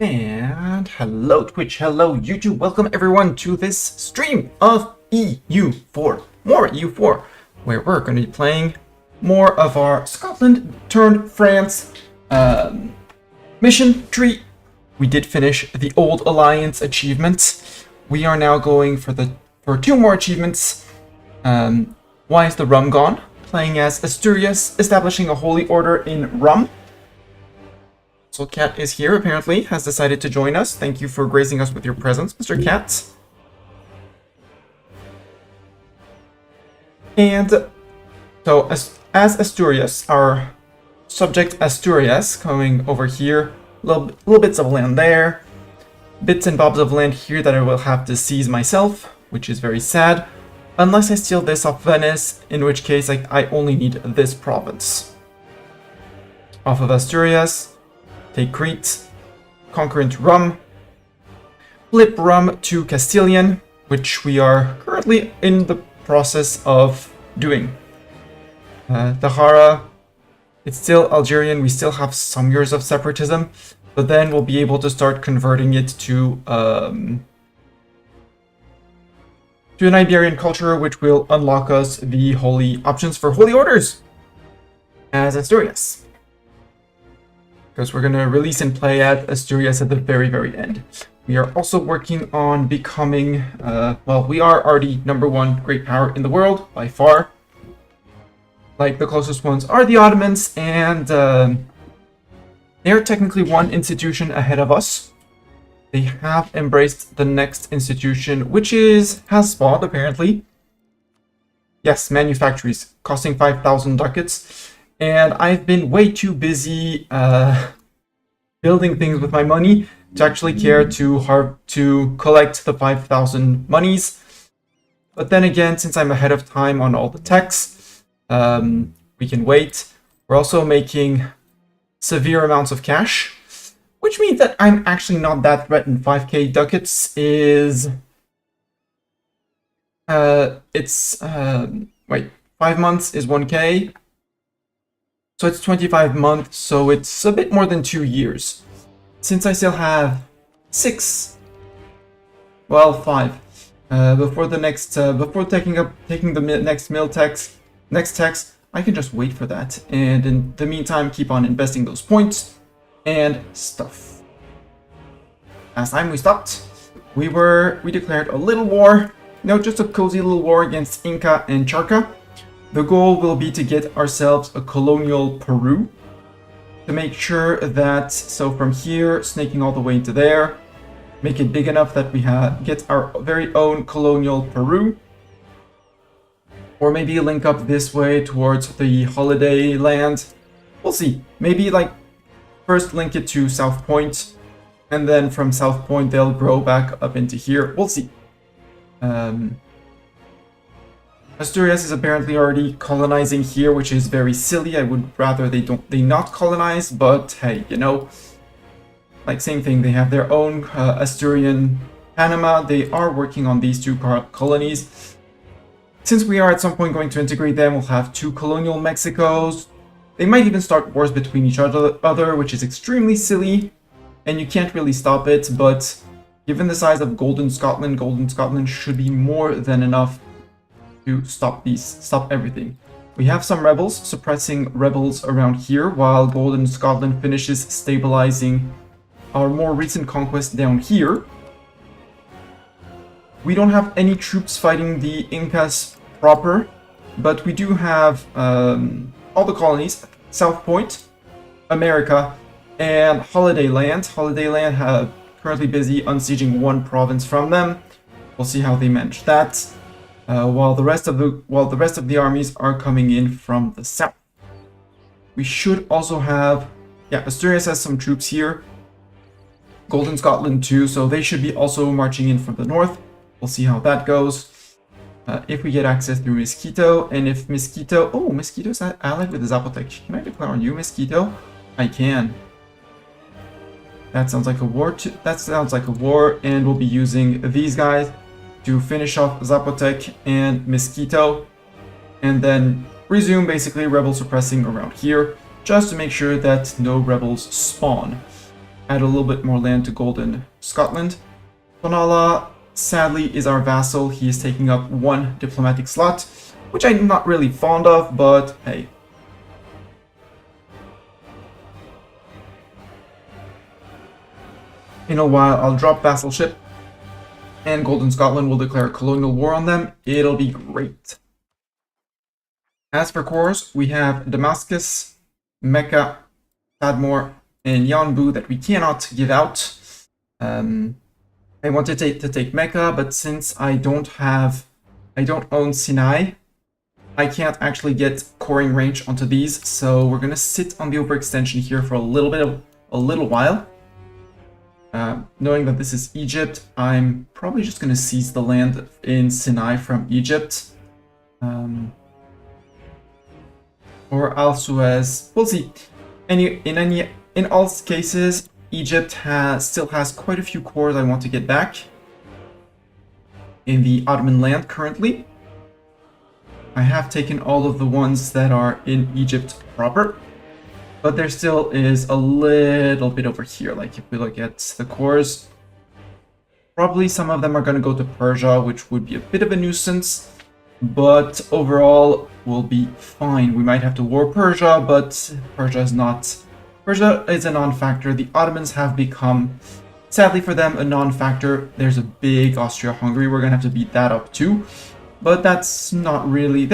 And hello Twitch, hello YouTube, welcome everyone to this stream of EU4, more EU4, where we're going to be playing more of our Scotland turned France mission tree. We did finish the Auld Alliance achievements. We are now going for two more achievements. Why is the rum gone? Playing as Asturias, establishing a holy order in rum. So Cat is here, apparently, has decided to join us. Thank you for gracing us with your presence, Mr. Cat. And so, as Asturias, our subject Asturias, coming over here, little bits of land there, bits and bobs of land here that I will have to seize myself, which is very sad, unless I steal this off Venice, in which case I only need this province. Off of Asturias, take Crete, conquer into rum, flip rum to Castilian, which we are currently in the process of doing. Tahara, it's still Algerian, we still have some years of separatism, but then we'll be able to start converting it to an Iberian culture, which will unlock us the holy options for holy orders as Asturias. Because we're going to release and play at Asturias at the very, very end. We are also working on becoming, well, we are already #1 great power in the world, by far. Like, the closest ones are the Ottomans, and they're technically one institution ahead of us. They have embraced the next institution, which has spawned, apparently. Yes, manufactories, costing 5,000 ducats. And I've been way too busy building things with my money to actually care to collect the 5,000 monies. But then again, since I'm ahead of time on all the techs, we can wait. We're also making severe amounts of cash, which means that I'm actually not that threatened. 5k ducats is... wait, 5 months is 1k. So it's 25 months, so it's a bit more than 2 years. Since I still have 5 before the next, before taking the next text, I can just wait for that, and in the meantime, keep on investing those points and stuff. Last time we stopped, we declared a little war, just a cozy little war against Inca and Charca. The goal will be to get ourselves a colonial Peru, to make sure that, so from here, snaking all the way into there, make it big enough that we get our very own colonial Peru, or maybe link up this way towards the holiday land. We'll see. Maybe first link it to South Point, and then from South Point they'll grow back up into here. We'll see. Asturias is apparently already colonizing here, which is very silly. I would rather they not colonize, but hey, same thing. They have their own Asturian Panama. They are working on these two colonies. Since we are at some point going to integrate them, we'll have 2 colonial Mexicos. They might even start wars between each other, which is extremely silly, and you can't really stop it, but given the size of Golden Scotland should be more than enough to stop everything. We have some rebels suppressing rebels around here, while Golden Scotland finishes stabilizing our more recent conquest down here. We don't have any troops fighting the Incas proper, but we do have all the colonies, South Point, America, and Holiday Land. Holiday Land have currently busy unsieging 1 province from them. We'll see how they manage that. While the rest of the armies are coming in from the south. We should also have, Asturias has some troops here. Golden Scotland too, so they should be also marching in from the north. We'll see how that goes. If we get access through Mosquito, and if Mosquito... Oh, Mosquito's allied with the Zapotec. Can I declare on you, Mosquito? I can. That sounds like a war. And we'll be using these guys to finish off Zapotec and Mosquito, and then resume basically rebel suppressing around here, just to make sure that no rebels spawn. add a little bit more land to Golden Scotland. Tonala, sadly, is our vassal. He is taking up one diplomatic slot, which I'm not really fond of, but hey. In a while, I'll drop vassalship, and Golden Scotland will declare a colonial war on them. It'll be great. As for cores, we have Damascus, Mecca, Tadmor, and Yanbu that we cannot give out. I wanted to take Mecca, but since I don't own Sinai, I can't actually get coring range onto these, so we're gonna sit on the overextension here for a little while. Knowing that this is Egypt, I'm probably just gonna seize the land in Sinai from Egypt. Or Al Suez. We'll see. In all cases, Egypt still has quite a few cores I want to get back in the Ottoman land currently. I have taken all of the ones that are in Egypt proper, but there still is a little bit over here. Like if we look at the cores, probably some of them are going to go to Persia, which would be a bit of a nuisance, but overall we'll be fine. We might have to war Persia, but Persia is a non-factor. The Ottomans have become, sadly for them, a non-factor. There's a big Austria-Hungary. We're going to have to beat that up too. But they're not really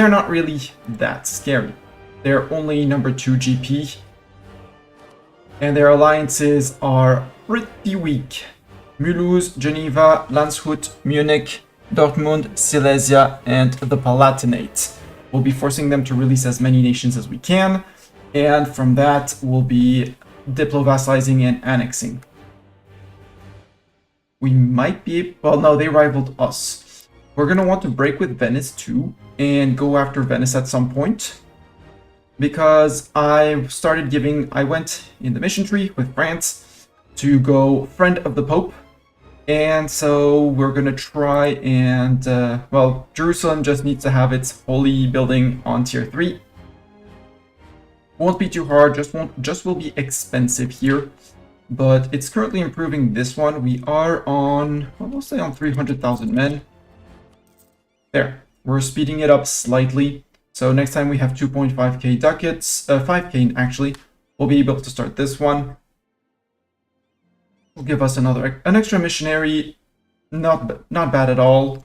that scary. They're only number 2 GP. And their alliances are pretty weak. Mulhouse, Geneva, Landshut, Munich, Dortmund, Silesia, and the Palatinate. We'll be forcing them to release as many nations as we can. And from that, we'll be diplo-vassalizing and annexing. We might be... Well, no, they rivaled us. We're going to want to break with Venice too, and go after Venice at some point. Because I went in the mission tree with France to go friend of the Pope. And so we're going to try and... well, Jerusalem just needs to have its holy building on tier 3. Won't be too hard, just will be expensive here. But it's currently improving this one. We are on, well, we'll say on 300,000 men. There, we're speeding it up slightly. So next time we have 2.5k ducats, 5k actually, we'll be able to start this one. Will give us an extra missionary. Not bad at all.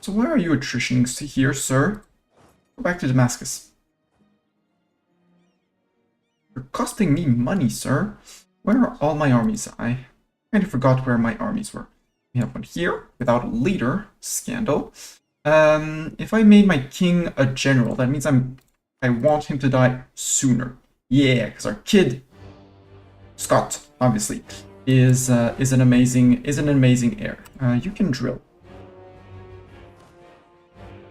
So why are you attritioning here, sir? Go back to Damascus. You're costing me money, sir. Where are all my armies? I kind of forgot where my armies were. We have one here, without a leader. Scandal. If I made my king a general, that means I want him to die sooner. Yeah, because our kid, Scott, obviously, is an amazing heir. You can drill.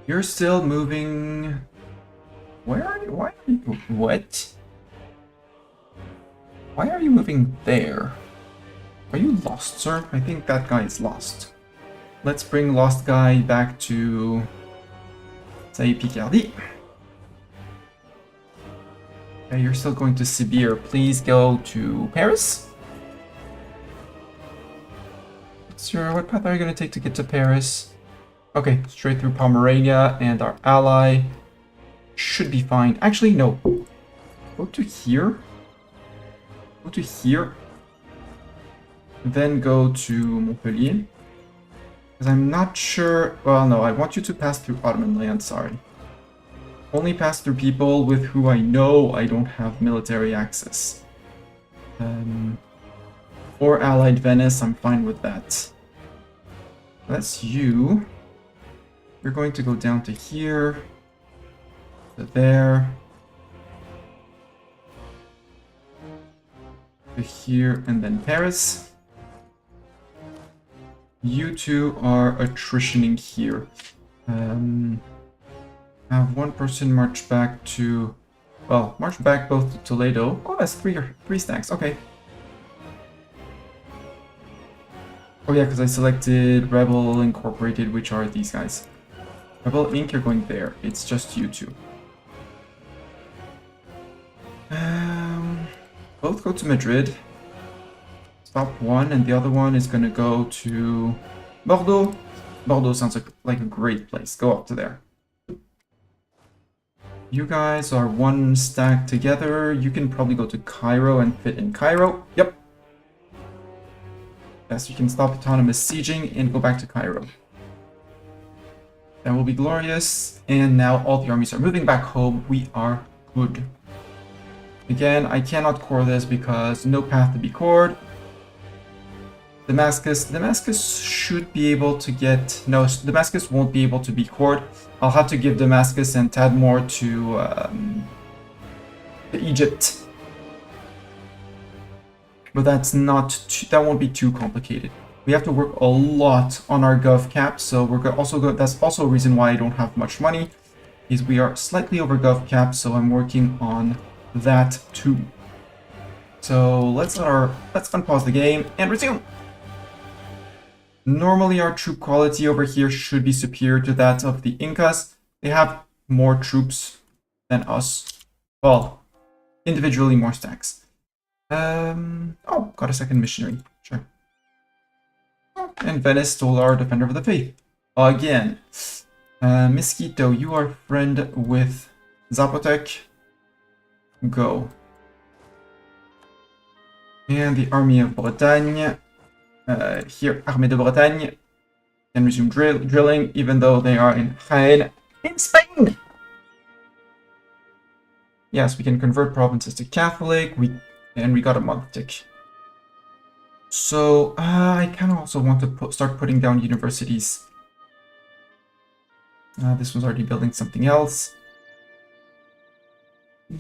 You're still moving. Where are you? Why are you? What? Why are you moving there? Are you lost, sir? I think that guy is lost. Let's bring lost guy back to, say, Picardy. Okay, you're still going to Sibir. Please go to Paris. What path are you going to take to get to Paris? Okay, straight through Pomerania, and our ally should be fine. Actually, no. Go to here. Go to here. Then go to Montpellier. Because I'm not sure... Well, no, I want you to pass through Ottoman land, sorry. Only pass through people with who I know I don't have military access. Or Allied Venice, I'm fine with that. That's you. You're going to go down to here. To there. To here, and then Paris. You two are attritioning here. Have one person march back to... Well, march back both to Toledo. Oh, that's three stacks. Okay. Oh yeah, because I selected Rebel Incorporated, which are these guys. Rebel Inc., you're going there. It's just you two. Both both go to Madrid. Stop one, and the other one is gonna go to Bordeaux. Bordeaux sounds like a great place. Go up to there. You guys are one stack together. You can probably go to Cairo and fit in Cairo. Yep. Yes, you can stop autonomous sieging and go back to Cairo. That will be glorious. And now all the armies are moving back home. We are good. Again, I cannot core this because no path to be cored. Damascus should be able to get... No, Damascus won't be able to be cored. I'll have to give Damascus and Tadmor to Egypt. But that won't be too complicated. We have to work a lot on our gov cap, so that's also a reason why I don't have much money, is we are slightly over gov cap, so I'm working on that too. So let's unpause the game and resume. Normally our troop quality over here should be superior to that of the Incas. They have more troops than us. Well, individually more stacks. Oh, got a second missionary. Sure. And Venice stole our Defender of the Faith. Again. Mosquito, you are friend with Zapotec. Go. And the army of Bretagne. Here, Armée de Bretagne can resume drilling, even though they are in Jaén, in Spain! Yes, we can convert provinces to Catholic, and we got a month tick. So, I kind of also want to start putting down universities. This was already building something else.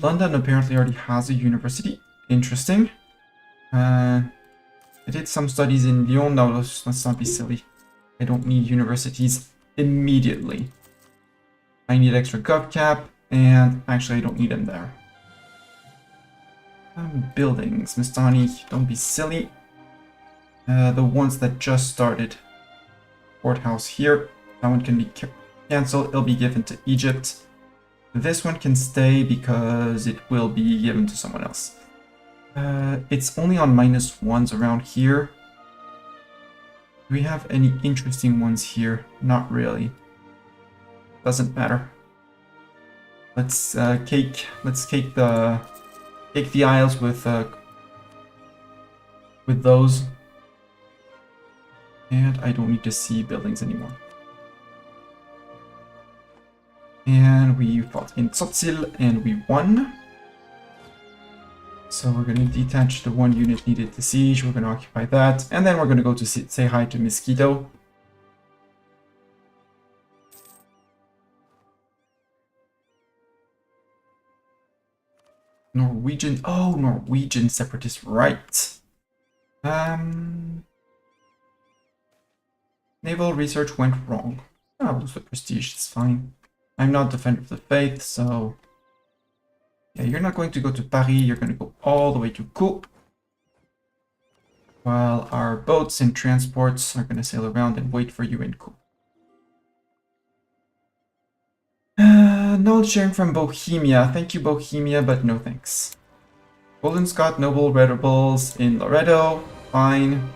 London apparently already has a university. Interesting. I did some studies in Lyon. No, let's not be silly. I don't need universities immediately. I need extra gov cap, and actually I don't need them there. Buildings, Mistani, don't be silly. The ones that just started. Courthouse here. That one can be cancelled. It'll be given to Egypt. This one can stay because it will be given to someone else. It's only on -1s around here. Do we have any interesting ones here? Not really. Doesn't matter. Let's cake the Isles with those. And I don't need to see buildings anymore. And we fought in Tzotzil and we won. So we're going to detach the one unit needed to siege, we're going to occupy that, and then we're going to go to say hi to Mosquito. Norwegian, oh, Norwegian separatist, right. Naval research went wrong. I'll lose the prestige, it's fine. I'm not Defender of the Faith, so... Yeah, you're not going to go to Paris, you're going to go all the way to Caux. While our boats and transports are going to sail around and wait for you in Caux. Knowledge sharing from Bohemia. Thank you, Bohemia, but no thanks. Golden Scott Noble Rebels in Loreto. Fine.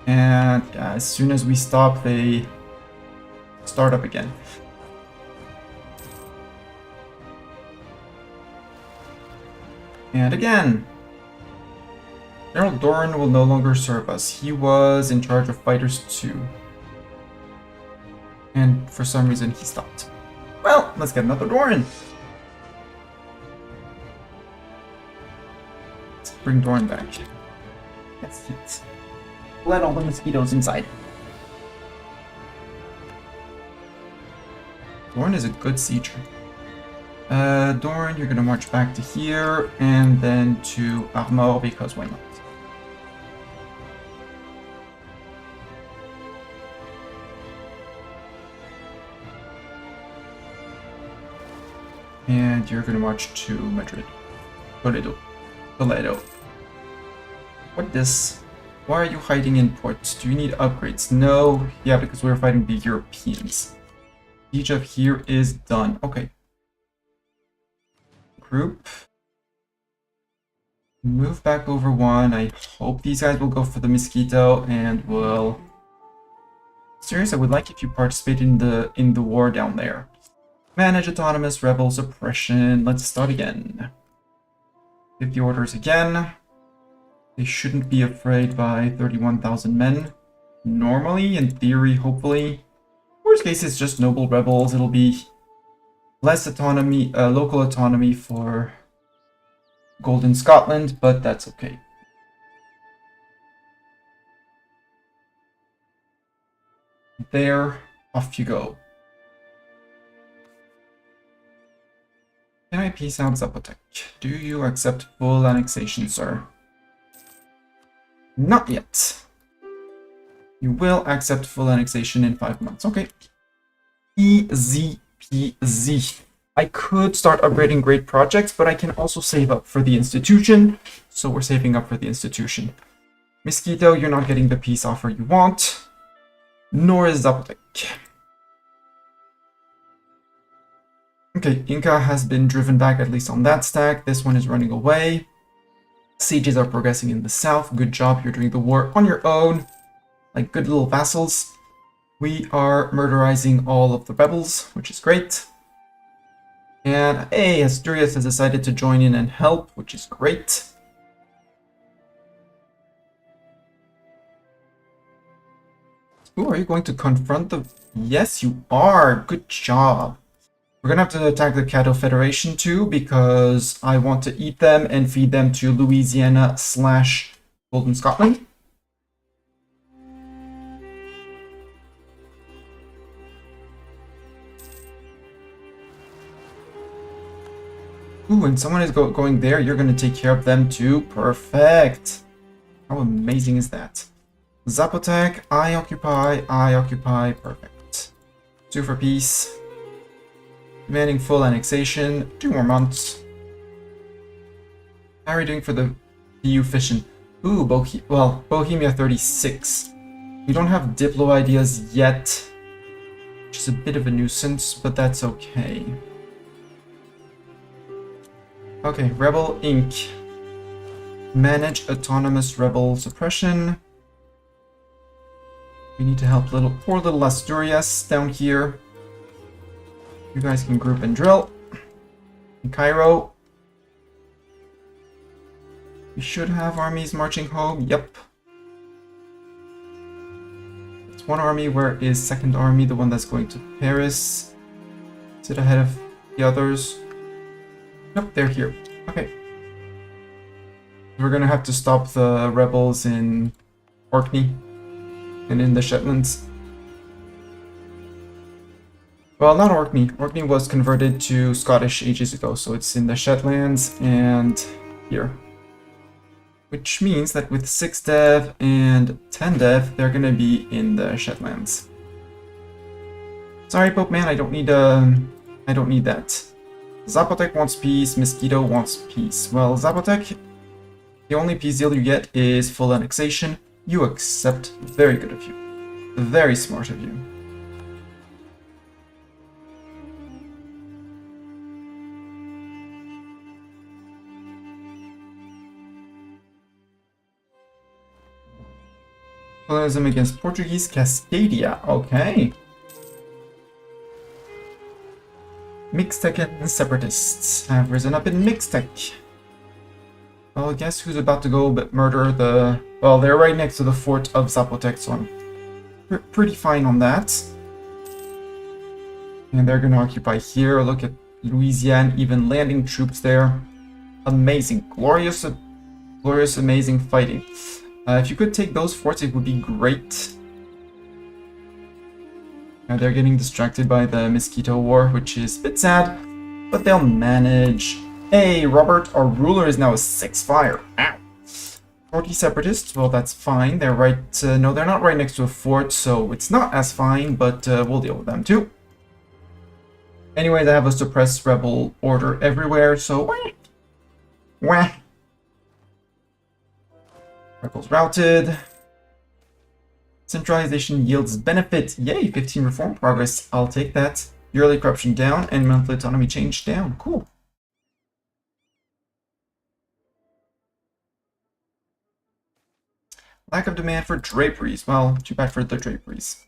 And yeah, as soon as we stop, they start up again. And again, General Doran will no longer serve us. He was in charge of Fighters 2. And for some reason he stopped. Well, let's get another Doran. Let's bring Doran back. Let's let all the mosquitoes inside. Doran is a good sieger. Doran, you're gonna march back to here, and then to Armor, because why not? And you're gonna march to Madrid. Toledo. What this? Why are you hiding in ports? Do you need upgrades? No. Yeah, because we're fighting the Europeans. Siege of here is done. Okay. Group. Move back over one. I hope these guys will go for the mosquito and will... Serious, I would like if you participate in the war down there. Manage autonomous rebel suppression. Let's start again. 50 orders again. They shouldn't be afraid by 31,000 men. Normally, in theory, hopefully. Worst case, it's just noble rebels. It'll be less autonomy, local autonomy for Golden Scotland, but that's okay. There, off you go. Can I peace out Zapotec? Do you accept full annexation, sir? Not yet. You will accept full annexation in 5 months. Okay. Easy peasy. I could start upgrading great projects, but I can also save up for the institution. So we're saving up for the institution. Mosquito, you're not getting the peace offer you want. Nor is Zapotec. Okay, Inca has been driven back, at least on that stack. This one is running away. Sieges are progressing in the south. Good job, you're doing the war on your own. Like good little vassals. We are murderizing all of the rebels, which is great. And hey, Asturias has decided to join in and help, which is great. Ooh, are you going to confront the... Yes, you are. Good job. We're gonna have to attack the Caddo Federation too, because I want to eat them and feed them to Louisiana / Golden Scotland. Ooh, and someone is going there. You're going to take care of them too. Perfect. How amazing is that? Zapotec, I occupy. Perfect. 2 for peace. Demanding full annexation. 2 more months. How are we doing for the EU fission? Ooh, Bohemia 36. We don't have Diplo ideas yet, which is a bit of a nuisance, but that's okay. Okay, Rebel Inc. Manage autonomous rebel suppression. We need to help poor little Asturias down here. You guys can group and drill. In Cairo. We should have armies marching home. Yep. It's one army. Where is second army? The one that's going to Paris. Is it ahead of the others? Nope, they're here. Okay. We're gonna have to stop the rebels in Orkney and in the Shetlands. Well, not Orkney. Orkney was converted to Scottish ages ago, so it's in the Shetlands and here. Which means that with 6 dev and 10 dev, they're gonna be in the Shetlands. Sorry, Pope Man, I don't need that. Zapotec wants peace, Mosquito wants peace. Well, Zapotec, the only peace deal you get is full annexation. You accept. Very good of you. Very smart of you. Colonialism against Portuguese Cascadia. Okay. Mixtec and Separatists have risen up in Mixtec. Well, guess who's about to go murder the... Well, they're right next to the fort of Zapotec, so I'm pretty fine on that. And they're going to occupy here. Look at Louisiana, even landing troops there. Amazing. Glorious, amazing fighting. If you could take those forts, it would be great. They're getting distracted by the Mosquito War, which is a bit sad, but they'll manage. Hey, Robert, our ruler is now a 6 fire. Ow. 40 separatists, well, that's fine. They're right, no, they're not right next to a fort, so it's not as fine, but we'll deal with them too. Anyways, I have a suppressed rebel order everywhere, so wah. Rebels routed. Centralization yields benefit. Yay, 15 reform progress. I'll take that. Yearly corruption down and monthly autonomy change down. Cool. Lack of demand for draperies. Well, too bad for the draperies.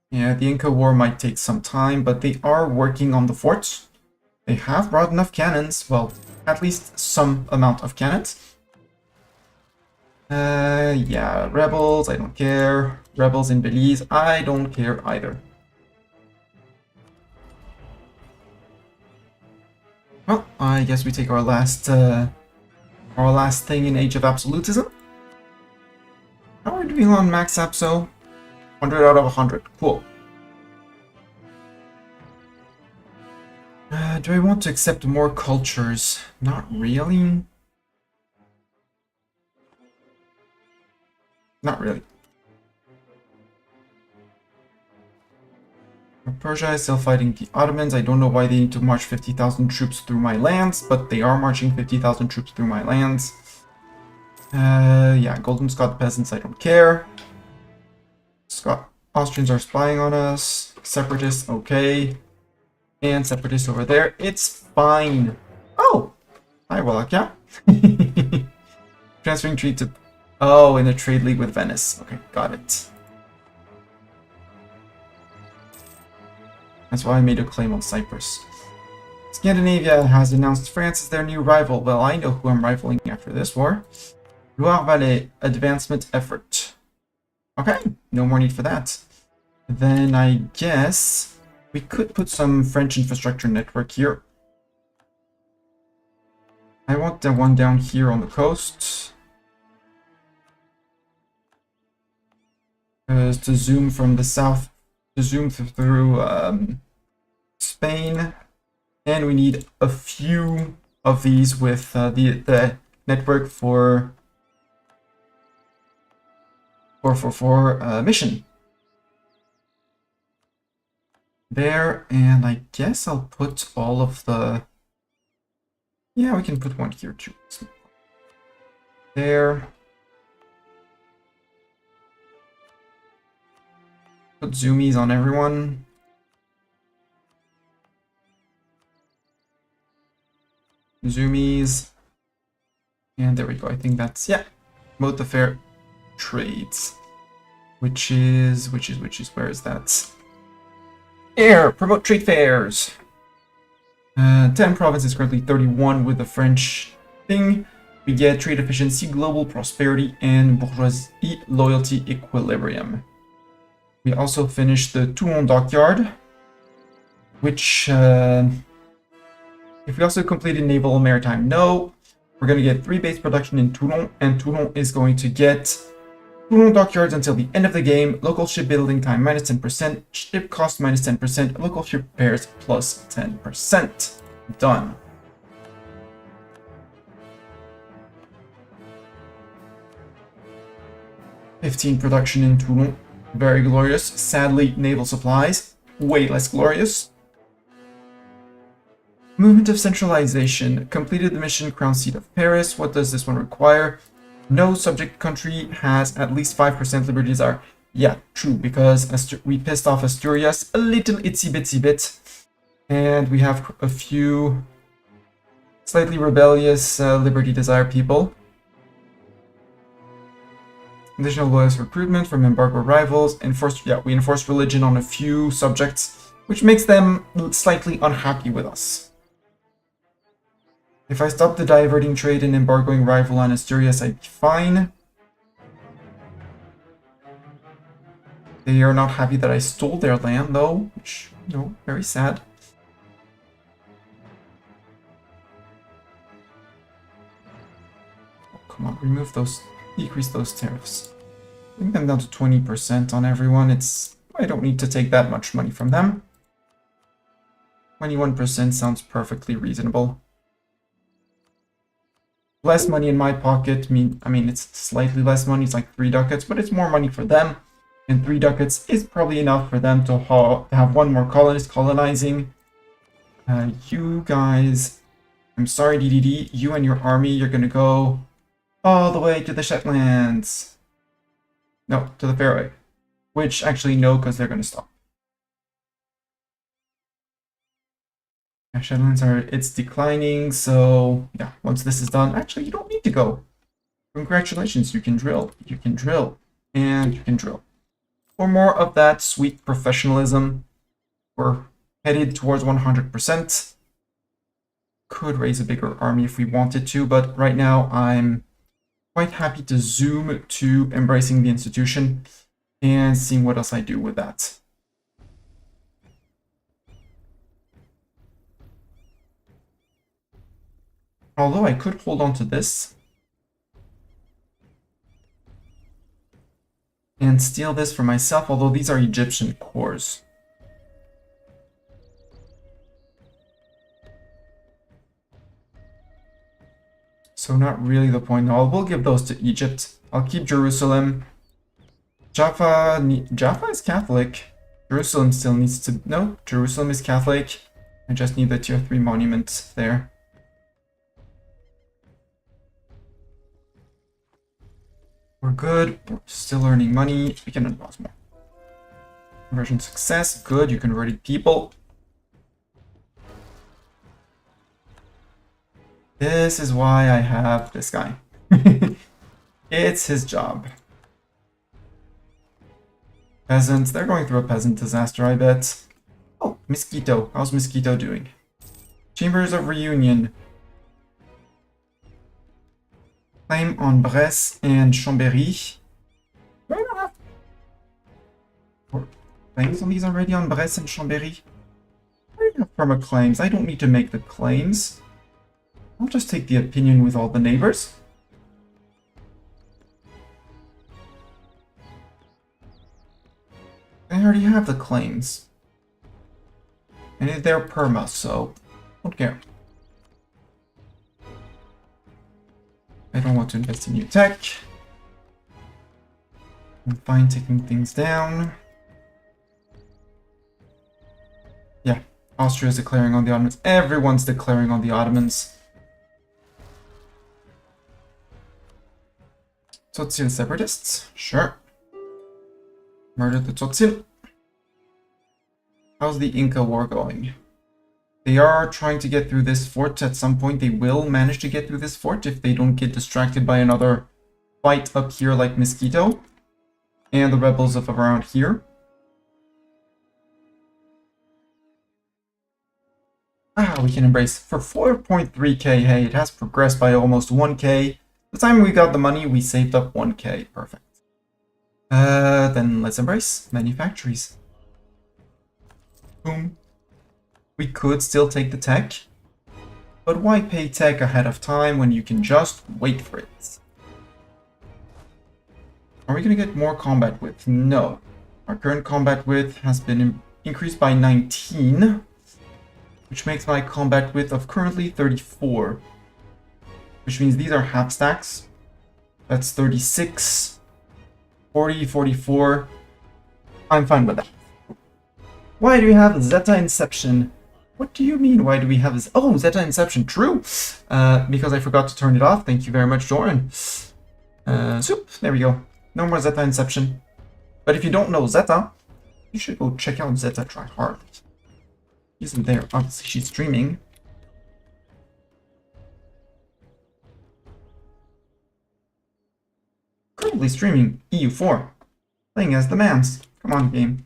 Yeah, the Inca War might take some time, but they are working on the forts. They have brought enough cannons. Well, at least some amount of cannons. Yeah, rebels, I don't care. Rebels in Belize, I don't care either. Well, I guess we take our last thing in Age of Absolutism. How are we doing on Max Apso? 100 out of 100. Cool. Do I want to accept more cultures? Not really. Not really. Persia is still fighting the Ottomans. I don't know why they need to march 50,000 troops through my lands, but they are marching 50,000 troops through my lands. Yeah, Golden Scott peasants, I don't care. Austrians are spying on us. Separatists, okay. And separatists over there, it's fine. Oh! Hi, Wallachia. Transferring trade to... Oh, in a trade league with Venice. Okay, got it. That's why I made a claim on Cyprus. Scandinavia has announced France as their new rival. Well, I know who I'm rivaling after this war. Loire-Vallée, advancement effort. Okay, no more need for that. Then I guess we could put some French infrastructure network here. I want the one down here on the coast. To zoom from the south, to zoom through Spain. And we need a few of these with the network for mission. There, and I guess I'll put all of the... Yeah, we can put one here too. There. Put zoomies on everyone. Zoomies. And there we go. I think that's, yeah. Promote the fair trades. Which is, where is that? Air! Promote trade fairs! 10 provinces, currently 31 with the French thing. We get trade efficiency, global prosperity, and bourgeoisie loyalty equilibrium. We also finished the Toulon dockyard, which, if we also completed naval maritime, no. We're going to get 3 base production in Toulon, and Toulon is going to get Toulon dockyards until the end of the game, local shipbuilding time minus 10%, ship cost minus 10%, local ship repairs plus 10%. Done. $15 production in Toulon. Very glorious. Sadly, naval supplies. Way less glorious. Movement of centralization. Completed the mission Crown Seat of Paris. What does this one require? No subject country has at least 5% liberty desire. Yeah, true, because we pissed off Asturias a little itsy bitsy bit. And we have a few slightly rebellious liberty desire people. Additional loyalist recruitment from embargo rivals. We enforced religion on a few subjects, which makes them slightly unhappy with us. If I stop the diverting trade and embargoing rival on Asturias, I'd be fine. They are not happy that I stole their land, though, which, you know, very sad. Oh, come on, remove those, decrease those tariffs. Bring them down to 20% on everyone. I don't need to take that much money from them. 21% sounds perfectly reasonable. Less money in my pocket, I mean, it's slightly less money, it's like 3 ducats, but it's more money for them. And 3 ducats is probably enough for them to have one more colonist colonizing. You guys, I'm sorry, DDD, you and your army, you're gonna go all the way to the Shetlands. No, to the Faroe. Which, actually, no, because they're gonna stop. Shetlands it's declining, so yeah, once this is done, actually, you don't need to go. Congratulations, you can drill, and you can drill. For more of that sweet professionalism, we're headed towards 100%. Could raise a bigger army if we wanted to, but right now I'm quite happy to zoom to embracing the institution and seeing what else I do with that. Although I could hold on to this and steal this for myself, although these are Egyptian cores. So not really the point. No, we'll give those to Egypt. I'll keep Jerusalem. Jaffa is Catholic. Jerusalem still needs to... No, Jerusalem is Catholic. I just need the tier 3 monument there. We're good. We're still earning money. We can advance more. Conversion success. Good. You converted people. This is why I have this guy. It's his job. Peasants. They're going through a peasant disaster, I bet. Oh, Mosquito. How's Mosquito doing? Chambers of Reunion. Claim on Bresse and Chambéry. Do I not have claims on these already on Bresse and Chambéry? I have perma claims. I don't need to make the claims. I'll just take the opinion with all the neighbors. I already have the claims. And they're perma, so don't care. I don't want to invest in new tech. I'm fine taking things down. Yeah, Austria is declaring on the Ottomans. Everyone's declaring on the Ottomans. Tzotzil separatists? Sure. Murdered the Tzotzil. How's the Inca war going? They are trying to get through this fort. At some point they will manage to get through this fort if they don't get distracted by another fight up here like Mosquito and the rebels of around here. Ah, we can embrace for 4.3k. Hey, it has progressed by almost 1k. The time we got the money, we saved up 1k. Perfect. Then let's embrace manufactories. Boom. We could still take the tech, but why pay tech ahead of time when you can just wait for it? Are we going to get more combat width? No. Our current combat width has been increased by 19, which makes my combat width of currently 34, which means these are half stacks. That's 36, 40, 44. I'm fine with that. Why do we have Zeta Inception? What do you mean, why do we have this? Oh, Zeta Inception, true! Because I forgot to turn it off. Thank you very much, Doran. Soup, there we go. No more Zeta Inception. But if you don't know Zeta, you should go check out Zeta Try Hard. She isn't there, obviously she's streaming. Currently streaming EU4. Playing as the Mans. Come on, game.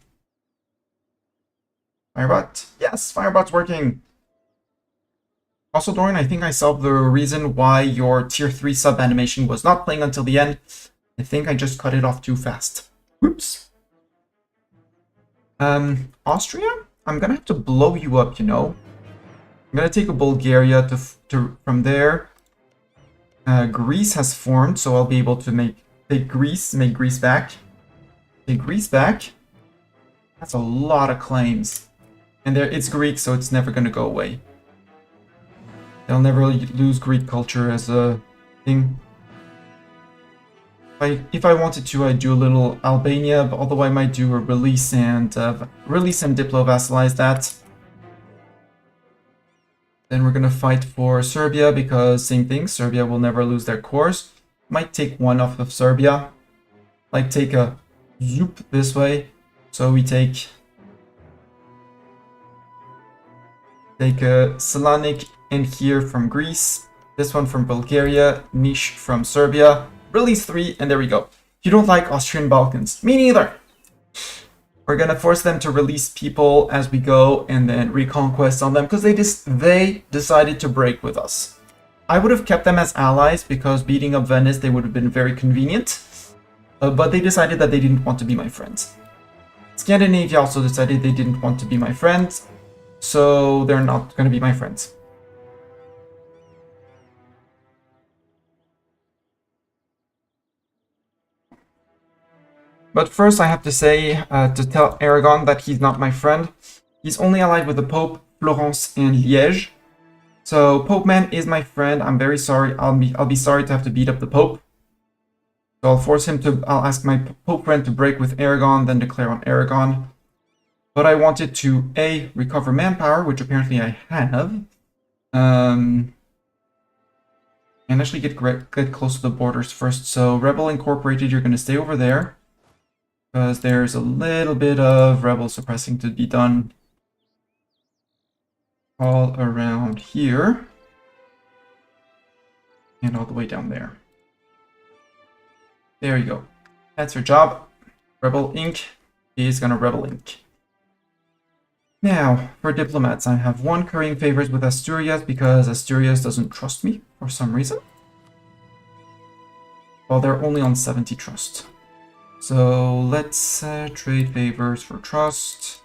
Firebot? Yes, Firebot's working. Also, Dorian, I think I solved the reason why your tier 3 sub animation was not playing until the end. I think I just cut it off too fast. Whoops. Austria? I'm gonna have to blow you up, you know. I'm gonna take a Bulgaria from there. Greece has formed, so I'll be able to make Greece back. Take Greece back. That's a lot of claims. And it's Greek, so it's never going to go away. They'll never lose Greek culture as a thing. If I wanted to, I'd do a little Albania, although I might do a release and Diplo vassalize that. Then we're going to fight for Serbia, because same thing, Serbia will never lose their cores. Might take one off of Serbia. Like take a zoop this way. So we take a Selanik in here from Greece, this one from Bulgaria, Nish from Serbia, release 3, and there we go. You don't like Austrian Balkans. Me neither. We're gonna force them to release people as we go and then reconquest on them because they decided to break with us. I would have kept them as allies because beating up Venice, they would have been very convenient. But they decided that they didn't want to be my friends. Scandinavia also decided they didn't want to be my friends, so they're not going to be my friends. But first I have to say, to tell Aragon that he's not my friend. He's only allied with the Pope, Florence, and Liège. So Pope Man is my friend. I'm very sorry. I'll be sorry to have to beat up the Pope. So I'll ask my Pope friend to break with Aragon, then declare on Aragon. But I wanted to, A, recover manpower, which apparently I have. And actually get close to the borders first. So Rebel Incorporated, you're going to stay over there. Because there's a little bit of rebel suppressing to be done all around here. And all the way down there. There you go. That's your job. Rebel Inc. is gonna Rebel Inc. Now, for diplomats, I have 1 currying favors with Asturias because Asturias doesn't trust me for some reason. Well, they're only on 70 trust. So let's trade favors for trust.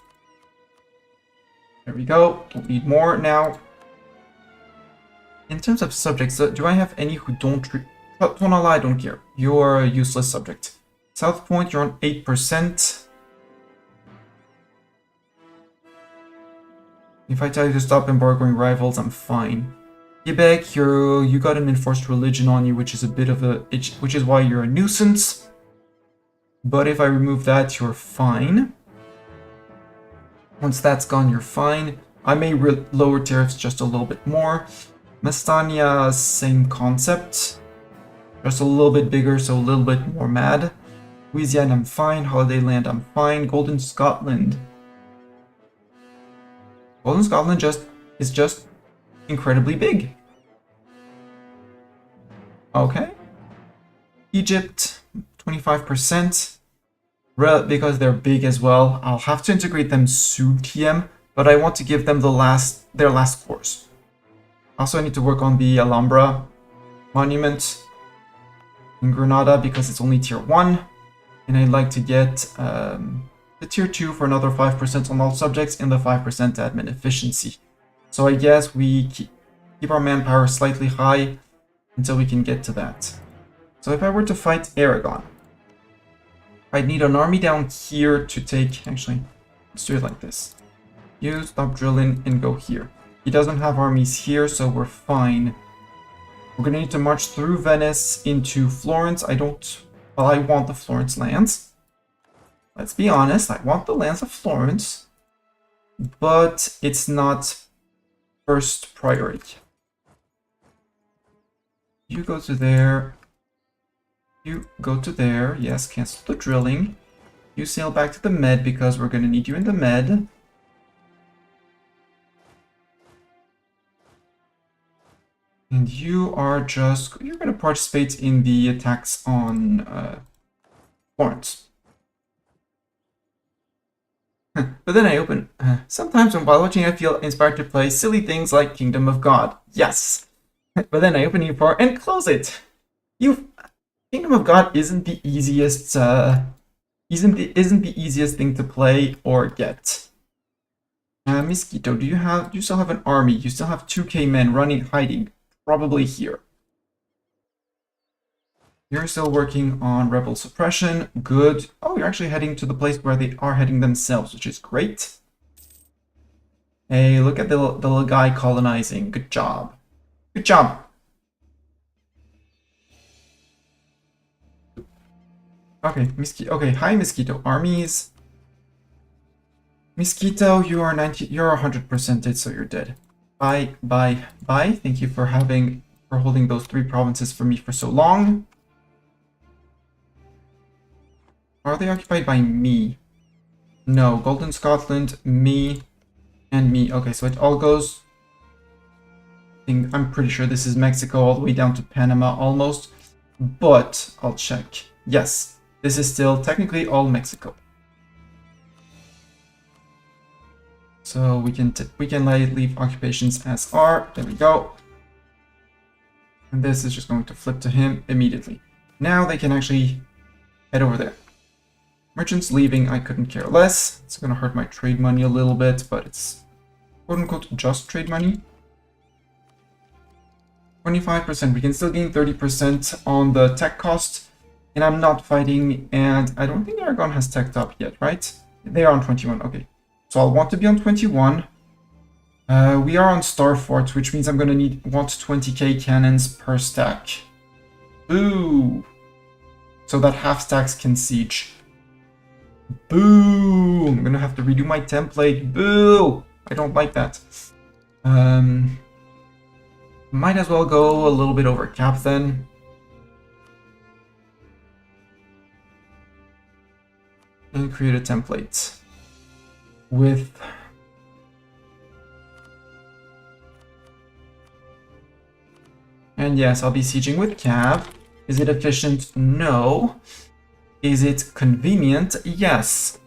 There we go. Don't need more now. In terms of subjects, do I have any who don't ally? I don't care. You're a useless subject. South Point, you're on 8%. If I tell you to stop embargoing rivals, I'm fine. Quebec, you got an enforced religion on you, which is a bit of a, which is why you're a nuisance. But if I remove that, you're fine. Once that's gone, you're fine. I may lower tariffs just a little bit more. Mestania, same concept. Just a little bit bigger, so a little bit more mad. Louisiana, I'm fine. Holiday Land, I'm fine. Golden Scotland. Golden Scotland is just incredibly big. Okay. Egypt, 25%. Because they're big as well. I'll have to integrate them soon, TM, but I want to give them their last course. Also, I need to work on the Alhambra monument in Granada because it's only tier 1. And I'd like to get the tier 2 for another 5% on all subjects and the 5% admin efficiency. So I guess we keep our manpower slightly high until we can get to that. So if I were to fight Aragon, I'd need an army down here to take... Actually, let's do it like this. You stop drilling and go here. He doesn't have armies here, so we're fine. We're gonna need to march through Venice into Florence. Well, I want the Florence lands. Let's be honest, I want the lands of Florence. But it's not first priority. You go to there. You go to there. Yes, cancel the drilling. You sail back to the Med because we're going to need you in the Med. And you're going to participate in the attacks on Florence. But then I open... sometimes while watching I feel inspired to play silly things like Kingdom of God. Yes! But then I open E04 and close it! Kingdom of God isn't the easiest isn't the easiest thing to play or get. Mosquito, do you still have an army? You still have 2k men hiding, probably here. You're still working on rebel suppression. Good. Oh, you're actually heading to the place where they are heading themselves, which is great. Hey, look at the little guy colonizing. Good job. Good job. Okay, okay, hi Mosquito. Armies. Mosquito, you're 100%ed, so you're dead. Bye, bye, bye. Thank you for holding those 3 provinces for me for so long. Are they occupied by me? No, Golden Scotland, me, and me. Okay, so it all goes... I'm pretty sure this is Mexico all the way down to Panama almost. but I'll check. Yes, this is still technically all Mexico. So we can leave occupations as are. There we go. And this is just going to flip to him immediately. Now they can actually head over there. Merchants leaving, I couldn't care less. It's going to hurt my trade money a little bit, but it's quote-unquote just trade money. 25%. We can still gain 30% on the tech cost. And I'm not fighting, and I don't think Aragon has teched up yet, right? They are on 21, okay. So I'll want to be on 21. We are on Star Forts, which means I'm going to want 20k cannons per stack. Boo! So that half stacks can siege. Boo! I'm going to have to redo my template. Boo! I don't like that. Might as well go a little bit over cap then. And create a template with and yes, I'll be sieging with cab. Is it efficient? No. Is it convenient? Yes.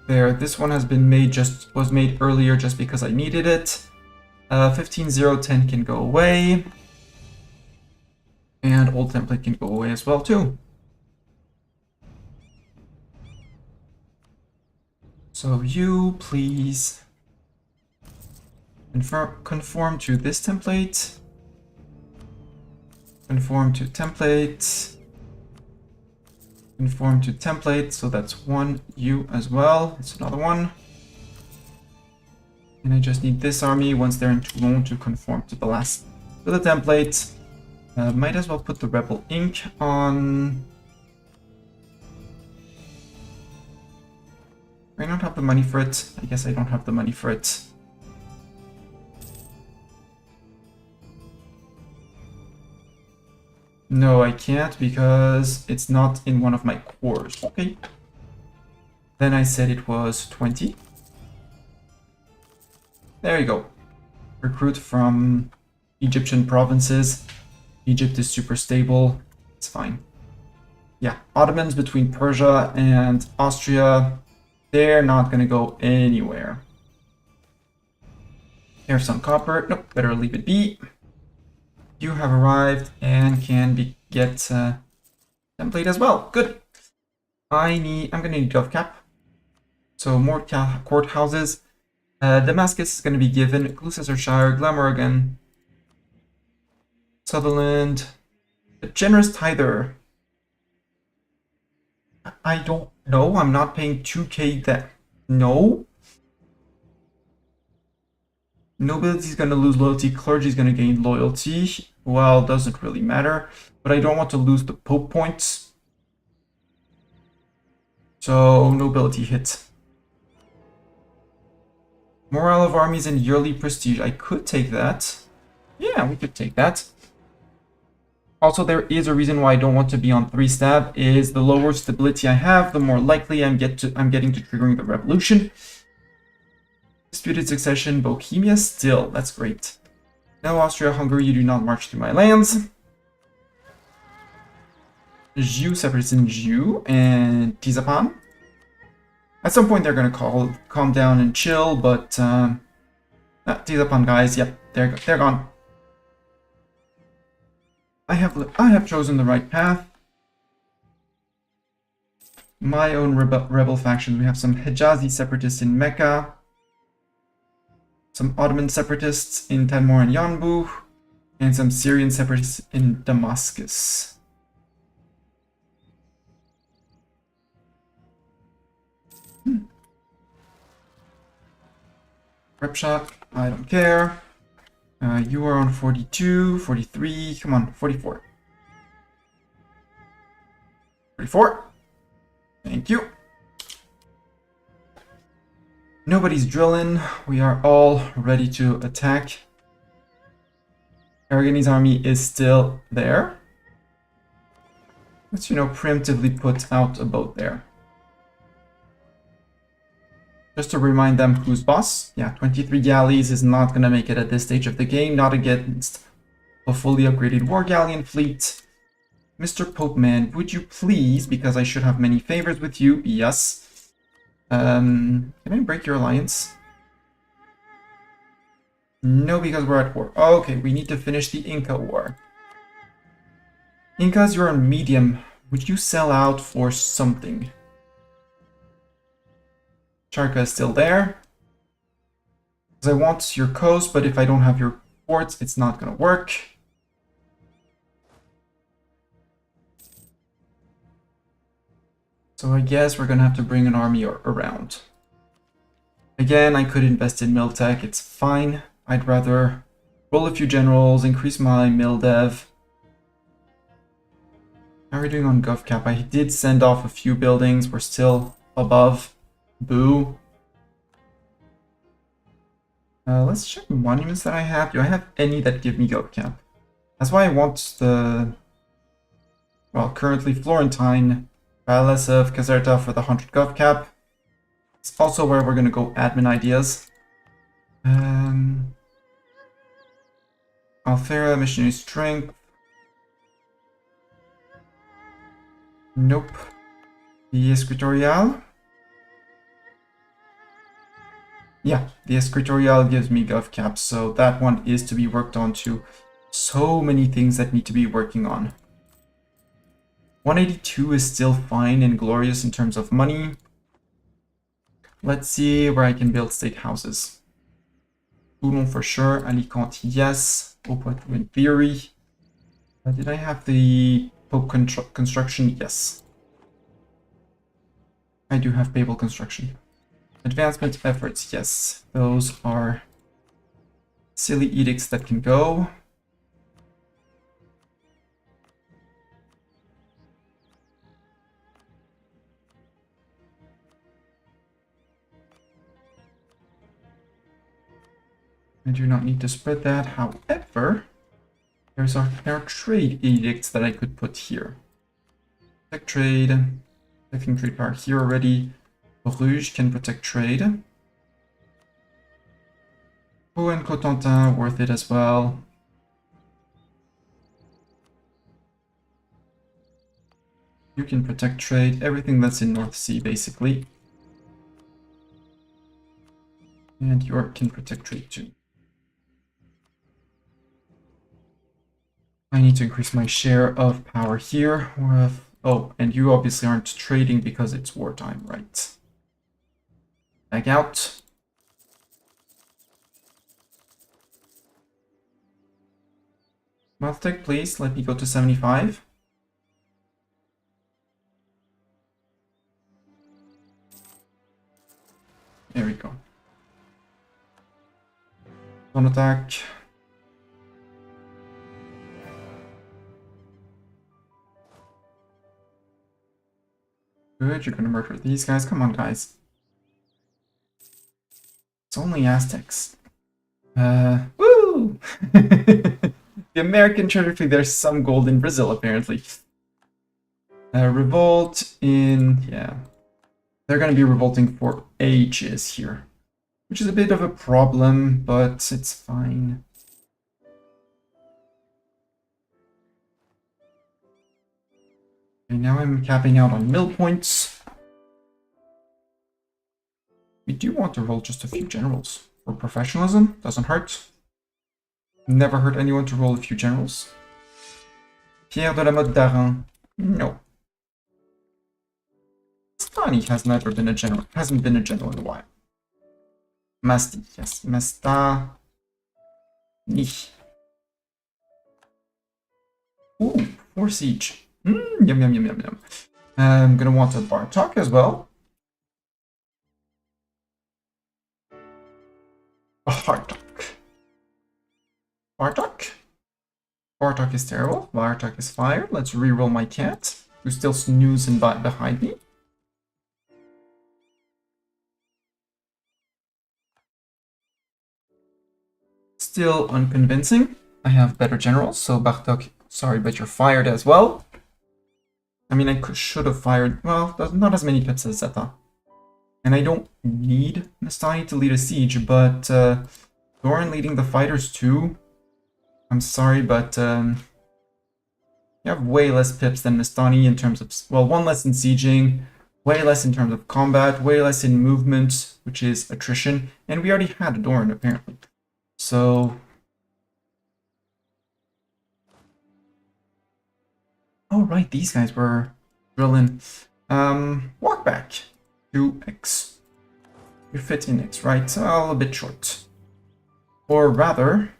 There, this one has been made was made earlier just because I needed it. 15.0.10 can go away. And old template can go away as well too. So you please conform to this template. Conform to template. Conform to template. So that's one. You as well. It's another one. And I just need this army once they're in Toulon to conform to the template. Might as well put the rebel ink on. I don't have the money for it. I guess I don't have the money for it. No, I can't because it's not in one of my cores. Okay. Then I said it was 20. There you go. Recruit from Egyptian provinces. Egypt is super stable. It's fine. Yeah, Ottomans between Persia and Austria. They're not going to go anywhere. Here's some copper. Nope, better leave it be. You have arrived and can get template as well. Good. I'm going to need Gov Cap. So more courthouses. Damascus is going to be given. Gloucestershire, Glamorgan, Sutherland. A generous tither. I don't know. I'm not paying 2k that. No. Nobility is going to lose loyalty. Clergy is going to gain loyalty. Well, doesn't really matter. But I don't want to lose the Pope points. So, nobility hit. Morale of armies and yearly prestige. I could take that. Yeah, we could take that. Also, there is a reason why I don't want to be on 3-stab, is the lower stability I have, the more likely I'm getting to triggering the revolution. Disputed succession, Bohemia still, that's great. Now Austria-Hungary, you do not march through my lands. Jiu separates in Jiu and Tizapan. At some point they're going to calm down and chill, but Tizapan guys, yep, they're gone. I have chosen the right path. My own rebel faction. We have some Hijazi separatists in Mecca, some Ottoman separatists in Timor and Yanbu, and some Syrian separatists in Damascus. Rep shot, I don't care. You are on 42, 43, come on, 44. 44. Thank you. Nobody's drilling. We are all ready to attack. Aragonese army is still there. Let's, preemptively put out a boat there. Just to remind them who's boss. Yeah, 23 galleys is not going to make it at this stage of the game. Not against a fully upgraded war galleon fleet. Mr. Popeman, would you please, because I should have many favors with you, yes. Can I break your alliance? No, because we're at war. Okay, we need to finish the Inca war. Incas, you're on medium. Would you sell out for something? Charca is still there. Because I want your coast, but if I don't have your ports, it's not going to work. So I guess we're going to have to bring an army around. Again, I could invest in Miltech, it's fine. I'd rather roll a few generals, increase my mil dev. How are we doing on GovCap? I did send off a few buildings. We're still above. Boo. Let's check the monuments that I have. Do I have any that give me GovCap? That's why I want the... Well, currently Florentine Palace of Caserta for the 100 GovCap. It's also where we're going to go admin ideas. Alfera, Missionary Strength. Nope. The Escritorial? Yeah, the Escritorial gives me GovCap, so that one is to be worked on too. So many things that need to be working on. 182 is still fine and glorious in terms of money. Let's see where I can build state houses. Toulon for sure, Alicante yes, Poitou in theory. Did I have the Pope construction? Yes. I do have papal construction. Advancement efforts, yes. Those are silly edicts that can go. I do not need to spread that. However, there are trade edicts that I could put here. Protect trade. Protecting trade power here already. Bruges can protect trade. Pau and Cotentin, worth it as well. You can protect trade. Everything that's in North Sea, basically. And York can protect trade too. I need to increase my share of power here. Oh, and you obviously aren't trading because it's wartime, right? Back out. Maltech, please, let me go to 75. There we go. Don't attack. Good, you're gonna murder these guys. Come on, guys. It's only Aztecs. Woo! The American treasure fleet, there's some gold in Brazil, apparently. Revolt in... yeah. They're gonna be revolting for ages here. Which is a bit of a problem, but it's fine. Okay, now I'm capping out on mill points. We do want to roll just a few generals. For professionalism, doesn't hurt. Never hurt anyone to roll a few generals. Pierre de la Motte d'Arin, no. Stani has never been a general, hasn't been a general in a while. Masti, yes, Masta. Nicht. Ooh, 4 siege. Yum, yum, yum, yum, yum. I'm gonna want a Bartok as well. A Hardtok. Bartok? Bartok is terrible. Bartok is fired. Let's reroll my cat, who's still snoozing behind me. Still unconvincing. I have better generals, so Bartok, sorry, but you're fired as well. I mean, I should have fired, well, not as many pips as Zeta. And I don't need Nastani to lead a siege, but Doran leading the fighters too. I'm sorry, but you have way less pips than Mistani in terms of, well, one less in sieging, way less in terms of combat, way less in movement, which is attrition, and we already had a Doran apparently. So, oh right, these guys were drilling. Walk back to X. You fit in X, right? Well, a bit short. Or rather,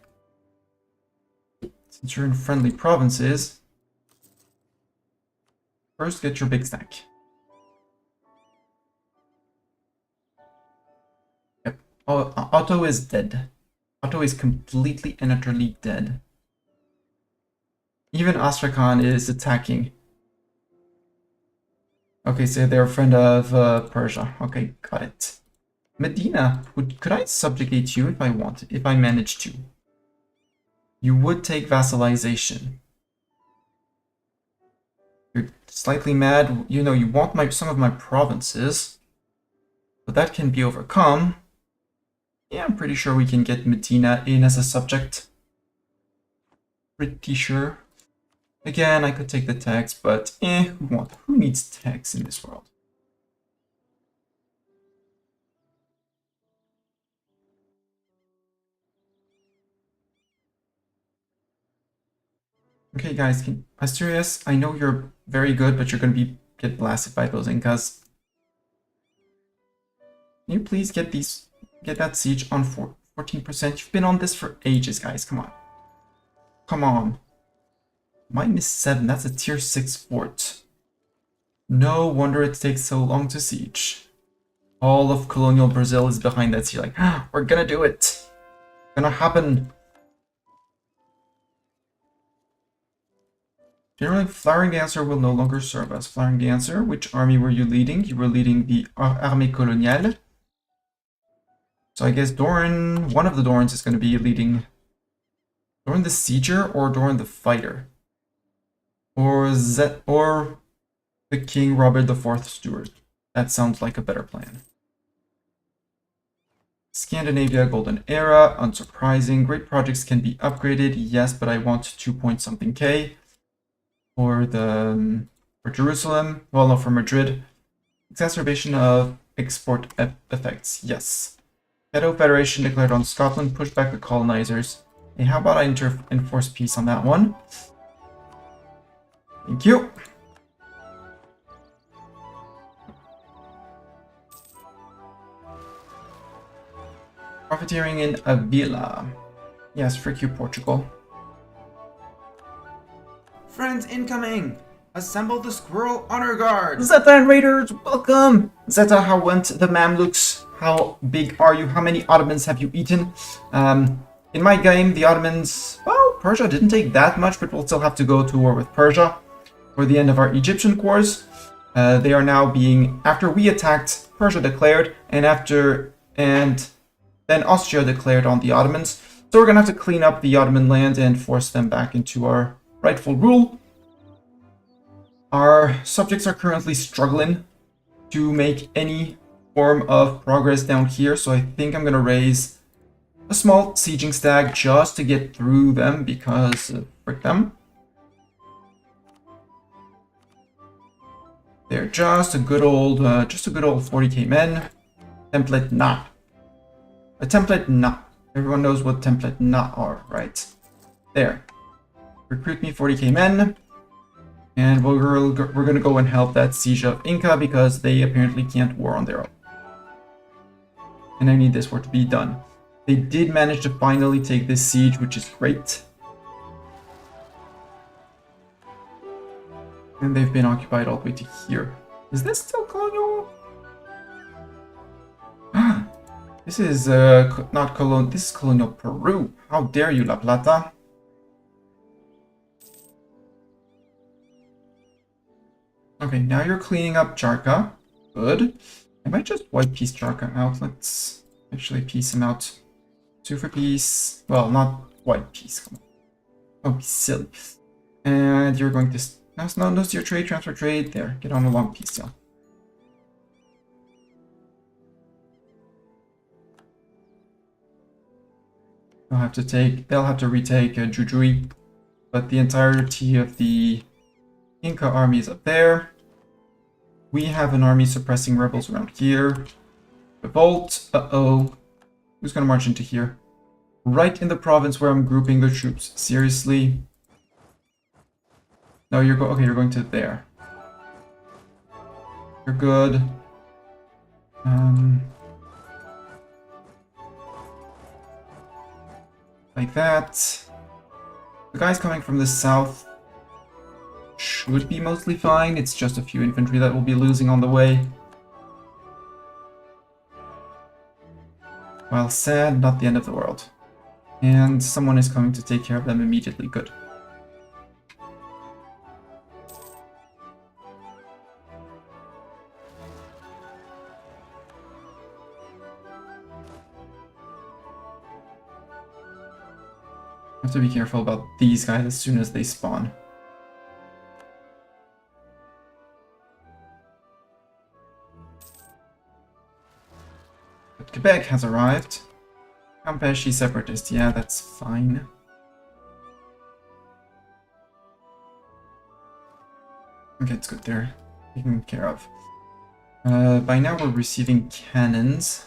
since you're in friendly provinces, first get your big stack. Yep. Oh, Otto is dead. Otto is completely and utterly dead. Even Astrakhan is attacking. Okay, so they're a friend of Persia. Okay, got it. Medina, could I subjugate you if I wanted, if I managed to? You would take vassalization. You're slightly mad. You know, you want some of my provinces, but that can be overcome. Yeah, I'm pretty sure we can get Medina in as a subject. Pretty sure. Again, I could take the tax, but who needs tax in this world? Okay, guys, Asturias, I know you're very good, but you're going to get blasted by those Incas. Can you please get that siege on 14%? You've been on this for ages, guys. Come on. Come on. -7, that's a tier 6 fort. No wonder it takes so long to siege. All of colonial Brazil is behind that siege, like, we're gonna do it. It's gonna happen. Generally, Flowering Dancer will no longer serve us. Flowering Dancer, which army were you leading? You were leading the Armée Coloniale. So I guess Doran, one of the Dorans is going to be leading Doran the Sieger or Doran the Fighter. Or the King Robert IV Stewart. That sounds like a better plan. Scandinavia, Golden Era, unsurprising. Great projects can be upgraded, yes, but I want 2-point-something K. For Jerusalem, well, no, for Madrid. Exacerbation of export effects, yes. Ghetto Federation declared on Scotland, pushed back the colonizers. Hey, how about I enforce peace on that one? Thank you. Profiteering in Avila. Yes, frick you, Portugal. Friends incoming! Assemble the Squirrel Honor Guard! Zeta and Raiders, welcome! Zeta, how went the Mamluks? How big are you? How many Ottomans have you eaten? In my game, the Ottomans, well, Persia didn't take that much, but we'll still have to go to war with Persia for the end of our Egyptian wars. They are now being, after we attacked, Persia declared, and then Austria declared on the Ottomans. So we're gonna have to clean up the Ottoman land and force them back into our rightful rule. Our subjects are currently struggling to make any form of progress down here, so I think I'm going to raise a small sieging stag just to get through them, because frick them. They're just a good old 40k men. Template not. A template not. Everyone knows what template not are, right? There. Recruit me 40k men, and we're going to go and help that siege of Inca, because they apparently can't war on their own. And I need this war to be done. They did manage to finally take this siege, which is great. And they've been occupied all the way to here. Is this still colonial? This is not colonial. This is colonial Peru. How dare you, La Plata? Okay, now you're cleaning up Charca. Good. I might just white piece Charca out. Let's actually piece him out. 2 for peace. Well, not white piece. Come on. Don't be silly. And you're going to... No, your trade, transfer trade. There, get on a long peace deal. They'll have to retake Jujuy, but the entirety of the Inca army is up there. We have an army suppressing rebels around here. Revolt, uh-oh. Who's gonna march into here? Right in the province where I'm grouping the troops. Seriously? No, you're going to there. You're good. Like that. The guys coming from the south should be mostly fine. It's just a few infantry that we'll be losing on the way. While sad, not the end of the world. And someone is coming to take care of them immediately. Good. I have to be careful about these guys as soon as they spawn. But Quebec has arrived. Campeche separatist, yeah, that's fine. Okay, it's good, they're taken care of. By now we're receiving cannons.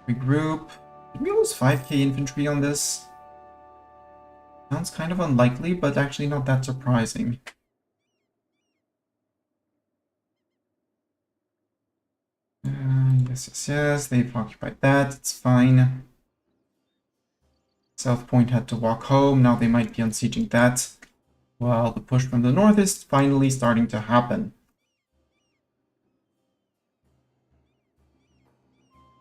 Regroup. Did we lose 5k infantry on this? Sounds kind of unlikely, but actually not that surprising. Yes, they've occupied that, it's fine. South Point had to walk home, now they might be unsieging that. While the push from the north is finally starting to happen.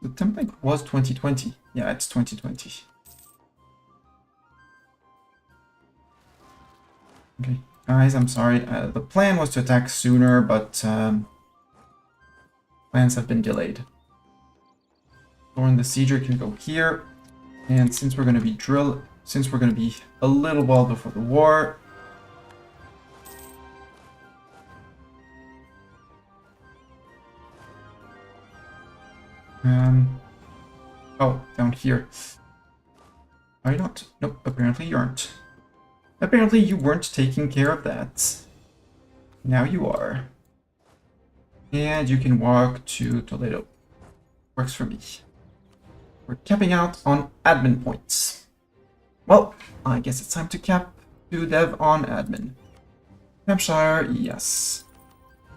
The template was 2020. Yeah, it's 2020. Okay, guys, I'm sorry. The plan was to attack sooner, but plans have been delayed. Thorn the Sieger can go here, and since we're going to be a little while before the war, oh, down here. Are you not? Nope, apparently you aren't. Apparently you weren't taking care of that. Now you are. And you can walk to Toledo. Works for me. We're capping out on admin points. Well, I guess it's time to cap to dev on admin. Hampshire, yes.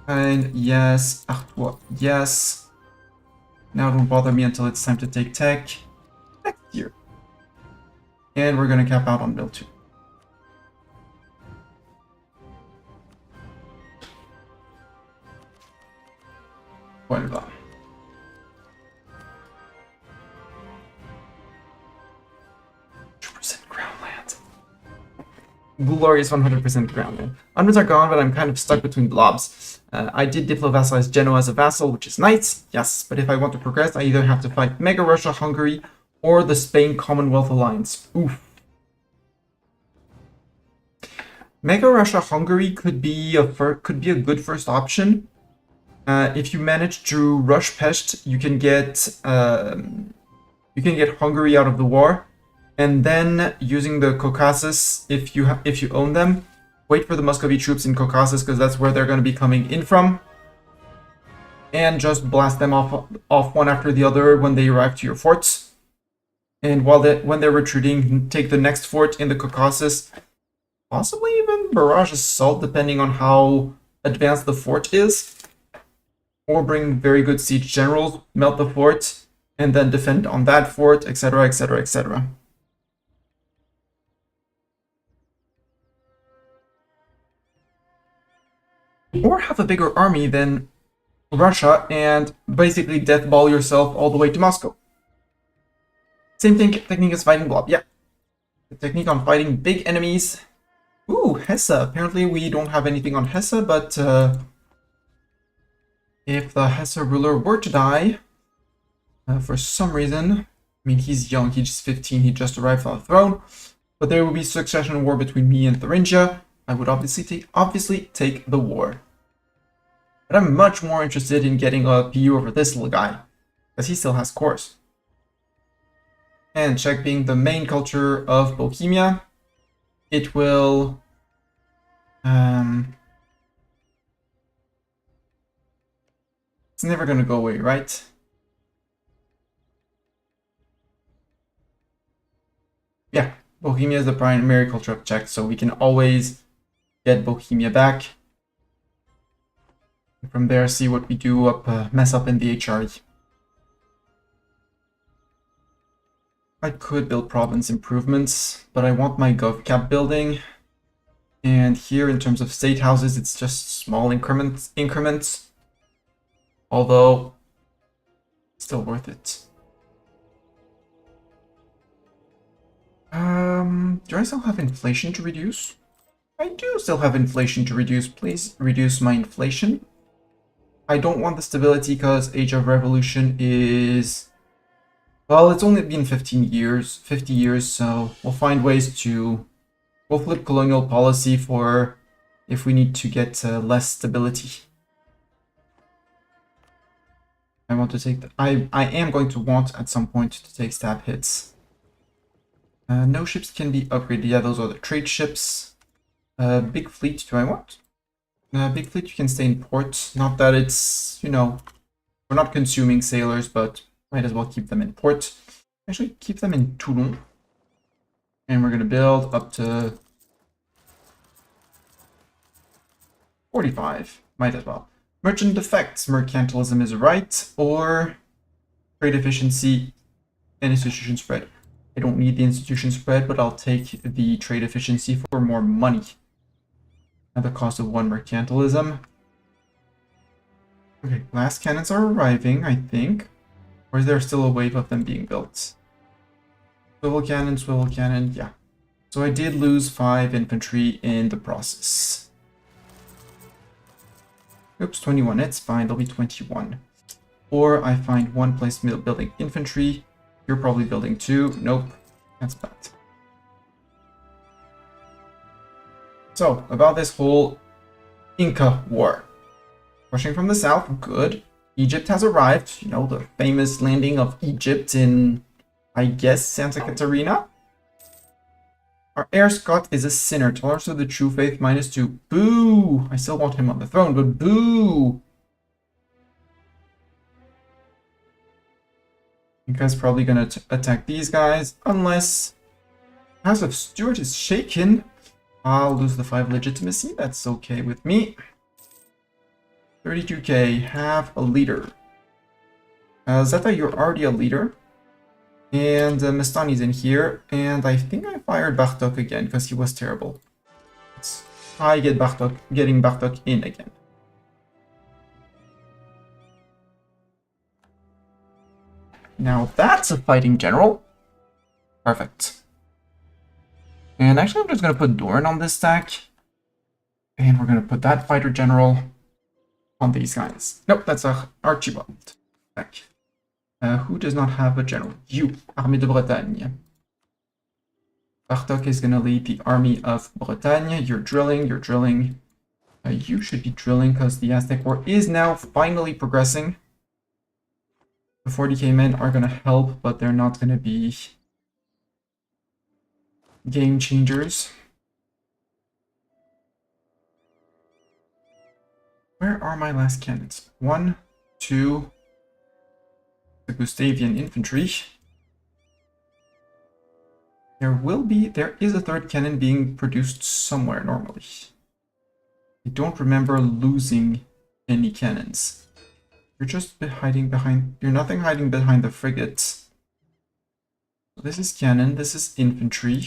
And yes. Artois, yes. Now it won't bother me until it's time to take tech next year. And we're gonna cap out on mill 2. Voilà. Ground land. Glorious 100% ground land. Unreds are gone, but I'm kind of stuck between blobs. I did diplo-vassalize Genoa as a vassal, which is nice, yes, but if I want to progress, I either have to fight Mega Russia, Hungary, or the Spain Commonwealth Alliance. Oof. Mega Russia, Hungary could be a good first option. If you manage to rush Pest, you can get Hungary out of the war, and then using the Caucasus, if you own them. Wait for the Muscovy troops in Caucasus, because that's where they're going to be coming in from. And just blast them off one after the other when they arrive to your forts. And when they're retreating, take the next fort in the Caucasus. Possibly even barrage assault, depending on how advanced the fort is. Or bring very good siege generals, melt the fort, and then defend on that fort, etc., etc., etc. Or have a bigger army than Russia and basically deathball yourself all the way to Moscow. Same technique as fighting blob, yeah. The technique on fighting big enemies. Ooh, Hesse. Apparently we don't have anything on Hesse, but if the Hesse ruler were to die, for some reason, I mean, he's young, he's just 15, he just arrived on the throne, but there will be succession war between me and Thuringia. I would obviously take the war. But I'm much more interested in getting a PU over this little guy, because he still has cores. And Czech being the main culture of Bohemia, it will it's never gonna go away, right? Yeah, Bohemia is the primary culture of Czech, so we can always get Bohemia back. And from there, see what we do mess up in the HRE. I could build province improvements, but I want my GovCap building. And here, in terms of state houses, it's just small increments. Although, still worth it. Do I still have inflation to reduce? I do still have inflation to reduce. Please reduce my inflation. I don't want the stability because Age of Revolution is... Well, it's only been 50 years, so we'll find ways to... We'll flip colonial policy for if we need to get less stability. I want to take the... I am going to want at some point to take stab hits. No ships can be upgraded. Yeah, those are the trade ships. Big fleet, do I want? Big fleet, you can stay in port. Not that it's, you know, we're not consuming sailors, but might as well keep them in port. Actually, keep them in Toulon. And we're going to build up to 45. Might as well. Merchant defects. Mercantilism is right. Or trade efficiency and institution spread. I don't need the institution spread, but I'll take the trade efficiency for more money. At the cost of 1 mercantilism. Okay, glass cannons are arriving, I think. Or is there still a wave of them being built? Swivel cannon, yeah. So I did lose 5 infantry in the process. Oops, 21, it's fine, there'll be 21. Or I find one place building infantry. You're probably building 2. Nope, that's bad. So, about this whole Inca war. Rushing from the south, good. Egypt has arrived. You know, the famous landing of Egypt in, I guess, Santa Catarina. Our heir Scott is a sinner. Tolerance of the true faith -2. Boo! I still want him on the throne, but boo! Inca's probably gonna attack these guys, unless House of Stuart is shaken. I'll lose the 5 legitimacy, that's okay with me. 32k, have a leader. Zeta, you're already a leader. And Mestani's in here, and I think I fired Bartok again, because he was terrible. Let's try getting Bartok in again. Now that's a fighting general. Perfect. And actually, I'm just going to put Doran on this stack. And we're going to put that fighter general on these guys. Nope, that's a Archibald stack. Who does not have a general? You, Armée de Bretagne. Bartok is going to lead the Army of Bretagne. You're drilling, you're drilling. You should be drilling because the Aztec War is now finally progressing. The 40k men are going to help, but they're not going to be game changers. Where are my last cannons? 1, 2, the Gustavian infantry. There is a 3rd cannon being produced somewhere normally. I don't remember losing any cannons. You're just hiding behind, you're nothing hiding behind the frigates. This is cannon, this is infantry.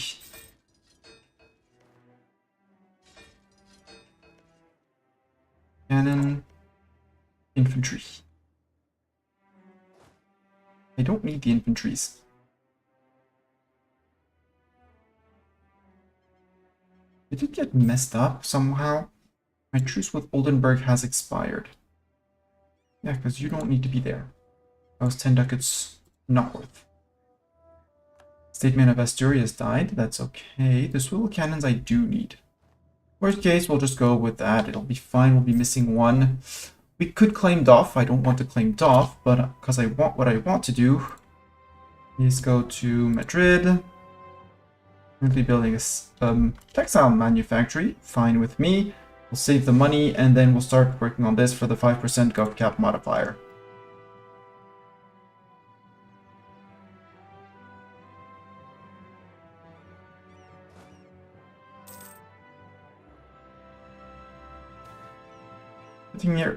Cannon, infantry. I don't need the infantries. Did it get messed up somehow? My truce with Oldenburg has expired. Yeah, because you don't need to be there. Those 10 ducats not worth. Statesman of Asturias died. That's okay. The swivel cannons I do need. Worst case, we'll just go with that. It'll be fine. We'll be missing 1. We could claim Doff. I don't want to claim Doff, but because I want what I want to do. Please go to Madrid. Currently building a textile manufactory. Fine with me. We'll save the money and then we'll start working on this for the 5% GovCap modifier.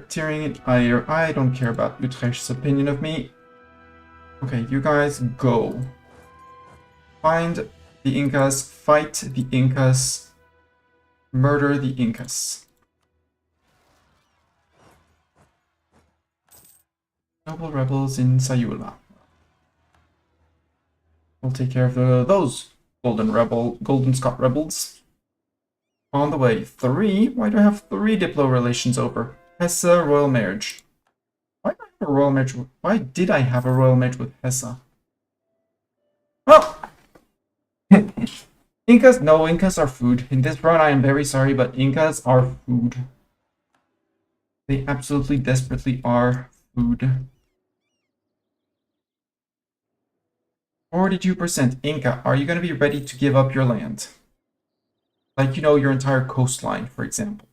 Tearing I don't care about Utrecht's opinion of me. Okay, you guys go. Find the Incas, fight the Incas, murder the Incas. Noble rebels in Sayula. We'll take care of those Golden Scot rebels. On the way, 3? Why do I have 3 Diplo relations over? Hesse, royal marriage. Why did I have a royal marriage with Hesse? Well, Incas? No, Incas are food. In this run, I am very sorry, but Incas are food. They absolutely desperately are food. 42%. Inca, are you going to be ready to give up your land? Like, you know, your entire coastline, for example.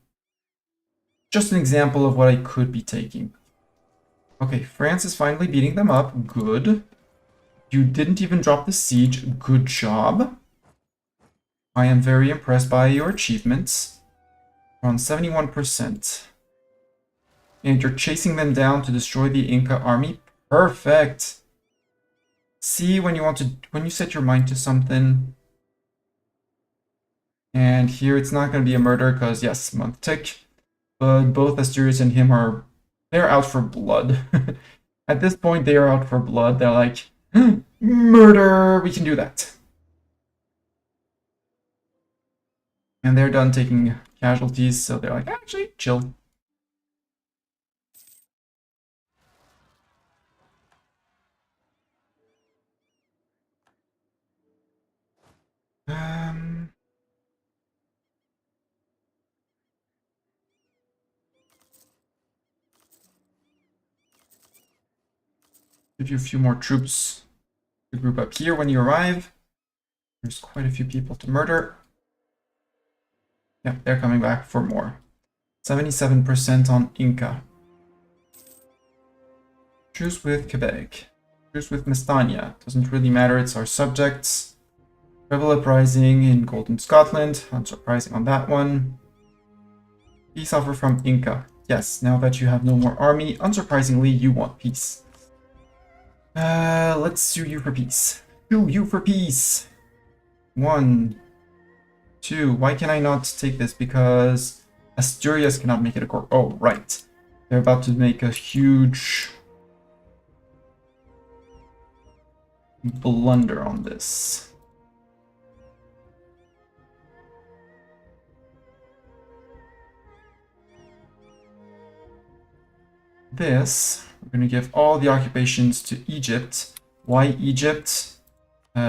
Just an example of what I could be taking. Okay, France is finally beating them up. Good. You didn't even drop the siege. Good job. I am very impressed by your achievements. We're on 71%. And you're chasing them down to destroy the Inca army. Perfect. See, when you set your mind to something. And here it's not going to be a murder because, yes, month tick. But both Asturias and him they're out for blood. At this point, they are out for blood. They're like, murder, we can do that. And they're done taking casualties, so they're like, actually, chill. Give you a few more troops to group up here when you arrive. There's quite a few people to murder. Yeah, they're coming back for more. 77% on Inca. Truce with Quebec. Truce with Mestania. Doesn't really matter, it's our subjects. Rebel uprising in Golden Scotland. Unsurprising on that one. Peace offer from Inca. Yes, now that you have no more army, unsurprisingly, you want peace. Let's sue you for peace. Sue you for peace. 1, 2. Why can I not take this? Because Asturias cannot make it a court. Oh, right. They're about to make a huge blunder on this. This, we're going to give all the occupations to Egypt. Why Egypt?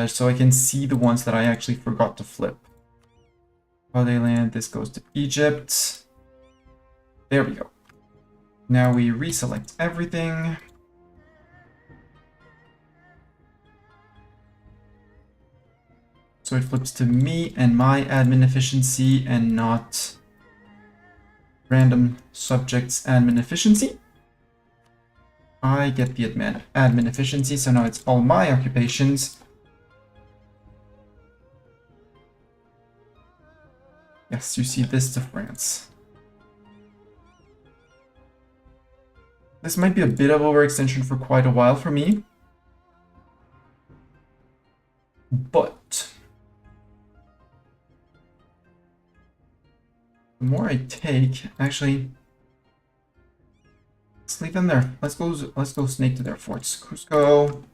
So I can see the ones that I actually forgot to flip. Holiday land, this goes to Egypt. There we go. Now we reselect everything. So it flips to me and my admin efficiency and not random subjects admin efficiency. I get the admin efficiency, so now it's all my occupations. Yes, you see this to France. This might be a bit of overextension for quite a while for me. But the more I take, actually, let's leave them there. Let's go snake to their forts. Cusco.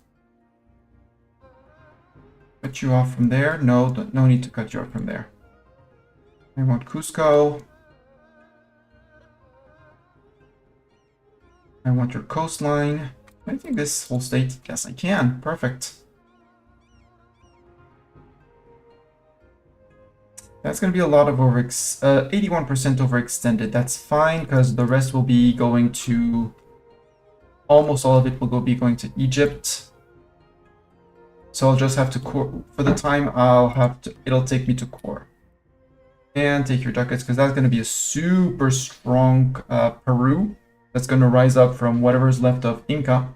Cut you off from there. No need to cut you off from there. I want Cusco. I want your coastline. I think this whole state. Yes, I can. Perfect. That's going to be a lot of 81% overextended. That's fine because the rest will be going to, almost all of it will be going to Egypt. So I'll just have to core. For the time, it'll take me to core. And take your ducats, because that's going to be a super strong Peru. That's going to rise up from whatever's left of Inca.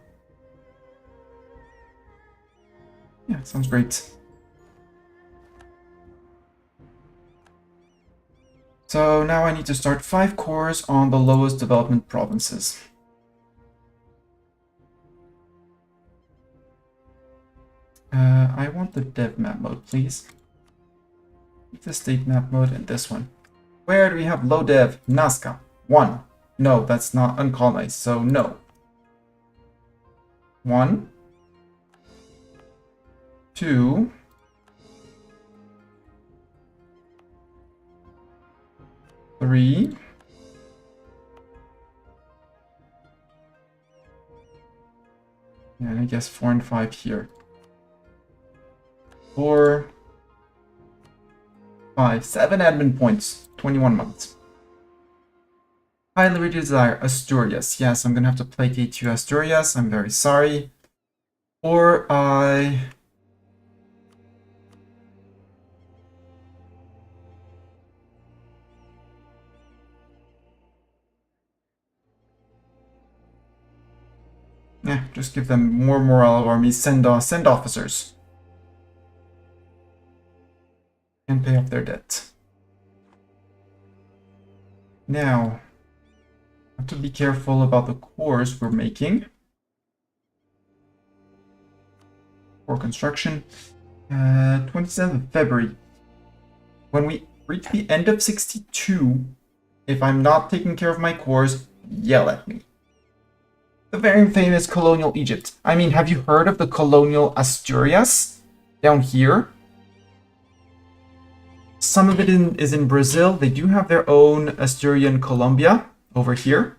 Yeah, sounds great. So now I need to start 5 cores on the lowest development provinces. I want the dev map mode, please. Keep the state map mode and this one. Where do we have low dev? Nazca. 1. No, that's not uncolonized, so no. 1. 2. 3. And I guess 4 and 5 here. 4, 5, 7 admin points, 21 months. Highly desire Asturias. Yes, I'm gonna have to placate you, Asturias. I'm very sorry. Or I... Yeah, just give them more morale of armies. Send officers. And pay off their debt. Now, I have to be careful about the cores we're making. For construction. 27th of February. When we reach the end of 62, if I'm not taking care of my cores, yell at me. The very famous colonial Egypt. I mean, have you heard of the colonial Asturias? Down here? Some of it is in Brazil. They do have their own Asturian Colombia over here,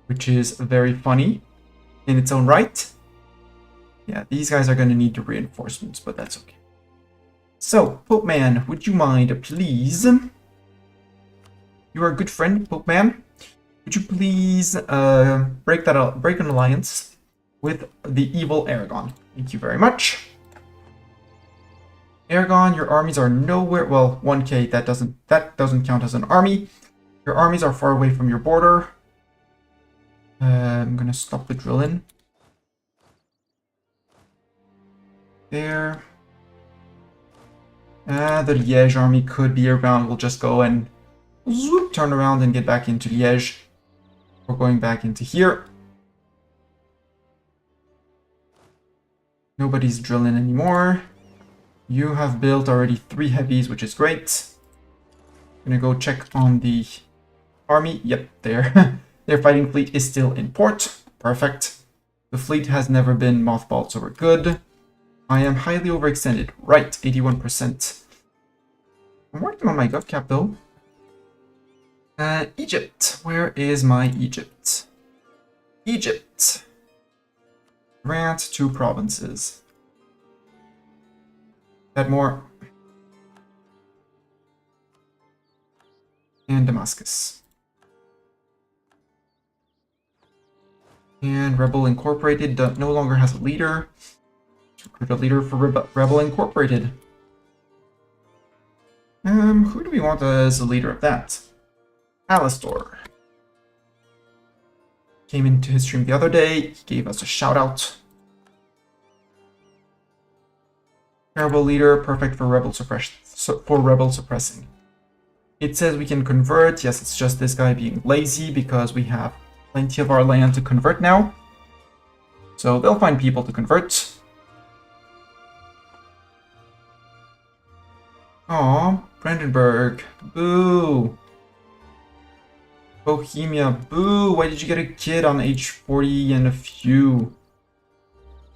which is very funny in its own right. Yeah, these guys are going to need the reinforcements, but that's okay. So, Pope Man, would you mind, please? You are a good friend, Pope Man. Would you please break an alliance with the evil Aragon? Thank you very much. Aragon, your armies are nowhere. Well, 1k, that doesn't count as an army. Your armies are far away from your border. I'm gonna stop the drill-in. There. The Liège army could be around. We'll just go and zoop, turn around and get back into Liège. We're going back into here. Nobody's drilling anymore. You have built already 3 heavies, which is great. I'm gonna go check on the army. Yep, there. Their fighting fleet is still in port. Perfect. The fleet has never been mothballed, so we're good. I am highly overextended. Right, 81%. I'm working on my gov cap though. Egypt. Where is my Egypt? Egypt. Grant 2 provinces. Add more. And Damascus. And Rebel Incorporated no longer has a leader. Let's recruit a leader for Rebel Incorporated. Who do we want as the leader of that? Alistor. Came into his stream the other day. He gave us a shout out. Terrible leader, perfect for rebel suppressing. It says we can convert. Yes, it's just this guy being lazy because we have plenty of our land to convert now. So they'll find people to convert. Aw, Brandenburg. Boo. Bohemia. Boo. Why did you get a kid on age 40 and a few?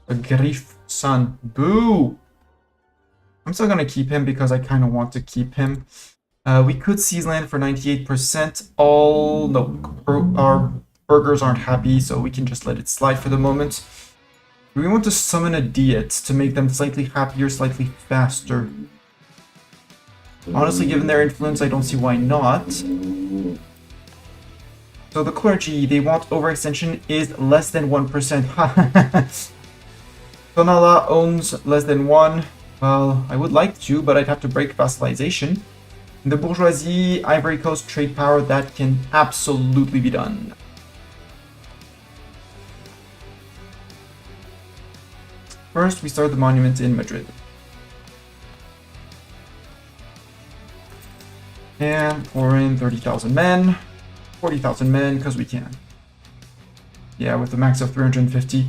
A grief son. Boo. I'm still going to keep him because I kind of want to keep him. We could seize land for 98%. No, our burghers aren't happy, so we can just let it slide for the moment. Do we want to summon a Diet to make them slightly happier, slightly faster? Honestly, given their influence, I don't see why not. So the clergy, they want overextension is less than 1%. Tonala owns less than 1. Well, I would like to, but I'd have to break vassalization. In the bourgeoisie, Ivory Coast trade power, that can absolutely be done. First, we start the monument in Madrid. And pour in 30,000 men, 40,000 men, because we can. Yeah, with a max of 350.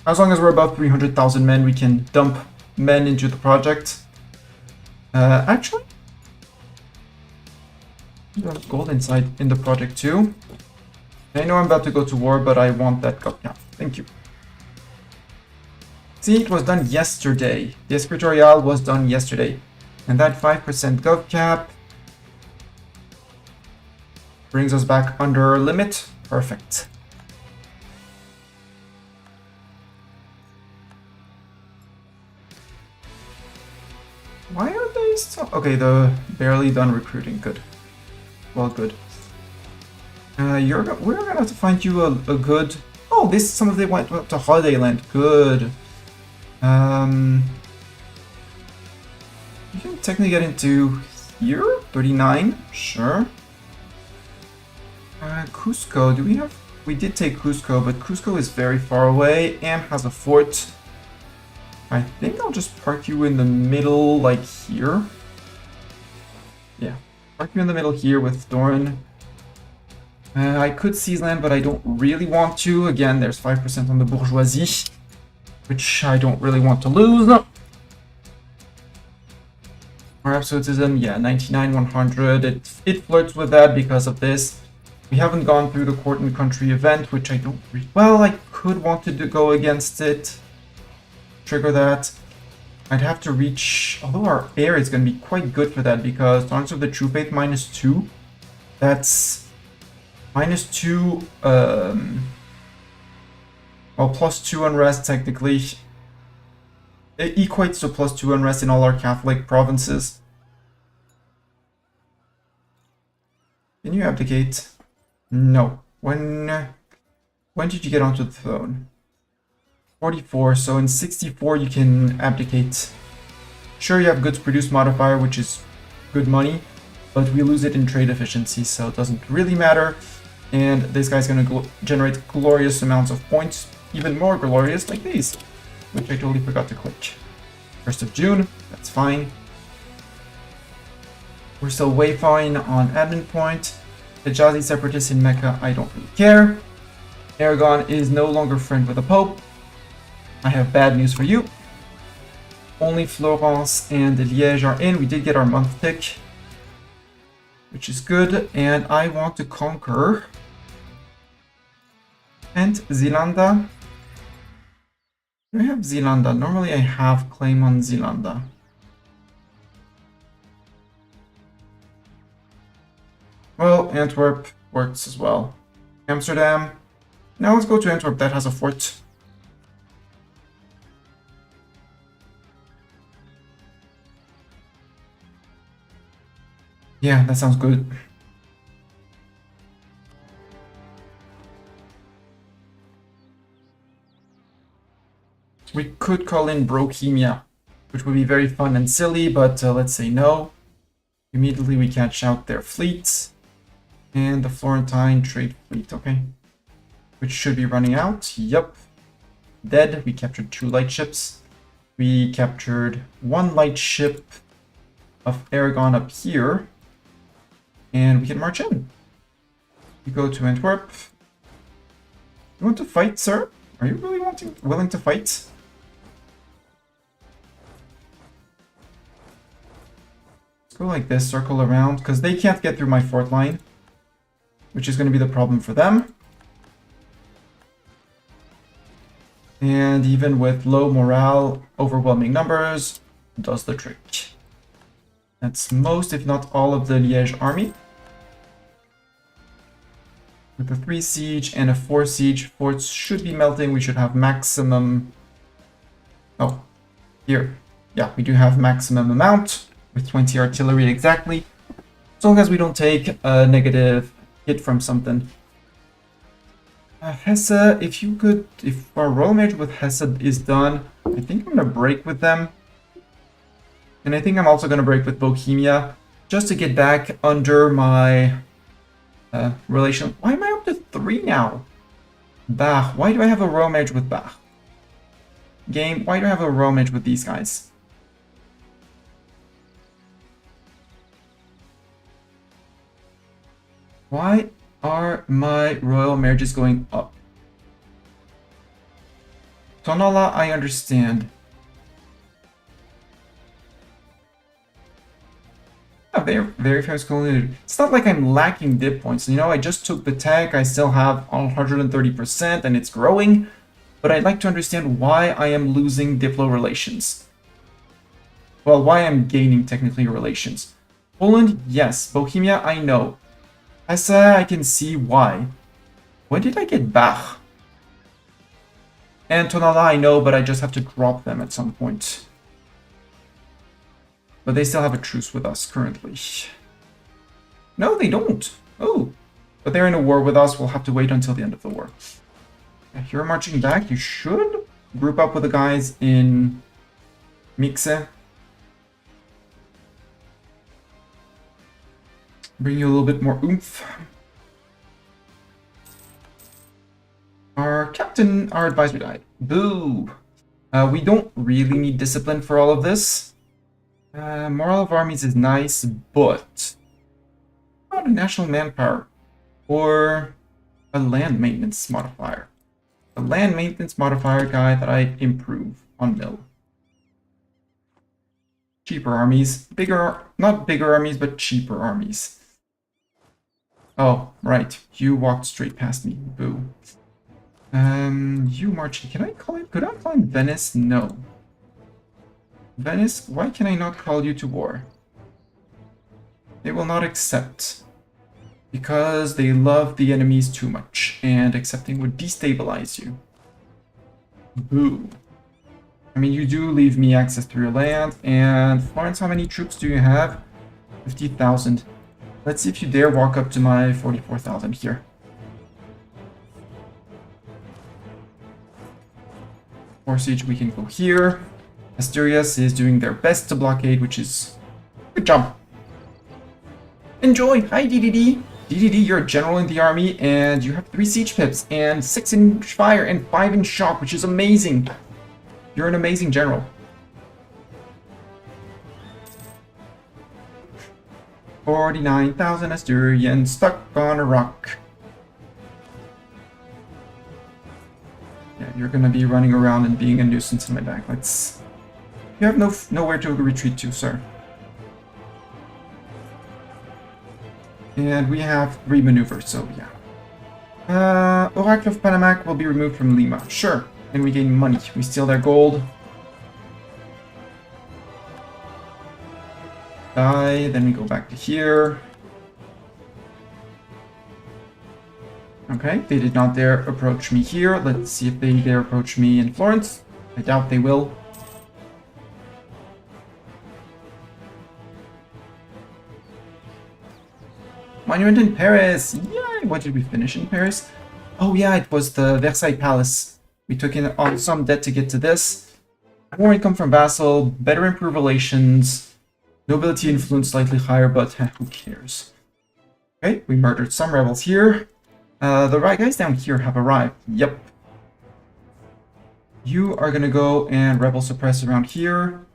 As long as we're above 300,000 men, we can dump men into the project. Actually, there's gold inside in the project too. I know I'm about to go to war, but I want that gov cap. Thank you. See, it was done yesterday. The Escritorial was done yesterday. And that 5% gov cap brings us back under our limit. Perfect. Why are they still... Okay, the barely done recruiting. Good. Well, good. We're gonna have to find you a good... Oh, some of them went to Holiday Land. Good. You can technically get into here. 39. Sure. Cusco. Do we have... We did take Cusco, but Cusco is very far away and has a fort. I think I'll just park you in the middle, like here. Yeah, park you in the middle here with Doran. I could seize land, but I don't really want to. Again, there's 5% on the bourgeoisie, which I don't really want to lose. Our absolutism, yeah, 99, 100. It flirts with that because of this. We haven't gone through the court and country event, which I don't really... Well, I could want to go against it. Trigger that. I'd have to reach... Although our air is going to be quite good for that, because Dance of the True Faith -2. That's... -2... Well, +2 unrest, technically. It equates to +2 unrest in all our Catholic provinces. Can you abdicate? No. When did you get onto the throne? 44, so in 64 you can abdicate. Sure, you have goods produced modifier, which is good money, but we lose it in trade efficiency, so it doesn't really matter. And this guy's gonna generate glorious amounts of points, even more glorious like these, which I totally forgot to click. 1st of June, that's fine. We're still way fine on admin point. The Jazi separatists in Mecca, I don't really care. Aragon is no longer friend with the Pope. I have bad news for you. Only Florence and Liège are in. We did get our month tick, which is good. And I want to conquer and Zelanda. Do I have Zelanda? Normally I have claim on Zelanda. Well, Antwerp works as well. Amsterdam. Now let's go to Antwerp. That has a fort. Yeah, that sounds good. We could call in Brochemia, which would be very fun and silly, but let's say no. Immediately we catch out their fleets. And the Florentine trade fleet, okay. Which should be running out. Yup. Dead. We captured 2 light ships. We captured 1 light ship of Aragon up here. And we can march in. We go to Antwerp. You want to fight, sir? Are you really willing to fight? Let's go like this, circle around, because they can't get through my fort line, which is going to be the problem for them. And even with low morale, overwhelming numbers does the trick. That's most, if not all, of the Liège army. With a 3 siege and a 4 siege, forts should be melting. We should have maximum... Oh, here. Yeah, we do have maximum amount with 20 artillery exactly. As long as we don't take a negative hit from something. Hesse, if you could, if our royal marriage with Hesse is done, I think I'm gonna break with them. And I think I'm also gonna break with Bohemia, just to get back under my relation. Why am I up to 3 now? Bach, why do I have a royal marriage with Bach? Game, why do I have a royal marriage with these guys? Why are my royal marriages going up? Tonala, I understand. Yeah, very famous colony. It's not like I'm lacking dip points. You know, I just took the tech. I still have 130% and it's growing. But I'd like to understand why I am losing Diplo relations. Well, why I'm gaining technically relations. Poland, yes. Bohemia, I know. Hesse, I can see why. When did I get Bach? And Tonala, I know, but I just have to drop them at some point. But they still have a truce with us currently. No, they don't. Oh. But they're in a war with us. We'll have to wait until the end of the war. If you're marching back, you should group up with the guys in Mixe. Bring you a little bit more oomph. Our captain, our advisor died. Boo! We don't really need discipline for all of this. Moral of armies is nice, but not a national manpower or a land maintenance modifier. A land maintenance modifier guy that I improve on mill. Cheaper armies, bigger, not bigger armies, but cheaper armies. Oh, right, you walked straight past me. Boo. You marching. Can I call it? Could I call it Venice? No. Venice, why can I not call you to war? They will not accept. Because they love the enemies too much, and accepting would destabilize you. Boo. I mean, you do leave me access to your land, and Florence, how many troops do you have? 50,000. Let's see if you dare walk up to my 44,000 here. For siege, we can go here. Asturias is doing their best to blockade, which is... Good job. Enjoy! Hi, DDD! DDD, you're a general in the army, and you have 3 siege pips, and 6 in fire, and 5 in shock, which is amazing! You're an amazing general. $49,000 Asturians stuck on a rock. Yeah, you're gonna be running around and being a nuisance in my back. Let's... You have nowhere to retreat to, sir. And we have 3 maneuvers, so yeah. Oracle of Panamac will be removed from Lima. Sure. And we gain money. We steal their gold. Die. Then we go back to here. Okay, they did not dare approach me here. Let's see if they dare approach me in Florence. I doubt they will. Monument in Paris! Yay! What did we finish in Paris? Oh yeah, it was the Versailles Palace. We took in on some debt to get to this. More income from vassal, better improved relations, nobility influence slightly higher, but who cares? Okay, we murdered some rebels here. The right guys down here have arrived. Yep. You are gonna go and rebel suppress around here.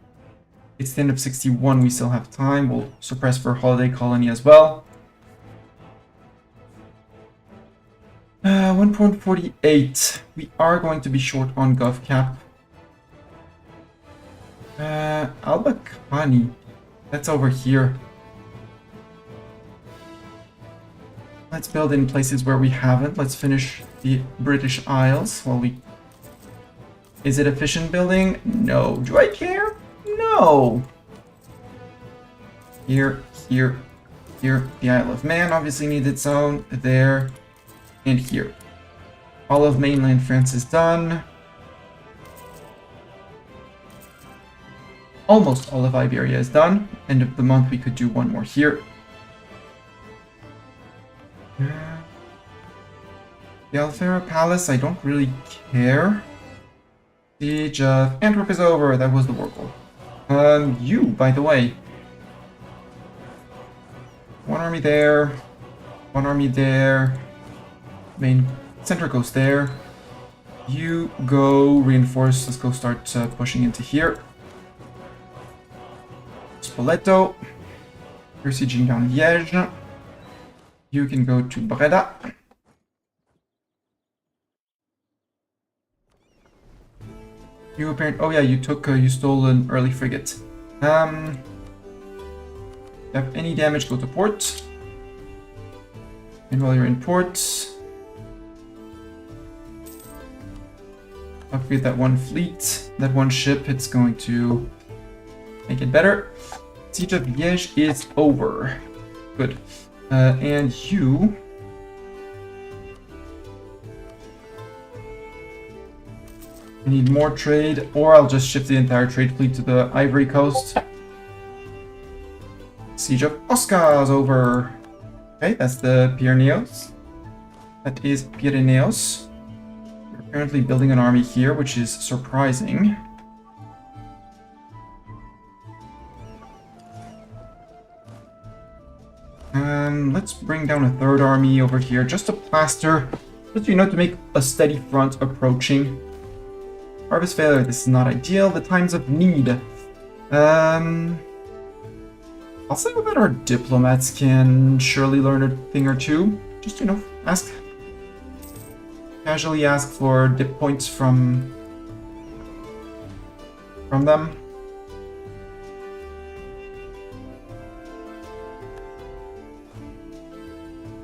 It's the end of 61, we still have time. We'll suppress for holiday colony as well. 1.48. We are going to be short on gov cap. Albacani. That's over here. Let's build in places where we haven't. Let's finish the British Isles while we... Is it efficient building? No. Do I care? No. Here, here, here. The Isle of Man obviously needs its own. There. And here. All of mainland France is done. Almost all of Iberia is done. End of the month we could do one more here. The Alfera Palace, I don't really care. Siege of Antwerp is over. That was the war goal. You, by the way. One army there. One army there. Main center goes there. You go reinforce. Let's go start pushing into here. Spoleto. You're sieging down Liège. You can go to Breda. You apparently. Oh yeah, you stole an early frigate. If you have any damage, go to port. And while you're in port, upgrade that one fleet, that one ship. It's going to make it better. Siege of Liège is over. Good. And you. I need more trade, or I'll just shift the entire trade fleet to the Ivory Coast. Siege of Osca is over. Okay, that's the Pyrenees. That is Pyrenees. We're currently building an army here, which is surprising. Let's bring down a third army over here, just to plaster, just to make a steady front approaching. Harvest failure, this is not ideal. The times of need. I'll say that our diplomats can surely learn a thing or two. Just, casually ask for dip points from them.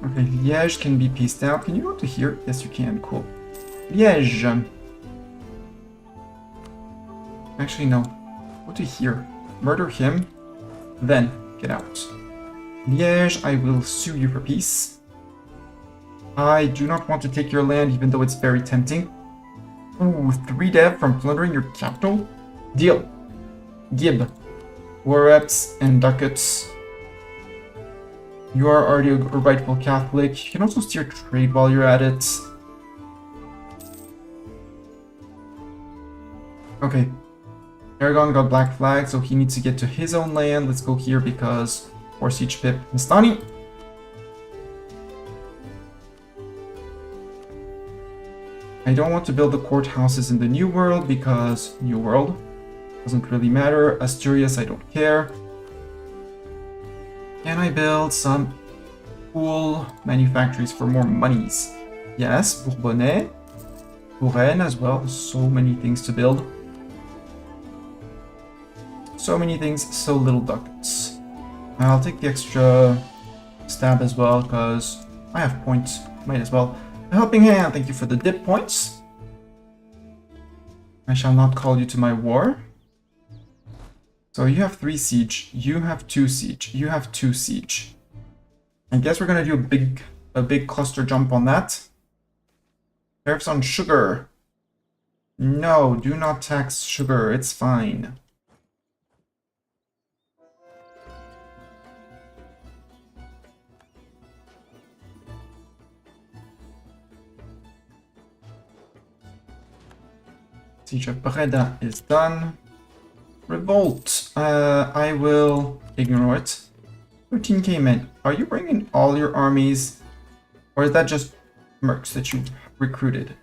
Okay, Liège can be pieced out. Can you go to here? Yes, you can. Cool. Liège. Actually, no. Go to here. Murder him. Then get out. Liège, I will sue you for peace. I do not want to take your land, even though it's very tempting. Ooh, 3 dev from plundering your capital? Deal. Gib. War reps and ducats. You are already a rightful Catholic. You can also steer trade while you're at it. Okay. Aragon got black flag, so he needs to get to his own land. Let's go here because War Siege Pip Mistani. I don't want to build the courthouses in the New World because New World doesn't really matter. Asturias, I don't care. Can I build some cool manufactories for more monies? Yes, Bourbonnais, Touraine as well. So many things to build. So many things, so little ducats. I'll take the extra stab as well because I have points. Might as well. A helping hand, thank you for the dip points. I shall not call you to my war. So you have 3 siege, you have 2 siege, you have 2 siege. I guess we're gonna do a big cluster jump on that. Tariffs on sugar. No, do not tax sugar, it's fine. Siege of Breda is done. Revolt. I will ignore it. 13k men. Are you bringing all your armies? Or is that just mercs that you've recruited?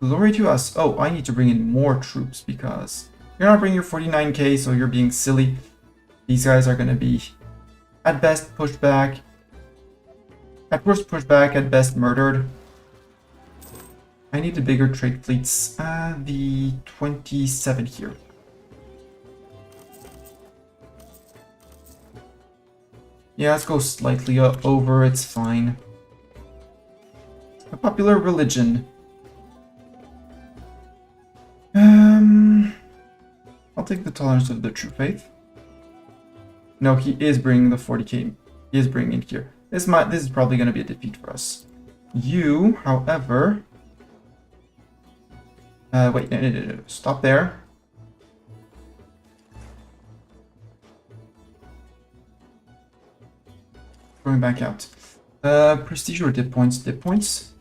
Glory to us. Oh, I need to bring in more troops because you're not bringing your 49k, so you're being silly. These guys are going to be, at best, pushed back. At worst, pushed back. At best, murdered. I need the bigger trade fleets. The 27 here. Yeah, let's go slightly over. It's fine. A popular religion. I'll take the tolerance of the true faith. No, he is bringing the 40k. He is bringing it here. This is probably going to be a defeat for us. You, however. Wait, no. Stop there. Going back out. Prestige or dip points? Dip points?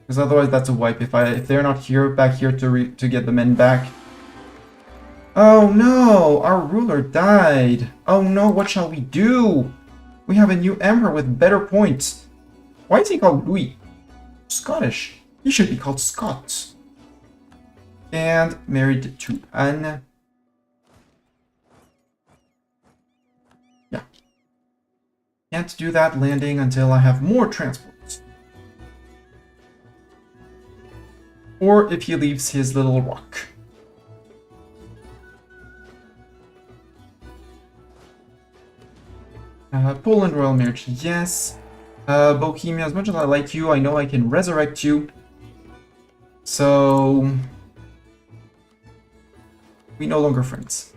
Because otherwise that's a wipe if they're not here back here to get the men back. Oh no! Our ruler died! Oh no, what shall we do? We have a new emperor with better points. Why is he called Louis? Scottish. He should be called Scott. And married to Anne. Yeah. Can't do that landing until I have more transports. Or if he leaves his little rock. Poland royal marriage, yes. Bohemia, as much as I like you, I know I can resurrect you. So we no longer friends.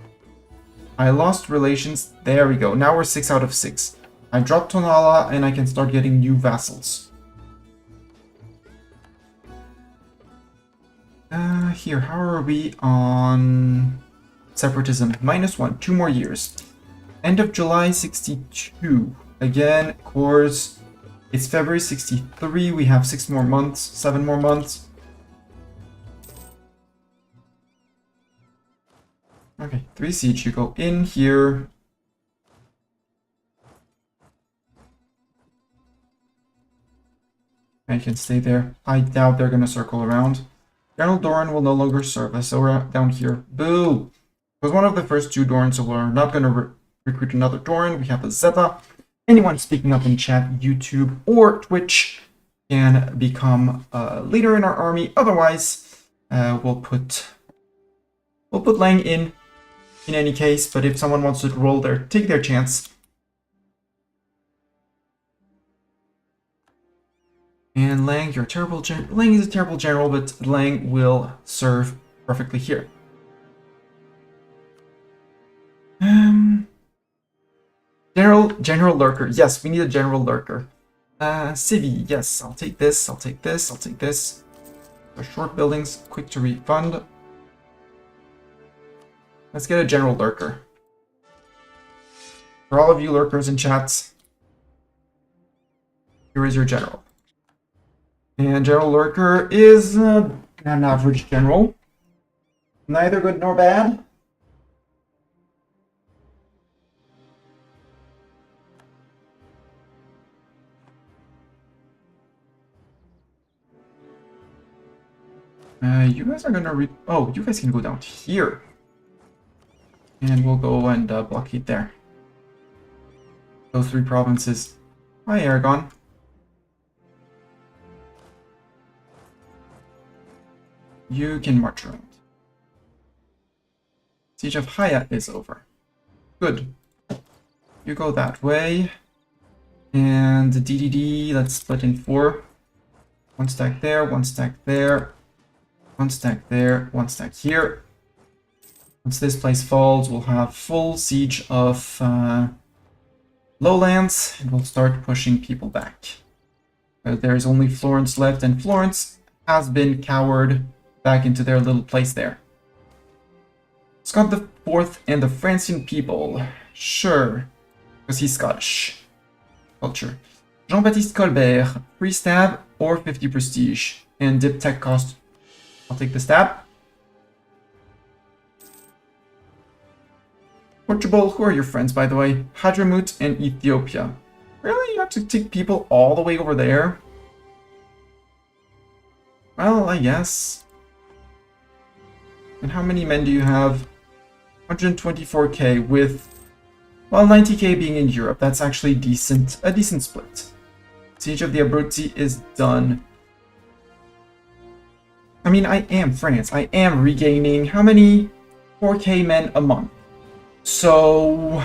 I lost relations. There we go. Now we're 6 out of 6. I dropped Tonala and I can start getting new vassals. Here, how are we on separatism? -1, 2 more years. End of July 62. Again, of course, it's February 63. We have 6 more months, 7 more months. Okay, 3 siege. You go in here. I can stay there. I doubt they're going to circle around. General Doran will no longer serve us, so we're down here. Boo! It was one of the first 2 Dorans, so we're not going to recruit another Doran. We have a Zeta. Anyone speaking up in chat, YouTube, or Twitch can become a leader in our army. Otherwise, we'll put Lang in any case. But if someone wants to roll take their chance. And Lang, you're a terrible general. Lang is a terrible general, but Lang will serve perfectly here. General Lurker. Yes, we need a General Lurker. Civi. Yes, I'll take this. I'll take this. I'll take this. They're short buildings, quick to refund. Let's get a General Lurker. For all of you lurkers in chats, here is your general. And General Lurker is an average general. Neither good nor bad. You guys are gonna oh, you guys can go down here. And we'll go and blockade there. Those 3 provinces. Hi, Aragon. You can march around. Siege of Haya is over. Good. You go that way. And the DDD, let's split in 4. 1 stack there, 1 stack there. 1 stack there, 1 stack here. Once this place falls, we'll have full siege of lowlands, and we'll start pushing people back. There's only Florence left, and Florence has been cowered back into their little place there. Scott IV and the Francian people. Sure, because he's Scottish. Culture. Jean-Baptiste Colbert, 3 stab or 50 prestige, and dip tech cost. I'll take the stab. Portugal, who are your friends, by the way? Hadramut and Ethiopia. Really? You have to take people all the way over there? Well, I guess. And how many men do you have? 124k with, well, 90k being in Europe. That's actually a decent split. Siege of the Abruzzi is done. I mean, I am France. I am regaining how many? 4k men a month. So,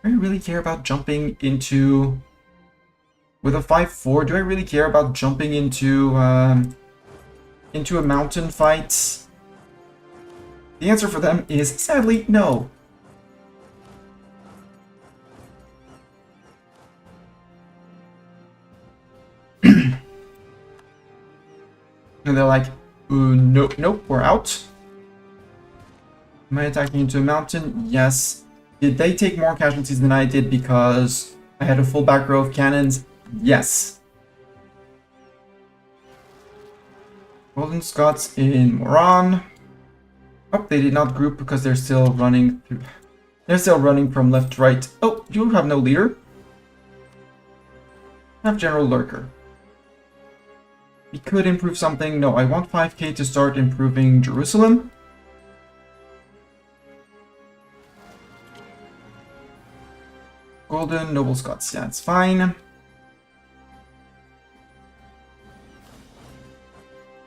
do I really care about jumping into, with a 5-4, do I really care about jumping into a mountain fight? The answer for them is, sadly, no. And they're like, nope, nope, we're out. Am I attacking into a mountain? Yes. Did they take more casualties than I did because I had a full back row of cannons. Yes. Golden Scots in Moran. Oh, they did not group because they're still running through. They're still running from left to right. Oh, you have no leader. Have General Lurker. We could improve something. No, I want 5k to start improving Jerusalem. Golden, Noble Scots. Yeah, it's fine.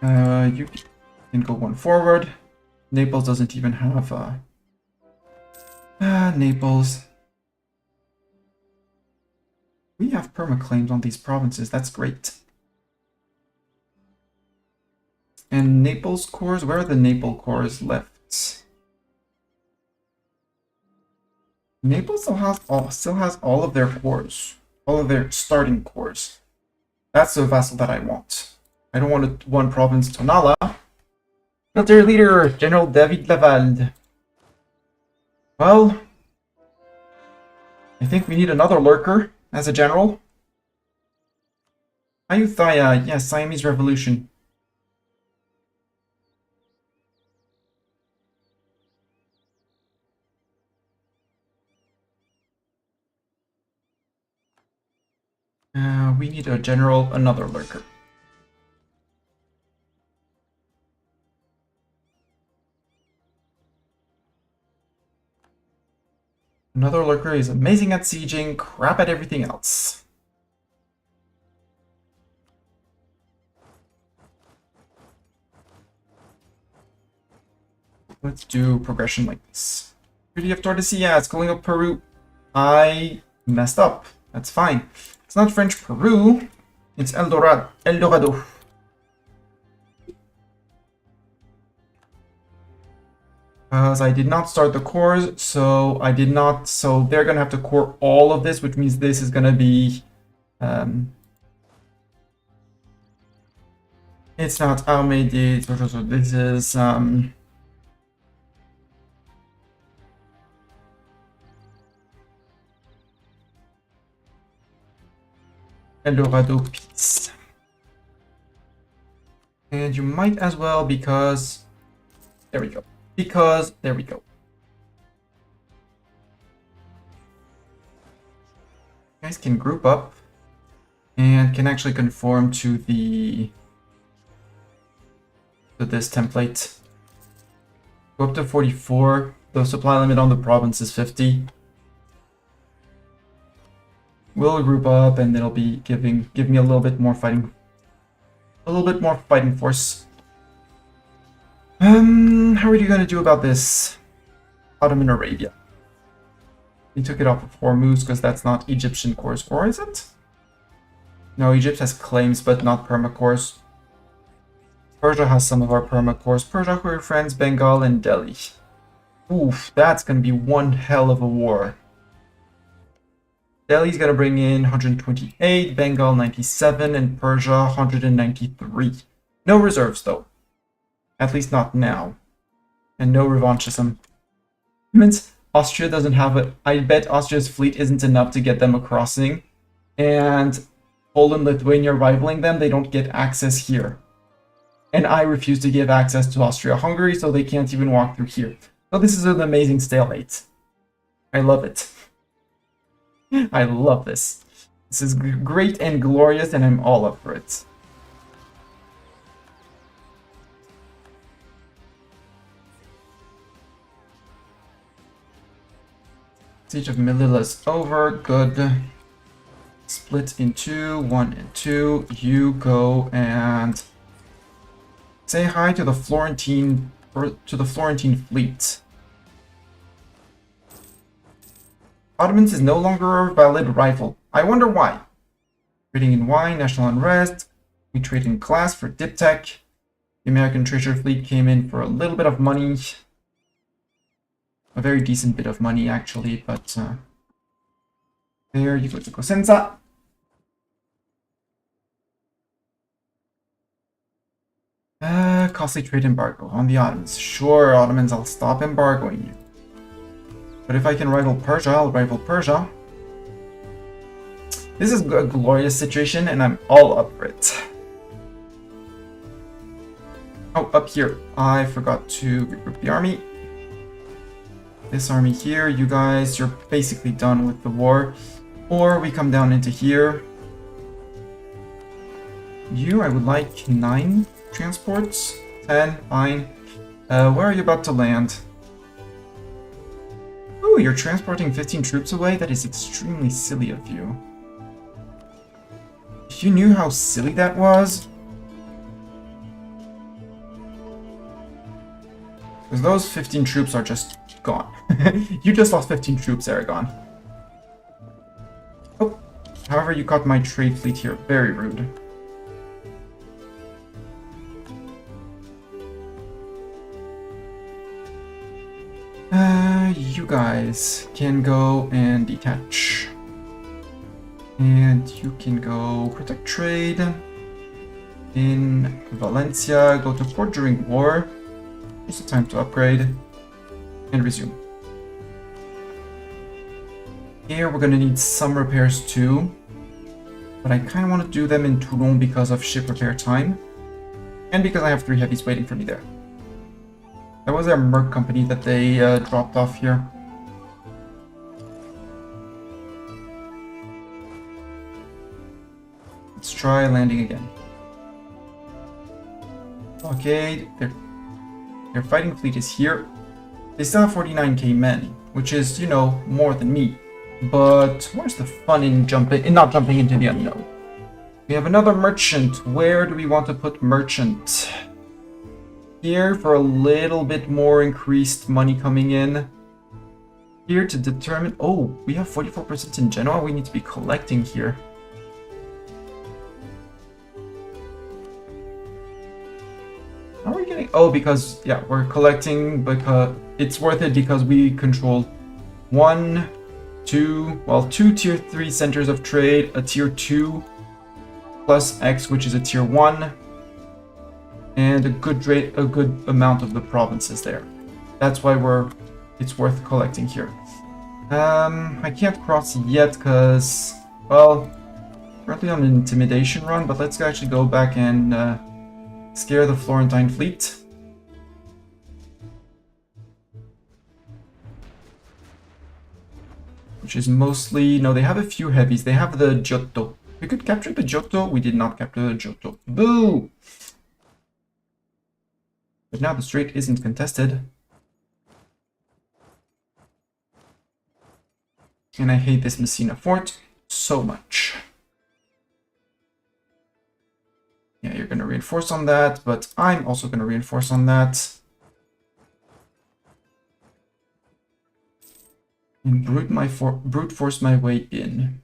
You can go one forward. Naples doesn't even have Naples. We have permaclaims on these provinces. That's great. And Naples cores? Where are the Naples cores left? Naples still has all of their cores. All of their starting cores. That's the vassal that I want. I don't want one province, Tonala. Military leader, General David Lavalde. Well, I think we need another lurker as a general. Ayutthaya, yes, Siamese Revolution. We need a general, another lurker. Another lurker is amazing at sieging, crap at everything else. Let's do progression like this. Treaty of Tordesillas, yeah, it's calling up Peru. I messed up. That's fine. It's not French Peru. It's El Dorado. Because I did not start the cores, so they're gonna have to core all of this, which means this is gonna be it's not Almeida, so this is El Dorado piece. And you might as well, because there we go. Because there we go. You guys can group up and can actually conform to this template. Go up to 44. The supply limit on the province is 50. We'll group up and it'll be give me a little bit more fighting. A little bit more fighting force. How are you gonna do about this? Ottoman Arabia. He took it off of Hormuz because that's not Egyptian cores, or is it? No, Egypt has claims but not permacores. Persia has some of our permacores. Persia, who are friends, Bengal, and Delhi. Oof, that's gonna be one hell of a war. Delhi's gonna bring in 128, Bengal 97, and Persia 193. No reserves though. At least not now. And no revanchism. Means Austria doesn't have it. I bet Austria's fleet isn't enough to get them a crossing. And Poland, Lithuania rivaling them, they don't get access here. And I refuse to give access to Austria-Hungary, so they can't even walk through here. So this is an amazing stalemate. I love it. I love this. This is great and glorious, and I'm all up for it. Siege of Melilla is over. Good. Split in two, 1 and 2. You go and say hi to the Florentine fleet. Ottomans is no longer a valid rival. I wonder why. Trading in wine, national unrest. We trade in glass for diptech. The American treasure fleet came in for a little bit of money. A very decent bit of money, actually, but there you go to Cosenza. Costly trade embargo on the Ottomans. Sure, Ottomans, I'll stop embargoing you. But if I can rival Persia, I'll rival Persia. This is a glorious situation, and I'm all up for it. Oh, up here. I forgot to regroup the army. This army here, you guys, you're basically done with the war. Or we come down into here. You, I would like 9 transports. 10, fine. Where are you about to land? Ooh, you're transporting 15 troops away? That is extremely silly of you. If you knew how silly that was... Because those 15 troops are just gone. You just lost 15 troops, Aragon. Oh, however, you caught my trade fleet here. Very rude. You guys can go and detach. And you can go protect trade in Valencia, go to port during war. Here's the time to upgrade and resume. Here we're gonna need some repairs too, but I kind of want to do them in Toulon because of ship repair time, and because I have 3 heavies waiting for me there. That was their merc company that they dropped off here. Let's try landing again. Okay, their fighting fleet is here. They still have 49k men, which is, you know, more than me. But where's the fun in not jumping into the unknown? We have another merchant. Where do we want to put merchant? Here for a little bit more increased money coming in. Here to determine... Oh, we have 44% in Genoa. We need to be collecting here. How are we getting... Oh, because... Yeah, we're collecting because... It's worth it because we control 1, 2... Well, 2 tier 3 centers of trade, a tier 2 plus X, which is a tier 1. And a good amount of the provinces there. That's why it's worth collecting here. I can't cross yet because, well, currently on an intimidation run, but let's actually go back and scare the Florentine fleet. Which is mostly, no, they have a few heavies. They have the Giotto. We could capture the Giotto. We did not capture the Giotto. Boo! But now the strait isn't contested. And I hate this Messina fort so much. Yeah, you're going to reinforce on that, but I'm also going to reinforce on that. And brute force my way in.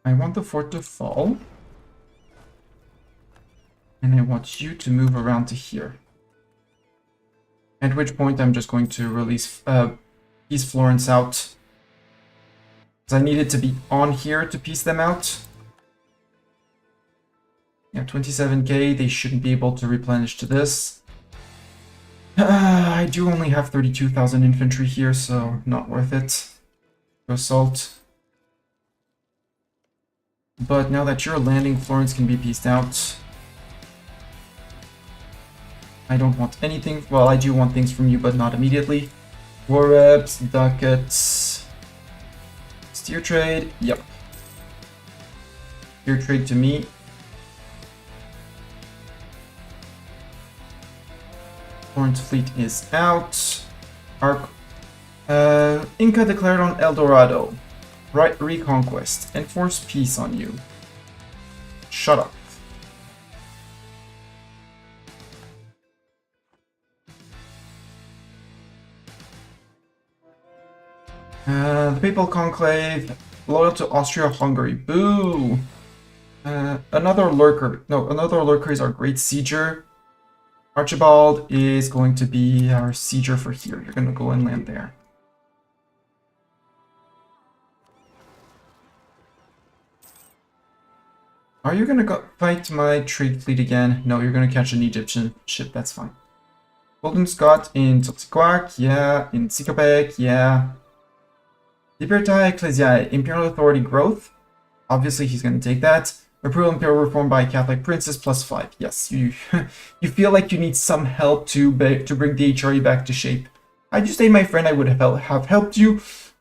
I want the fort to fall. And I want you to move around to here. At which point I'm just going to release piece Florence out. Because I need it to be on here to piece them out. Yeah, 27k, they shouldn't be able to replenish to this. I do only have 32,000 infantry here, so not worth it to assault. But now that you're landing, Florence can be pieced out. I don't want anything. Well, I do want things from you, but not immediately. War reps, ducats, steer trade. Yep. Steer trade to me. Florence fleet is out. Inca declared on El Dorado. Right, reconquest. Enforce peace on you. Shut up. The Papal Conclave, loyal to Austria-Hungary. Boo! Another lurker. No, another lurker is our Great Sieger. Archibald is going to be our Sieger for here. You're going to go and land there. Are you gonna go fight my trade fleet again? No, you're gonna catch an Egyptian ship, that's fine. Golden Scott in Toxiquac, yeah. In Sikabek, yeah. Libertai Ecclesiae, Imperial Authority Growth. Obviously, he's going to take that. Imperial Reform by Catholic Princess, +5. Yes, you you feel like you need some help to bring the HRE back to shape. Had you stayed my friend, I would have helped you.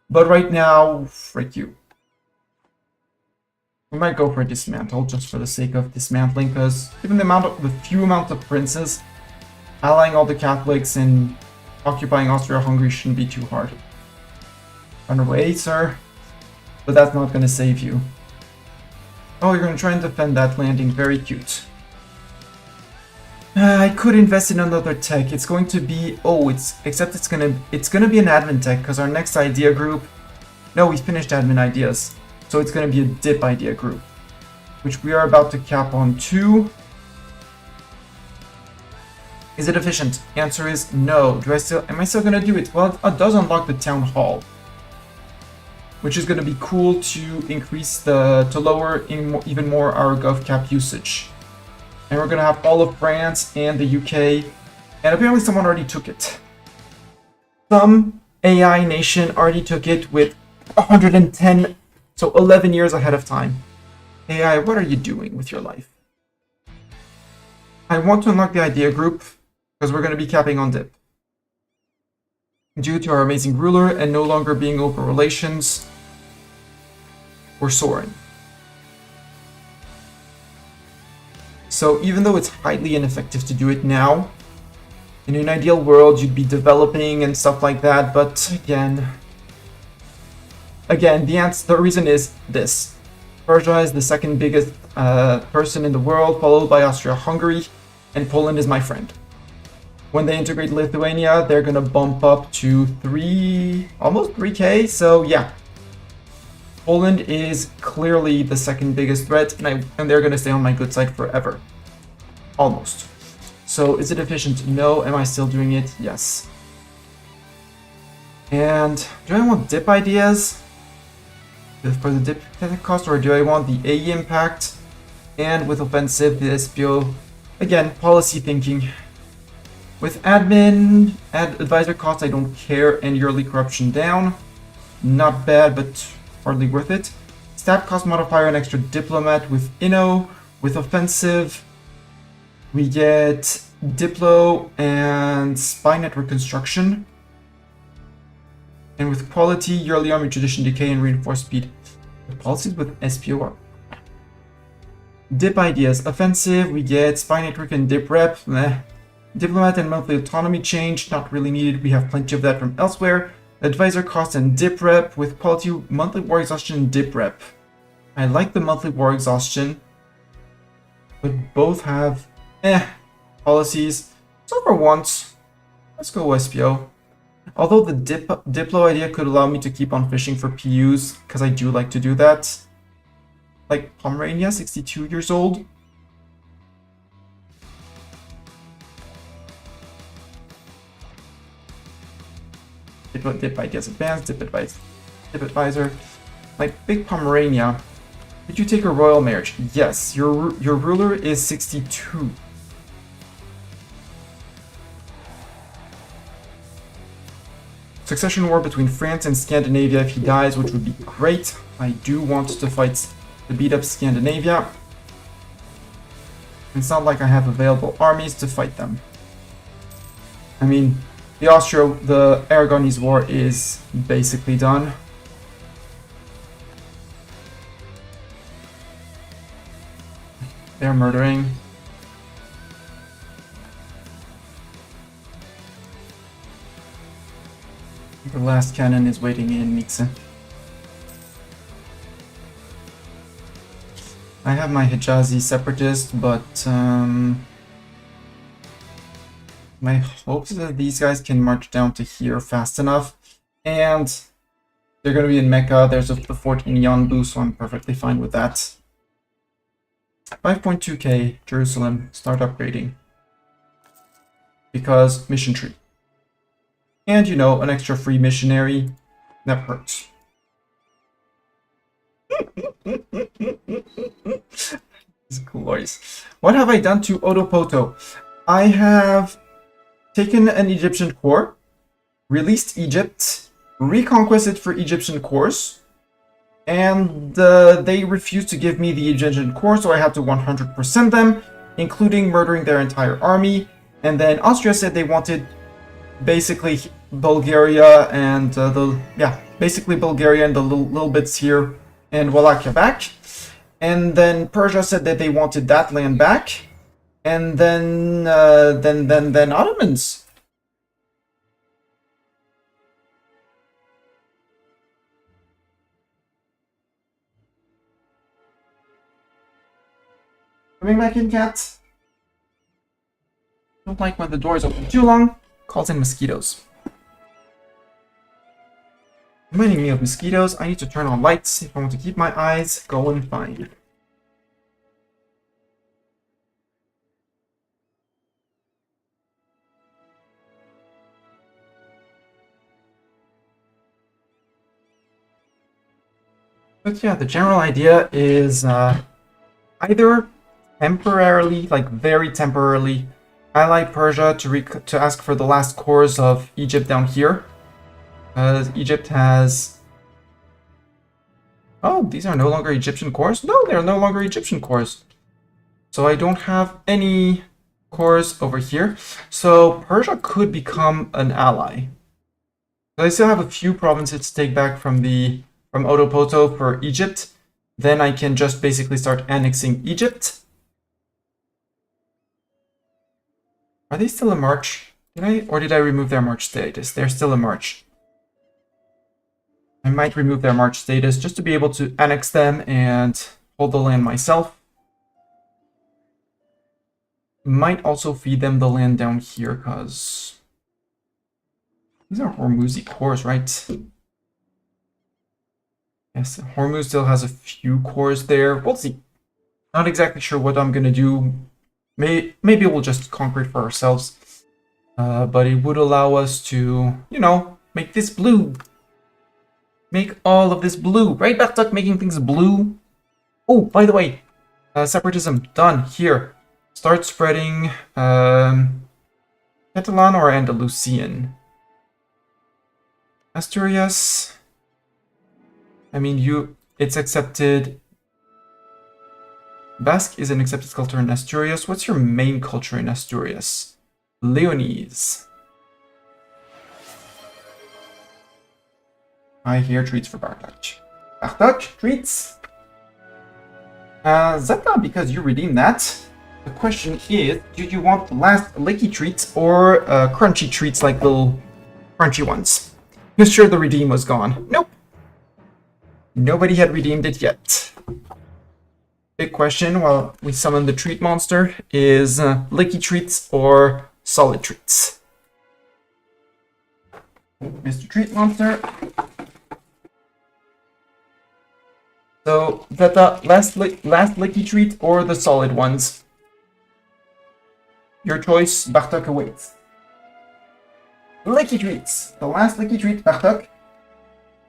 But right now, frick you. We might go for a dismantle just for the sake of dismantling, because given the few amount of princes, allying all the Catholics and occupying Austria-Hungary shouldn't be too hard. Run away, sir. But that's not going to save you. Oh, you're going to try and defend that landing. Very cute. I could invest in another tech. It's going to be... Oh, except it's gonna be an admin tech, because our next idea group... No, we finished admin ideas. So it's going to be a dip idea group, which we are about to cap on 2. Is it efficient? Answer is no. Am I still going to do it? Well, it does unlock the town hall, which is going to be cool to increase to lower even more our gov cap usage. And we're going to have all of France and the UK, and apparently someone already took it. Some AI nation already took it with 110, so 11 years ahead of time. AI, what are you doing with your life? I want to unlock the idea group, because we're going to be capping on dip. Due to our amazing ruler and no longer being open relations, we're soaring. So even though it's highly ineffective to do it now, in an ideal world you'd be developing and stuff like that, but again, the reason is this. Persia is the second biggest person in the world, followed by Austria-Hungary, and Poland is my friend. When they integrate Lithuania, they're gonna bump up to almost 3k, so yeah. Poland is clearly the second biggest threat, and they're gonna stay on my good side forever. Almost. So is it efficient? No. Am I still doing it? Yes. And do I want dip ideas for the dip cost, or do I want the AE impact? And with offensive, the SPO, again, policy thinking. With admin, advisor costs, I don't care, and yearly corruption down. Not bad, but hardly worth it. Stat cost modifier, an extra diplomat with Inno. With offensive, we get Diplo and spy network construction. And with quality, yearly army tradition decay and reinforced speed. The policies with SPO. Dip ideas. Offensive, we get spy network and dip rep. Meh. Diplomat and monthly autonomy change, not really needed. We have plenty of that from elsewhere. Advisor cost and dip rep with quality, monthly war exhaustion and dip rep. I like the monthly war exhaustion, but both have policies. So for once, let's go SPO. Although the Diplo idea could allow me to keep on fishing for PUs, because I do like to do that. Like Pomerania, 62 years old. Dip ideas advanced, dip advisor. Like Big Pomerania. Did you take a royal marriage? Yes. Your ruler is 62. Succession war between France and Scandinavia if he dies, which would be great. I do want to fight to beat up Scandinavia. It's not like I have available armies to fight them. I mean, the Aragonese war is basically done. They're murdering. The last cannon is waiting in Mixe. I have my Hijazi separatist, but my hopes is that these guys can march down to here fast enough, and they're going to be in Mecca. There's the fort in Yanbu, so I'm perfectly fine with that. 5.2k Jerusalem, start upgrading. Because mission tree. And you know, an extra free missionary, never hurts. It's glorious. What have I done to Otopoto? I have taken an Egyptian core, released Egypt, reconquested for Egyptian cores, and they refused to give me the Egyptian core, so I had to 100% them, including murdering their entire army. And then Austria said they wanted basically Bulgaria and basically Bulgaria and the little bits here and Wallachia back. And then Persia said that they wanted that land back. And then Ottomans. Coming back in, cat. Don't like when the door is open too long. Calls in mosquitoes. Reminding me of mosquitoes, I need to turn on lights if I want to keep my eyes going fine. But yeah, the general idea is either temporarily, like very temporarily, ally Persia to ask for the last cores of Egypt down here. Egypt has... Oh, these are no longer Egyptian cores? No, they're no longer Egyptian cores. So I don't have any cores over here. So Persia could become an ally. But I still have a few provinces to take back from Otopoto for Egypt. Then I can just basically start annexing Egypt. Are they still in March? Did I remove their March status? They're still in March. I might remove their March status just to be able to annex them and hold the land myself. Might also feed them the land down here, because these are Hormuzi cores, right? Yes, Hormuz still has a few cores there. We'll see. Not exactly sure what I'm gonna do. Maybe we'll just conquer it for ourselves. But it would allow us to, you know, make this blue. Make all of this blue. Right, Bartok? Making things blue. Oh, by the way, separatism done here. Start spreading Catalan or Andalusian. Asturias. I mean, it's accepted. Basque is an accepted culture in Asturias. What's your main culture in Asturias? Leonese. I hear treats for Bartok. Bartok, treats. Zeta, because you redeemed that. The question is, do you want the last licky treats or crunchy treats like little crunchy ones? Because sure, the redeem was gone. Nope. Nobody had redeemed it yet. Big question while we summon the treat monster is licky treats or solid treats. Mr. Treat Monster. So, Zeta, last licky treat or the solid ones? Your choice, Bartok awaits. Licky treats. The last licky treat, Bartok.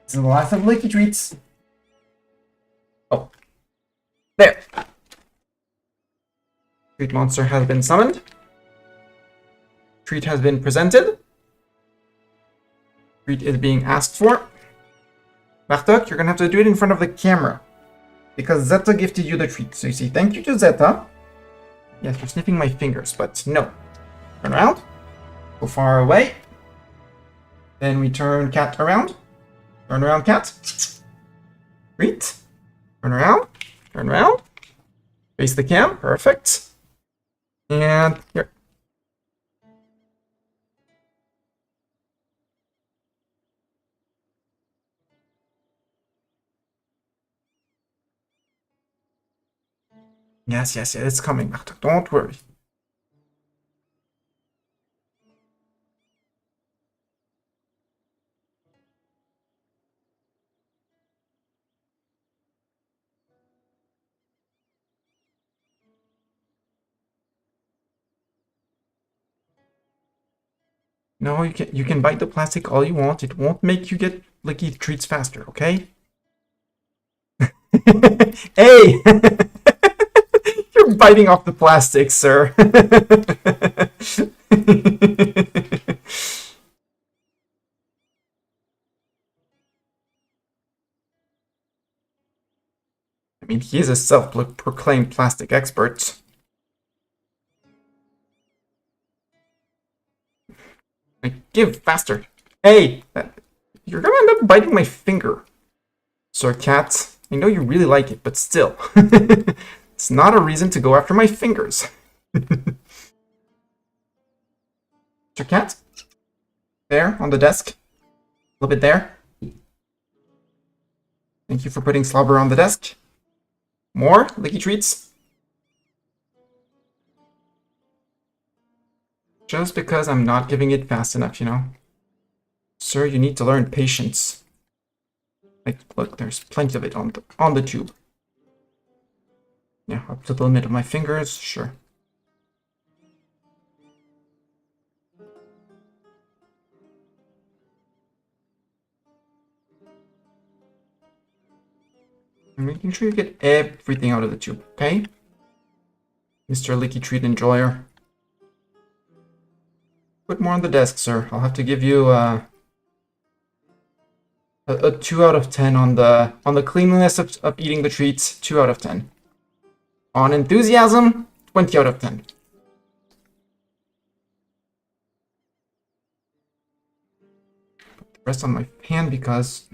This is the last of licky treats. Oh. There. Treat monster has been summoned. Treat has been presented. Treat is being asked for. Bartok, you're gonna have to do it in front of the camera. Because Zeta gifted you the treat. So you say thank you to Zeta. Yes, you're sniffing my fingers, but no. Turn around. Go far away. Then we turn cat around. Turn around, cat. Treat. Turn around. Turn around. Face the cam. Perfect. And here. Yes, it's coming, Bartok. Don't worry. No, you can bite the plastic all you want. It won't make you get licky treats faster, okay? Hey! You're biting off the plastic, sir. mean, he is a self-proclaimed plastic expert. Like, give faster. Hey! You're gonna end up biting my finger. Sir Cat, I know you really like it, but still. It's not a reason to go after my fingers. Sir Cat? There, on the desk. A little bit there. Thank you for putting slobber on the desk. More licky treats. Just because I'm not giving it fast enough, you know? Sir, you need to learn patience. Like, look, there's plenty of it on the tube. Yeah, up to the limit of my fingers, sure. I'm making sure you get everything out of the tube, okay? Mr. Licky Treat Enjoyer. Put more on the desk, sir. I'll have to give you a 2 out of 10 on the cleanliness of eating the treats. 2 out of 10. On enthusiasm, 20 out of 10. Put the rest on my hand because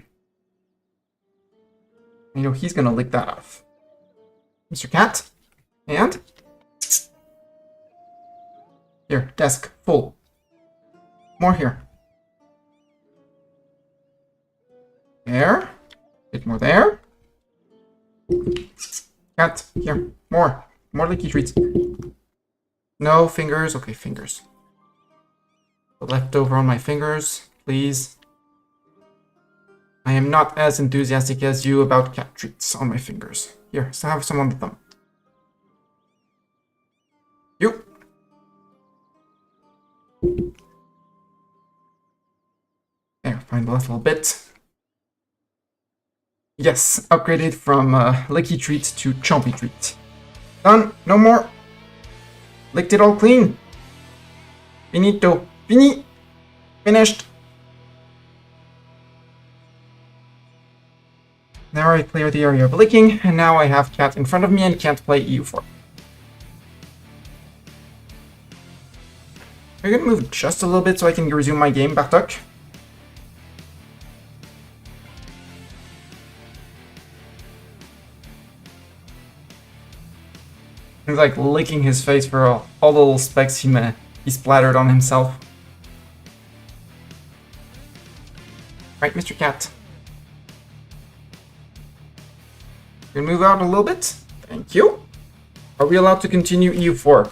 you know he's gonna lick that off. Mr. Cat, and here, desk full. More here. There. Bit more there. Cat, here. More. More licky treats. No fingers. Okay, fingers. The leftover on my fingers, please. I am not as enthusiastic as you about cat treats on my fingers. Here, so have some on the thumb. You. There, find the last little bit. Yes, upgraded from Licky Treat to Chompy Treat. Done, no more. Licked it all clean. Finito. Fini. Finished. Now I clear the area of licking, and now I have Cat in front of me and can't play E04. Are you gonna move just a little bit so I can resume my game, Bartok? He's like licking his face for all the little specks he splattered on himself. Right, Mr. Cat. You can move out a little bit. Thank you. Are we allowed to continue EU4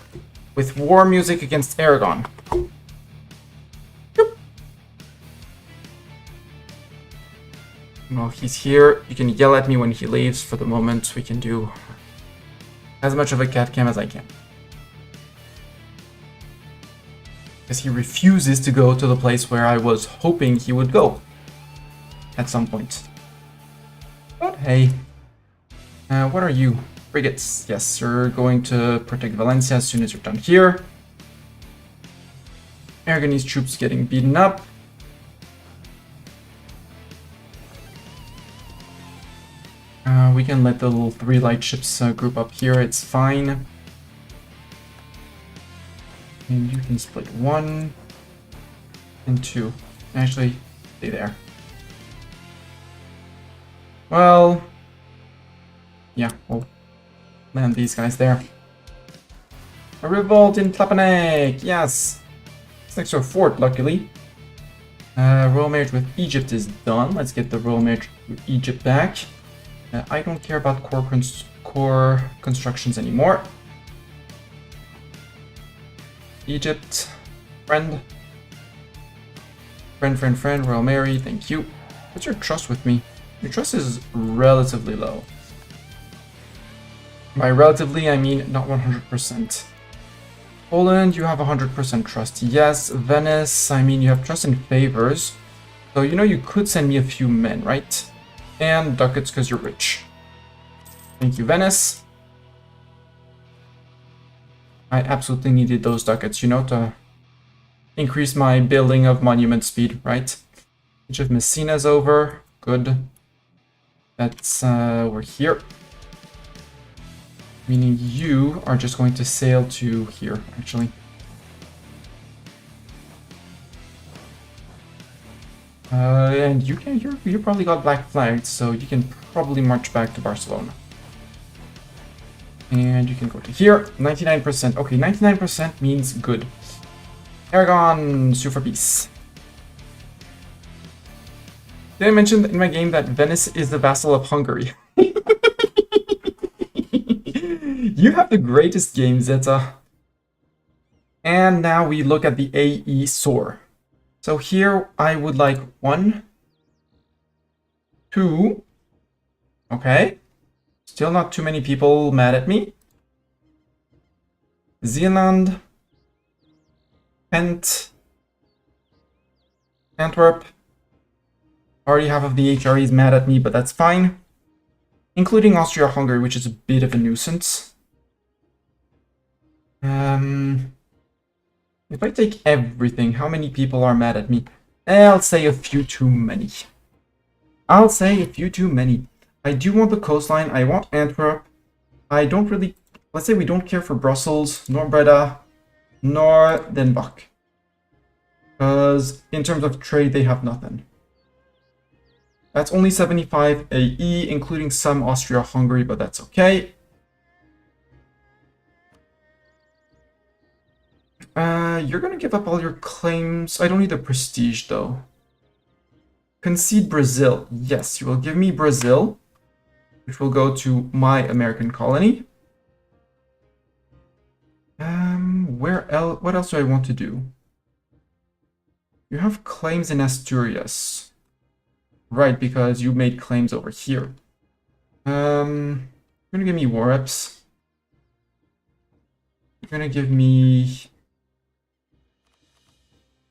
with war music against Aragon? Yep. Well, he's here. You can yell at me when he leaves. For the moment, we can do as much of a cat cam as I can. Because he refuses to go to the place where I was hoping he would go at some point. But hey, what are you? Frigates. Yes, you're going to protect Valencia as soon as you're done here. Aragonese troops getting beaten up. We can let the little 3 light ships group up here, it's fine. And you can split 1 and 2. Actually, stay there. Well, yeah, we'll land these guys there. A revolt in Tlapanek, yes! It's next to a fort, luckily. Royal marriage with Egypt is done. Let's get the royal marriage with Egypt back. I don't care about core constructions anymore. Egypt, friend, Royal Mary, thank you. What's your trust with me? Your trust is relatively low. By relatively, I mean not 100%. Poland, you have 100% trust. Yes, Venice, I mean you have trust in favors. So you know you could send me a few men, right? And ducats because you're rich. Thank you, Venice. I absolutely needed those ducats, you know, to increase my building of monument speed, right? Age of Messina's over. Good. That's, we're here. Meaning you are just going to sail to here, actually. And you probably got black flags, so you can probably march back to Barcelona. And you can go to here, 99%. Okay, 99% means good. Aragon, sue for peace. Did I mention in my game that Venice is the vassal of Hungary? You have the greatest game, Zeta. And now we look at the AE SOAR. So here I would like 1, 2. Okay. Still not too many people mad at me. Zeeland. Kent. Antwerp. Already half of the HRE is mad at me, but that's fine. Including Austria-Hungary, which is a bit of a nuisance. If I take everything, how many people are mad at me? I'll say a few too many. I'll say a few too many. I do want the coastline. I want Antwerp. I don't really... Let's say we don't care for Brussels, nor Breda, nor Den Bosch. Because in terms of trade, they have nothing. That's only 75 AE, including some Austria-Hungary, but that's okay. You're gonna give up all your claims. I don't need the prestige, though. Concede Brazil. Yes, you will give me Brazil, which will go to my American colony. Where else? What else do I want to do? You have claims in Asturias. Right, because you made claims over here. You're gonna give me war reps. You're gonna give me...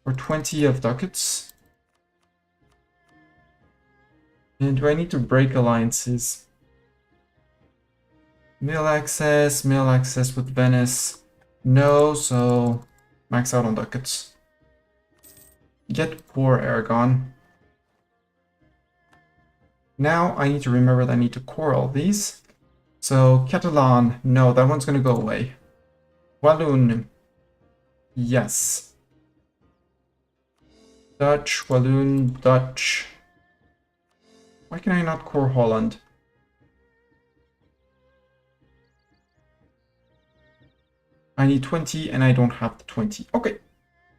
or 20 of ducats. And do I need to break alliances? Mail access with Venice. No, so max out on ducats. Get poor, Aragon. Now I need to remember that I need to core all these. So Catalan, no, that one's gonna go away. Walloon, yes. Dutch, Walloon, Dutch. Why can I not core Holland? I need 20 and I don't have the 20. Okay,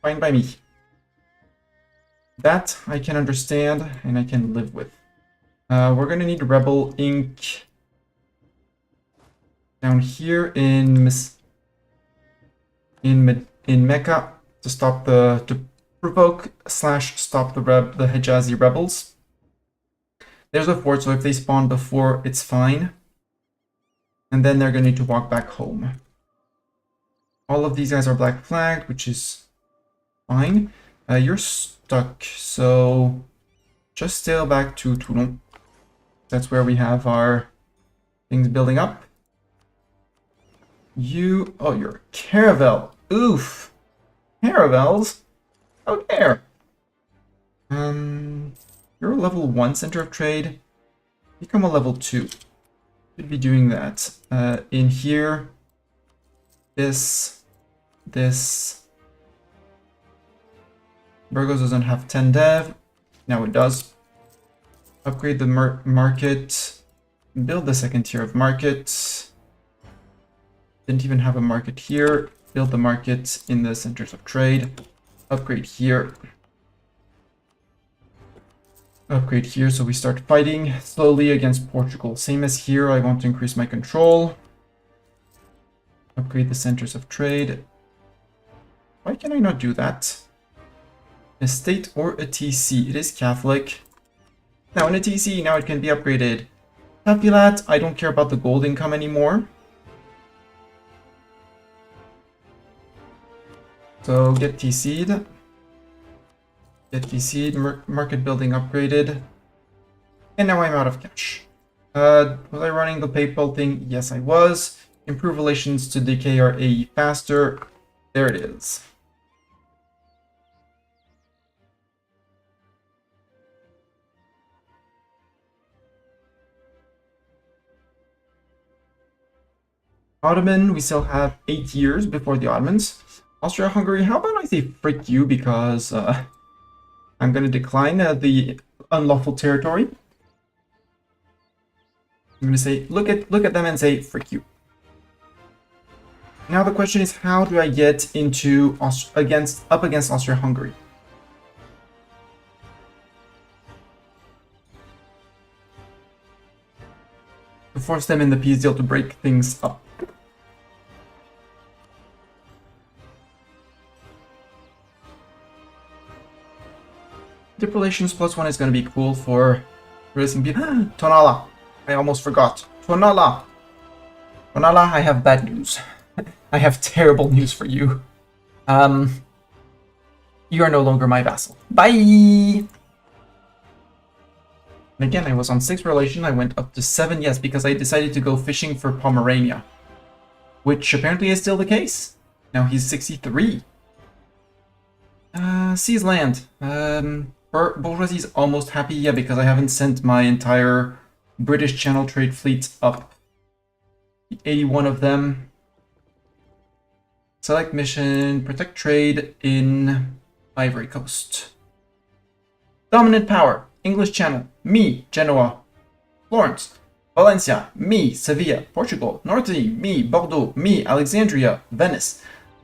fine by me. That I can understand and I can live with. We're gonna need Rebel Ink down here in Mecca to stop to provoke / stop the Hijazi rebels. There's a fort, so if they spawn before, it's fine. And then they're gonna need to walk back home. All of these guys are black flagged, which is fine. You're stuck, so just sail back to Toulon. That's where we have our things building up. Oh, you're Caravel. Oof. Caravels? How dare? You're a level 1 center of trade. Become a level 2. Should be doing that. In here, this. Burgos doesn't have 10 dev. Now it does. Upgrade the market. Build the second tier of market. Didn't even have a market here. Build the market in the centers of trade. Upgrade here. Upgrade here, so we start fighting slowly against Portugal. Same as here, I want to increase my control. Upgrade the centers of trade. Why can I not do that? A state or a TC. It is Catholic. Now in a TC, now it can be upgraded. Capulat, I don't care about the gold income anymore. So get TC'd. Get TC'd, market building upgraded. And now I'm out of cash. Was I running the PayPal thing? Yes, I was. Improve relations to decay our AE faster. There it is. Ottoman, we still have 8 years before the Ottomans. Austria-Hungary, how about I say frick you, because I'm going to decline the unlawful territory. I'm going to say, look at them and say, frick you. Now the question is, how do I get into up against Austria-Hungary? To force them in the peace deal to break things up. Dip relations +1 is going to be cool for releasing people. Tonala! I almost forgot. Tonala! Tonala, I have bad news. I have terrible news for you. You are no longer my vassal. Bye! And again, I was on 6 relation, I went up to 7, yes, because I decided to go fishing for Pomerania. Which apparently is still the case. Now he's 63. Seize land. Bourgeoisie's almost happy, yeah, because I haven't sent my entire British Channel trade fleet up. 81 of them. Select mission, protect trade in Ivory Coast. Dominant power, English Channel, me, Genoa, Florence, Valencia, me, Sevilla, Portugal, Normandy, me, Bordeaux, me, Alexandria, Venice,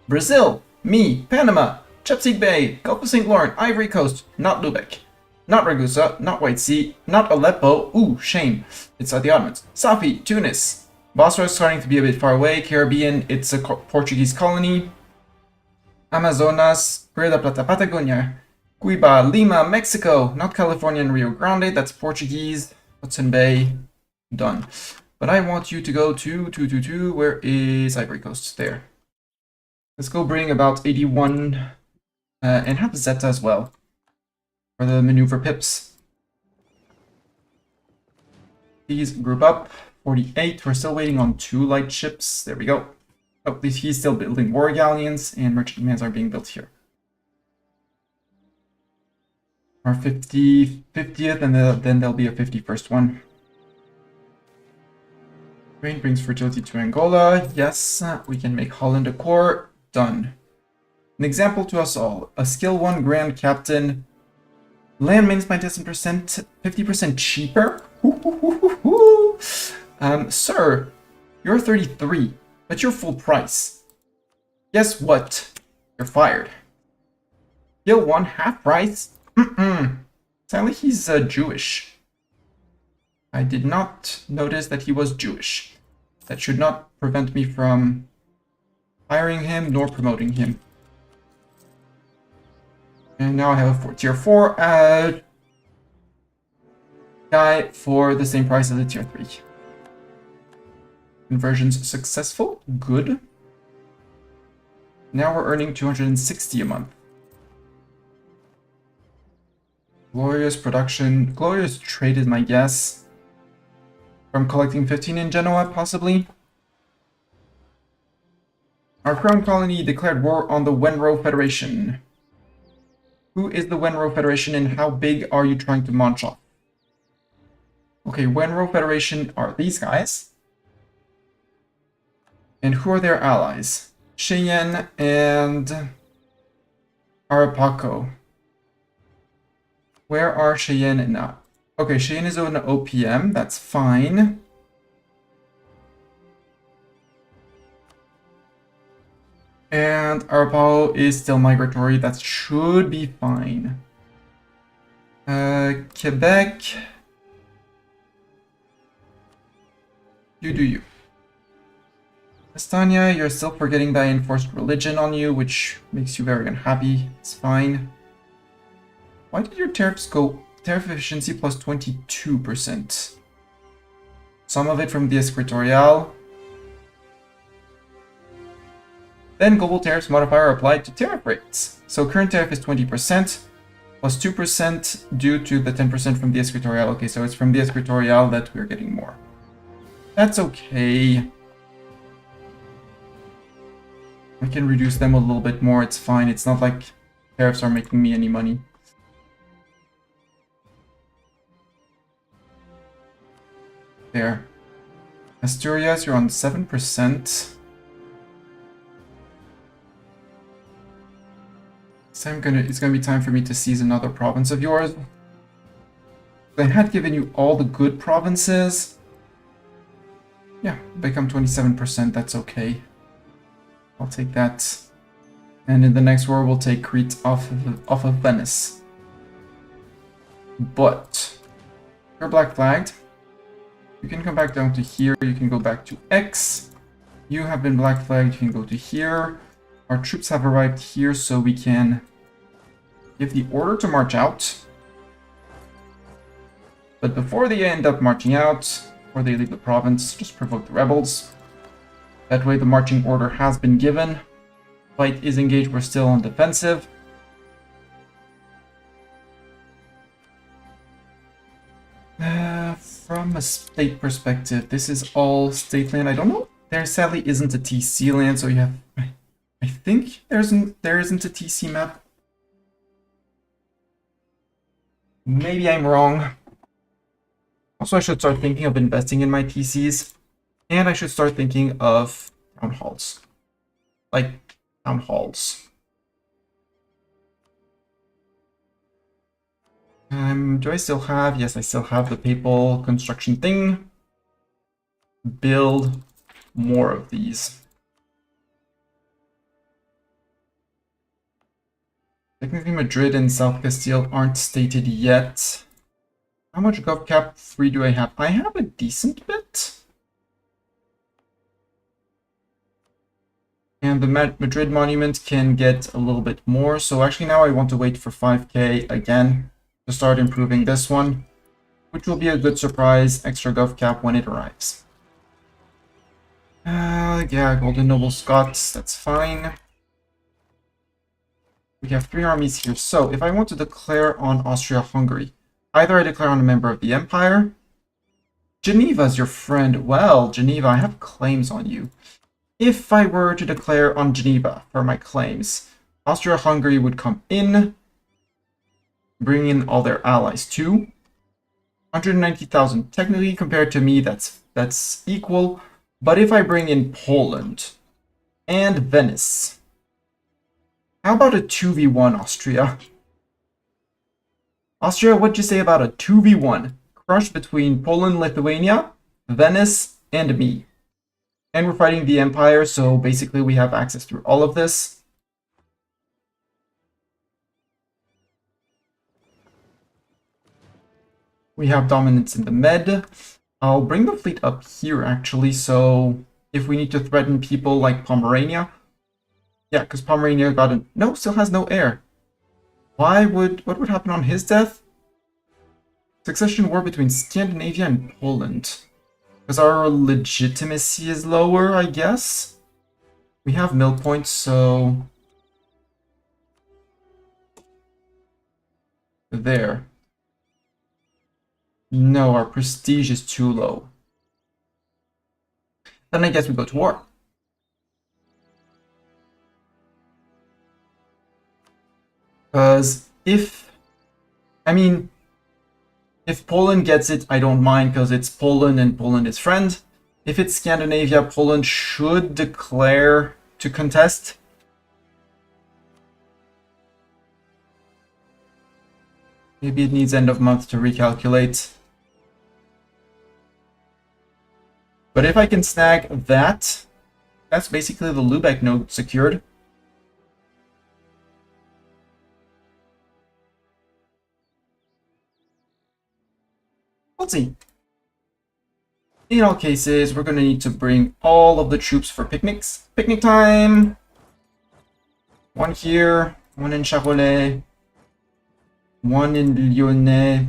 Brazil, me, Panama, Chesapeake Bay, Gulf of St. Lawrence, Ivory Coast, not Lubeck, not Ragusa, not White Sea, not Aleppo, ooh, shame, it's the Ottomans, Safi, Tunis, Basra is starting to be a bit far away, Caribbean, it's a Portuguese colony, Amazonas, Rio de la Plata, Patagonia, Cuba, Lima, Mexico, not California and Rio Grande, that's Portuguese, Hudson Bay, done. But I want you to go to, where is Ivory Coast? There. Let's go bring about 81, and have Zeta as well, for the maneuver pips. These group up, 48, we're still waiting on 2 light ships, there we go. Oh, he's still building war galleons, and merchant commands are being built here. Our 50th, and then there'll be a 51st one. Rain brings fertility to Angola. Yes, we can make Holland a core. Done. An example to us all. A skill 1 Grand Captain. Land maintenance by 10%, 50% cheaper. Sir, you're 33, but you're full price. Guess what? You're fired. Skill 1 half price. Sadly, he's Jewish. I did not notice that he was Jewish. That should not prevent me from hiring him nor promoting him. And now I have a tier 4 guy for the same price as a tier 3. Conversions successful. Good. Now we're earning 260 a month. Glorious production. Glorious trade is my guess. From collecting 15 in Genoa, possibly. Our crown colony declared war on the Wenro Federation. Who is the Wenro Federation and how big are you trying to munch off? Okay, Wenro Federation are these guys. And who are their allies? Cheyenne and Arapaco. Where are Cheyenne now? Okay, Cheyenne is on OPM, that's fine. And Arapaho is still migratory, that should be fine. Quebec. You do you. Estonia, you're still forgetting that I enforced religion on you, which makes you very unhappy. It's fine. Why did your tariffs go tariff efficiency plus 22%? Some of it from the Escritorial. Then global tariffs modifier applied to tariff rates. So current tariff is 20%, plus 2% due to the 10% from the Escritorial. Okay, so it's from the Escritorial that we're getting more. That's okay. I can reduce them a little bit more, it's fine. It's not like tariffs are making me any money. There. Asturias, you're on 7%. So it's gonna be time for me to seize another province of yours. I had given you all the good provinces. Yeah, become 27%, that's okay. I'll take that. And in the next war, we'll take Crete off of Venice. But you're black flagged. You can come back down to here. You can go back to X. You have been black flagged. You can go to here. Our troops have arrived here, so we can give the order to march out. But before they end up marching out, before they leave the province, just provoke the rebels. That way the marching order has been given. Fight is engaged, we're still on defensive. From a state perspective, this is all state land. I don't know. There sadly isn't a TC land, so you have... I think there isn't a TC map. Maybe I'm wrong. Also, I should start thinking of investing in my TCs. And I should start thinking of town halls. Like, town halls. Do I still have? Yes, I still have the papal construction thing. Build more of these. Technically, Madrid and South Castile aren't stated yet. How much Gov Cap 3 do I have? I have a decent bit. And the Madrid monument can get a little bit more. So actually now I want to wait for 5k again to start improving this one, which will be a good surprise extra Gov Cap when it arrives. Yeah, Golden Noble Scots, that's fine. We have 3 armies here. So if I want to declare on Austria-Hungary, either I declare on a member of the Empire. Geneva's your friend. Well, Geneva, I have claims on you. If I were to declare on Geneva for my claims, Austria-Hungary would come in, bring in all their allies too. 190,000. Technically, compared to me, that's equal. But if I bring in Poland and Venice, how about a 2v1 Austria? Austria, what'd you say about a 2v1? Crush between Poland, Lithuania, Venice, and me. And we're fighting the Empire, so basically we have access through all of this. We have dominance in the Med. I'll bring the fleet up here, actually, so if we need to threaten people like Pomerania. Yeah, because Pomerania got a... No, still has no heir. What would happen on his death? Succession war between Scandinavia and Poland. Because our legitimacy is lower, I guess. We have mill points, so... There. No, our prestige is too low. Then I guess we go to war. Because if Poland gets it, I don't mind because it's Poland and Poland is friend. If it's Scandinavia, Poland should declare to contest. Maybe it needs end of month to recalculate. But if I can snag that, that's basically the Lubeck node secured. Let's see. In all cases, we're going to need to bring all of the troops for picnics. Picnic time! One here, one in Charolais, one in Lyonnais.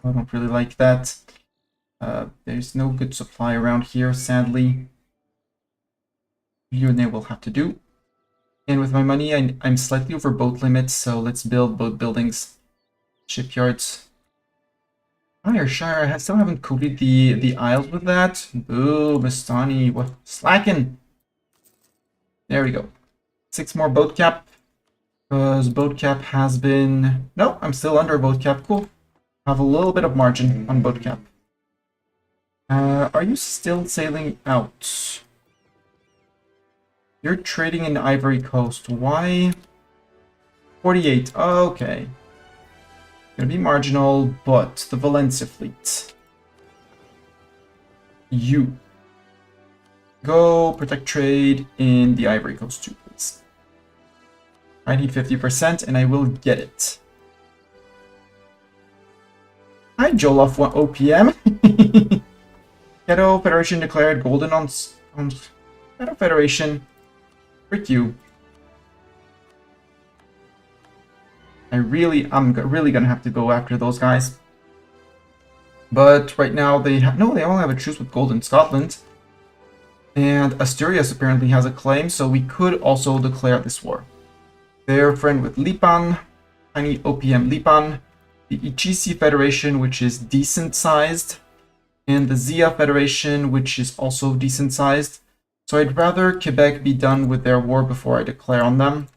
I don't really like that. There's no good supply around here, sadly. Lyonnais will have to do. And with my money, I'm slightly over boat limits, so let's build boat buildings, shipyards. Ayrshire, I still haven't coated the Isles with that. Boo, Bastani, what? Slacking! There we go. 6 more boat cap. Because boat cap has been... No, I'm still under boat cap. Cool. Have a little bit of margin on boat cap. Are you still sailing out? You're trading in Ivory Coast. Why? 48. Okay. Gonna be marginal, but the Valencia fleet. You. Go protect trade in the Ivory Coast too, please. I need 50% and I will get it. Hi, Jollof OPM. Ghetto Federation declared golden on Ghetto Federation. Frick you. I'm really gonna have to go after those guys. But right now they only have a truce with Golden Scotland. And Asturias apparently has a claim, so we could also declare this war. They're friend with Lipan, tiny OPM Lipan, the Ichisi Federation, which is decent sized, and the Zia Federation, which is also decent sized. So I'd rather Quebec be done with their war before I declare on them.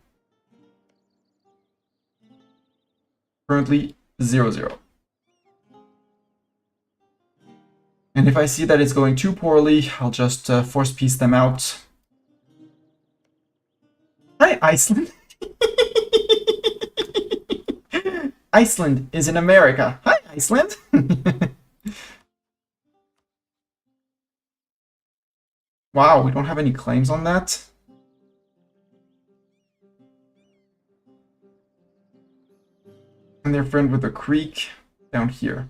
Currently 0-0. And if I see that it's going too poorly, I'll just force peace them out. Hi, Iceland. Iceland is in America. Hi, Iceland. Wow, we don't have any claims on that. And they're friend with the creek down here.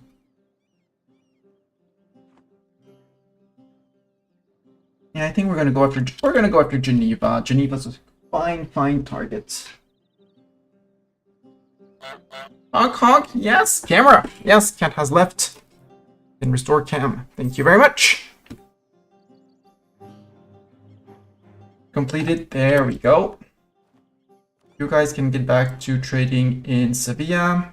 Yeah, I think we're gonna go after Geneva. Geneva's a fine target. Honk, yes, camera. Yes, cat has left. Can restore cam. Thank you very much. Completed. There we go. You guys can get back to trading in Sevilla.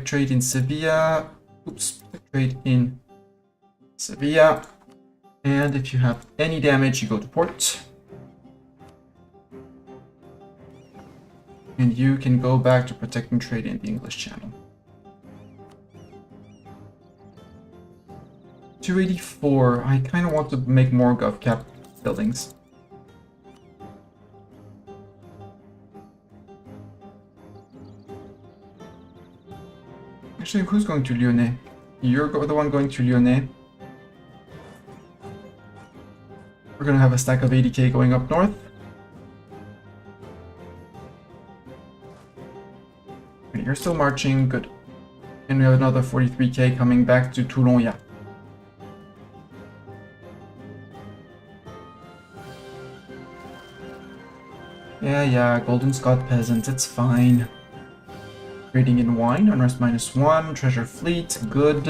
Trade in Sevilla. Oops. Trade in Sevilla. And if you have any damage, you go to port. And you can go back to protect and trade in the English Channel. 284. I kind of want to make more GovCap buildings. Actually, who's going to Lyonnais? You're the one going to Lyonnais. We're gonna have a stack of 80k going up north. You're still marching, good. And we have another 43k coming back to Toulon, yeah. Yeah, Golden Scot peasants, it's fine. Trading in wine, unrest -1, treasure fleet, good.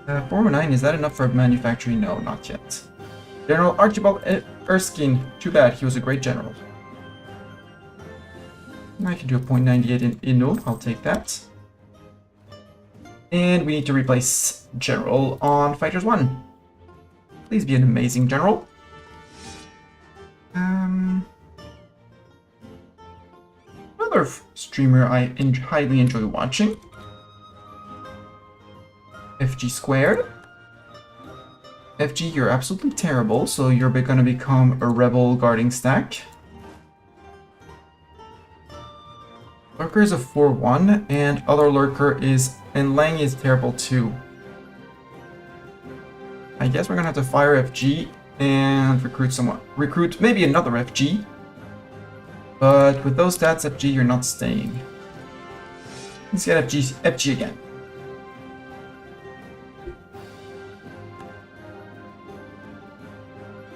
409, is that enough for manufacturing? No, not yet. General Archibald Erskine, too bad, he was a great general. I can do a 0.98 in Inno, I'll take that. And we need to replace General on Fighters 1. Please be an amazing general. Another streamer I highly enjoy watching. FG squared. FG, you're absolutely terrible, so you're gonna become a rebel guarding stack. Lurker is a 4-1, and other Lurker is... and Lang is terrible too. I guess we're gonna have to fire FG and recruit someone. Recruit maybe another FG. But with those stats, FG, you're not staying. Let's get FG again.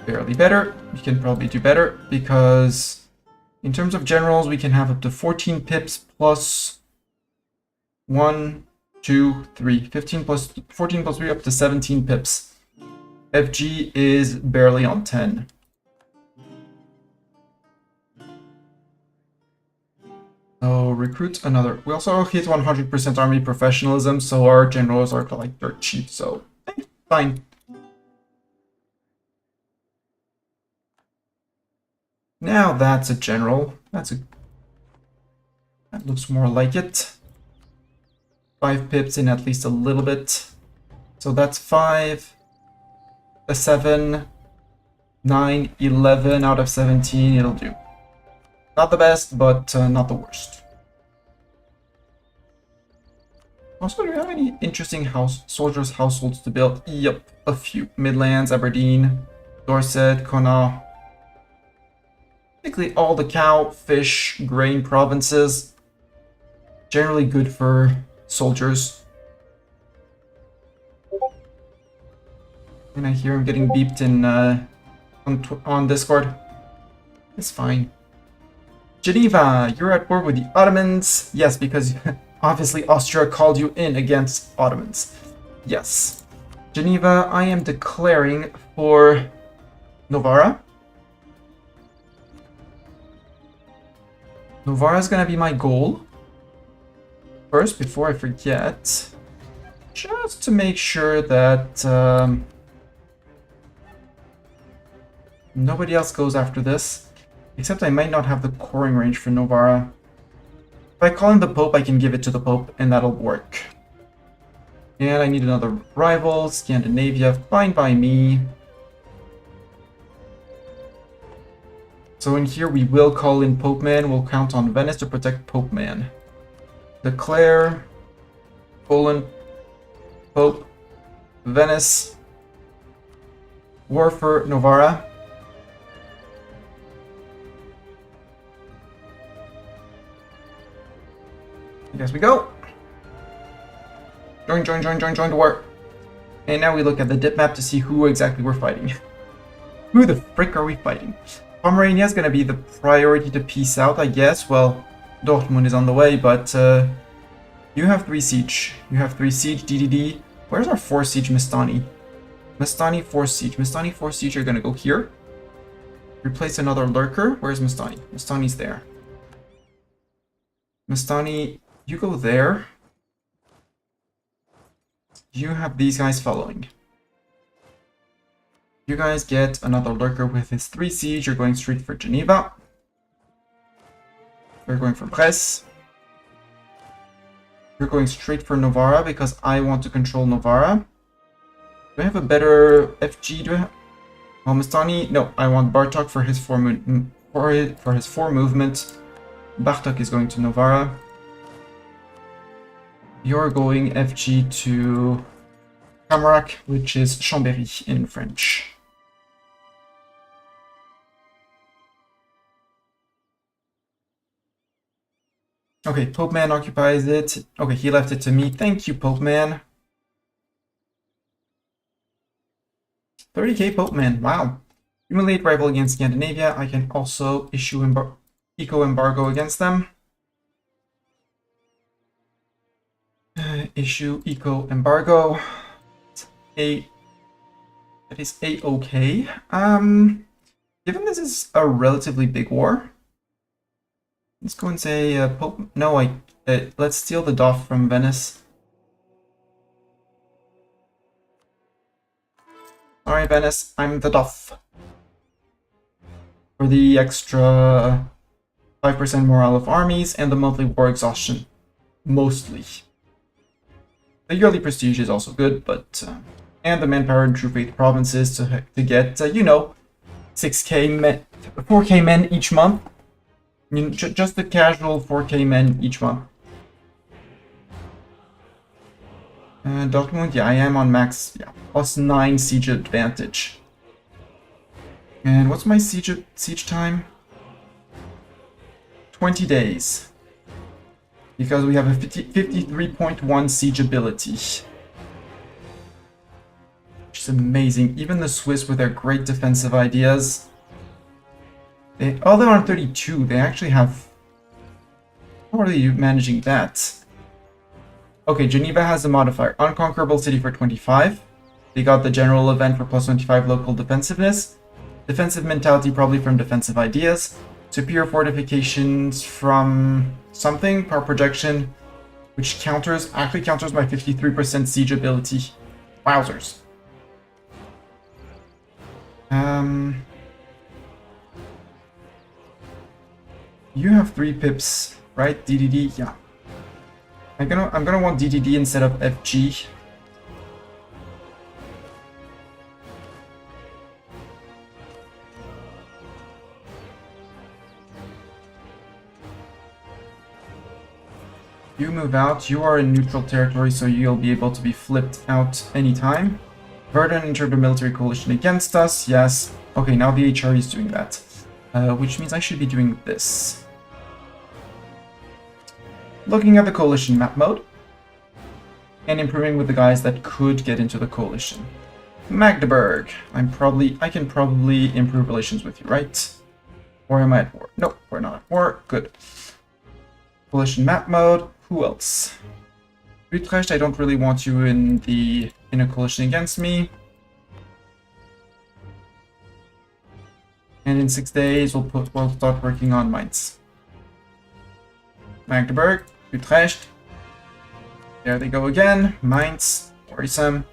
Barely better. We can probably do better because in terms of generals, we can have up to 14 pips plus 1, 2, 3. 15 plus 14 plus 3 up to 17 pips. FG is barely on 10. So recruit another. We also hit 100% army professionalism, so our generals are like dirt cheap, so fine. Now that's a general. That's a... That looks more like it. 5 pips in at least a little bit. So that's 5, a 7, 9, 11 out of 17. It'll do. Not the best, but not the worst. Also, do we have any interesting soldiers' households to build? Yep, a few. Midlands, Aberdeen, Dorset, Connaught. Basically all the cow, fish, grain provinces. Generally good for soldiers. And I hear I'm getting beeped in on Discord. It's fine. Geneva, you're at war with the Ottomans. Yes, because obviously Austria called you in against Ottomans. Yes. Geneva, I am declaring for Novara. Novara is gonna be my goal. First, before I forget, just to make sure that nobody else goes after this. Except I might not have the coring range for Novara. If I call in the Pope, I can give it to the Pope, and that'll work. And I need another rival, Scandinavia, fine by me. So in here we will call in Pope Man, we'll count on Venice to protect Pope Man. Declare, Poland, Pope, Venice, war for Novara. I guess we go. Join the war. And now we look at the dip map to see who exactly we're fighting. Who the frick are we fighting? Pomerania is going to be the priority to peace out, I guess. Well, Dortmund is on the way, but you have 3 siege. You have 3 siege, DDD. Where's our 4 siege Mestani? Mestani 4 siege. Mestani 4 siege are going to go here. Replace another lurker. Where's Mestani? Mestani's there. Mestani, you go there. You have these guys following. You guys get another lurker with his 3 siege. You're going straight for Geneva. You're going for Brest. You're going straight for Novara because I want to control Novara. Do I have a better FG? Do I have... Well, Mestani... No, I want Bartok for his 4 movement. Bartok is going to Novara. You're going FG to Camarac, which is Chambéry in French. Okay, Pope Man occupies it. Okay, he left it to me. Thank you, Pope Man. 30k Pope Man, wow. Humiliate rival against Scandinavia. I can also issue eco-embargo against them. Issue eco-embargo. That is A-okay. Given this is a relatively big war, let's go and say Pope. No, let's steal the Doff from Venice. Sorry, Venice, I'm the Doff. For the extra 5% morale of armies and the monthly war exhaustion, mostly. The yearly prestige is also good, but and the manpower in True Faith provinces to get you know, 6k men, 4k men each month. You know, just the casual 4k men each month. Dortmund, yeah, I am on max, yeah, +9 siege advantage. And what's my siege time? 20 days. Because we have a 53.1 siege ability. Which is amazing. Even the Swiss with their great defensive ideas. They're on 32. They actually have... How are they managing that? Okay, Geneva has a modifier. Unconquerable city for 25. They got the general event for +25 local defensiveness. Defensive mentality probably from defensive ideas. Superior fortifications from something, power projection, which actually counters my 53% siege ability. Wowzers. You have 3 pips right? DDD, yeah. I'm gonna want DDD instead of FG. You move out, you are in neutral territory, so you'll be able to be flipped out anytime. Verdun entered a military coalition against us, yes. Okay, now the HRE is doing that. Which means I should be doing this. Looking at the coalition map mode. And improving with the guys that could get into the coalition. Magdeburg. I can probably improve relations with you, right? Or am I at war? Nope, we're not at war. Good. Coalition map mode. Who else? Utrecht, I don't really want you in a coalition against me. And in 6 days, we'll start working on Mainz. Magdeburg, Utrecht. There they go again. Mainz, worrisome.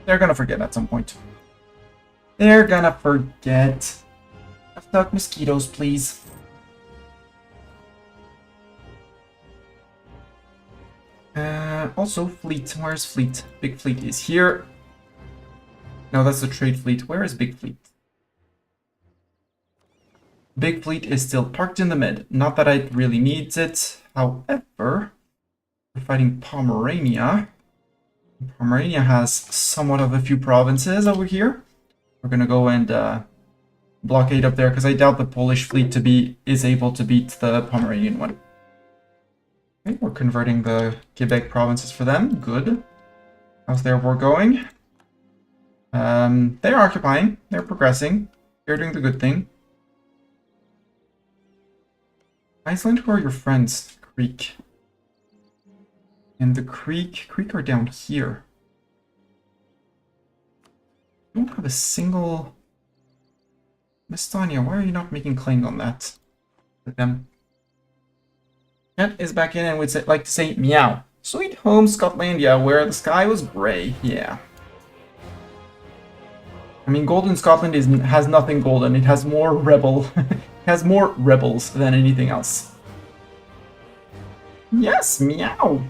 They're gonna forget at some point. They're gonna forget. Not mosquitoes, please. Also, fleet. Where's fleet? Big fleet is here. No, that's the trade fleet. Where is big fleet? Big fleet is still parked in the mid. Not that I really needs it. However, we're fighting Pomerania. Pomerania has somewhat of a few provinces over here. We're gonna go and blockade up there because I doubt the Polish fleet is able to beat the Pomeranian one. Okay, we're converting the Quebec provinces for them. Good. How's their war going? They're occupying. They're progressing. They're doing the good thing. Iceland, who are your friends? Creek. And the Creek are down here. You don't have a single... Estonia, why are you not making claims on that? With them. Cat is back in and would like to say meow. Sweet home Scotlandia, where the sky was grey. Yeah. I mean, Golden Scotland has nothing golden. It has more has more rebels than anything else. Yes, meow.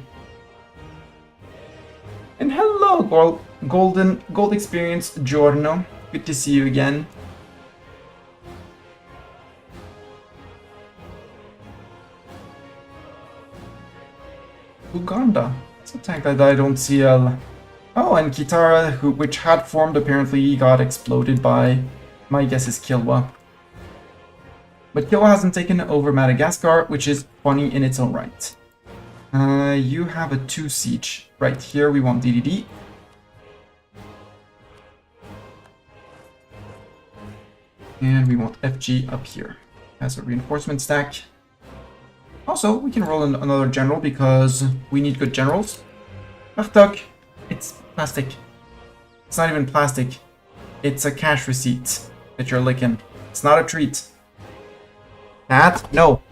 And hello, Gold Experience Giorno. Good to see you again. Uganda. It's a tank that I don't see. Oh, and Kitara, which had formed, apparently got exploded by, my guess is Kilwa. But Kilwa hasn't taken over Madagascar, which is funny in its own right. You have a 2 siege. Right here, we want DDD. And we want FG up here as a reinforcement stack. Also, we can roll another general because we need good generals. Achtuk, it's plastic. It's not even plastic. It's a cash receipt that you're licking. It's not a treat. Cat? No.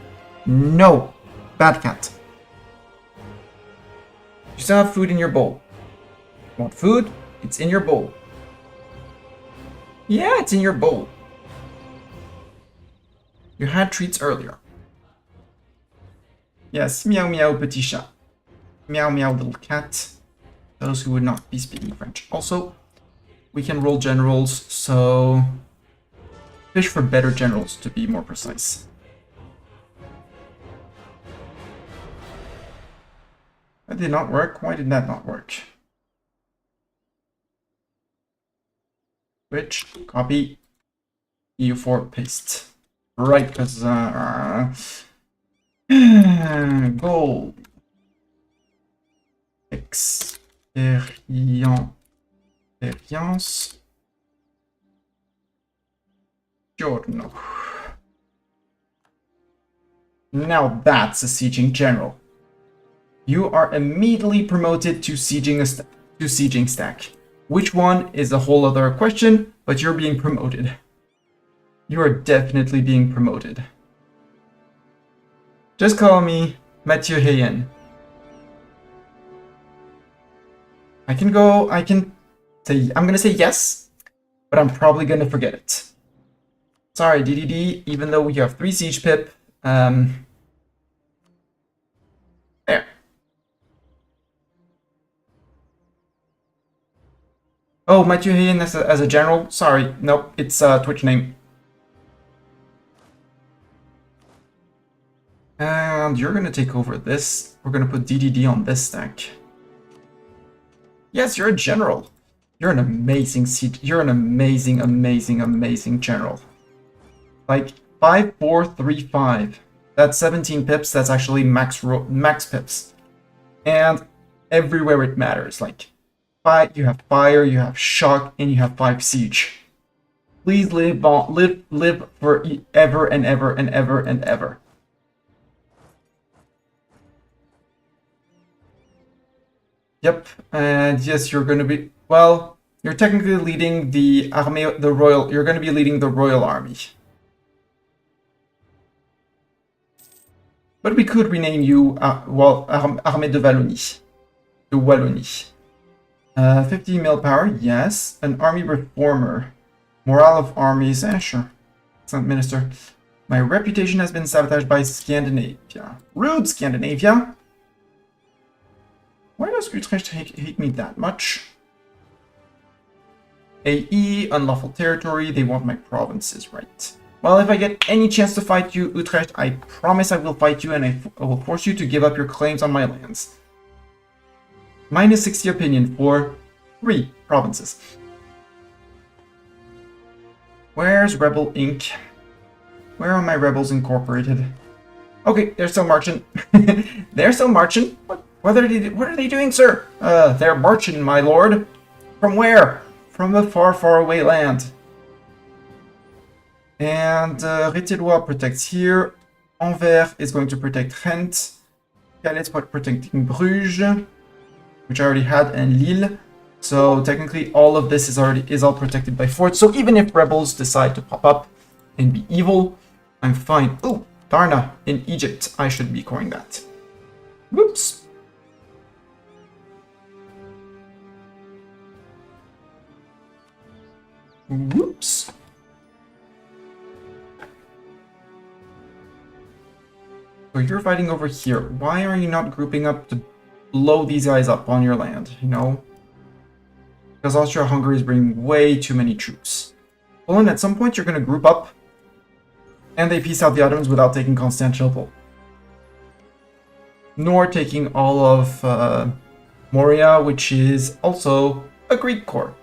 No. Bad cat. You still have food in your bowl. You want food? It's in your bowl. Yeah, it's in your bowl. You had treats earlier. Yes, meow meow petit chat. Meow meow little cat. Those who would not be speaking French. Also, we can roll generals, so fish for better generals to be more precise. That did not work. Why did that not work? Switch, copy, EU4, paste. Right, because gold. Experience. Giorno. Now that's a sieging general. You are immediately promoted to sieging stack. Which one is a whole other question, but you're being promoted. You are definitely being promoted. Just call me Mathieu Heyen. I'm gonna say yes, but I'm probably gonna forget it. Sorry, DDD, even though we have 3 siege pip, Oh, Mathieu Hayen as a general? Sorry, nope, it's a Twitch name. And you're gonna take over this. We're gonna put DDD on this stack. Yes, you're a general. You're an amazing you're an amazing, amazing, amazing general. Like 5435. That's 17 pips. That's actually max pips. And everywhere it matters. Like you have fire, you have shock, and you have 5 siege. Please live for ever and ever and ever and ever. Yep, and yes, you're going to be, well, you're technically leading the armée, you're going to be leading the royal army. But we could rename you, Armée de Wallonie. De Wallonie. 50 mil power, yes. An army reformer. Morale of armies, sure. Excellent minister. My reputation has been sabotaged by Scandinavia. Rude Scandinavia! Why does Utrecht hate me that much? AE, unlawful territory, they want my provinces, right? Well, if I get any chance to fight you, Utrecht, I promise I will fight you and I will force you to give up your claims on my lands. Minus 60 opinion for 3 provinces. Where's Rebel Inc? Where are my rebels incorporated? Okay, they're still marching. They're still marching. What are they doing, sir? They're marching, my lord. From where? From a far, far away land. And Rétillois protects here. Anvers is going to protect Ghent. Calais is protecting Bruges, which I already had, and Lille. So technically, all of this is all protected by forts. So even if rebels decide to pop up and be evil, I'm fine. Oh, Darna in Egypt. I should be calling that. Whoops. Whoops. So you're fighting over here. Why are you not grouping up to blow these guys up on your land, you know? Because Austria-Hungary is bringing way too many troops. Poland, at some point, you're going to group up and they peace out the Ottomans without taking Constantinople. Nor taking all of Moria, which is also a Greek core.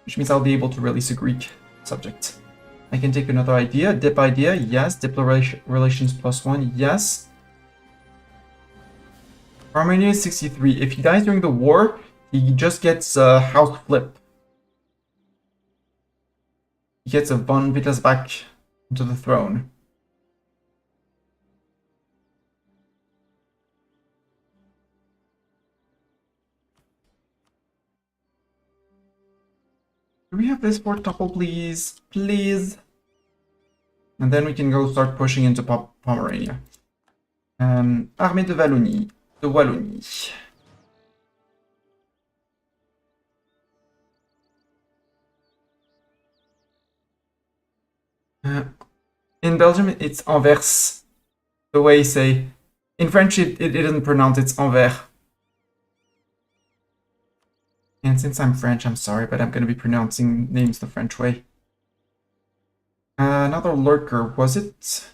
Which means I'll be able to release a Greek subject. I can take another idea. Dip idea, yes. Diplomatic relations +1, yes. Armenia is 63. If he dies during the war, he just gets a house flip. He gets a von Wittelsbach to the throne. Do we have this for topple, please? Please. And then we can go start pushing into Pomerania. Armée de Wallonie. De Wallonie. In Belgium, it's Anvers. The way you say. In French, it isn't pronounced, it's Anvers. And since I'm French, I'm sorry, but I'm going to be pronouncing names the French way. Another lurker, was it?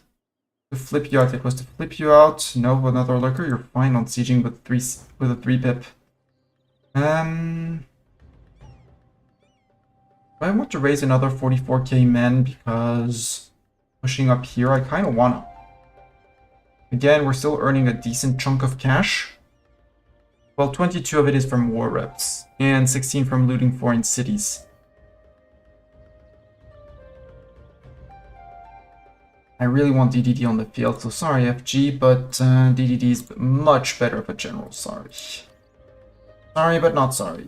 To flip you out, it was to flip you out. No, another lurker, you're fine on sieging with a 3 pip. I want to raise another 44k men because pushing up here, I kind of want to. Again, we're still earning a decent chunk of cash. Well, 22 of it is from war reps, and 16 from looting foreign cities. I really want DDD on the field, so sorry FG, but DDD is much better of a general, sorry. Sorry, but not sorry.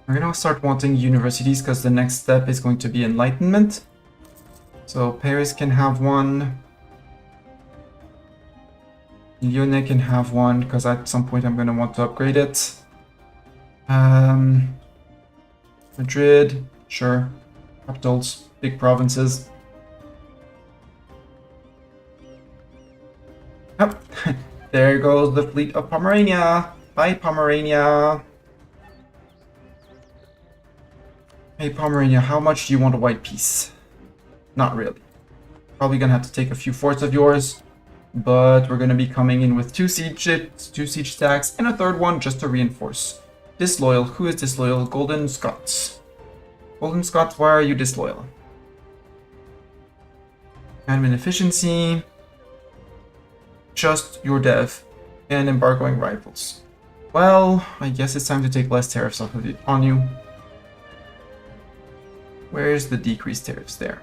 We're gonna start wanting universities because the next step is going to be enlightenment. So Paris can have one. Lyonnais can have one because at some point I'm going to want to upgrade it. Madrid, sure. Capitals, big provinces. Yep. There goes the fleet of Pomerania. Bye, Pomerania. Hey, Pomerania, how much do you want a white piece? Not really. Probably gonna have to take a few forts of yours, but we're gonna be coming in with 2 siege stacks, and a third one just to reinforce. Disloyal. Who is disloyal? Golden Scots. Golden Scots, why are you disloyal? Admin efficiency. Just your dev. And embargoing rivals. Well, I guess it's time to take less tariffs off of on you. Where's the decreased tariffs there?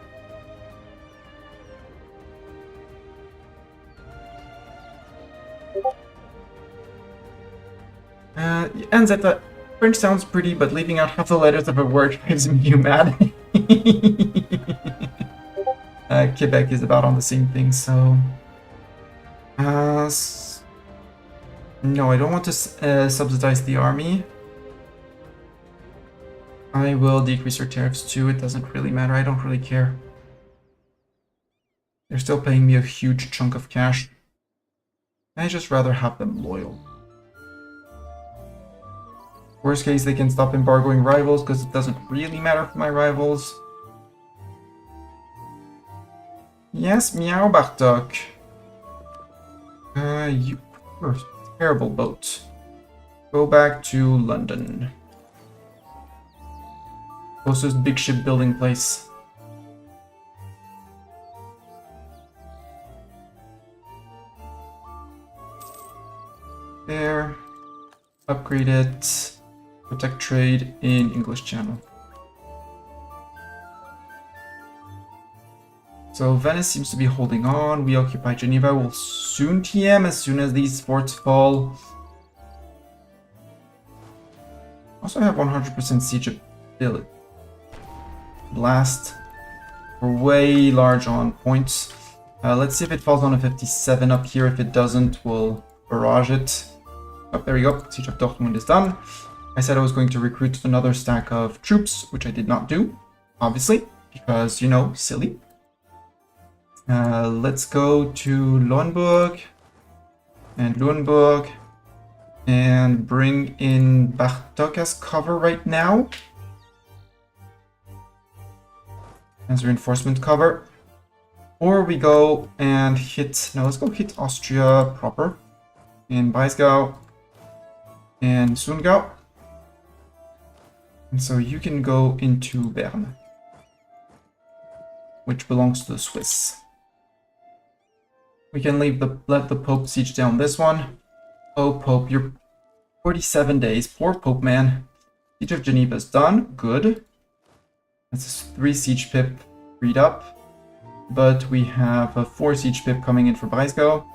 Ends at the French sounds pretty, but leaving out half the letters of a word makes you mad. Quebec is about on the same thing, so... no, I don't want to subsidize the army. I will decrease your tariffs too, it doesn't really matter, I don't really care. They're still paying me a huge chunk of cash. I'd just rather have them loyal. Worst case, they can stop embargoing rivals, because it doesn't really matter for my rivals. Yes, meow, Bartok. You are a terrible boat. Go back to London. Closest big ship building place. There. Upgrade it. Protect trade in English Channel. So Venice seems to be holding on. We occupy Geneva. We'll soon TM as soon as these forts fall. Also have 100% siege ability. Blast. We're way large on points. Let's see if it falls on a 57 up here. If it doesn't, we'll barrage it. Oh, there we go. Siege of Dortmund is done. I said I was going to recruit another stack of troops, which I did not do, obviously, because, you know, silly. Let's go to Lauenburg and bring in Bartok as cover right now. As reinforcement cover. Or we go and hit, no, let's go hit Austria proper. In Breisgau and Sundgau. And so you can go into Bern, which belongs to the Swiss. We can let the Pope siege down this one. Oh, Pope, you're 47 days. Poor Pope, man. Siege of Geneva is done. Good. That's 3 siege pip freed up. But we have a 4 siege pip coming in for Breisgau.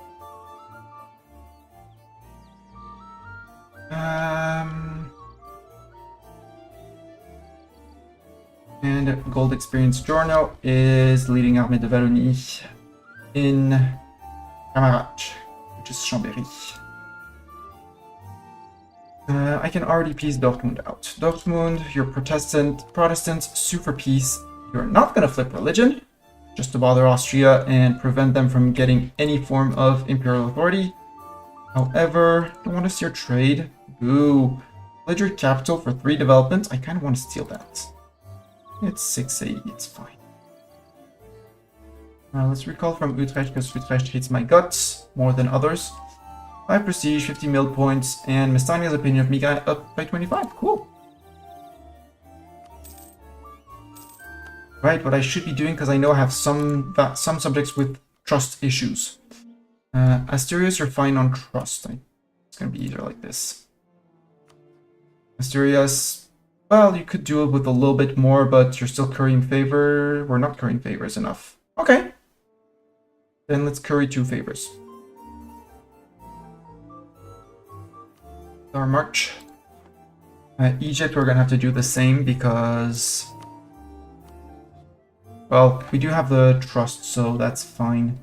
And Gold Experience Giorno is leading Armée de Wallonie in Camargue, which is Chambéry. I can already piece Dortmund out. Dortmund, you're Protestants, sue for peace. You're not gonna flip religion, just to bother Austria and prevent them from getting any form of imperial authority. However, don't want to steer trade. Boo. Pledge your capital for 3 development. I kind of want to steal that. It's 680, it's fine. Let's recall from Utrecht, because Utrecht hates my guts more than others. 5 prestige, 50 mil points, and Mestania's opinion of me got up by 25. Cool. Right, what I should be doing, because I know I have some subjects with trust issues. Asturias, you're fine on trust. It's going to be easier like this. Asturias... Well, you could do it with a little bit more, but you're still currying favor. We're not currying favors enough. Okay. Then let's curry 2 favors. Our march. Egypt, we're gonna have to do the same because... Well, we do have the trust, so that's fine.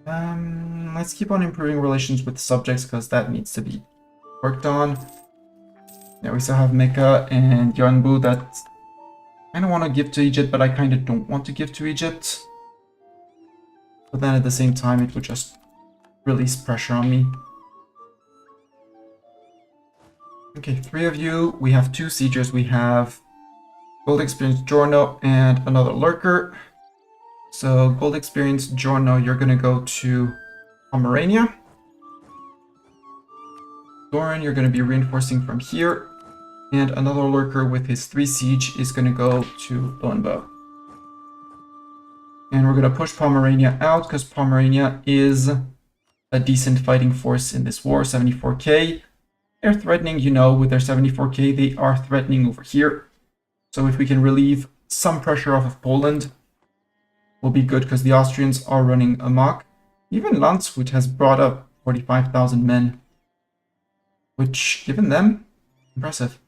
Let's keep on improving relations with subjects because that needs to be worked on. Yeah, we still have Mecca and Yanbu that I kind of want to give to Egypt, but I kind of don't want to give to Egypt. But then at the same time, it would just release pressure on me. Okay, 3 of you. We have 2 siegers. We have gold experience Giorno and another lurker. So gold experience Giorno, you're gonna go to Pomerania. Doran, you're gonna be reinforcing from here. And another lurker with his 3 siege is gonna go to Lowenbo. And we're gonna push Pomerania out because Pomerania is a decent fighting force in this war, 74k. They're threatening, you know, with their 74k, they are threatening over here. So if we can relieve some pressure off of Poland, will be good because the Austrians are running amok. Even Landshut has brought up 45,000 men, which, given them, impressive.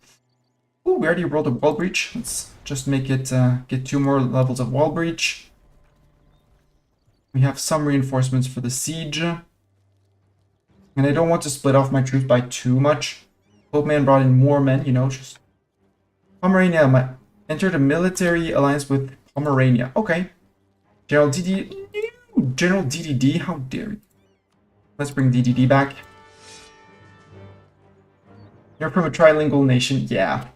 Ooh, we already rolled a wall breach. Let's just make it get 2 more levels of wall breach. We have some reinforcements for the siege. And I don't want to split off my troops by too much. Popeman brought in more men, you know, just... Pomerania entered a military alliance with Pomerania. Okay. General DDD, how dare you. Let's bring DDD back. You're from a trilingual nation, yeah.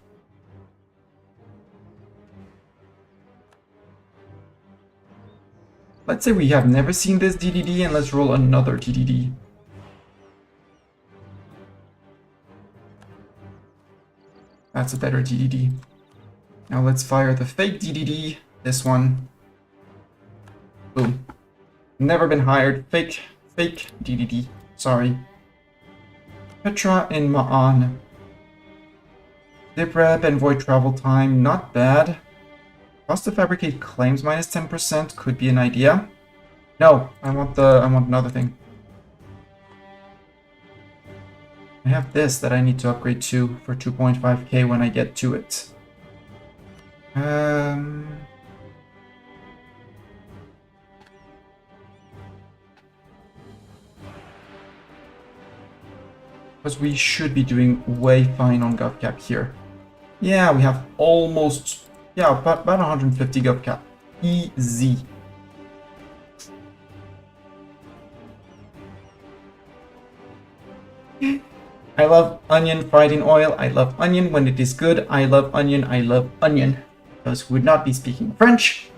Let's say we have never seen this DDD and let's roll another DDD. That's a better DDD. Now let's fire the fake DDD, this one. Boom. Never been hired. Fake DDD. Sorry. Petra in Ma'an. Zip rep and void travel time, not bad. Cost to fabricate claims minus 10% could be an idea. No, I want another thing. I have this that I need to upgrade to for 2.5k when I get to it. Because we should be doing way fine on GovCap here. Yeah, we have almost, yeah, about 150 GovCap. Easy. I love onion fried in oil. I love onion when it is good. I love onion. I love onion. Those who would not be speaking French.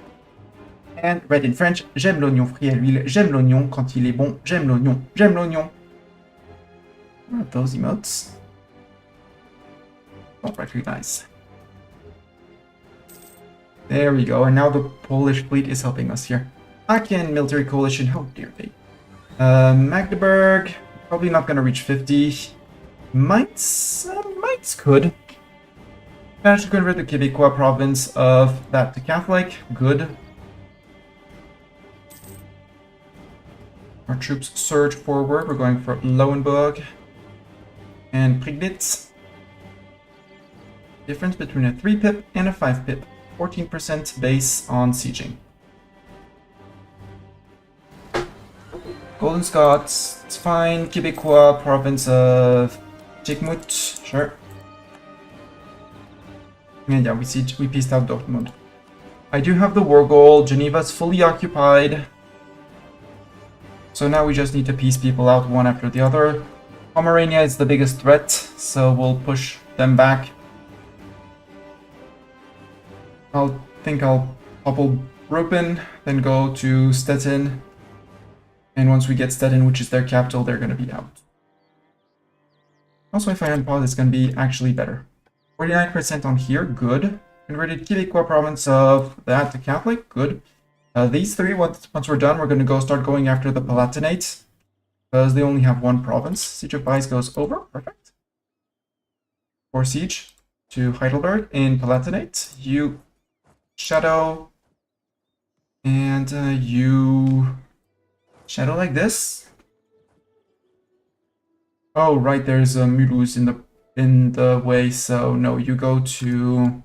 And read in French, j'aime l'oignon frit à l'huile. J'aime l'oignon quand il est bon. J'aime l'oignon. J'aime l'oignon. What are those emotes? Don't recognize. There we go. And now the Polish fleet is helping us here. Aachen military coalition. How dare they? Magdeburg. Probably not going to reach 50. Mainz could. Managed to convert the Quebecois province of that to Catholic. Good. Our troops surge forward. We're going for Lauenburg and Prignitz. Difference between a 3 pip and a 5 pip. 14% base on sieging. Golden Scots, it's fine. Quebecois province of Jigmut, sure. And yeah, we pieced out Dortmund. I do have the war goal. Geneva's fully occupied. So now we just need to piece people out one after the other. Pomerania is the biggest threat, so we'll push them back. I'll popple Rupen, then go to Stettin. And once we get Stettin, which is their capital, they're going to be out. Also, if I unpause, it's going to be actually better. 49% on here, good. Converted Quebecois province of that to Catholic, good. These three, once we're done, we're going to start going after the Palatinate. Because they only have one province. Siege of Bice goes over, perfect. For siege to Heidelberg in Palatinate. You shadow. And you shadow like this. Oh, right, there's a Mulhouse in the way, so no, you go to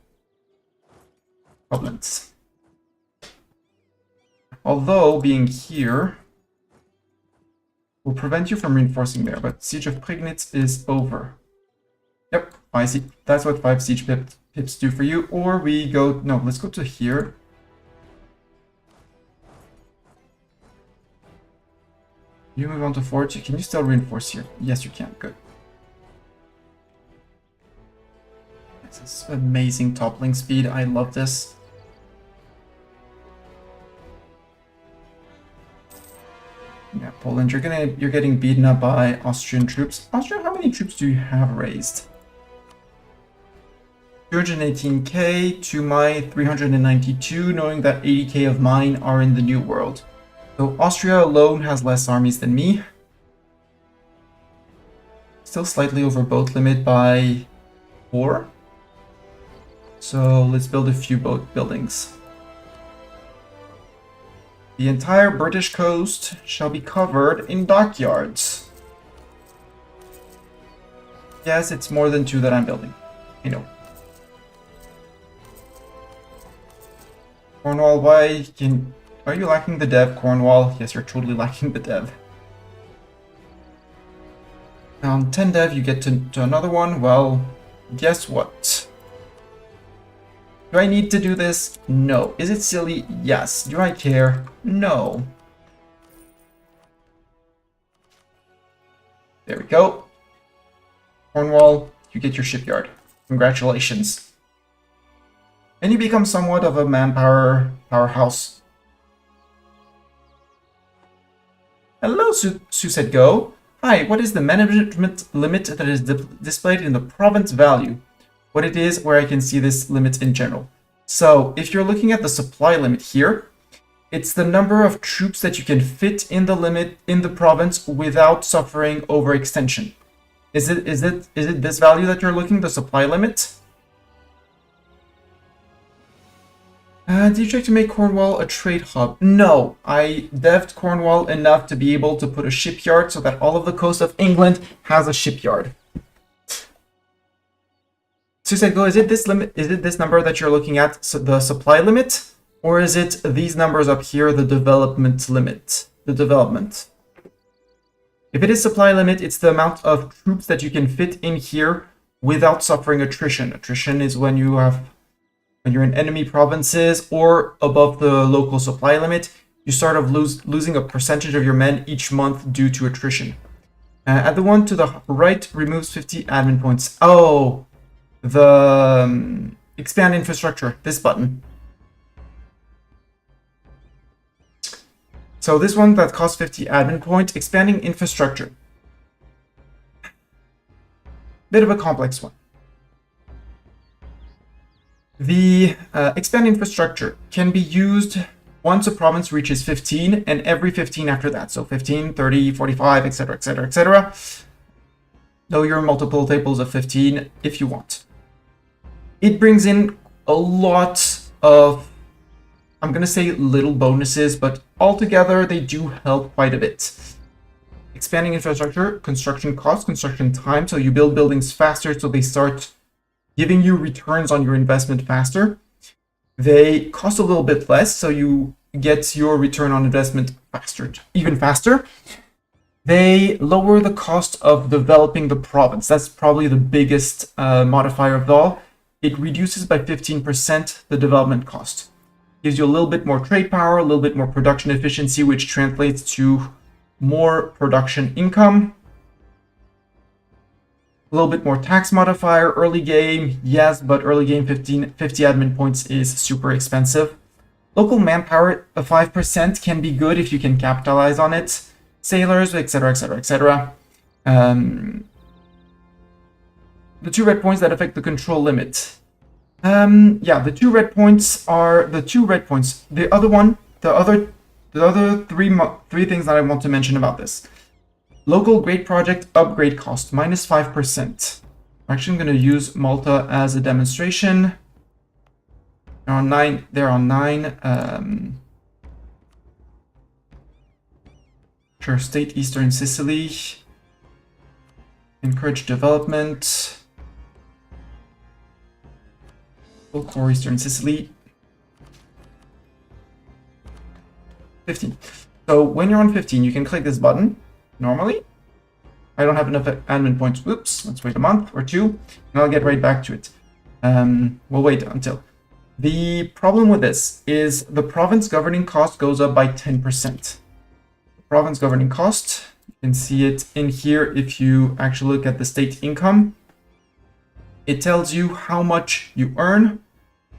Koblenz. Although being here will prevent you from reinforcing there, but Siege of Prignitz is over. Yep, I see. That's what 5 siege pips do for you. Or we go, no, let's go to here. You move on to 4. Can you still reinforce here? Yes, you can. Good. This is amazing toppling speed. I love this. Yeah, Poland, you're getting beaten up by Austrian troops. Austria, how many troops do you have raised? 218k to my 392, knowing that 80k of mine are in the New World. So Austria alone has less armies than me. Still slightly over boat limit by 4. So let's build a few boat buildings. The entire British coast shall be covered in dockyards. Yes, it's more than 2 that I'm building. I know. Cornwall, why are you lacking the dev, Cornwall? Yes, you're totally lacking the dev. On 10 dev, you get to another one. Well, guess what? Do I need to do this? No. Is it silly? Yes. Do I care? No. There we go. Cornwall, you get your shipyard. Congratulations. And you become somewhat of a manpower powerhouse. Hello, Suset Go. Hi, what is the management limit that is displayed in the province value? What it is, where I can see this limit in general. So if you're looking at the supply limit here, it's the number of troops that you can fit in the limit in the province without suffering overextension. Is it this value that you're looking, the supply limit? Did you check to make Cornwall a trade hub? No, I dev'd Cornwall enough to be able to put a shipyard so that all of the coast of England has a shipyard. Susego, is it this limit? Is it this number that you're looking at, so the supply limit, or is it these numbers up here, the development limit? The development. If it is supply limit, it's the amount of troops that you can fit in here without suffering attrition. Attrition is when you're in enemy provinces or above the local supply limit, you start of losing a percentage of your men each month due to attrition. Add the one to the right removes 50 admin points. Oh. The expand infrastructure, this button. So this one that costs 50 admin points, expanding infrastructure. Bit of a complex one. The expand infrastructure can be used once a province reaches 15 and every 15 after that. So 15, 30, 45, etc., etc., etc. Though your multiple tables of 15 if you want. It brings in a lot of, I'm going to say little bonuses, but altogether they do help quite a bit. Expanding infrastructure, construction costs, construction time, so you build buildings faster so they start giving you returns on your investment faster. They cost a little bit less, so you get your return on investment faster, even faster. They lower the cost of developing the province. That's probably the biggest modifier of all. It reduces by 15% the development cost. Gives you a little bit more trade power, a little bit more production efficiency, which translates to more production income. A little bit more tax modifier, early game, yes, but early game 50 admin points is super expensive. Local manpower, a 5% can be good if you can capitalize on it. Sailors, etc., etc., etc. The 2 red points that affect the control limit. Yeah, the 2 red points are the 2 red points. The other three things that I want to mention about this. Local great project upgrade cost minus 5%. I'm actually going to use Malta as a demonstration. They're on 9. They're on 9. Sure, state Eastern Sicily. Encourage development. Full core Eastern Sicily. 15. So when you're on 15, you can click this button. Normally, I don't have enough admin points. Oops, let's wait a month or 2, and I'll get right back to it. We'll wait until. The problem with this is the province governing cost goes up by 10%. Province governing cost, you can see it in here if you actually look at the state income. it tells you how much you earn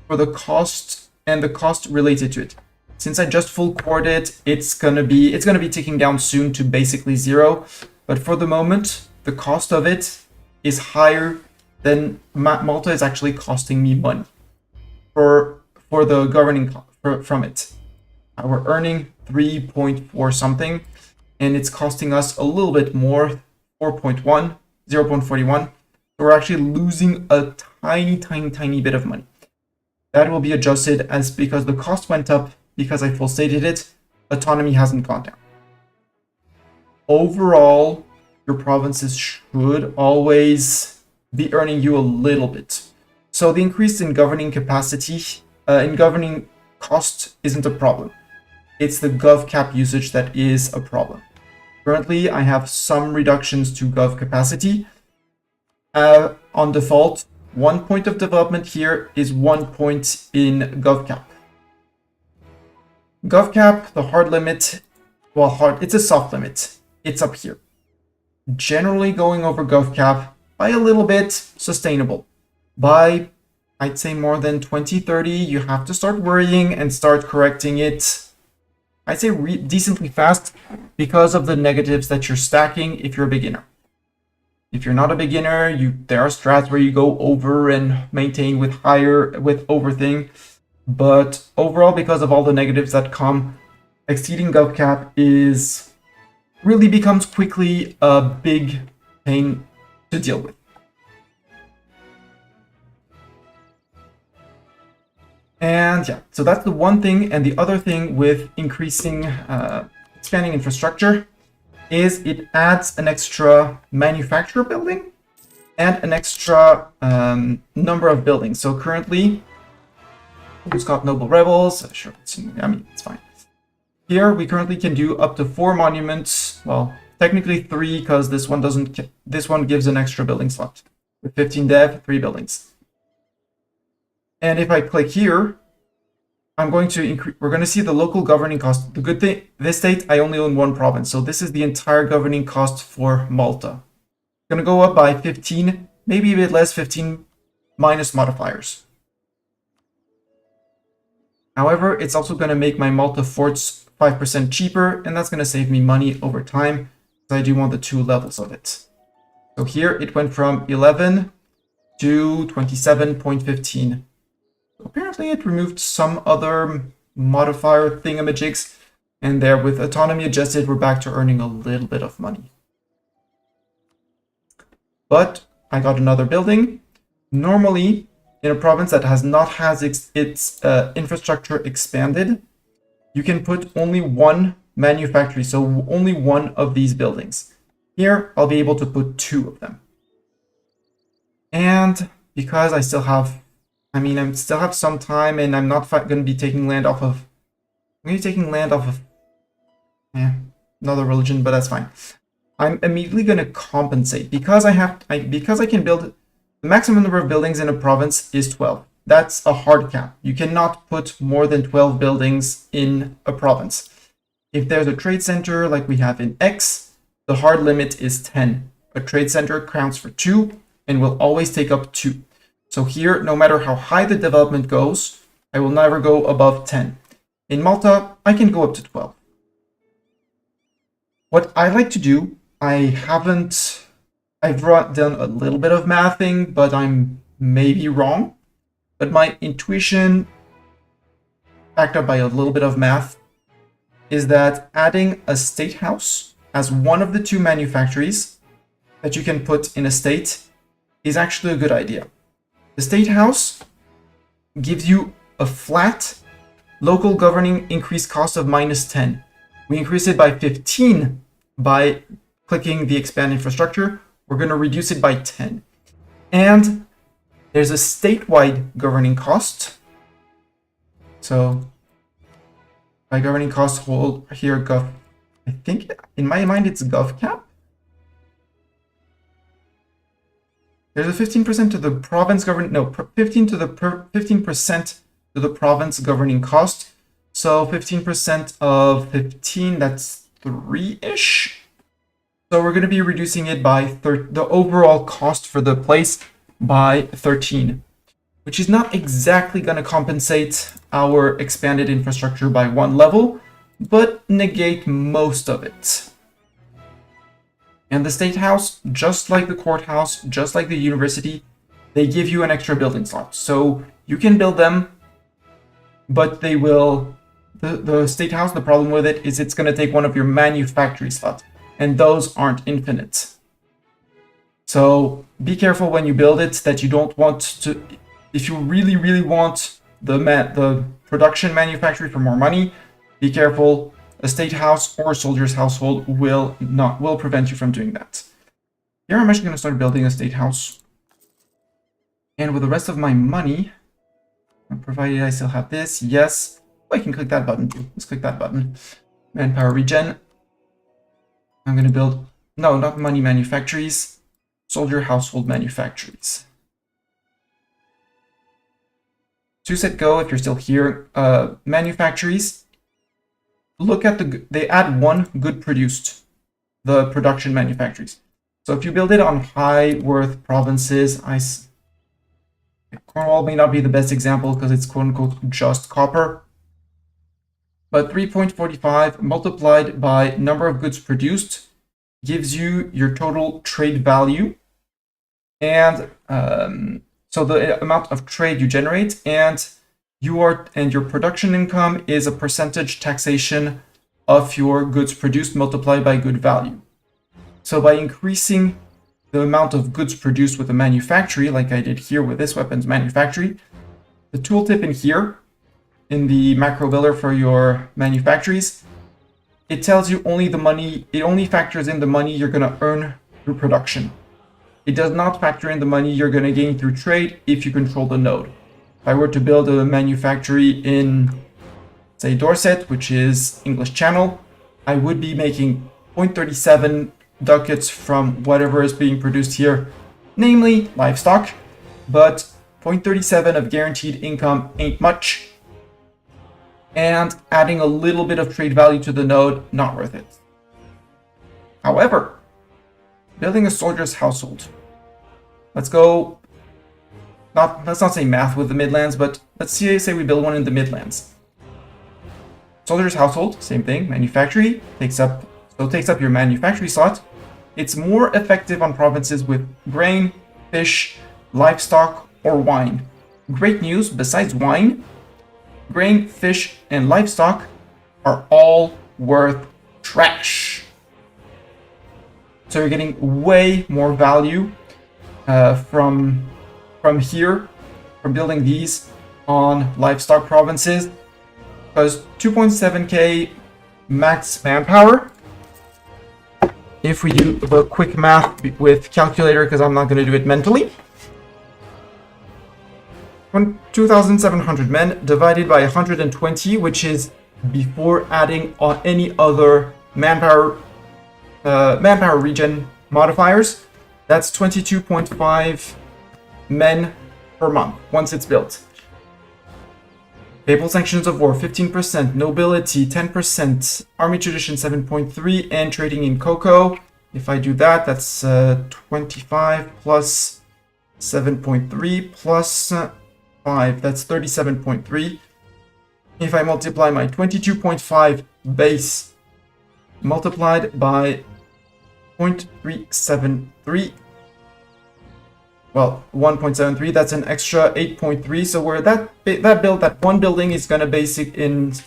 for the cost and the cost related to it. Since I just full cored it, it's gonna be ticking down soon to basically 0. But for the moment, the cost of it is higher than Malta is actually costing me money for the governing from it. We're earning 3.4 something, and it's costing us a little bit more, 4.1, 0.41. So we're actually losing a tiny bit of money. That will be adjusted as because the cost went up because I full stated it, autonomy hasn't gone down. Overall, your provinces should always be earning you a little bit. So the increase in governing capacity, in governing cost isn't a problem. It's the gov cap usage that is a problem. Currently, I have some reductions to gov capacity. On default, 1 point of development here is 1 point in gov cap. Gov cap, the hard limit, well, it's a soft limit. It's up here. Generally going over gov cap by a little bit, sustainable. By, I'd say more than 20, 30, you have to start worrying and start correcting it. I'd say decently fast because of the negatives that you're stacking if you're a beginner. If you're not a beginner, there are strats where you go over and maintain with over thing. But overall, because of all the negatives that come, exceeding gov cap really becomes quickly a big pain to deal with. And yeah, so that's the one thing. And the other thing with expanding infrastructure is it adds an extra manufacturer building and an extra number of buildings. So currently, who's got noble rebels? Sure, I mean, it's fine. Here we currently can do up to 4 monuments. Well, technically 3 because this one doesn't. This one gives an extra building slot with 15 dev, 3 buildings. And if I click here, I'm going to increase. We're going to see the local governing cost. The good thing, this state I only own 1 province, so this is the entire governing cost for Malta. It's going to go up by 15, maybe a bit less, 15 minus modifiers. However, it's also going to make my Malta forts 5% cheaper, and that's going to save me money over time, because I do want the 2 levels of it. So here it went from 11 to 27.15. Apparently it removed some other modifier thingamajigs, and there with autonomy adjusted, we're back to earning a little bit of money. But I got another building. Normally, in a province that has not had its infrastructure expanded, you can put only 1 manufactory, so only 1 of these buildings. Here, I'll be able to put 2 of them. And because I still have some time, and I'm not going to be taking land off of. I'm going to be taking land off of. Another religion, but that's fine. I'm immediately going to compensate because I can build. The maximum number of buildings in a province is 12. That's a hard cap. You cannot put more than 12 buildings in a province. If there's a trade center like we have in X, the hard limit is 10. A trade center counts for 2 and will always take up 2. So here, no matter how high the development goes, I will never go above 10. In Malta, I can go up to 12. What I like to do, I've done a little bit of mathing, but I'm maybe wrong. But my intuition, backed up by a little bit of math, is that adding a state house as one of the 2 manufactories that you can put in a state is actually a good idea. The state house gives you a flat local governing increase cost of -10. We increase it by 15 by clicking the expand infrastructure. We're going to reduce it by 10. And there's a statewide governing cost. So by governing cost, hold here gov. I think in my mind it's gov cap. There's a 15% to the province 15% to the province governing cost. So 15% of 15, that's 3-ish. So we're going to be reducing it by the overall cost for the place by 13, which is not exactly going to compensate our expanded infrastructure by 1 level, but negate most of it. And the State House, just like the Courthouse, just like the University, they give you an extra building slot. So you can build them, but they will... The State House, the problem with it is it's going to take one of your manufactory slots, and those aren't infinite. So be careful when you build it that you don't want to... If you really, really want the production manufactory for more money, be careful. A State House or a Soldier's Household will prevent you from doing that. Here I'm actually going to start building a State House. And with the rest of my money, provided I still have this, yes, I can click that button too. Let's click that button. Manpower regen. I'm going to build, no, not money manufactories, Soldier Household manufactories. To set go, if you're still here, manufactories, look at they add 1 good produced, the production manufactories. So if you build it on high worth provinces, Cornwall may not be the best example because it's quote unquote just copper, but 3.45 multiplied by number of goods produced gives you your total trade value, and so the amount of trade you generate, and your production income is a percentage taxation of your goods produced multiplied by good value. So by increasing the amount of goods produced with a manufactory, like I did here with this weapons manufactory, the tooltip in here, in the macro builder for your manufactories, it tells you only the money, it only factors in the money you're going to earn through production. It does not factor in the money you're going to gain through trade if you control the node. If I were to build a manufactory in, say, Dorset, which is English Channel, I would be making 0.37 ducats from whatever is being produced here, namely livestock, but 0.37 of guaranteed income ain't much, and adding a little bit of trade value to the node, not worth it. However, building a soldier's household. Let's go, let's not say math with the Midlands, but let's say we build one in the Midlands. Soldier's household, same thing, manufactory, takes up your manufactory slot. It's more effective on provinces with grain, fish, livestock, or wine. Great news, besides wine, grain, fish, and livestock are all worth trash. So you're getting way more value from here, from building these on livestock provinces, because 2.7k max manpower. If we do the quick math with calculator, because I'm not going to do it mentally, 2,700 men divided by 120, which is before adding on any other manpower regen modifiers. That's 22.5 men per month once it's built. Papal sanctions of war 15%, nobility 10%, army tradition 7.3, and trading in cocoa. If I do that, that's 25 plus 7.3 plus 5, that's 37.3. If I multiply my 22.5 base multiplied by 0.373, well, 1.73, that's an extra 8.3. So where that one building is gonna basic that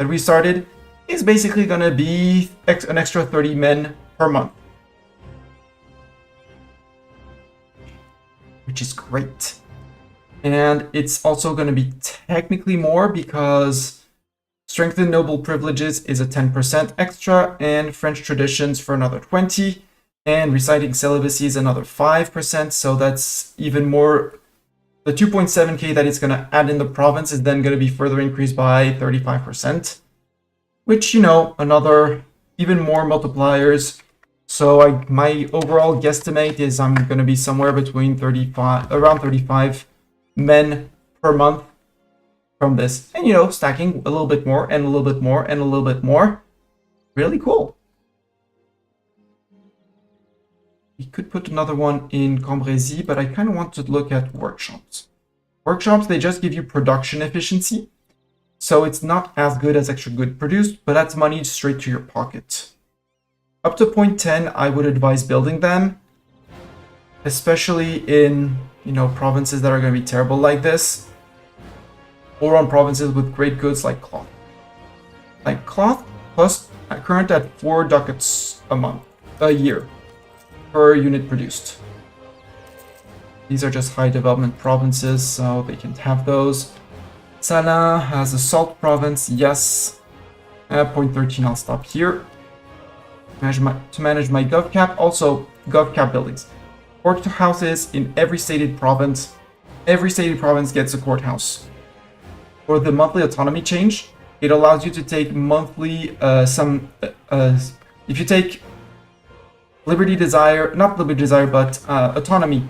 we started is basically gonna be an extra 30 men per month, which is great. And it's also gonna be technically more because strengthened noble privileges is a 10% extra, and French traditions for another 20. And reciting celibacy is another 5%, so that's even more. The 2.7k that it's going to add in the province is then going to be further increased by 35%, which, you know, another even more multipliers. So my overall guesstimate is I'm going to be somewhere between around 35 men per month from this. And, you know, stacking a little bit more and a little bit more and a little bit more. Really cool. We could put another one in Cambrésis, but I kind of want to look at workshops. Workshops, they just give you production efficiency. So it's not as good as extra good produced, but that's money straight to your pocket. Up to point 10, I would advise building them, especially in, provinces that are going to be terrible like this, or on provinces with great goods like cloth. Like cloth plus current at 4 ducats a year per unit produced. These are just high development provinces, so they can have those. Salin has a salt province, yes. At point 13, I'll stop here. To manage my gov cap, also gov cap buildings. Courthouses in every stated province. Every stated province gets a courthouse. For the monthly autonomy change, it allows you to take monthly if you take Liberty Desire, not Liberty Desire, but autonomy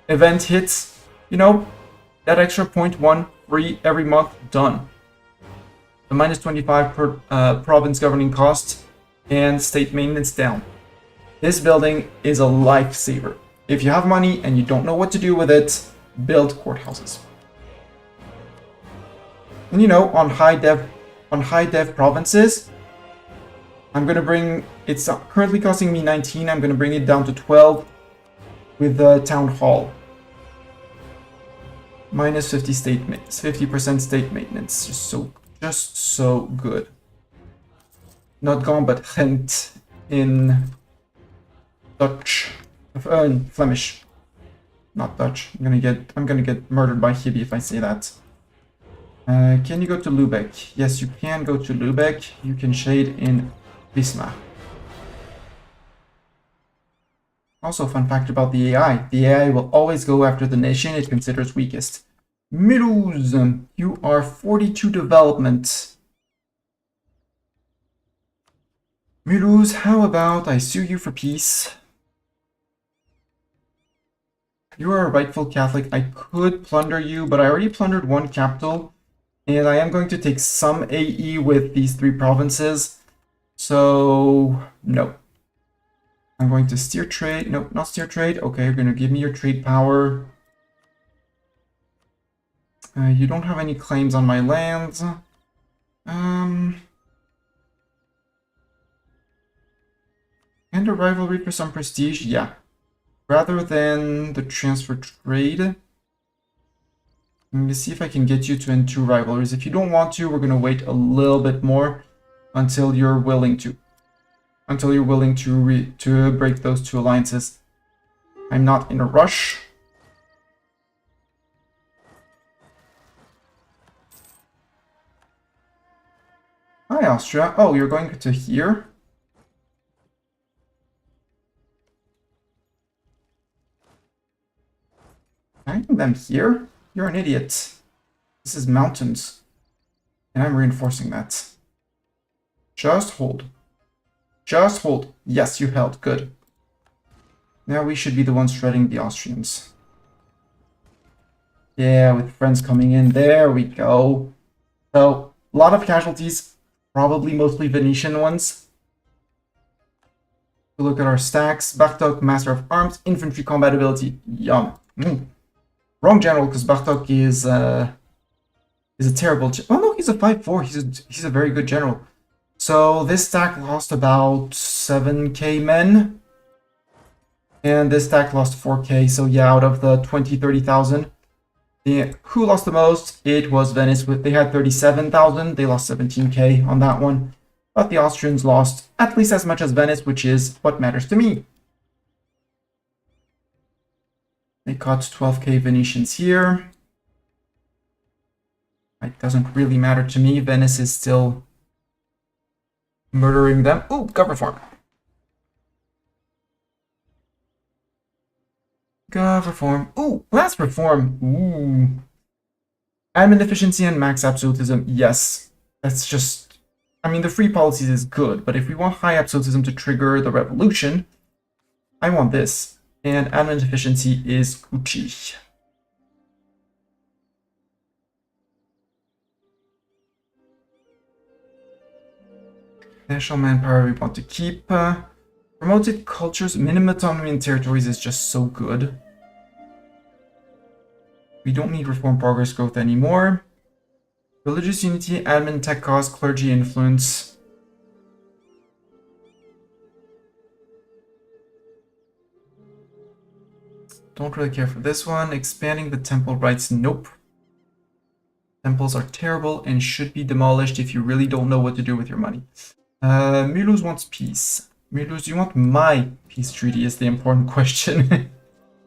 event hits, that extra 0.1 free every month, done. The minus 25 per province governing cost and state maintenance down. This building is a lifesaver. If you have money and you don't know what to do with it, build courthouses. And on high dev provinces, I'm gonna bring, it's currently costing me 19, I'm gonna bring it down to 12 with the town hall. Minus 50% state maintenance, just so good. Not gone, but Gent in Dutch, in Flemish, not Dutch. I'm gonna get murdered by Hibby if I say that. Can you go to Lubeck? Yes, you can go to Lubeck. You can shade in Wismar. Also, fun fact about the AI. The AI will always go after the nation it considers weakest. Mulhouse, you are 42 development. Mulhouse, how about I sue you for peace? You are a rightful Catholic. I could plunder you, but I already plundered one capital. And I am going to take some AE with these 3 provinces. So, no. I'm going to steer trade. No, not steer trade. Okay, you're going to give me your trade power. You don't have any claims on my lands. And a rivalry for some prestige, yeah. Rather than the transfer trade, I'm going to see if I can get you to end 2 rivalries. If you don't want to, we're going to wait a little bit more until you're willing to. Until you're willing to break those 2 alliances. I'm not in a rush. Hi, Austria. Oh, you're going to here? Finding them here? You're an idiot. This is mountains. And I'm reinforcing that. Just hold. Just hold. Yes, you held. Good. Now we should be the ones shredding the Austrians. Yeah, with friends coming in. There we go. So, a lot of casualties. Probably mostly Venetian ones. We look at our stacks. Bartok, Master of Arms. Infantry combat ability. Yum. Wrong general, because Bartok is a terrible... Oh no, he's a 5-4. He's a very good general. So this stack lost about 7k men. And this stack lost 4k. So yeah, out of the 30,000. Who lost the most? It was Venice. They had 37,000. They lost 17k on that one. But the Austrians lost at least as much as Venice, which is what matters to me. They caught 12k Venetians here. It doesn't really matter to me. Venice is still murdering them. Ooh, gov reform. Gov reform. Ooh, class reform. Ooh. Admin efficiency and max absolutism. Yes. That's just... I mean, the free policies is good, but if we want high absolutism to trigger the revolution, I want this. And admin efficiency is Gucci. National manpower we want to keep. Promoted cultures, minimum autonomy in territories is just so good. We don't need reform, progress, growth anymore. Religious unity, admin, tech cost, clergy influence. Don't really care for this one. Expanding the temple rights, nope. Temples are terrible and should be demolished if you really don't know what to do with your money. Mulhouse wants peace. Mulhouse, do you want my peace treaty is the important question.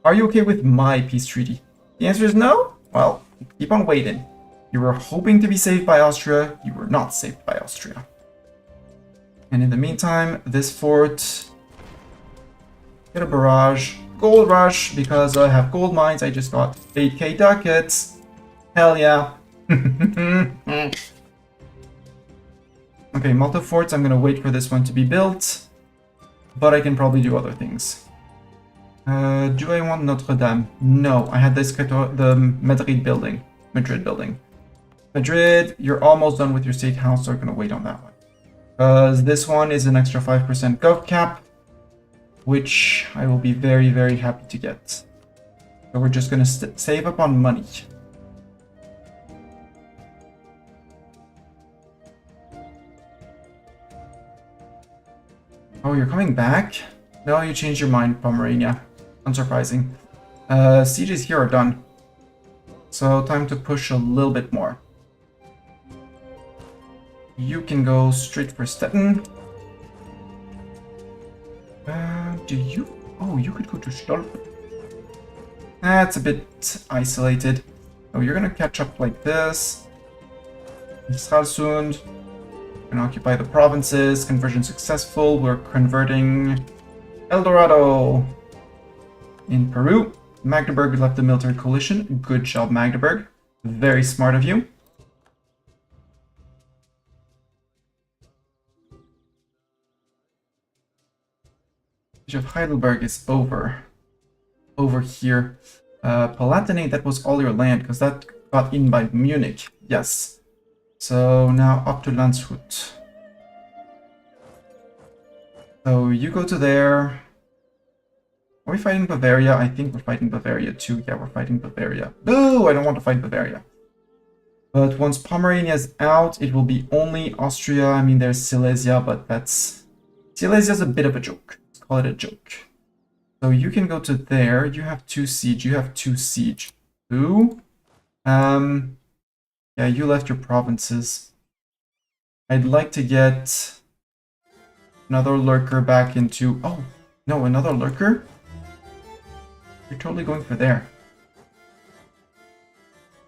Are you okay with my peace treaty? The answer is no? Well, keep on waiting. You were hoping to be saved by Austria. You were not saved by Austria. And in the meantime, this fort... Get a barrage. Gold rush, because I have gold mines. I just got 8k ducats. Hell yeah. Okay, multi-forts, I'm gonna wait for this one to be built. But I can probably do other things. Do I want Notre Dame? No, I had the Madrid building. Madrid, you're almost done with your state house, so I'm gonna wait on that one. Because this one is an extra 5% gov cap, which I will be very, very happy to get. So we're just gonna save up on money. Oh, you're coming back? No, you changed your mind, Pomerania. Unsurprising. Sieges here are done. So time to push a little bit more. You can go straight for Stettin. Do you? Oh, you could go to Stolp. That's a bit isolated. Oh, you're gonna catch up like this. Stralsund. Gonna occupy the provinces. Conversion successful. We're converting El Dorado. In Peru, Magdeburg left the military coalition. Good job, Magdeburg. Very smart of you. Siege of Heidelberg is over. Over here. Palatinate, that was all your land, because that got in by Munich. Yes. So now up to Landshut. So you go to there. Are we fighting Bavaria? I think we're fighting Bavaria too. Yeah, we're fighting Bavaria. Boo! I don't want to fight Bavaria. But once Pomerania is out, it will be only Austria. I mean, there's Silesia, but that's... Silesia's a bit of a joke. Let's call it a joke. So you can go to there. You have 2 siege. You have 2 siege. Who? Yeah, you left your provinces. I'd like to get another lurker back into... Oh, no, another lurker? You're totally going for there.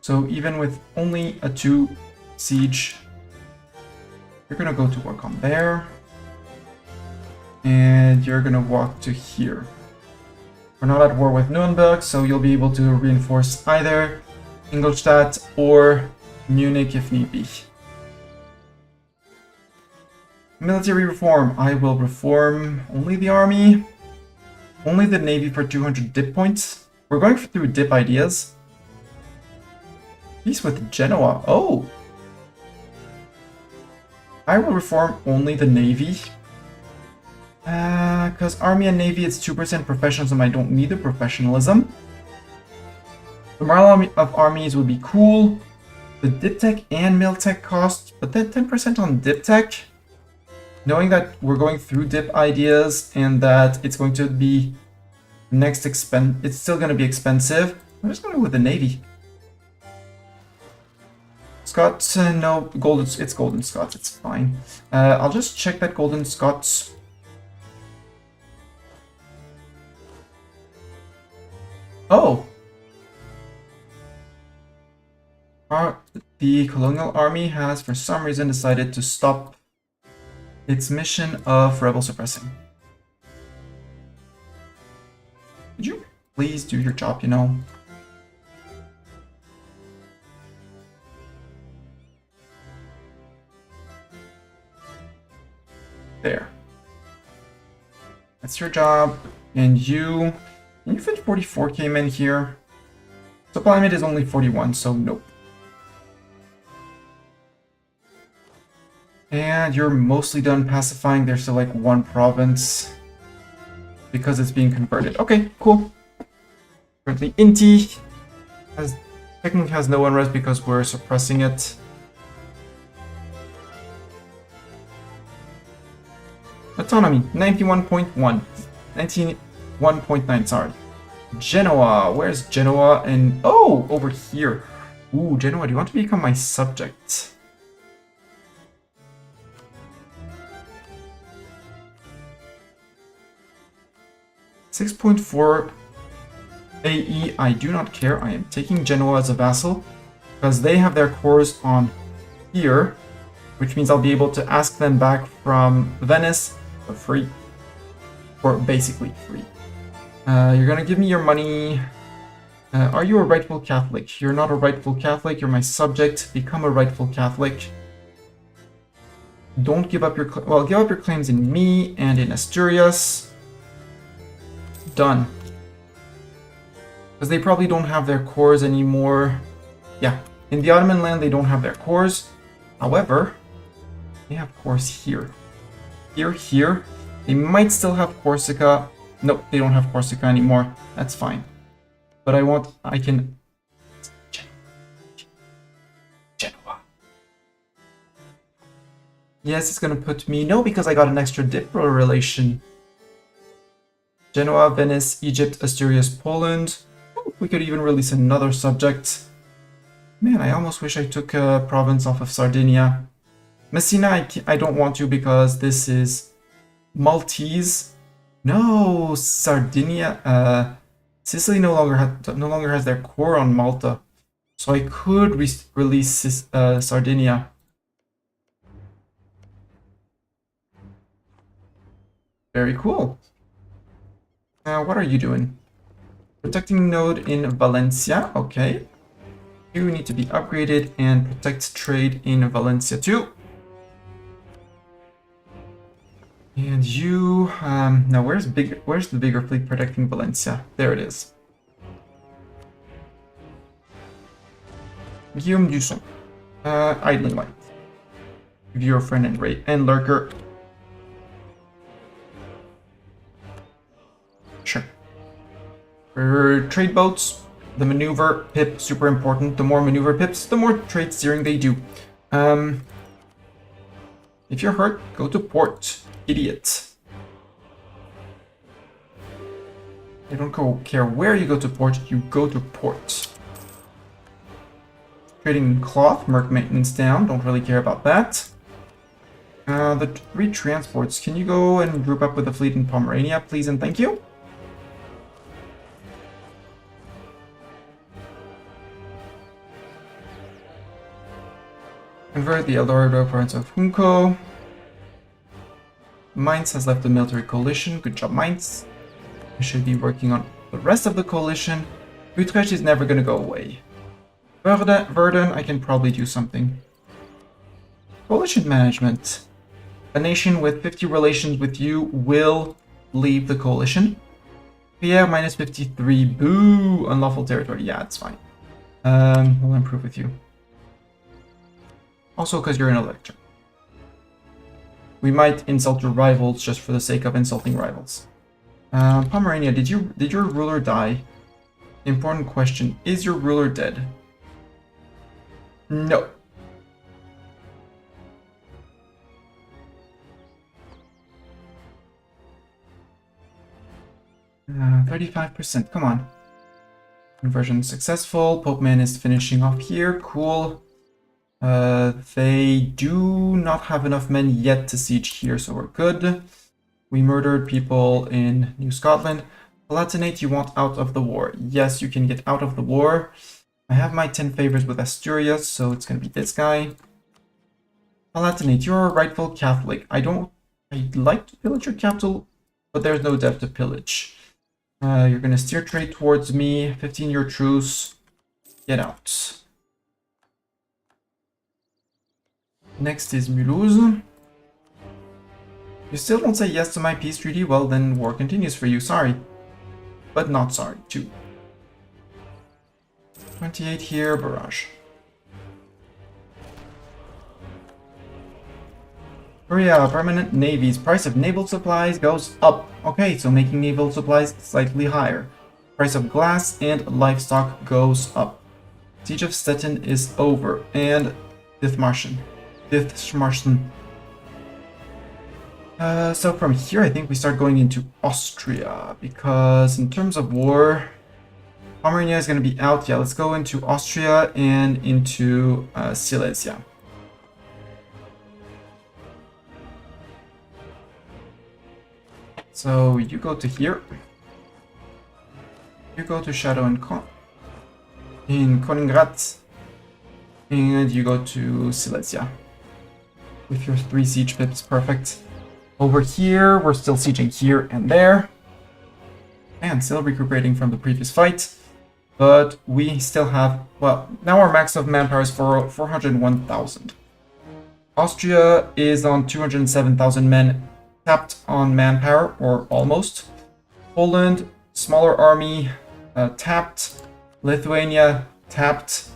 So even with only a 2 siege, you're gonna go to work on there. And you're gonna walk to here. We're not at war with Nuremberg, so you'll be able to reinforce either Ingolstadt or Munich if need be. Military reform. I will reform only the army. Only the navy for 200 dip points. We're going through dip ideas. Peace with Genoa. Oh! I will reform only the navy. Because army and navy, it's 2% professionalism. I don't need the professionalism. The morale of armies would be cool. The dip tech and mil tech cost, but then 10% on dip tech. Knowing that we're going through dip ideas and that it's going to be it's still going to be expensive. I'm just going to go with the navy. Scots, no, golden. It's golden Scots. It's fine. I'll just check that golden Scots. Oh. The colonial army has, for some reason, decided to stop its mission of rebel suppressing. Could you please do your job, you know? There. That's your job. And you fit 44k men here. Supply limit is only 41, so nope. And you're mostly done pacifying. There's still like 1 province. because it's being converted. Okay, cool. Currently Inti technically has no unrest because we're suppressing it. Autonomy, 91.1. 91.9, sorry. Genoa, where's Genoa? And oh, over here. Ooh, Genoa, do you want to become my subject? $6.4 AE, I do not care. I am taking Genoa as a vassal because they have their cores on here, which means I'll be able to ask them back from Venice for free, or basically free. You're gonna give me your money. Are you a rightful Catholic? You're not a rightful Catholic. You're my subject. Become a rightful Catholic. Don't give up your give up your claims in me and in Asturias. Done. Because they probably don't have their cores anymore. Yeah, in the Ottoman land they don't have their cores. However, they have cores here. Here. They might still have Corsica. Nope, they don't have Corsica anymore. That's fine. But I can... Genoa. Yes, it's gonna put me... No, because I got an extra diplo relation. Genoa, Venice, Egypt, Asturias, Poland. Ooh, we could even release another subject. Man, I almost wish I took a province off of Sardinia. Messina, I don't want to because this is Maltese. No, Sardinia. Sicily no longer has their core on Malta, so I could release Sardinia. Very cool. What are you doing? Protecting node in Valencia. Okay. You need to be upgraded and protect trade in Valencia too. And you, now where's the bigger fleet protecting Valencia? There it is. Guillaume Dusson. Idling Light. Viewer friend and lurker. Sure. For trade boats, the maneuver pip, super important. The more maneuver pips, the more trade steering they do. If you're hurt, go to port. Idiot. I don't care where you go to port, you go to port. Trading cloth, merc maintenance down, don't really care about that. The 3 transports, can you go and group up with the fleet in Pomerania, please and thank you? Convert the Eldorado province of Junco. Mainz has left the military coalition. Good job, Mainz. We should be working on the rest of the coalition. Utrecht is never going to go away. Verdun, I can probably do something. Coalition management. A nation with 50 relations with you will leave the coalition. Pierre, minus 53. Boo! Unlawful territory. Yeah, it's fine. We'll improve with you. Also, because you're an elector. We might insult your rivals just for the sake of insulting rivals. Pomerania, did your ruler die? Important question. Is your ruler dead? No. Uh, 35%. Come on. Conversion successful. Pope Man is finishing off here. Cool. They do not have enough men yet to siege here, so we're good. We murdered people in New Scotland. Palatinate, you want out of the war. Yes, you can get out of the war. I have my 10 favors with Asturias, so it's gonna be this guy. Palatinate, you're a rightful Catholic. I'd like to pillage your capital, but there's no debt to pillage. You're gonna steer trade towards me. 15-year truce. Get out. Next is Mulhouse. You still don't say yes to my peace treaty? Well, then war continues for you. Sorry. But not sorry, too. 28 here, barrage. Korea, permanent navies. Price of naval supplies goes up. Okay, so making naval supplies slightly higher. Price of glass and livestock goes up. Siege of Stettin is over. And Dithmarschen. So from here, I think we start going into Austria, because in terms of war, Pomerania is going to be out. Yeah, let's go into Austria and into Silesia. So you go to here. You go to Shadow in Kaliningrad, and you go to Silesia with your 3 siege pips. Perfect. Over here, we're still sieging here and there, and still recuperating from the previous fight. But we still have, well, now our max of manpower is for 401,000. Austria is on 207,000 men, tapped on manpower, or almost. Poland, smaller army, tapped. Lithuania, tapped.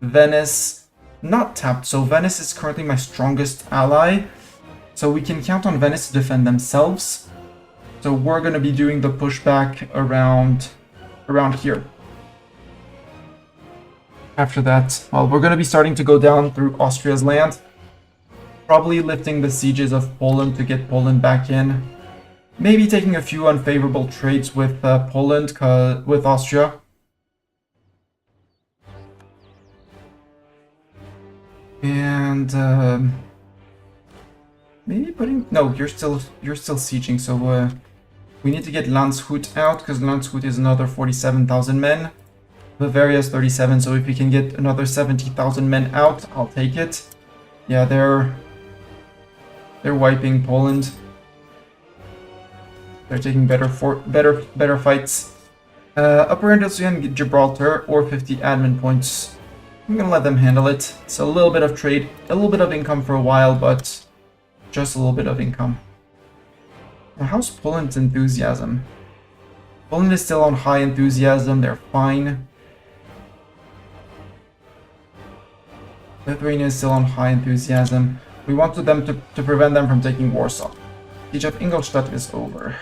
Venice, not tapped. So Venice is currently my strongest ally. So we can count on Venice to defend themselves. So we're going to be doing the pushback around here. After that, well, we're going to be starting to go down through Austria's land. Probably lifting the sieges of Poland to get Poland back in. Maybe taking a few unfavorable trades with Poland, with Austria. And maybe putting... No, you're still sieging, so we need to get Landshut out, because Landshut is another 47,000 men. Bavaria is 37, so if we can get another 70,000 men out, I'll take it. Yeah, they're wiping Poland. They're taking better fights. Upper Andalusia and Gibraltar, or 50 admin points. I'm gonna let them handle it. So a little bit of trade, a little bit of income for a while, but just a little bit of income. Now, how's Poland's enthusiasm? Poland is still on high enthusiasm, they're fine. Lithuania is still on high enthusiasm. We want them to prevent them from taking Warsaw. Siege of Ingolstadt is over.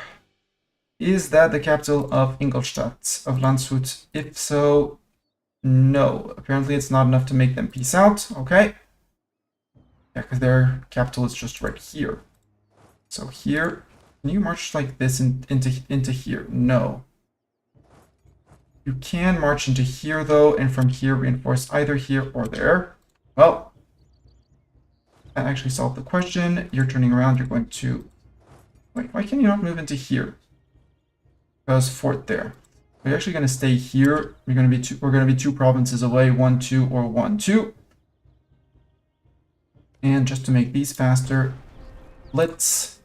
Is that the capital of Ingolstadt, of Landshut? If so, no. Apparently it's not enough to make them peace out. Okay. Yeah, because their capital is just right here. So here, can you march like this into here? No. You can march into here though, and from here reinforce either here or there. Well, that actually solved the question. You're turning around, you're going to... Wait, why can you not move into here? Because fort there. We're actually going to stay here. We're going to be 2 provinces away, 1, 2, or 1, 2. And just to make these faster, let's...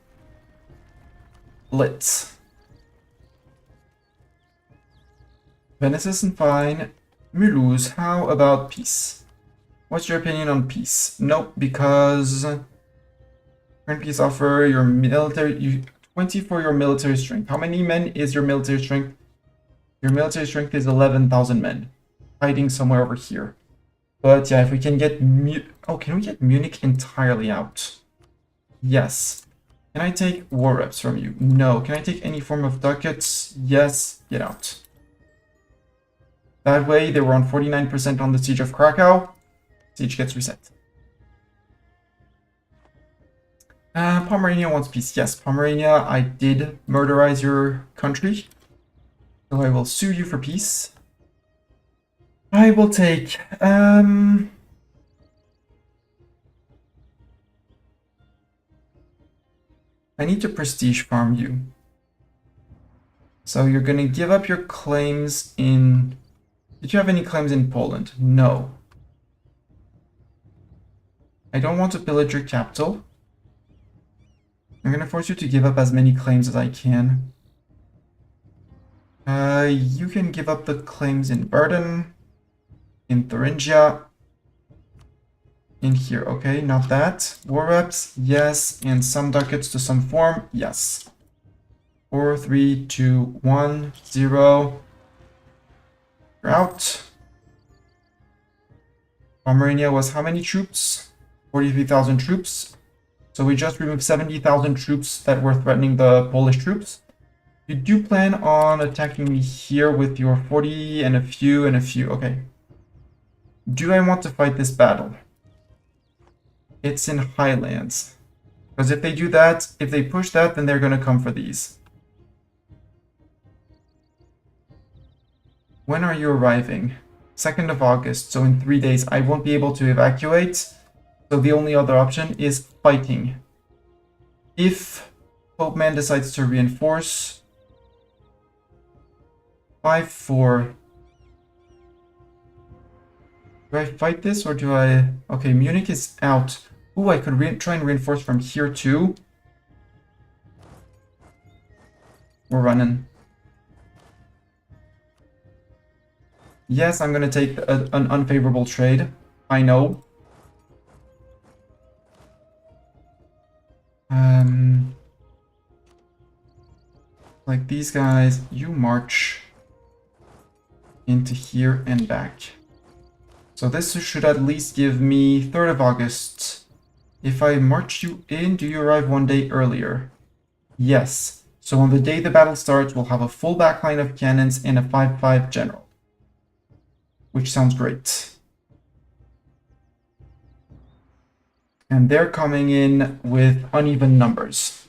Venice isn't fine. Mulhouse, how about peace? What's your opinion on peace? Nope, because current peace offer your military 20 for your military strength. How many men is your military strength? Your military strength is 11,000 men, hiding somewhere over here. But yeah, if we can get can we get Munich entirely out? Yes. Can I take war reps from you? No. Can I take any form of ducats? Yes. Get out. That way, they were on 49% on the siege of Krakow. Siege gets reset. Pomerania wants peace. Yes, Pomerania, I did murderize your country. So I will sue you for peace. I will take... I need to prestige farm you. So you're going to give up your claims in... Did you have any claims in Poland? No. I don't want to pillage your capital. I'm going to force you to give up as many claims as I can. You can give up the claims in Burden, in Thuringia, in here. Okay, not that. War reps, yes. And some ducats to some form, yes. 4, 3, 2, 1, 0. You're out. Pomerania was how many troops? 43,000 troops. So we just removed 70,000 troops that were threatening the Polish troops. You do plan on attacking me here with your 40 and a few and a few. Okay. Do I want to fight this battle? It's in Highlands. Because if they do that, if they push that, then they're going to come for these. When are you arriving? 2nd of August, so in 3 days. I won't be able to evacuate. So the only other option is fighting. If Pope Man decides to reinforce, 5-4. Do I fight this or do I... Okay, Munich is out. Ooh, I could try and reinforce from here too. We're running. Yes, I'm gonna take an unfavorable trade. I know. Like these guys, you march into here and back. So this should at least give me 3rd of August. If I march you in, do you arrive 1 day earlier? Yes. So on the day the battle starts, we'll have a full backline of cannons and a 5-5 general. Which sounds great. And they're coming in with uneven numbers.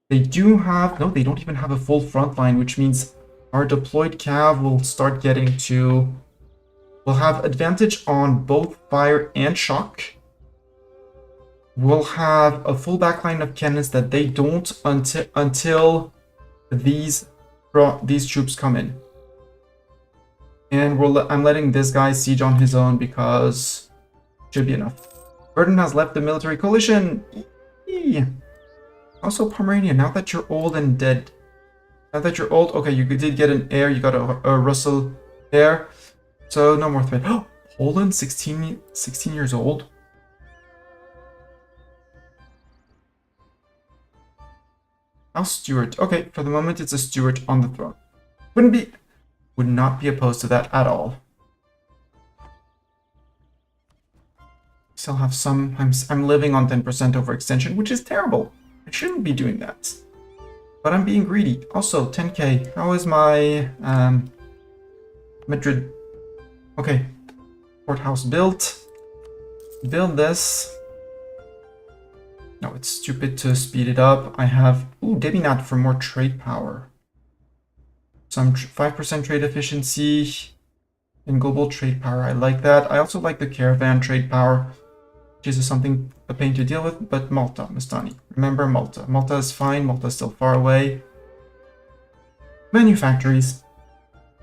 They do have... No, they don't even have a full front line, which means our deployed cav will start getting to... We'll have advantage on both fire and shock. We'll have a full backline of cannons that they don't until these troops come in. And I'm letting this guy siege on his own because it should be enough. Burden has left the military coalition. Eee. Also, Pomerania, now that you're old and dead. Now that you're old, okay, you did get an heir, you got a Russell heir. So, no more threat. Oh, Poland, 16 years old. House Stewart. Okay, for the moment, it's a Stewart on the throne. Would not be opposed to that at all. Still have some... I'm living on 10% overextension, which is terrible. I shouldn't be doing that. But I'm being greedy. Also, 10k. How is my... Madrid... Okay. Courthouse built. Build this. No, it's stupid to speed it up. I have... Ooh, Debinat for more trade power. Some 5% trade efficiency. And global trade power. I like that. I also like the caravan trade power. Which is something a pain to deal with, but Malta, Mastani. Remember Malta. Malta is fine, Malta is still far away. Manufactories.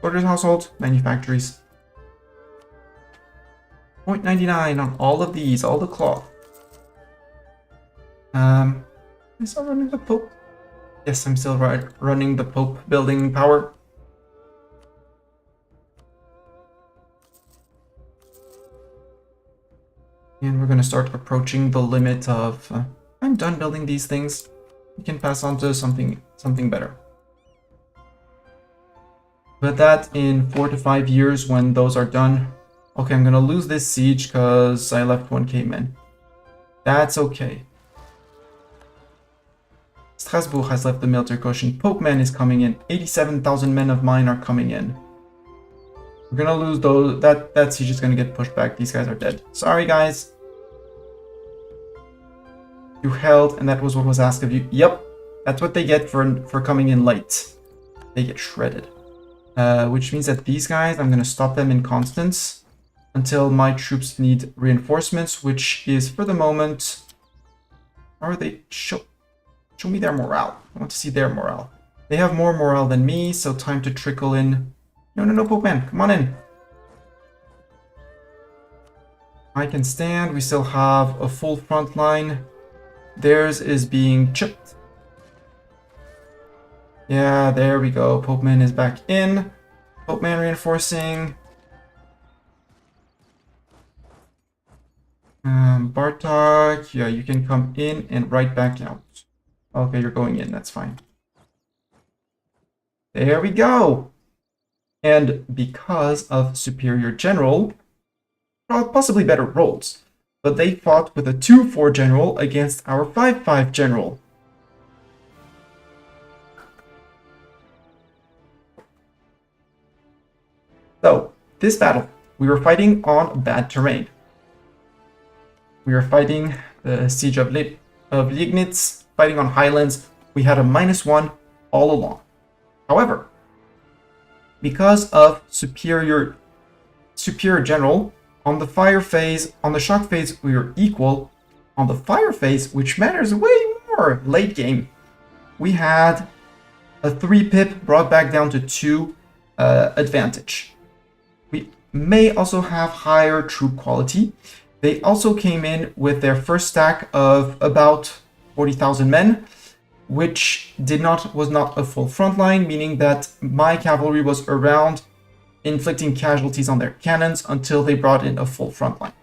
Orders household, manufactories. 0.99 on all of these, all the cloth. I'm still running the Pope. Yes, I'm still running the Pope building power. And we're going to start approaching the limit of... I'm done building these things. We can pass on to something better. But that in 4 to 5 years when those are done... Okay, I'm going to lose this siege because I left 1k men. That's okay. Strasbourg has left the military quotient. Pope man is coming in. 87,000 men of mine are coming in. We're going to lose those. That siege is going to get pushed back. These guys are dead. Sorry, guys. You held, and that was what was asked of you. Yep, that's what they get for coming in late. They get shredded. Which means that these guys, I'm going to stop them in Constance until my troops need reinforcements, which is, for the moment... How are they? Show me their morale. I want to see their morale. They have more morale than me, so time to trickle in. No, Pope man, come on in. I can stand. We still have a full front line. Theirs is being chipped. Yeah, there we go. Pope man is back in. Pope man reinforcing. Bartok, yeah, you can come in and right back out. Okay, you're going in, that's fine. There we go. And because of superior general, possibly better rolls, but they fought with a 2-4 general against our 5-5 general. So, this battle, we were fighting on bad terrain. We were fighting the siege of Liegnitz, fighting on highlands. We had a -1 all along. However, because of superior general, on the fire phase, on the shock phase, we were equal. On the fire phase, which matters way more late game, we had a 3 pip brought back down to 2 advantage. We may also have higher troop quality. They also came in with their first stack of about 40,000 men, which was not a full front line, meaning that my cavalry was around inflicting casualties on their cannons until they brought in a full front line.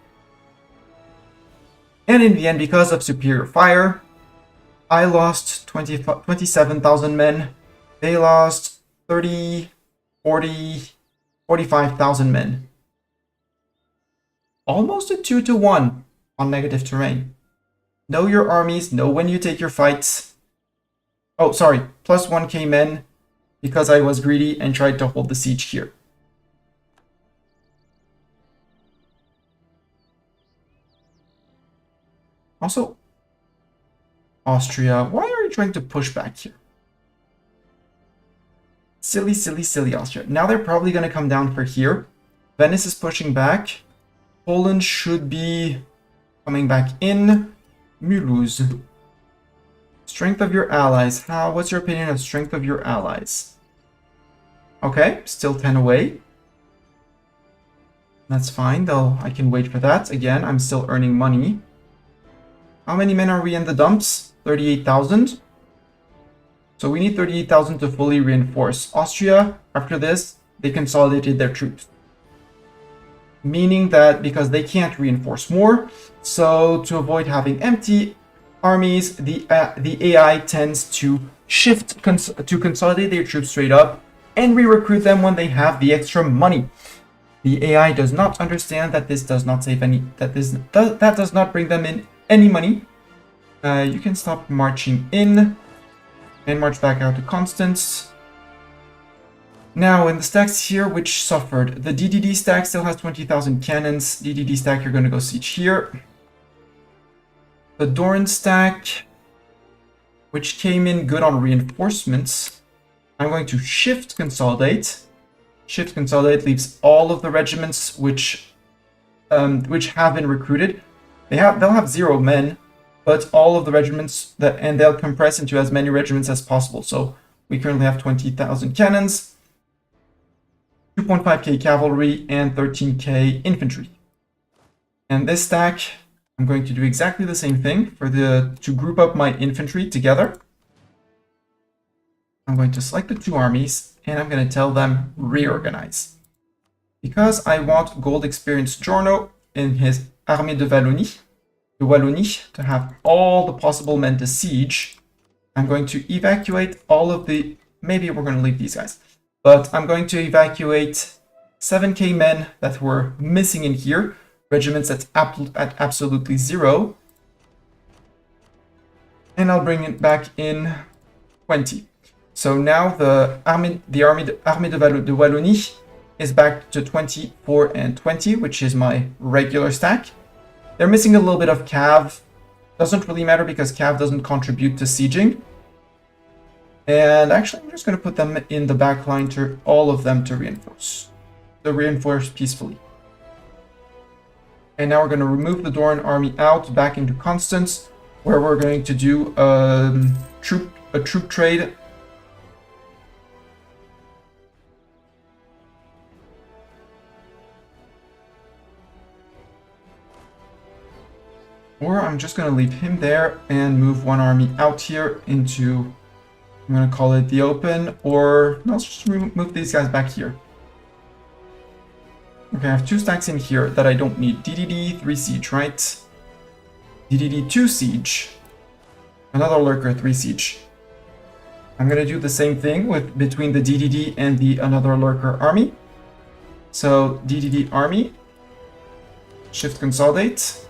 And in the end, because of superior fire, I lost 27,000 men. They lost 30, 40, 45,000 men. Almost a 2-to-1 on negative terrain. Know your armies, know when you take your fights. Oh, sorry, +1 came in because I was greedy and tried to hold the siege here. Also, Austria, why are you trying to push back here? Silly, silly, silly Austria. Now they're probably going to come down for here. Venice is pushing back. Poland should be coming back in. Mulhouse. Strength of your allies. What's your opinion of strength of your allies? Okay, still 10 away. That's fine, though. I can wait for that. Again, I'm still earning money. How many men are we in the dumps? 38,000. So we need 38,000 to fully reinforce. Austria, after this, they consolidated their troops. Meaning that because they can't reinforce more, so to avoid having empty armies, the AI tends to shift to consolidate their troops straight up and re-recruit them when they have the extra money. The AI does not understand that this does not save any, that does not bring them in any money. You can stop marching in and march back out to Constance. Now, in the stacks here, which suffered, the DDD stack still has 20,000 cannons. DDD stack, you're going to go siege here. The Doran stack, which came in good on reinforcements, I'm going to shift consolidate. Shift consolidate leaves all of the regiments which have been recruited. They'll have 0 men, but all of the regiments and they'll compress into as many regiments as possible. So we currently have 20,000 cannons, 2.5k cavalry, and 13k infantry. And this stack, I'm going to do exactly the same thing to group up my infantry together. I'm going to select the 2 armies and I'm going to tell them reorganize. Because I want gold experience Giorno in his Armée de Wallonie to have all the possible men to siege, I'm going to evacuate all of the... Maybe we're going to leave these guys. But I'm going to evacuate 7k men that were missing in here. Regiments at absolutely 0. And I'll bring it back in 20. So now the Armée de Wallonie is back to 24 and 20, which is my regular stack. They're missing a little bit of cav. Doesn't really matter because cav doesn't contribute to sieging. And actually, I'm just going to put them in the back line to all of them to reinforce. To reinforce peacefully. And now we're going to remove the Doran army out back into Constance, where we're going to do a troop trade. Or I'm just going to leave him there and move 1 army out here into, I'm going to call it the open, or no, let's just move these guys back here. Okay, I have 2 stacks in here that I don't need. DDD 3 siege, right? DDD 2 siege. Another lurker 3 siege. I'm going to do the same thing between the DDD and the another lurker army. So DDD army, shift consolidate.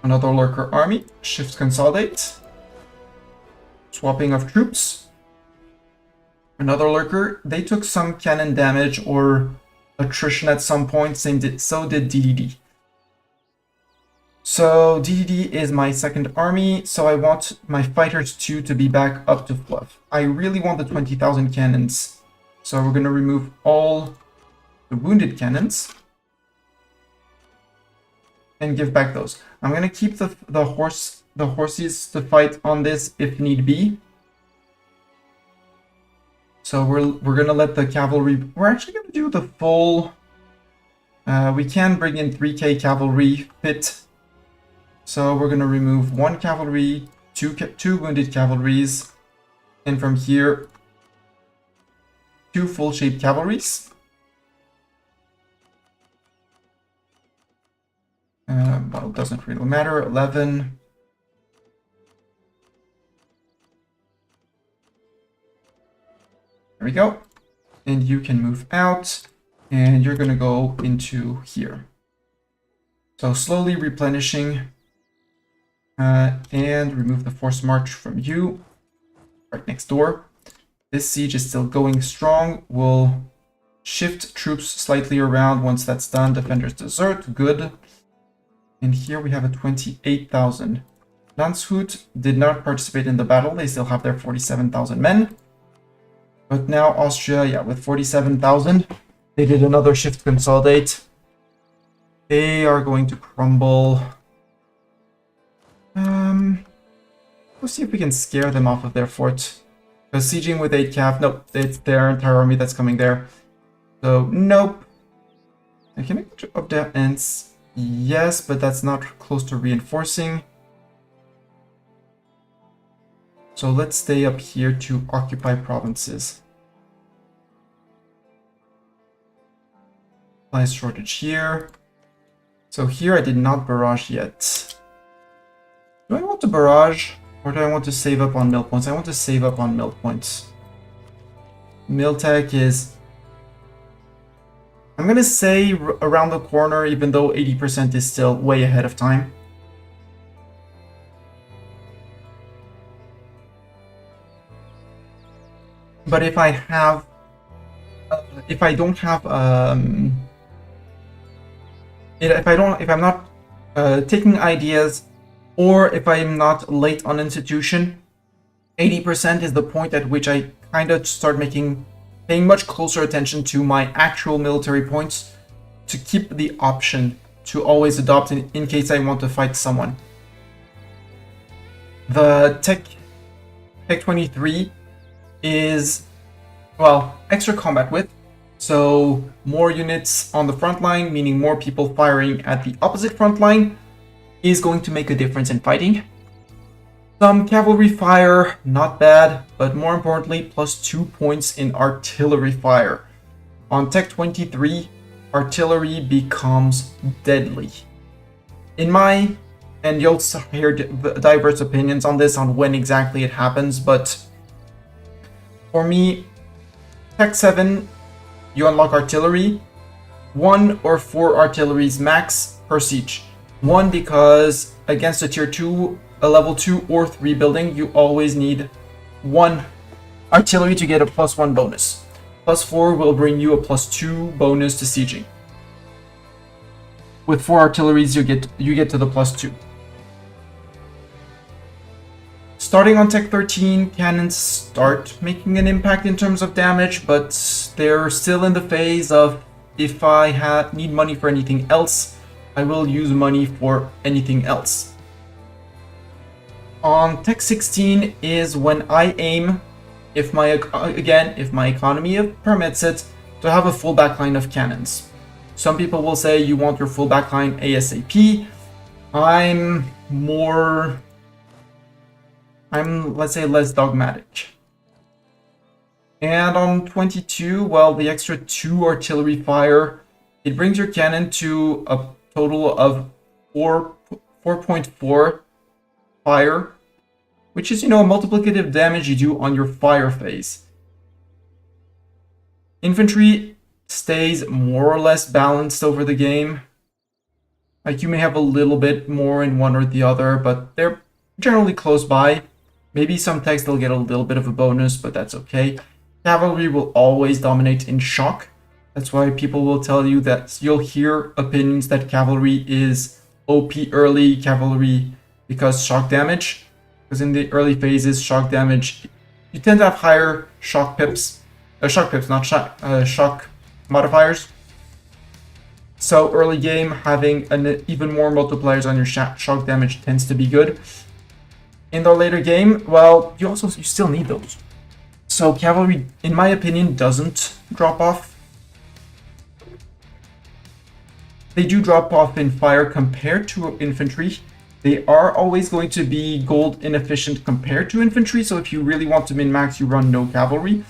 Another lurker army. Shift consolidate. Swapping of troops. Another lurker. They took some cannon damage or attrition at some point. So did DDD. So DDD is my second army. So I want my fighters 2 to be back up to fluff. I really want the 20,000 cannons. So we're going to remove all the wounded cannons and give back those. I'm going to keep the horses to fight on this if need be. So we're going to let the cavalry... We're actually going to do the full... we can bring in 3k cavalry fit. So we're going to remove 1 cavalry, 2 wounded cavalries, and from here, 2 full-shaped cavalries. Well, it doesn't really matter. 11. There we go. And you can move out, and you're going to go into here. So slowly replenishing, and remove the forced march from you, right next door. This siege is still going strong. We'll shift troops slightly around once that's done. Defenders desert, good. And here we have a 28,000. Landshut did not participate in the battle. They still have their 47,000 men. But now Austria, yeah, with 47,000, they did another shift consolidate. They are going to crumble. We'll see if we can scare them off of their fort. Because sieging with 8 cav, nope, it's their entire army that's coming there. So, nope. I can make up their ends. Yes, but that's not close to reinforcing. So let's stay up here to occupy provinces. Supply shortage here. So here I did not barrage yet. Do I want to barrage or do I want to save up on mill points? I want to save up on mill points. Mill tech is... I'm going to say around the corner, even though 80% is still way ahead of time. But if I have... if I don't have... if I'm not taking ideas, or if I'm not late on institution, 80% is the point at which I kind of start paying much closer attention to my actual military points to keep the option to always adopt in case I want to fight someone. The Tech 23 is, well, extra combat width, so more units on the front line, meaning more people firing at the opposite front line, is going to make a difference in fighting. Some cavalry fire, not bad, but more importantly, +2 points in artillery fire. On Tech 23, artillery becomes deadly. In my, and you'll hear diverse opinions on this, on when exactly it happens, but for me, Tech 7, you unlock artillery, 1 or 4 artilleries max per siege. 1 because against a tier 2, a level 2 or 3 building, you always need 1 artillery to get a +1 bonus. +4 will bring you a +2 bonus to sieging. With 4 artilleries, you get to the +2. Starting on Tech 13, cannons start making an impact in terms of damage, but they're still in the phase of if I need money for anything else, I will use money for anything else. On Tech 16 is when I aim, if my economy permits it, to have a full backline of cannons. Some people will say you want your full backline ASAP. I'm, let's say, less dogmatic. And on 22, well, the extra 2 artillery fire, it brings your cannon to a total of 4.4 fire, which is, a multiplicative damage you do on your fire phase. Infantry stays more or less balanced over the game. Like, you may have a little bit more in one or the other, but they're generally close by. Maybe some techs they'll get a little bit of a bonus, but that's okay. Cavalry will always dominate in shock. That's why people will tell you that you'll hear opinions that cavalry is OP early cavalry because shock damage. Because in the early phases, shock damage, you tend to have higher shock pips. Shock pips, not shock modifiers. So early game, having even more multipliers on your shock damage tends to be good. In the later game, well, you still need those. So cavalry, in my opinion, doesn't drop off. They do drop off in fire compared to infantry. They are always going to be gold inefficient compared to infantry, so if you really want to min-max, you run no cavalry.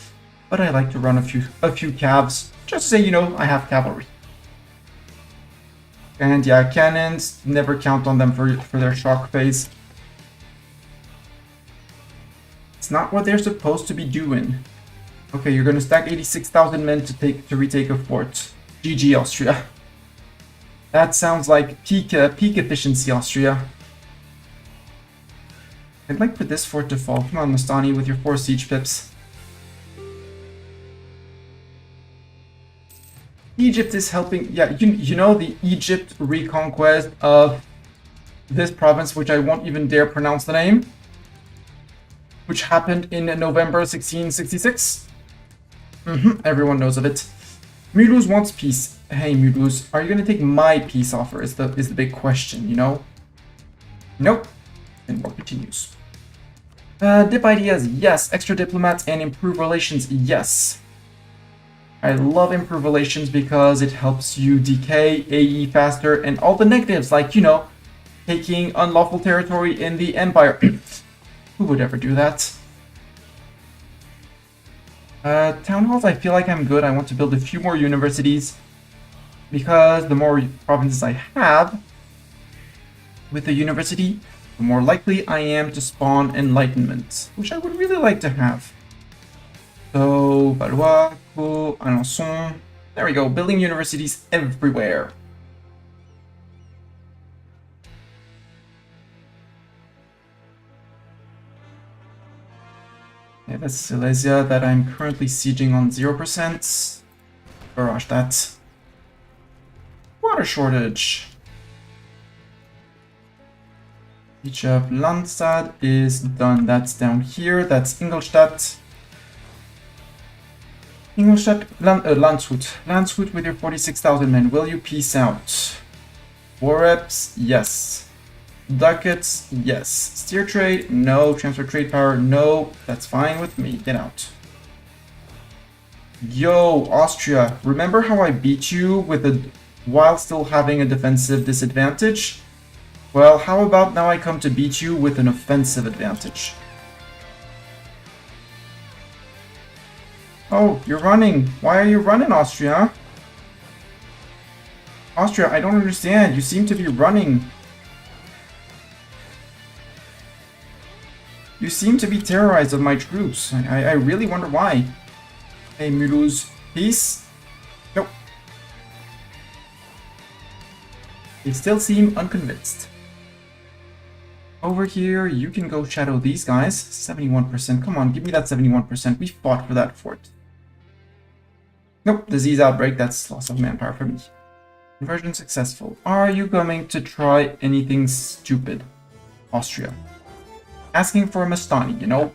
But I like to run a few cavs, just to say, you know, I have cavalry. And yeah, cannons, never count on them for their shock phase. It's not what they're supposed to be doing. Okay, you're gonna stack 86,000 men to retake a fort. GG, Austria. That sounds like peak efficiency, Austria. I'd like for this fort to fall. Come on, Mastani, with your 4 siege pips. Egypt is helping. Yeah, you know the Egypt reconquest of this province, which I won't even dare pronounce the name, which happened in November 1666. Everyone knows of it. Mulhouse wants peace. Hey, Mulhouse, are you going to take my peace offer is the big question, you know? Nope. And war continues. Dip ideas, yes. Extra diplomats and improve relations, yes. I love improve relations because it helps you decay AE faster and all the negatives, like, you know, taking unlawful territory in the Empire. Who would ever do that? Town halls, I feel like I'm good. I want to build a few more universities because the more provinces I have with a university, the more likely I am to spawn enlightenment, which I would really like to have. So, Valois, Pau, Alençon. There we go, building universities everywhere. Yeah, that's Silesia that I'm currently sieging on 0%. Barrage that. Water shortage. Siege of Landstad is done. That's down here. That's Ingolstadt. Ingolstadt, Landshut. Landshut with your 46,000 men. Will you peace out? War reps? Yes. Ducats? Yes. Steer trade? No. Transfer trade power? No. That's fine with me. Get out. Yo, Austria. Remember how I beat you while still having a defensive disadvantage? Well, how about now I come to beat you with an offensive advantage? Oh, you're running. Why are you running, Austria? Austria, I don't understand. You seem to be running. You seem to be terrorized of my troops. I really wonder why. Hey, Mulhouse, peace? Nope. They still seem unconvinced. Over here, you can go shadow these guys. 71%. Come on, give me that 71%. We fought for that fort. Nope, disease outbreak. That's loss of manpower for me. Conversion successful. Are you going to try anything stupid? Austria. Asking for a Mastani, you know?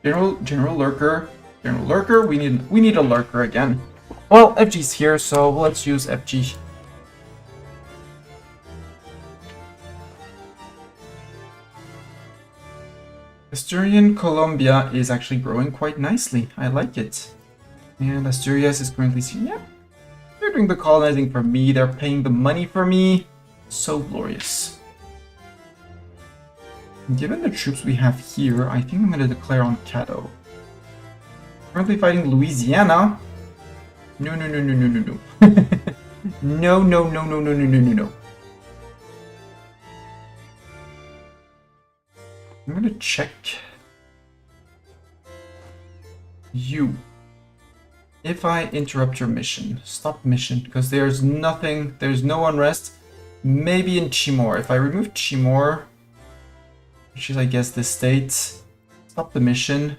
General Lurker. General Lurker, we need a Lurker again. Well, FG's here, so let's use FG. Asturian Colombia is actually growing quite nicely. I like it. And Asturias is currently seeing, yeah, they're doing the colonizing for me. They're paying the money for me. So glorious. Given the troops we have here, I think I'm going to declare on Caddo. Currently fighting Louisiana. No, no, no, no, no, no, no. No, no, no, no, no, no, no, no, no. I'm going to check. You. If I interrupt your mission, stop mission, because there's nothing, there's no unrest. Maybe in Chimor. If I remove Chimor, which is I guess this state, stop the mission,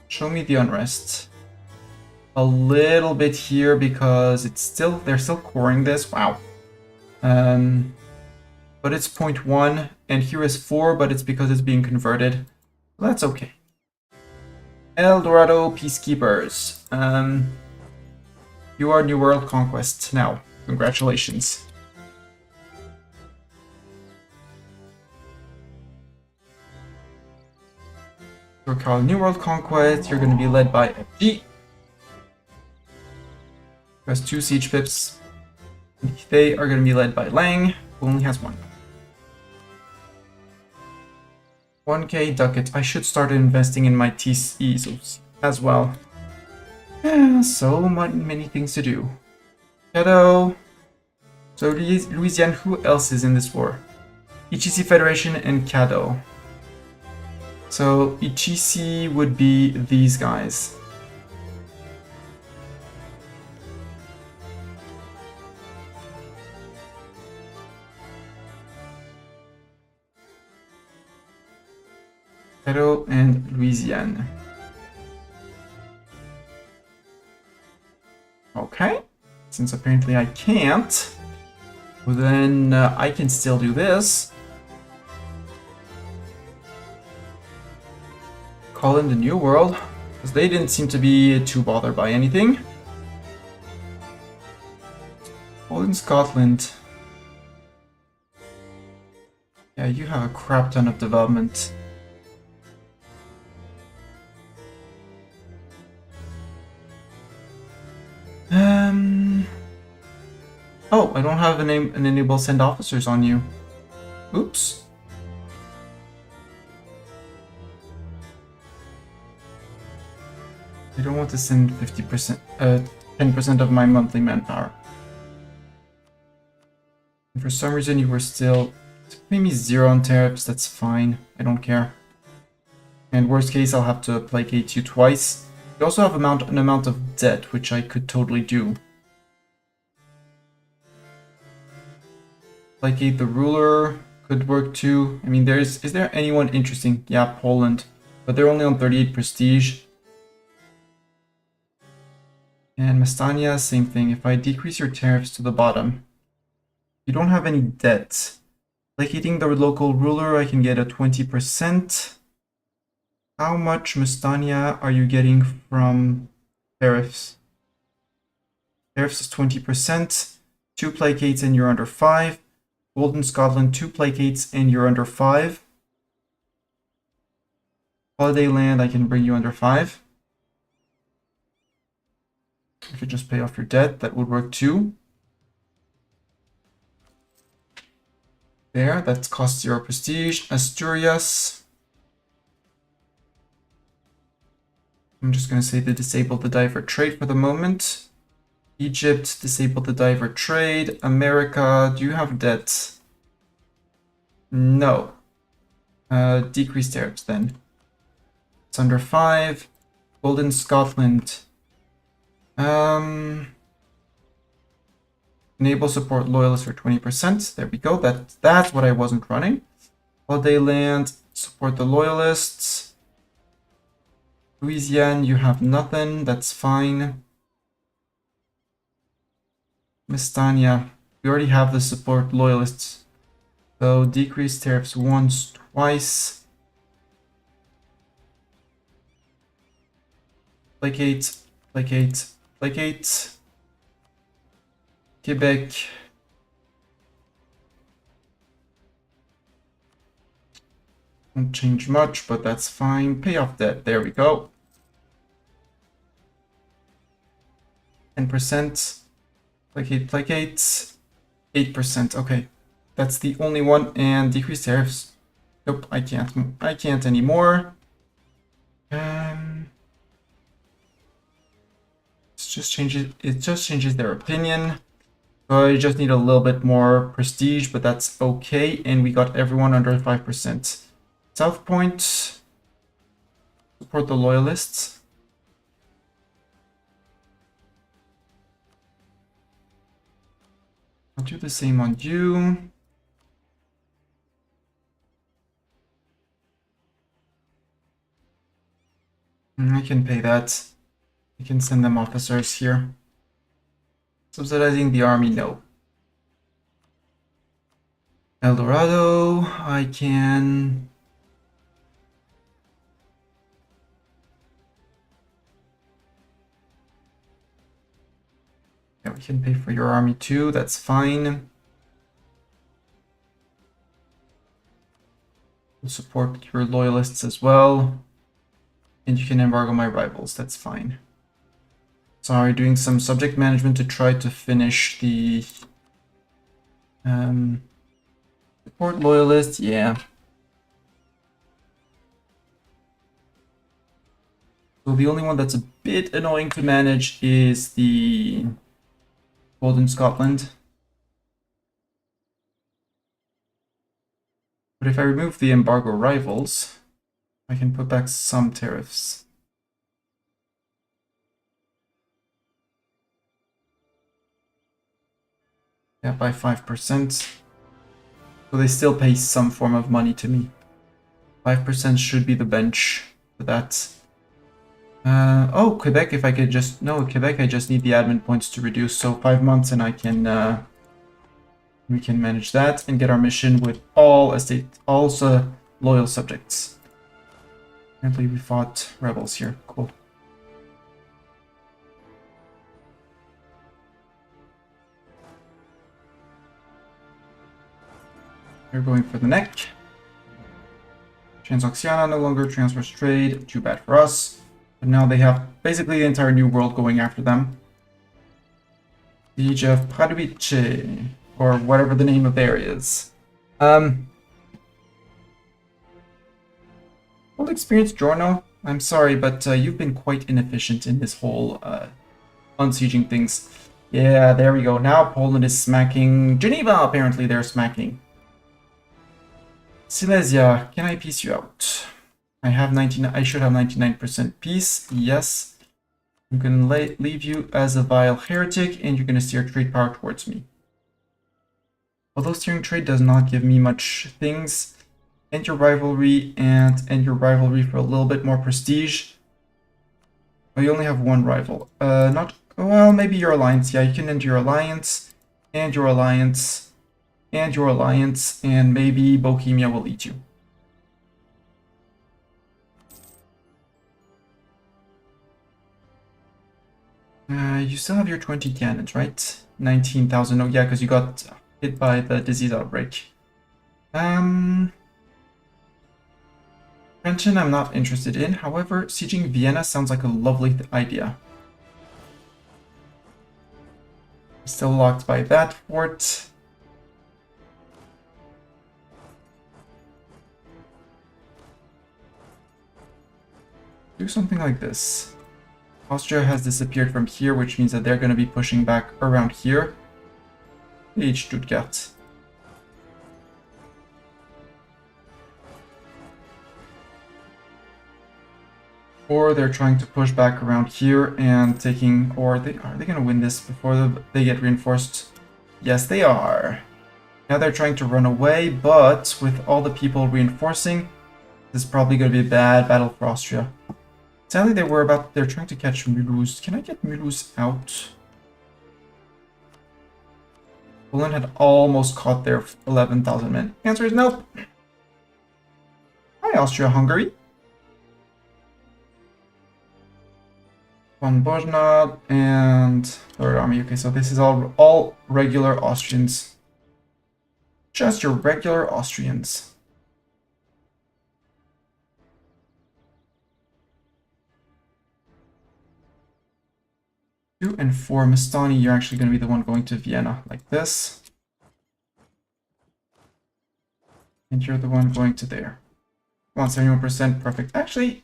show me the unrest. A little bit here because it's still, they're still coring this. Wow. But it's 0.1, and here is 4, but it's because it's being converted. That's okay. El Dorado Peacekeepers. You are New World Conquest now. Congratulations. You're called New World Conquest. You're going to be led by FG. Who has 2 siege pips. They are going to be led by Lang, who only has 1. 1k ducat. I should start investing in my TCs as well. So many things to do. Shadow. So Louisiana, who else is in this war? Ichisi Federation and Caddo. So Ichisi would be these guys. Caddo and Louisiana. Okay, since apparently I can't, well then I can still do this. Call in the New World, because they didn't seem to be too bothered by anything. Hold in Scotland. Yeah, you have a crap ton of development. Oh, I don't have an enable send officers on you. Oops. I don't want to send 50%, 10% of my monthly manpower. And for some reason you were still, maybe 0 on tariffs, that's fine. I don't care. And worst case, I'll have to placate you twice. You also have an amount of debt, which I could totally do. Placate the ruler could work too. I mean, is there anyone interesting? Yeah, Poland. But they're only on 38 prestige. And Mestania, same thing. If I decrease your tariffs to the bottom, you don't have any debt. Placating the local ruler, I can get a 20%. How much Mestania are you getting from tariffs? Tariffs is 20%. 2 placates and you're under 5. Golden Scotland, 2 placates and you're under 5. Holiday Land, I can bring you under 5. You could just pay off your debt, that would work too. There, that costs 0 prestige. Asturias. I'm just going to say to disable the divert trade for the moment. Egypt, disable the divert trade. America, do you have debt? No. Decrease tariffs then. It's under 5. Golden Scotland. Enable support loyalists for 20%. There we go. That's what I wasn't running. Holiday Land, support the loyalists. Louisiana, you have nothing. That's fine. Mestania, we already have the support loyalists. So decrease tariffs once, twice. Placate, placate, placate. Quebec. Won't change much, but that's fine. Pay off debt. There we go. 10%. Placate, placate. 8%. Okay. That's the only one. And decrease tariffs. Nope, I can't. I can't anymore. It just changes their opinion. So I just need a little bit more prestige, but that's okay. And we got everyone under 5%. South Point, support the loyalists. I'll do the same on you. I can pay that. I can send them officers here. Subsidizing the army, no. El Dorado, I can... Yeah, we can pay for your army too, that's fine. We'll support your loyalists as well. And you can embargo my rivals, that's fine. Sorry, doing some subject management to try to finish the... support loyalist, yeah. So the only one that's a bit annoying to manage is the Golden Scotland. But if I remove the embargo rivals, I can put back some tariffs. Yeah, by 5%. So they still pay some form of money to me. 5% should be the bench for that. Oh, Quebec, if I could just... No, Quebec, I just need the admin points to reduce. So 5 months and I can... we can manage that and get our mission with all loyal subjects. Apparently we fought rebels here. Cool. They're going for the neck. Transoxiana no longer transfers trade. Too bad for us. But now they have basically the entire New World going after them. Siege of Pradovice, or whatever the name of the area is. Well, experienced Giorno, I'm sorry, but you've been quite inefficient in this whole unsieging things. Yeah, there we go. Now Poland is smacking Geneva. Apparently they're smacking. Silesia, can I peace you out? I should have 99% peace. Yes. I'm gonna leave you as a vile heretic, and you're gonna steer trade power towards me. Although steering trade does not give me much things, end your rivalry and end your rivalry for a little bit more prestige. Oh, you only have one rival. Well, maybe your alliance. Yeah, you can end your alliance, and your alliance, and your alliance, and maybe Bohemia will eat you. You still have your 20 cannons, right? 19,000. Oh, yeah, because you got hit by the disease outbreak. Frenchen, I'm not interested in. However, sieging Vienna sounds like a lovely idea. Still locked by that fort. Do something like this. Austria has disappeared from here, which means that they're going to be pushing back around here. Hey, Stuttgart. Or they're trying to push back around here and taking... Or are they going to win this before they get reinforced? Yes, they are. Now they're trying to run away, but with all the people reinforcing, this is probably going to be a bad battle for Austria. Sadly, they're trying to catch Mulhouse. Can I get Mulhouse out? Poland had almost caught their 11,000 men. Answer is nope. Hi, Austria-Hungary. Von Bojna and Third Army. Okay, so this is all regular Austrians. Just your regular Austrians. 2 and 4. Mastani, you're actually going to be the one going to Vienna, like this. And you're the one going to there. Come on, 71%, perfect. Actually,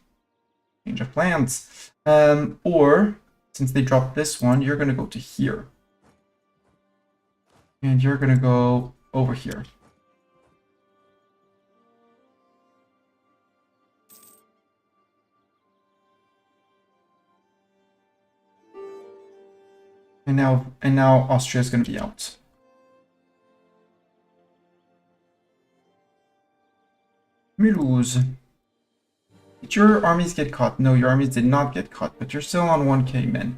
change of plans. Or, since they dropped this one, you're going to go to here. And you're going to go over here. And now Austria is going to be out. Mulhouse. Did your armies get caught? No, your armies did not get caught, but you're still on 1k men.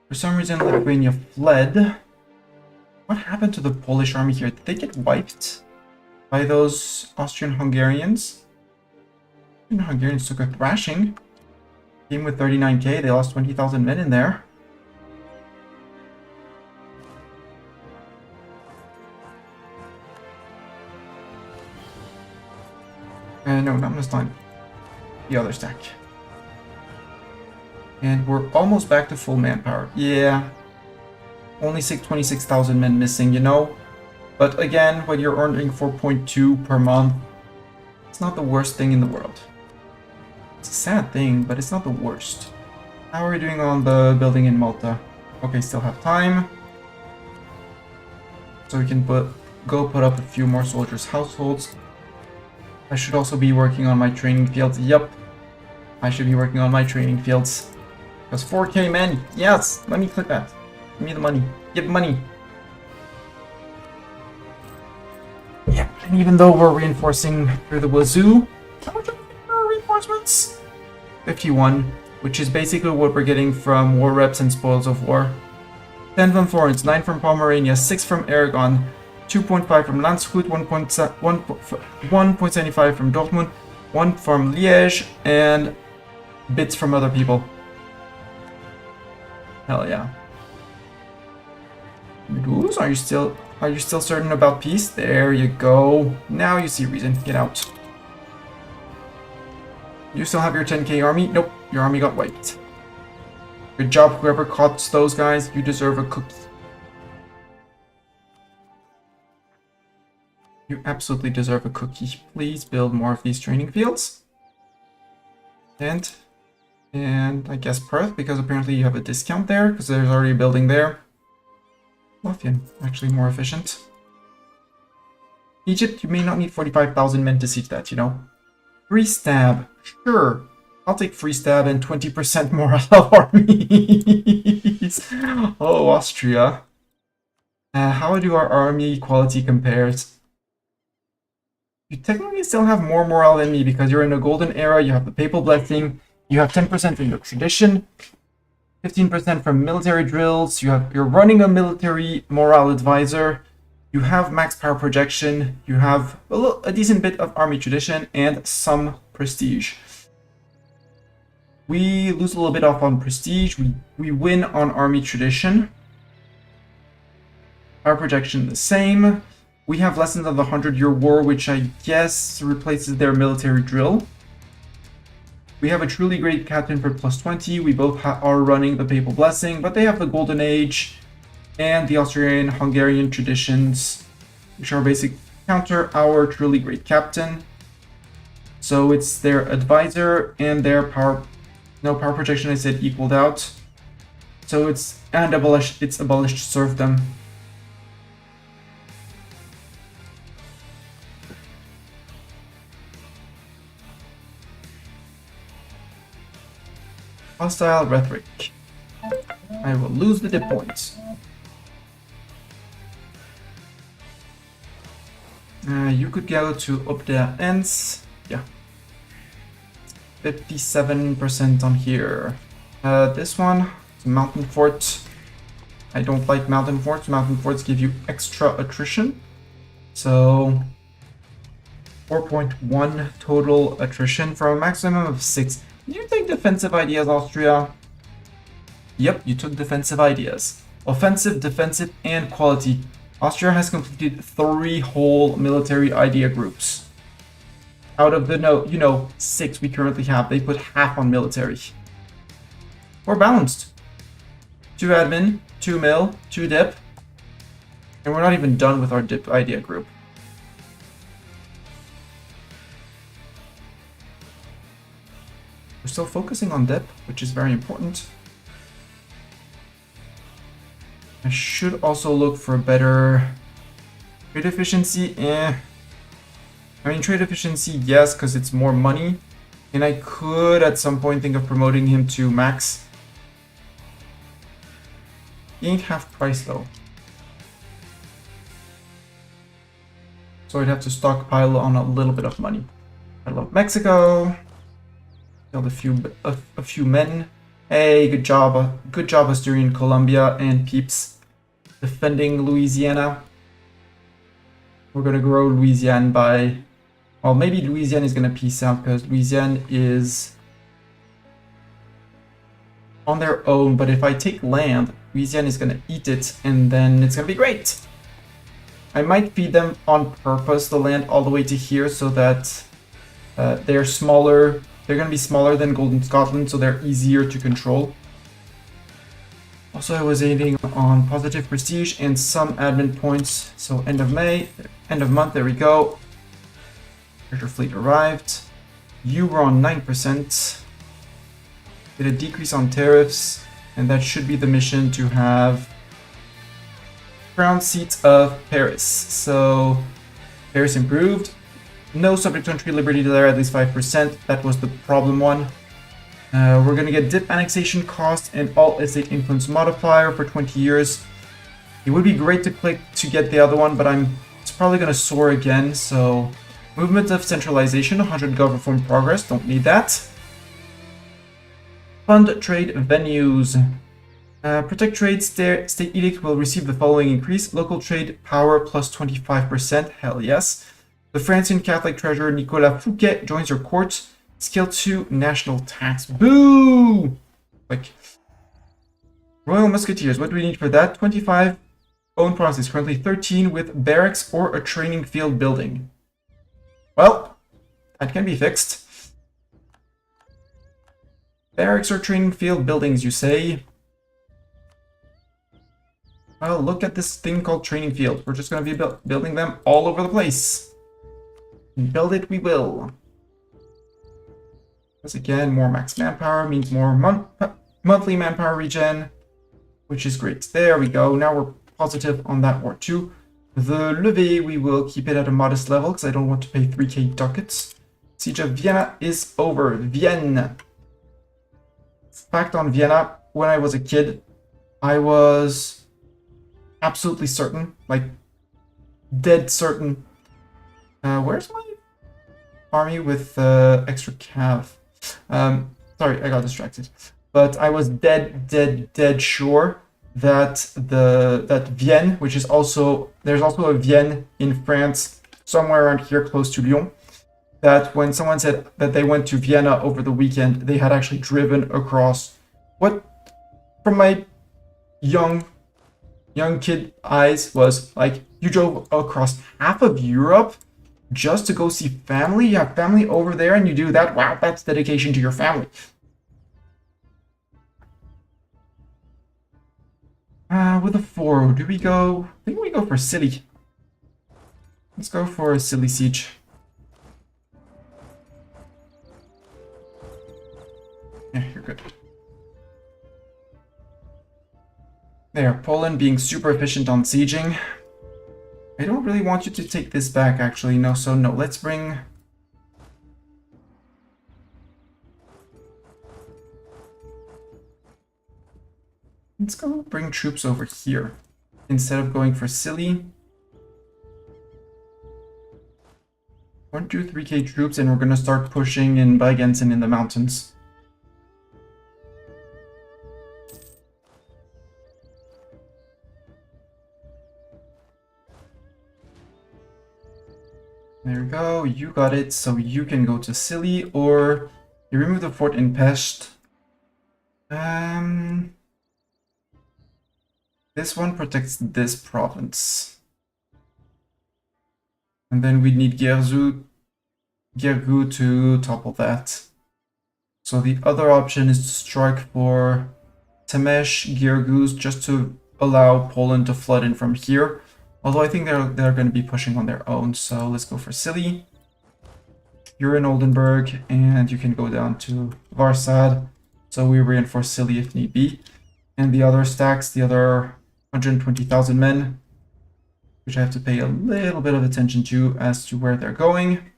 For some reason, Lithuania fled. What happened to the Polish army here? Did they get wiped by those Austrian-Hungarians? Hungarians took a thrashing. Came with 39k, they lost 20,000 men in there. No, not this time. The other stack. And we're almost back to full manpower. Yeah. Only 26,000 men missing, you know? But again, when you're earning 4.2 per month, it's not the worst thing in the world. It's a sad thing, but it's not the worst. How are we doing on the building in Malta? Okay, still have time. So we can go put up a few more soldiers' households. I should also be working on my training fields. Yup. I should be working on my training fields. Because 4k men, yes! Let me click that. Give me the money. Give money. Yeah, and even though we're reinforcing through the wazoo, how much are reinforcements? 51, which is basically what we're getting from war reps and spoils of war. 10 from Florence, 9 from Pomerania, 6 from Aragon, 2.5 from Landshut, 1.75 from Dortmund, 1 from Liège, and bits from other people. Hell yeah. Mulhouse, are you still certain about peace? There you go. Now you see reason. Get out. You still have your 10k army? Nope, your army got wiped. Good job, whoever caught those guys. You deserve a cookie. You absolutely deserve a cookie. Please build more of these training fields. And I guess Perth, because apparently you have a discount there, because there's already a building there. Lothian, actually more efficient. Egypt, you may not need 45,000 men to siege that, you know. Free stab, sure. I'll take free stab and 20% morale of armies. Oh, Austria. How do our army quality compares? You technically still have more morale than me because you're in a golden era, you have the papal blessing, you have 10% from your tradition, 15% from military drills, you're running a military morale advisor, you have max power projection, you have a decent bit of army tradition, and some prestige. We lose a little bit off on prestige, we win on army tradition. Power projection the same. We have lessons of the 100-year war, which I guess replaces their military drill. We have a truly great captain for +20. We both are running the papal blessing, but they have the golden age and the Austrian-Hungarian traditions, which are basically counter our truly great captain. So it's their advisor and their power projection I said equaled out. So it's abolished serfdom. Hostile rhetoric. I will lose the dip points. You could go to Auld Alliance. Yeah. 57% on here. This one, it's a mountain fort. I don't like mountain forts. Mountain forts give you extra attrition. So 4.1 total attrition for a maximum of 6. Did you take defensive ideas, Austria? Yep, you took defensive ideas. Offensive, defensive, and quality. Austria has completed 3 whole military idea groups. Out of the 6 we currently have, they put half on military. We're balanced. 2 admin, 2 mil, 2 dip. And we're not even done with our dip idea group. We're still focusing on dip, which is very important. I should also look for a better trade efficiency. I mean, trade efficiency, yes, because it's more money. And I could at some point think of promoting him to max. He ain't half price though. So I'd have to stockpile on a little bit of money. I love Mexico. Killed a few men. Hey, good job, Asturian Colombia and peeps defending Louisiana. We're gonna grow Louisiana by, well, maybe Louisiana is gonna peace out because Louisiana is on their own. But if I take land, Louisiana is gonna eat it, and then it's gonna be great. I might feed them on purpose the land all the way to here so that they're smaller. They're going to be smaller than Golden Scotland, so they're easier to control. Also, I was aiming on positive prestige and some admin points. So end of month, there we go. Treasure fleet arrived. You were on 9%. Did a decrease on tariffs, and that should be the mission to have Crown seat of Paris. So Paris improved. No subject country liberty there, at least 5%. That was the problem one. We're gonna get dip annexation cost and all estate influence modifier for 20 years. It would be great to click to get the other one, but it's probably gonna soar again. So movement of centralization, 100 gov reform progress. Don't need that. Fund trade venues. Protect trade state edict will receive the following increase: local trade power plus 25%. Hell yes. The Francian Catholic treasurer Nicolas Fouquet joins your court. Scale 2 national tax. Boo! Like Royal Musketeers. What do we need for that? 25 own provinces. Currently 13 with barracks or a training field building. Well, that can be fixed. Barracks or training field buildings, you say? Well, look at this thing called training field. We're just going to be building them all over the place. Build it, we will. Because again, more max manpower means more monthly manpower regen, which is great. There we go. Now we're positive on that war too. The levy, we will keep it at a modest level because I don't want to pay 3k ducats. Siege of Vienna is over. Vienne. Fact on Vienna, when I was a kid, I was absolutely certain, like dead certain. Where's my army with extra cav? Sorry, I got distracted. But I was dead sure that that Vienne, which is also, there's also a Vienne in France, somewhere around here close to Lyon, that when someone said that they went to Vienna over the weekend, they had actually driven across, what from my young kid eyes was like, you drove across half of Europe just to go see family? You have family over there and you do that? Wow, that's dedication to your family. With a 4, do we go? I think we go for silly. Let's go for a silly siege. Yeah, you're good. There, Poland being super efficient on sieging. I don't really want you to take this back, actually. No, so no. Let's bring... Let's go bring troops over here. Instead of going for silly. 1, 2, 3k troops, and we're gonna start pushing in Bergensen in the mountains. There we go, you got it, so you can go to Silly, or you remove the fort in Pest. This one protects this province. And then we need Gergu to topple that. So the other option is to strike for Temesh, Gergus, just to allow Poland to flood in from here. Although I think they're going to be pushing on their own, so let's go for Silly. You're in Oldenburg, and you can go down to Varsad. So we reinforce Silly if need be. And the other stacks, the other 120,000 men, which I have to pay a little bit of attention to as to where they're going.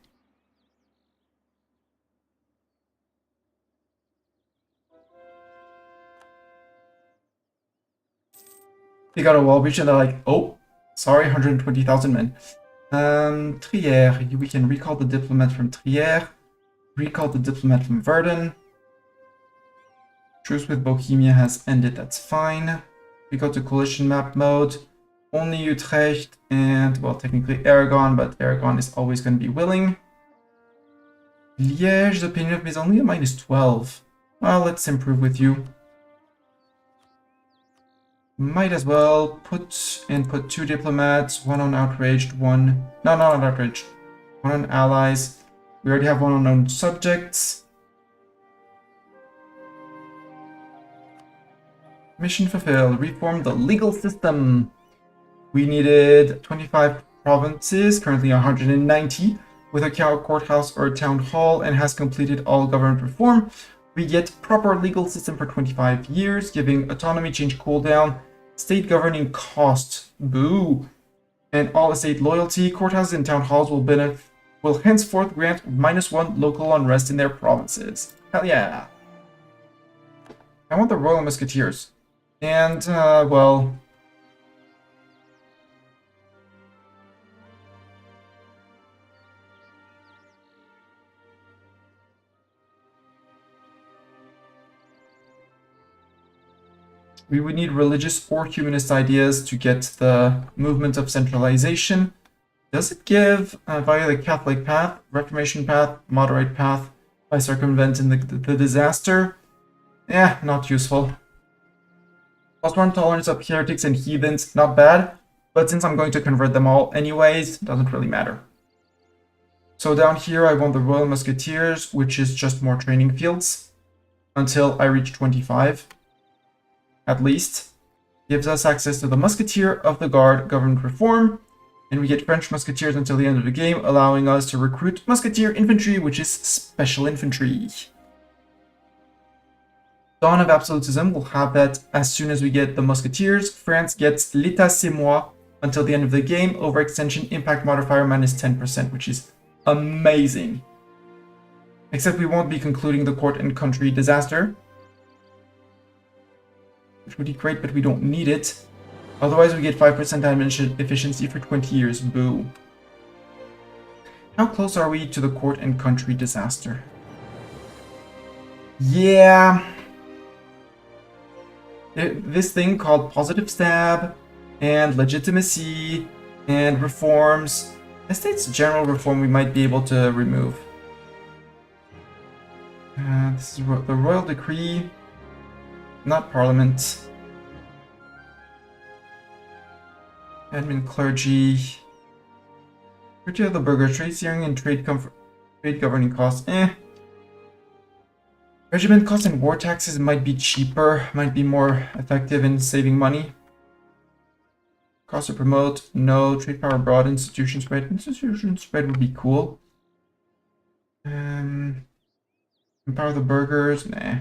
They got a wall breach and they're like, oh, sorry, 120,000 men. Trier, we can recall the diplomat from Trier, recall the diplomat from Verdun. Truce with Bohemia has ended, that's fine. We go to coalition map mode. Only Utrecht and, well, technically Aragon, but Aragon is always going to be willing. Liège, the opinion of me is only a -12. Well, let's improve with you. Might as well put 2 diplomats, 1 on outraged, 1... No, not on outraged. 1 on allies. We already have 1 on known subjects. Mission fulfilled. Reform the legal system. We needed 25 provinces, currently 190, with a courthouse or a town hall, and has completed all government reform. We get proper legal system for 25 years, giving autonomy change cooldown, state governing cost, boo, and all estate loyalty. Courthouses and town halls will henceforth grant -1 local unrest in their provinces. Hell yeah! I want the Royal Musketeers. And, well... we would need religious or humanist ideas to get the movement of centralization. Does it give, via the Catholic path, Reformation path, moderate path, by circumventing the disaster? Eh, not useful. +1 tolerance of heretics and heathens, not bad, but since I'm going to convert them all anyways, doesn't really matter. So down here I want the Royal Musketeers, which is just more training fields, until I reach 25. At least, gives us access to the Musketeer of the Guard government reform, and we get French Musketeers until the end of the game, allowing us to recruit Musketeer infantry, which is special infantry. Dawn of Absolutism will have that as soon as we get the Musketeers. France gets l'État c'est moi until the end of the game, overextension impact modifier -10%, which is amazing. Except we won't be concluding the court and country disaster, which would be great, but we don't need it. Otherwise, we get 5% admin efficiency for 20 years. Boo. How close are we to the court and country disaster? Yeah. This thing called positive stab, and legitimacy, and reforms. Estates general reform we might be able to remove. This is the royal decree. Not parliament. Admin clergy. Virtue of the burger, trade steering and trade governing costs. Regiment costs and war taxes might be cheaper, might be more effective in saving money. Cost to promote, no. Trade power abroad, institution spread. Institution spread would be cool. Empower the burghers, nah.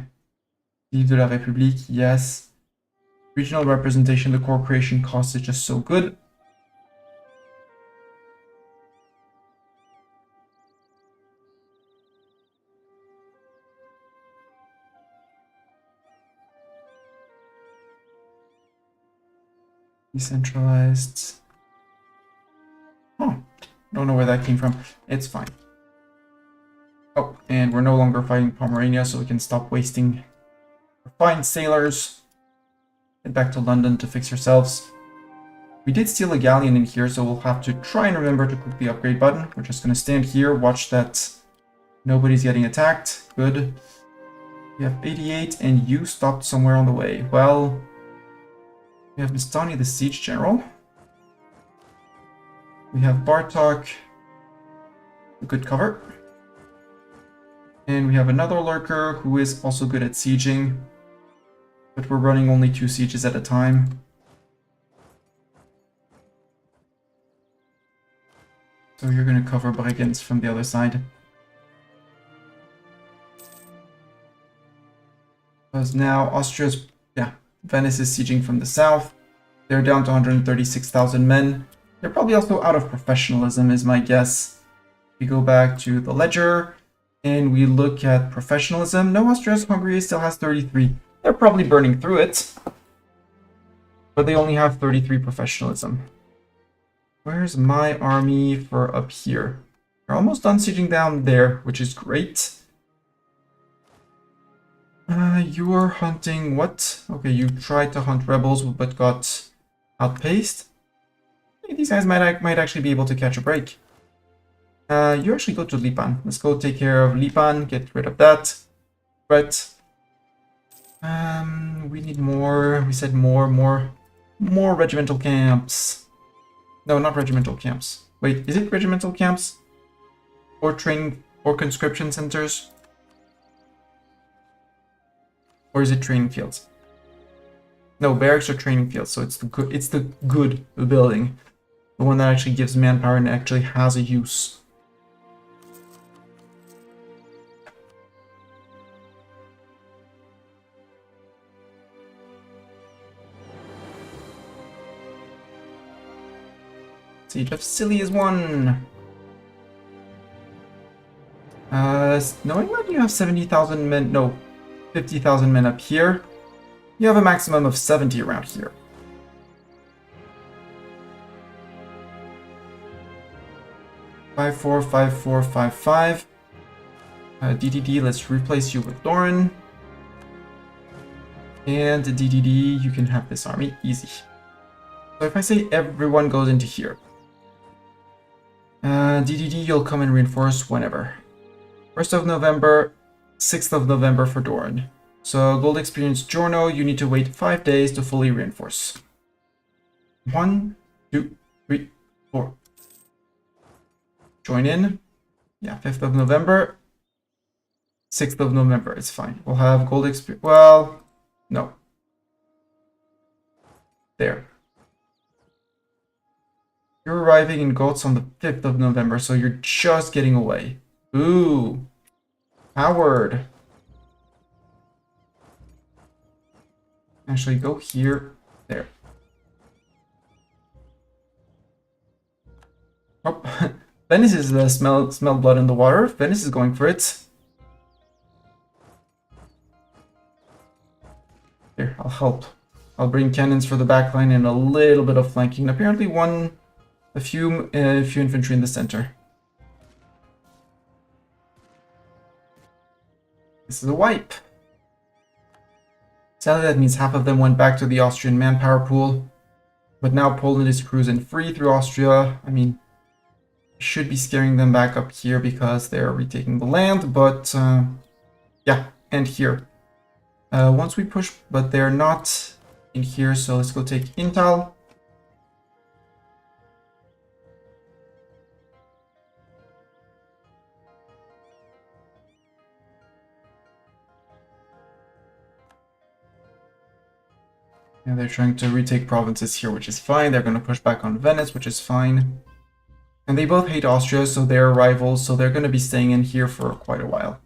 Vive de la République, yes. Regional representation, the core creation cost is just so good. Decentralized. Oh, don't know where that came from. It's fine. Oh, and we're no longer fighting Pomerania, so we can stop wasting fine sailors. Head back to London to fix yourselves. We did steal a galleon in here, so we'll have to try and remember to click the upgrade button. We're just going to stand here, watch that nobody's getting attacked. Good. We have 88, and you stopped somewhere on the way. Well, we have Mistani, the siege general. We have Bartok, a good cover. And we have another lurker who is also good at sieging. But we're running only 2 sieges at a time. So you're going to cover Bregenz from the other side. Because now Austria's, Venice is sieging from the south. They're down to 136,000 men. They're probably also out of professionalism, is my guess. We go back to the ledger, and we look at professionalism. No, Austria-Hungary still has 33. They're probably burning through it. But they only have 33 professionalism. Where's my army for up here? They're almost done sieging down there, which is great. You're hunting what? Okay, you tried to hunt rebels, but got outpaced. Hey, these guys might actually be able to catch a break. You actually go to Lipan. Let's go take care of Lipan, get rid of that. Right. We need more. We said more regimental camps. No, not regimental camps. Wait, is it regimental camps? Or training or conscription centers? Or is it training fields? No, barracks or training fields. So it's the good building, the one that actually gives manpower and actually has a use. Siege of Scilly is one. Knowing that you have 70,000 men, no, 50,000 men up here, you have a maximum of 70 around here. Five, 4, 5, 4, 5, 5. DDD, let's replace you with Doran. And DDD, you can have this army, easy. So if I say everyone goes into here, DDD, you'll come and reinforce whenever. 1st of November, 6th of November for Doran. So gold experience Giorno, you need to wait 5 days to fully reinforce. 1, 2, 3, 4. Join in. Yeah, 5th of November. 6th of November, it's fine. We'll have gold experience. Well, no. There. You're arriving in Goats on the 5th of November, so you're just getting away. Ooh. Howard. Actually, go here. There. Oh, Venice is smell blood in the water. Venice is going for it. Here, I'll help. I'll bring cannons for the backline and a little bit of flanking. Apparently a few infantry in the center. This is a wipe. Sadly, that means half of them went back to the Austrian manpower pool. But now Poland is cruising free through Austria. I mean, should be scaring them back up here because they're retaking the land. But yeah, and here. Once we push, but they're not in here. So let's go take Intal. And they're trying to retake provinces here, which is fine. They're going to push back on Venice, which is fine. And they both hate Austria, so they're rivals, so they're going to be staying in here for quite a while.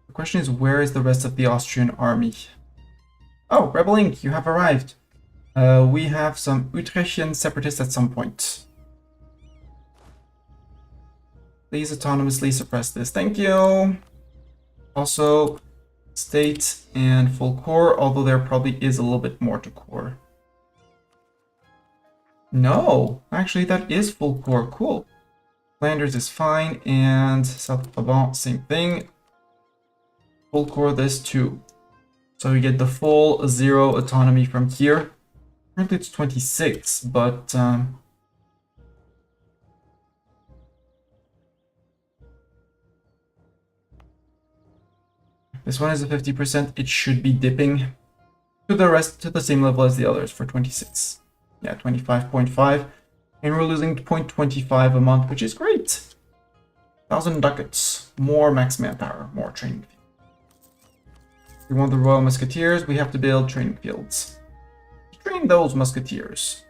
The question is, where is the rest of the Austrian army? Oh, Rebel Inc., you have arrived. We have some Utrechtian separatists at some point. Please autonomously suppress this. Thank you. Also, state and full core, although there probably is a little bit more to core. No, actually that is full core. Cool. Flanders is fine, and South of Brabant, same thing. Full core this too. So we get the full 0 autonomy from here. Currently it's 26, but this one is a 50%. It should be dipping to the same level as the others for 26. Yeah, 25.5. And we're losing 0.25 a month, which is great. 1,000 ducats. More max manpower, more training. If we want the Royal Musketeers, we have to build training fields. Train those musketeers.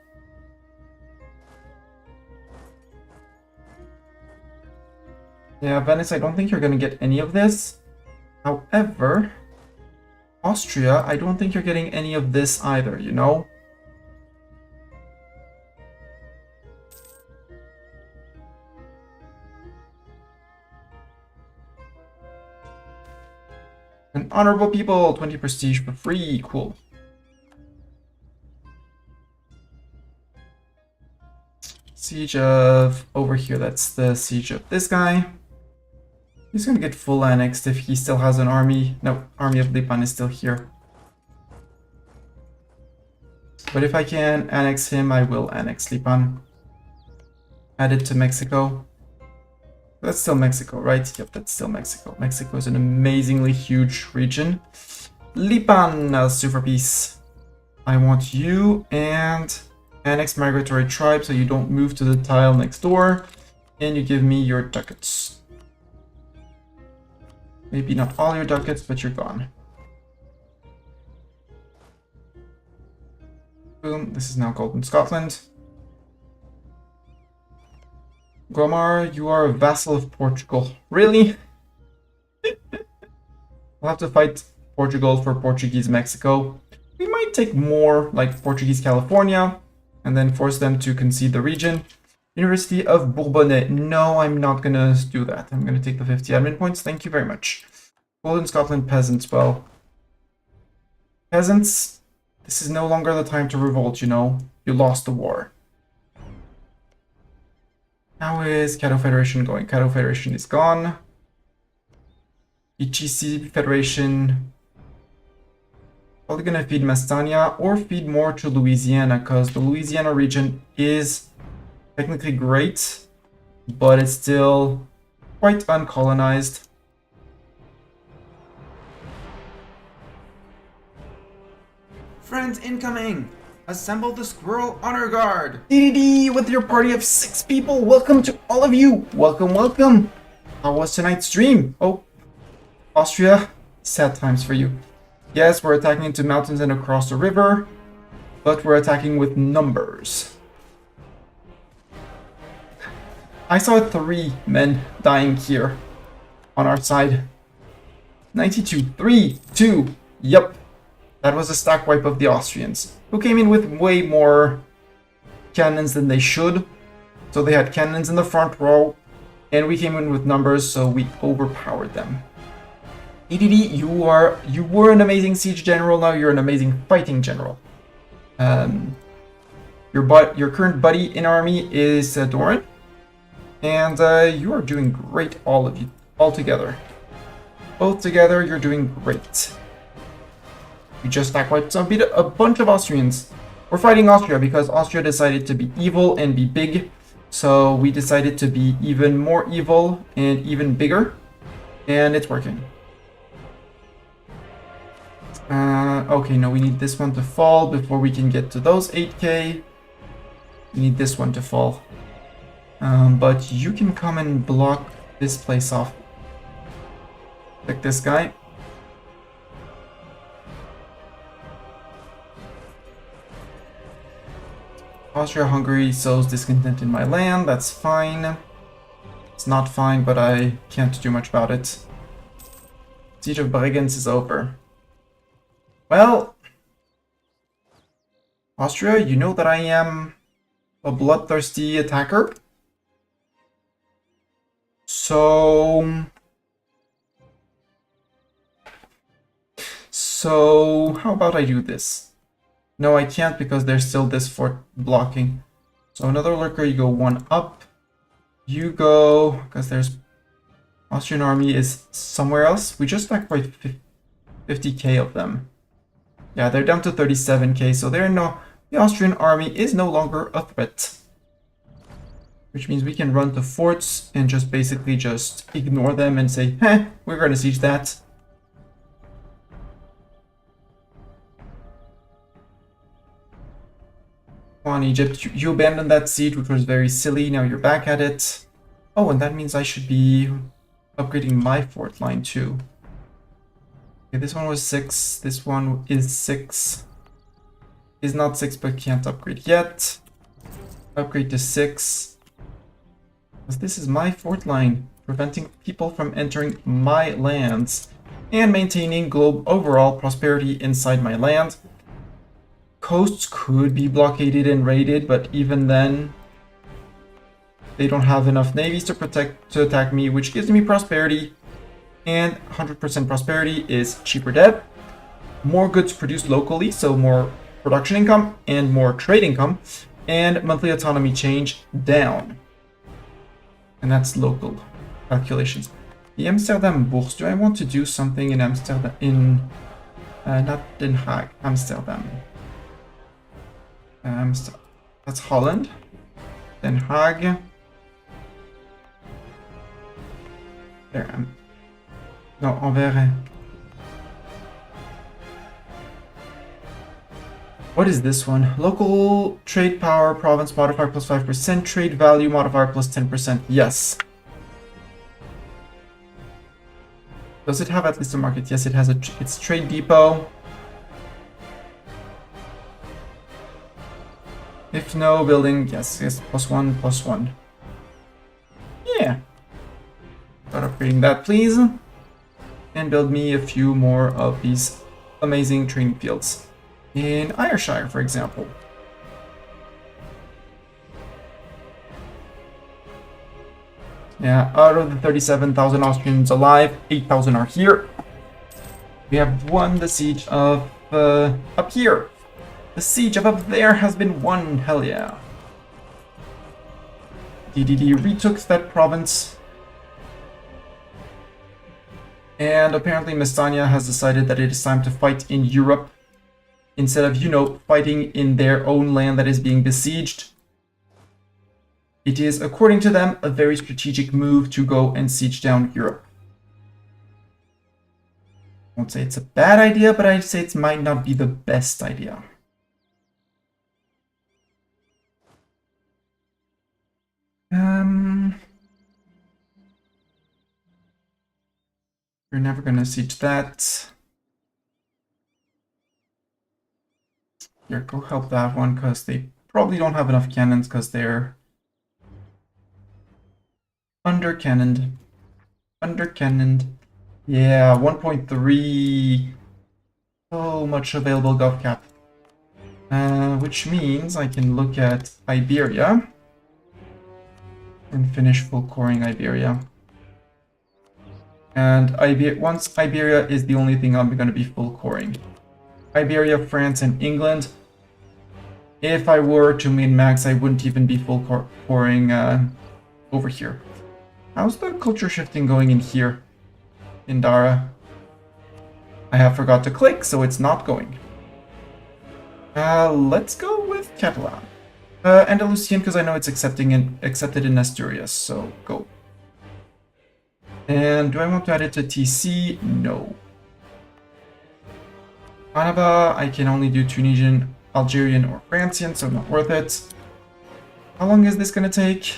Yeah, Venice, I don't think you're going to get any of this. However, Austria, I don't think you're getting any of this either, you know? An honorable people, 20 prestige for free, cool. Siege of over here, that's the siege of this guy. He's gonna get full annexed if he still has an army. No, army of Lipan is still here. But if I can annex him, I will annex Lipan. Add it to Mexico. That's still Mexico, right? Yep, that's still Mexico. Mexico is an amazingly huge region. Lipan, super peace. I want you and annex migratory tribe so you don't move to the tile next door. And you give me your ducats. Maybe not all your ducats, but you're gone. Boom, this is now Golden Scotland. Gromar, you are a vassal of Portugal. Really? We'll have to fight Portugal for Portuguese Mexico. We might take more, like Portuguese California, and then force them to concede the region. University of Bourbonnais. No, I'm not gonna do that. I'm gonna take the 50 admin points. Thank you very much. Golden Scotland peasants. Well, peasants, this is no longer the time to revolt, you know. You lost the war. How is Caddo Federation going? Caddo Federation is gone. EGC Federation probably gonna feed Mastania or feed more to Louisiana, because the Louisiana region is technically great, but it's still quite uncolonized. Friends incoming! Assemble the Squirrel Honor Guard! DDD with your party of 6 people, welcome to all of you! Welcome, welcome! How was tonight's stream? Oh, Austria, sad times for you. Yes, we're attacking into mountains and across the river, but we're attacking with numbers. I saw 3 men dying here on our side. 92, 3, 2, yep. That was a stack wipe of the Austrians, who came in with way more cannons than they should. So they had cannons in the front row, and we came in with numbers, so we overpowered them. EDD, you were an amazing siege general, now you're an amazing fighting general. Your current buddy in army is Doran, and you are doing great, all of you, all together. Both together, you're doing great. We just stack wiped a bunch of Austrians. We're fighting Austria because Austria decided to be evil and be big. So we decided to be even more evil and even bigger. And it's working. Okay, no, we need this one to fall before we can get to those 8k. We need this one to fall. But you can come and block this place off. Like this guy. Austria-Hungary sows discontent in my land, that's fine. It's not fine, but I can't do much about it. Siege of Bregenz is over. Well, Austria, you know that I am a bloodthirsty attacker. So how about I do this? No, I can't because there's still this fort blocking. So another lurker, you go 1 up. You go, because there's Austrian army is somewhere else. We just stacked quite 50k of them. Yeah, they're down to 37k, so the Austrian army is no longer a threat. Which means we can run to forts and just basically just ignore them and say, we're gonna siege that. On Egypt, you abandoned that siege, which was very silly. Now you're back at it. Oh, and that means I should be upgrading my fort line too. Okay, this one was 6. This one is 6. Is not 6, but can't upgrade yet. Upgrade to 6. Because this is my fort line, preventing people from entering my lands and maintaining globe overall prosperity inside my land. Coasts could be blockaded and raided, but even then, they don't have enough navies to attack me, which gives me prosperity. And 100% prosperity is cheaper debt, more goods produced locally, so more production income and more trade income, And monthly autonomy change down. And that's local calculations. The Amsterdam Bourse, do I want to do something in Amsterdam, not Den Haag, Amsterdam. That's Holland. Den Haag. There, no, Anvers. What is this one? Local trade power, province modifier plus 5%, trade value modifier plus 10%. Yes. Does it have at least a market? Yes, it has it's trade depot. If no, building, yes, +1, +1. Yeah. Start upgrading that, please. And build me a few more of these amazing training fields. In Ayrshire, for example. Yeah, out of the 37,000 Austrians alive, 8,000 are here. We have won the siege of up here. The siege of up there has been won, hell yeah. DDD retook that province. And apparently Mestania has decided that it is time to fight in Europe. Instead of, you know, fighting in their own land that is being besieged. It is, according to them, a very strategic move to go and siege down Europe. I won't say it's a bad idea, but I'd say it might not be the best idea. We're never gonna siege that. Here, go help that one, because they probably don't have enough cannons, because they're under-cannoned. Under-cannoned. Yeah, 1.3. So much available gov cap. Which means I can look at Iberia. And finish full coring Iberia. And once Iberia is the only thing I'm going to be full coring. Iberia, France, and England. If I were to min-max, I wouldn't even be full coring over here. How's the culture shifting going in here? In Dara? I have forgot to click, so it's not going. Let's go with Catalan. Andalusian, because I know it's accepted in Asturias, so go. And do I want to add it to TC? No. Annaba, I can only do Tunisian, Algerian, or Francian, so not worth it. How long is this gonna take?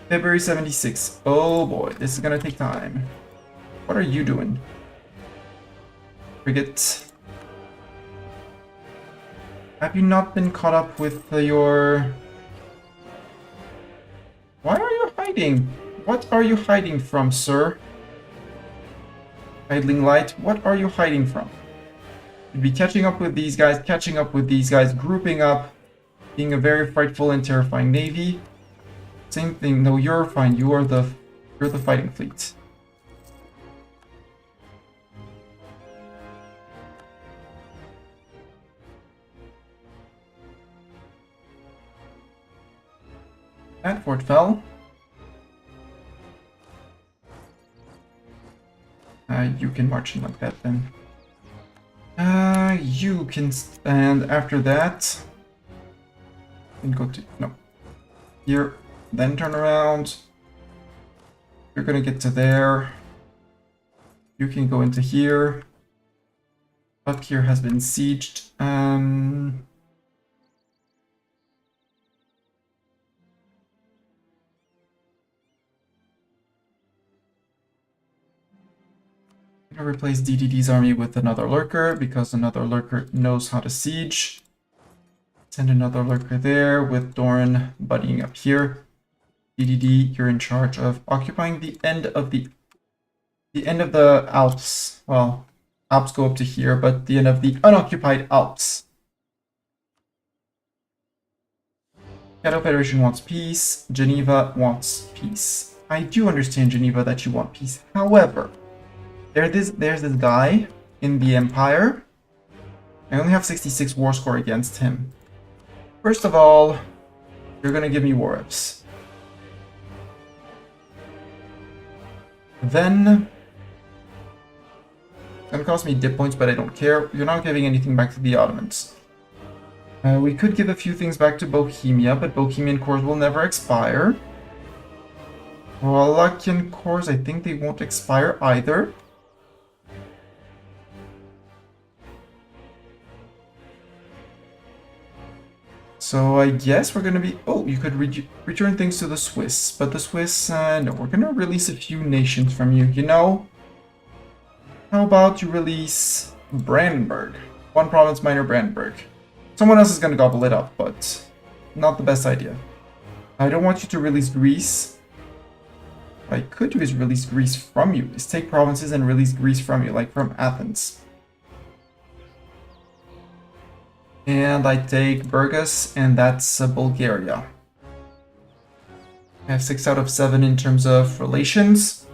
February 76. Oh boy, this is gonna take time. What are you doing? Frigate. Have you not been caught up with your... Why are you hiding? What are you hiding from, sir? Idling light, what are you hiding from? You'd be catching up with these guys, grouping up, being a very frightful and terrifying navy. Same thing, no, you're fine, you're the fighting fleet. That fort fell. You can march in like that then. You can stand after that. And go to, no. Here, then turn around. You're gonna get to there. You can go into here. Up here has been sieged. I'm gonna replace DDD's army with another lurker because another lurker knows how to siege. Send another lurker there with Doran buddying up here. DDD, you're in charge of occupying the end of the Alps. Well, Alps go up to here, but the end of the unoccupied Alps. Cattle Federation wants peace. Geneva wants peace. I do understand, Geneva, that you want peace. However, there's this guy in the Empire. I only have 66 war score against him. First of all, you're gonna give me war reps. Then it's gonna cost me dip points, but I don't care. You're not giving anything back to the Ottomans. We could give a few things back to Bohemia, but Bohemian cores will never expire. Wallachian cores, I think they won't expire either. So I guess we're gonna be... Oh, you could return things to the Swiss, but the Swiss, no, we're gonna release a few nations from you, you know? How about you release Brandenburg? One province minor Brandenburg. Someone else is gonna gobble it up, but not the best idea. I don't want you to release Greece. What I could do is release Greece from you, is take provinces and release Greece from you, like from Athens. And I take Burgas, and that's Bulgaria. I have 6 out of 7 in terms of relations.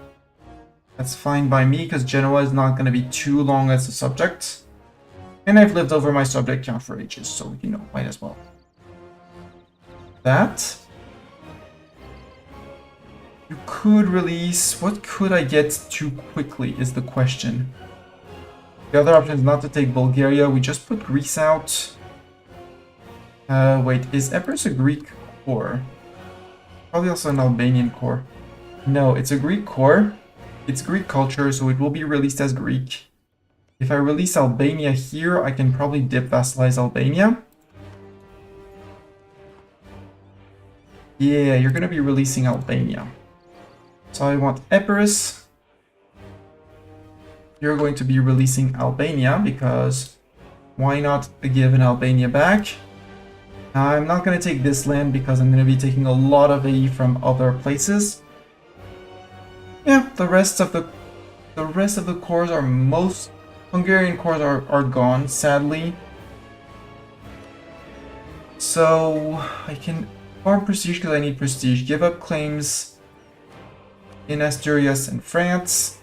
That's fine by me, because Genoa is not going to be too long as a subject. And I've lived over my subject count for ages, so, you know, might as well. That. You could release... What could I get too quickly is the question. The other option is not to take Bulgaria. We just put Greece out. Wait, is Epirus a Greek core? Probably also an Albanian core. No, it's a Greek core. It's Greek culture, so it will be released as Greek. If I release Albania here, I can probably dip vassalize Albania. Yeah, you're gonna be releasing Albania. So I want Epirus. You're going to be releasing Albania, because why not give an Albania back? I'm not going to take this land because I'm going to be taking a lot of AE from other places. Yeah, the rest of the cores are most Hungarian cores are gone, sadly. So I can farm prestige because I need prestige. Give up claims in Asturias and France.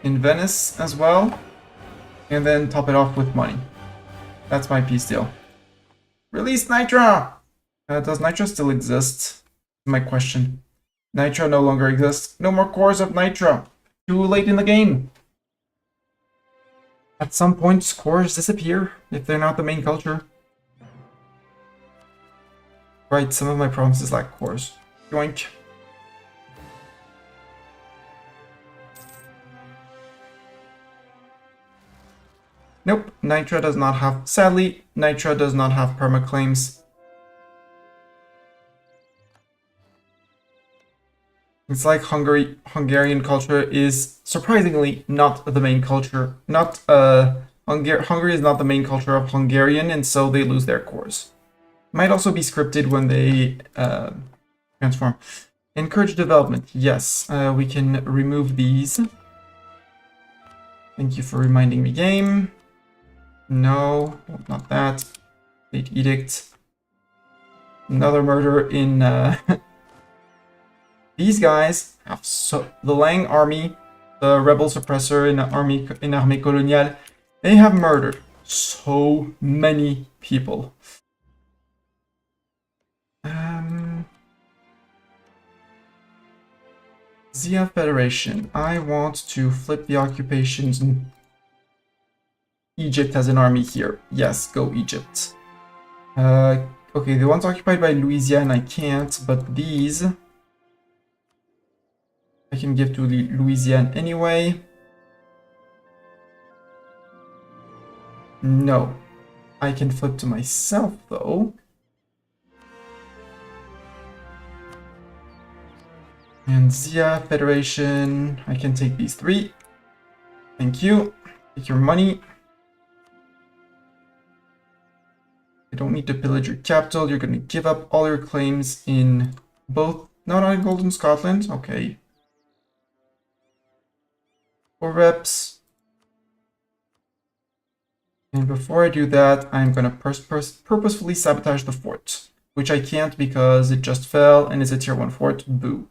In Venice as well, and then top it off with money. That's my peace deal. Release Nitra! Does Nitra still exist? My question. Nitra no longer exists. No more cores of Nitra. Too late in the game. At some point, cores disappear if they're not the main culture. Right, some of my provinces lack cores. Yoink. Nope, Nitra does not have... Sadly, Nitra does not have permaclaims. It's like Hungarian culture is surprisingly not the main culture. Hungary is not the main culture of Hungarian, and so they lose their cores. Might also be scripted when they transform. Encourage development. Yes, we can remove these. Thank you for reminding me, game. No, not that. State edict. Another murder in... These guys have the Lang army, the rebel suppressor in Armée Coloniale, they have murdered so many people. Zia Federation. I want to flip the occupations. Egypt has an army here. Yes, go Egypt. Okay, the ones occupied by Louisiana I can't, but these I can give to Louisiana anyway. No. I can flip to myself though. And Zia Federation, I can take these 3. Thank you. Take your money. I don't need to pillage your capital. You're going to give up all your claims in both... No, not in Golden Scotland. Okay. 4 reps. And before I do that, I'm going to purposefully sabotage the fort. Which I can't because it just fell and is a tier 1 fort. Boo.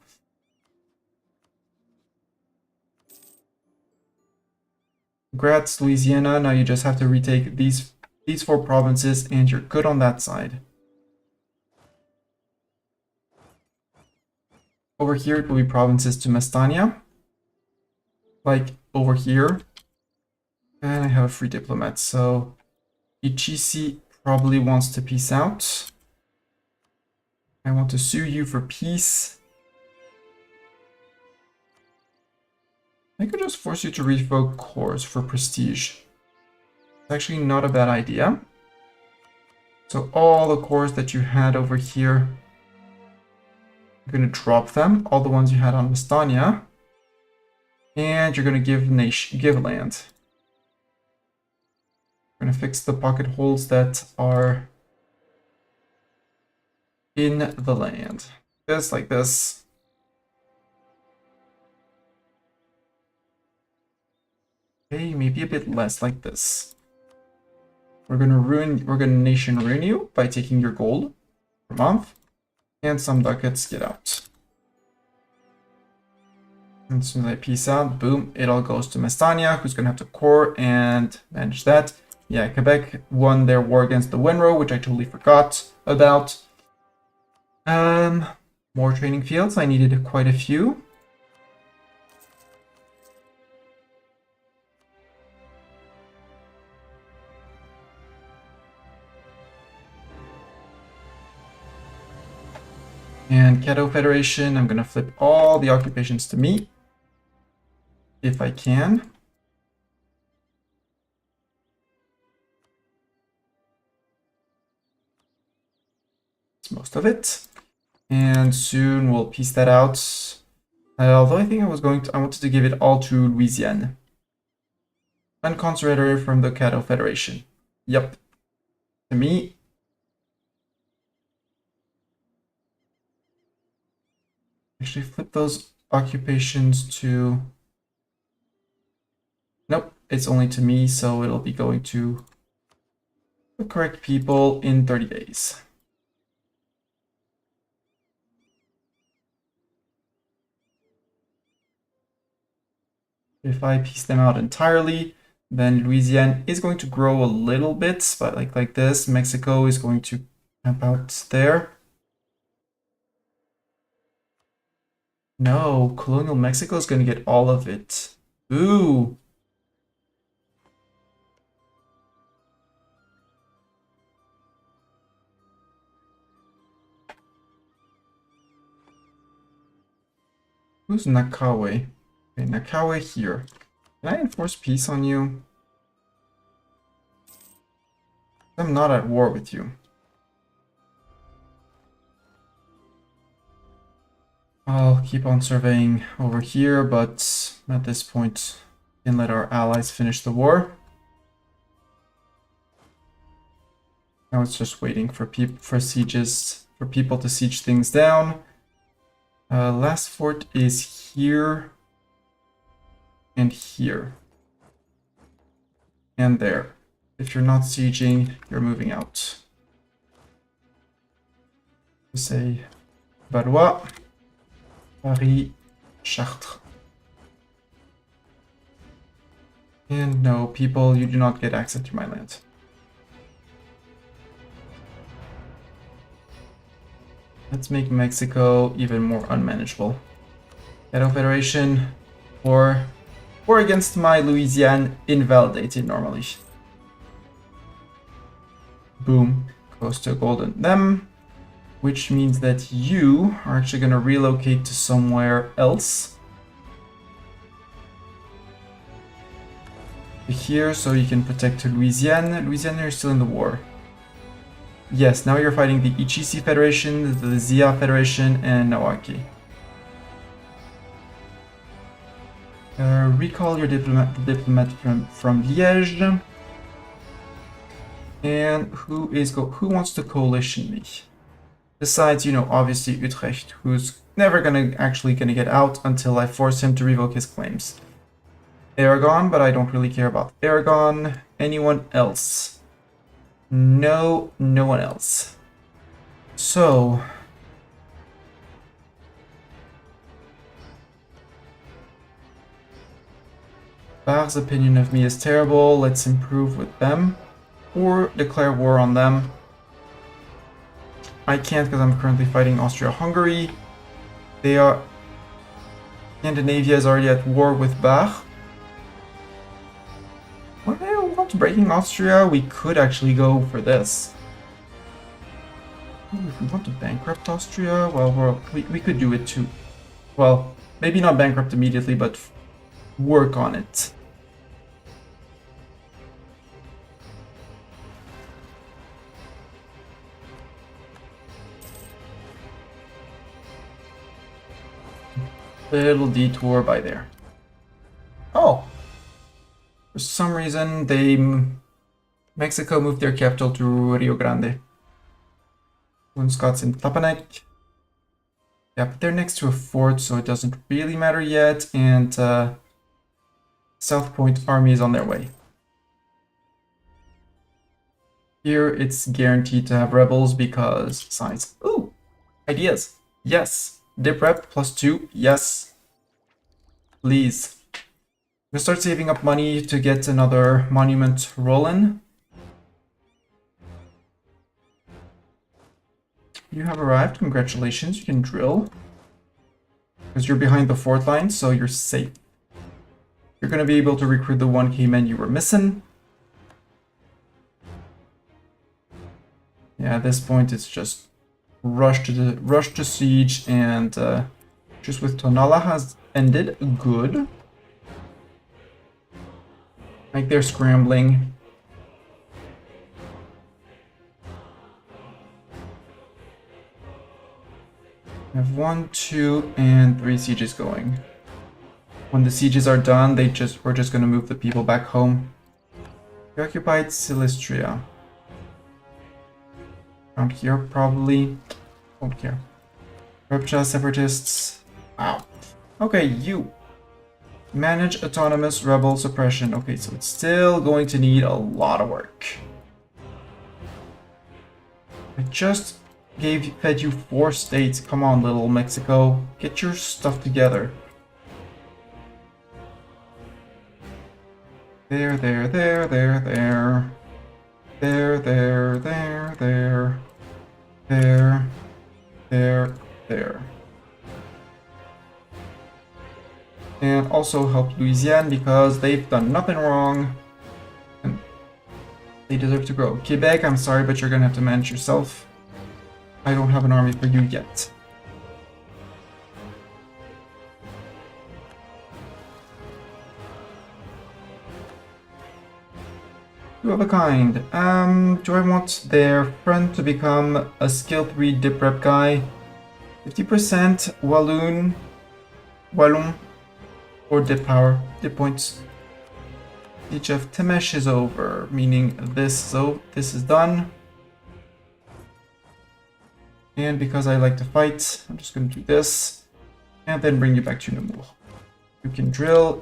Congrats, Louisiana. Now you just have to retake these 4 provinces and you're good on that side. Over here it will be provinces to Mestania. Like over here. And I have a free diplomat, so Ichisi probably wants to peace out. I want to sue you for peace. I could just force you to revoke cores for prestige. It's actually not a bad idea. So all the cores that you had over here, you're going to drop them. All the ones you had on Mestania. And you're going to give land. We're going to fix the pocket holes that are in the land. Just like this. Okay, maybe a bit less like this. We're gonna nation ruin you by taking your gold per month. And some ducats get out. And as soon as I peace out, boom, it all goes to Mestania, who's gonna have to core and manage that. Yeah, Quebec won their war against the Wenro, which I totally forgot about. More training fields. I needed quite a few. And Caddo Federation, I'm gonna flip all the occupations to me. If I can. It's most of it. And soon we'll piece that out. Although I think I wanted to give it all to Louisiane. Unconcentrated from the Caddo Federation. Yep. To me. Actually flip those occupations to... Nope, it's only to me, so it'll be going to the correct people in 30 days. If I piece them out entirely, then Louisiane is going to grow a little bit, but like this. Mexico is going to camp out there. No, colonial Mexico is going to get all of it. Ooh. Who's Nakawe? Okay, Nakawe here. Can I enforce peace on you? I'm not at war with you. I'll keep on surveying over here, but at this point, we can let our allies finish the war. Now it's just waiting for people to siege things down. Last fort is here and here and there. If you're not sieging, you're moving out. Say Valois, Paris, Chartres. And no, people, you do not get access to my land. Let's make Mexico even more unmanageable. Caddo Federation, war against my Louisiane, invalidated normally. Boom, goes to golden them, which means that you are actually going to relocate to somewhere else. Here, so you can protect Louisiane. Louisiane, you're still in the war. Yes, now you're fighting the Ichisi Federation, the Zia Federation, and Nawaki. Recall your diplomat from Liège. And who wants to coalition me? Besides, you know, obviously Utrecht, who's never actually gonna get out until I force him to revoke his claims. Aragon, but I don't really care about Aragon. Anyone else? No, no one else. So... Bach's opinion of me is terrible. Let's improve with them. Or declare war on them. I can't because I'm currently fighting Austria-Hungary. They are... Scandinavia is already at war with Bach. Well, what's breaking Austria? We could actually go for this. Ooh, if we want to bankrupt Austria, well, we could do it too. Well, maybe not bankrupt immediately, but work on it. Little detour by there. Oh! For some reason, Mexico moved their capital to Rio Grande. When Scots in Tapanek. Yeah, but they're next to a fort, so it doesn't really matter yet. And South Point army is on their way. Here, it's guaranteed to have rebels because science. Ooh! Ideas. Yes. Dip rep +2. Yes. Please. I'm gonna start saving up money to get another monument rolling. You have arrived. Congratulations. You can drill. Because you're behind the fort line, so you're safe. You're gonna be able to recruit the 1K men you were missing. Yeah, at this point it's just rush to siege, and just with Tonala has ended. Good. Like they're scrambling. We have 1, 2, and 3 sieges going. When the sieges are done, we're just gonna move the people back home. We occupied Silistria. Around here, probably. Won't care. Repcha separatists. Wow. Okay, you. Manage autonomous rebel suppression. Okay, so it's still going to need a lot of work. I just fed you 4 states. Come on, little Mexico. Get your stuff together. There. There. And also help Louisiane because they've done nothing wrong. And they deserve to grow. Quebec, I'm sorry, but you're gonna have to manage yourself. I don't have an army for you yet. Two of a kind. Do I want their friend to become a skill 3 dip rep guy? 50% Wallon, or dip power, dip points. Siege of Temesh is over, meaning this is done. And because I like to fight, I'm just going to do this, and then bring you back to Namur. You can drill,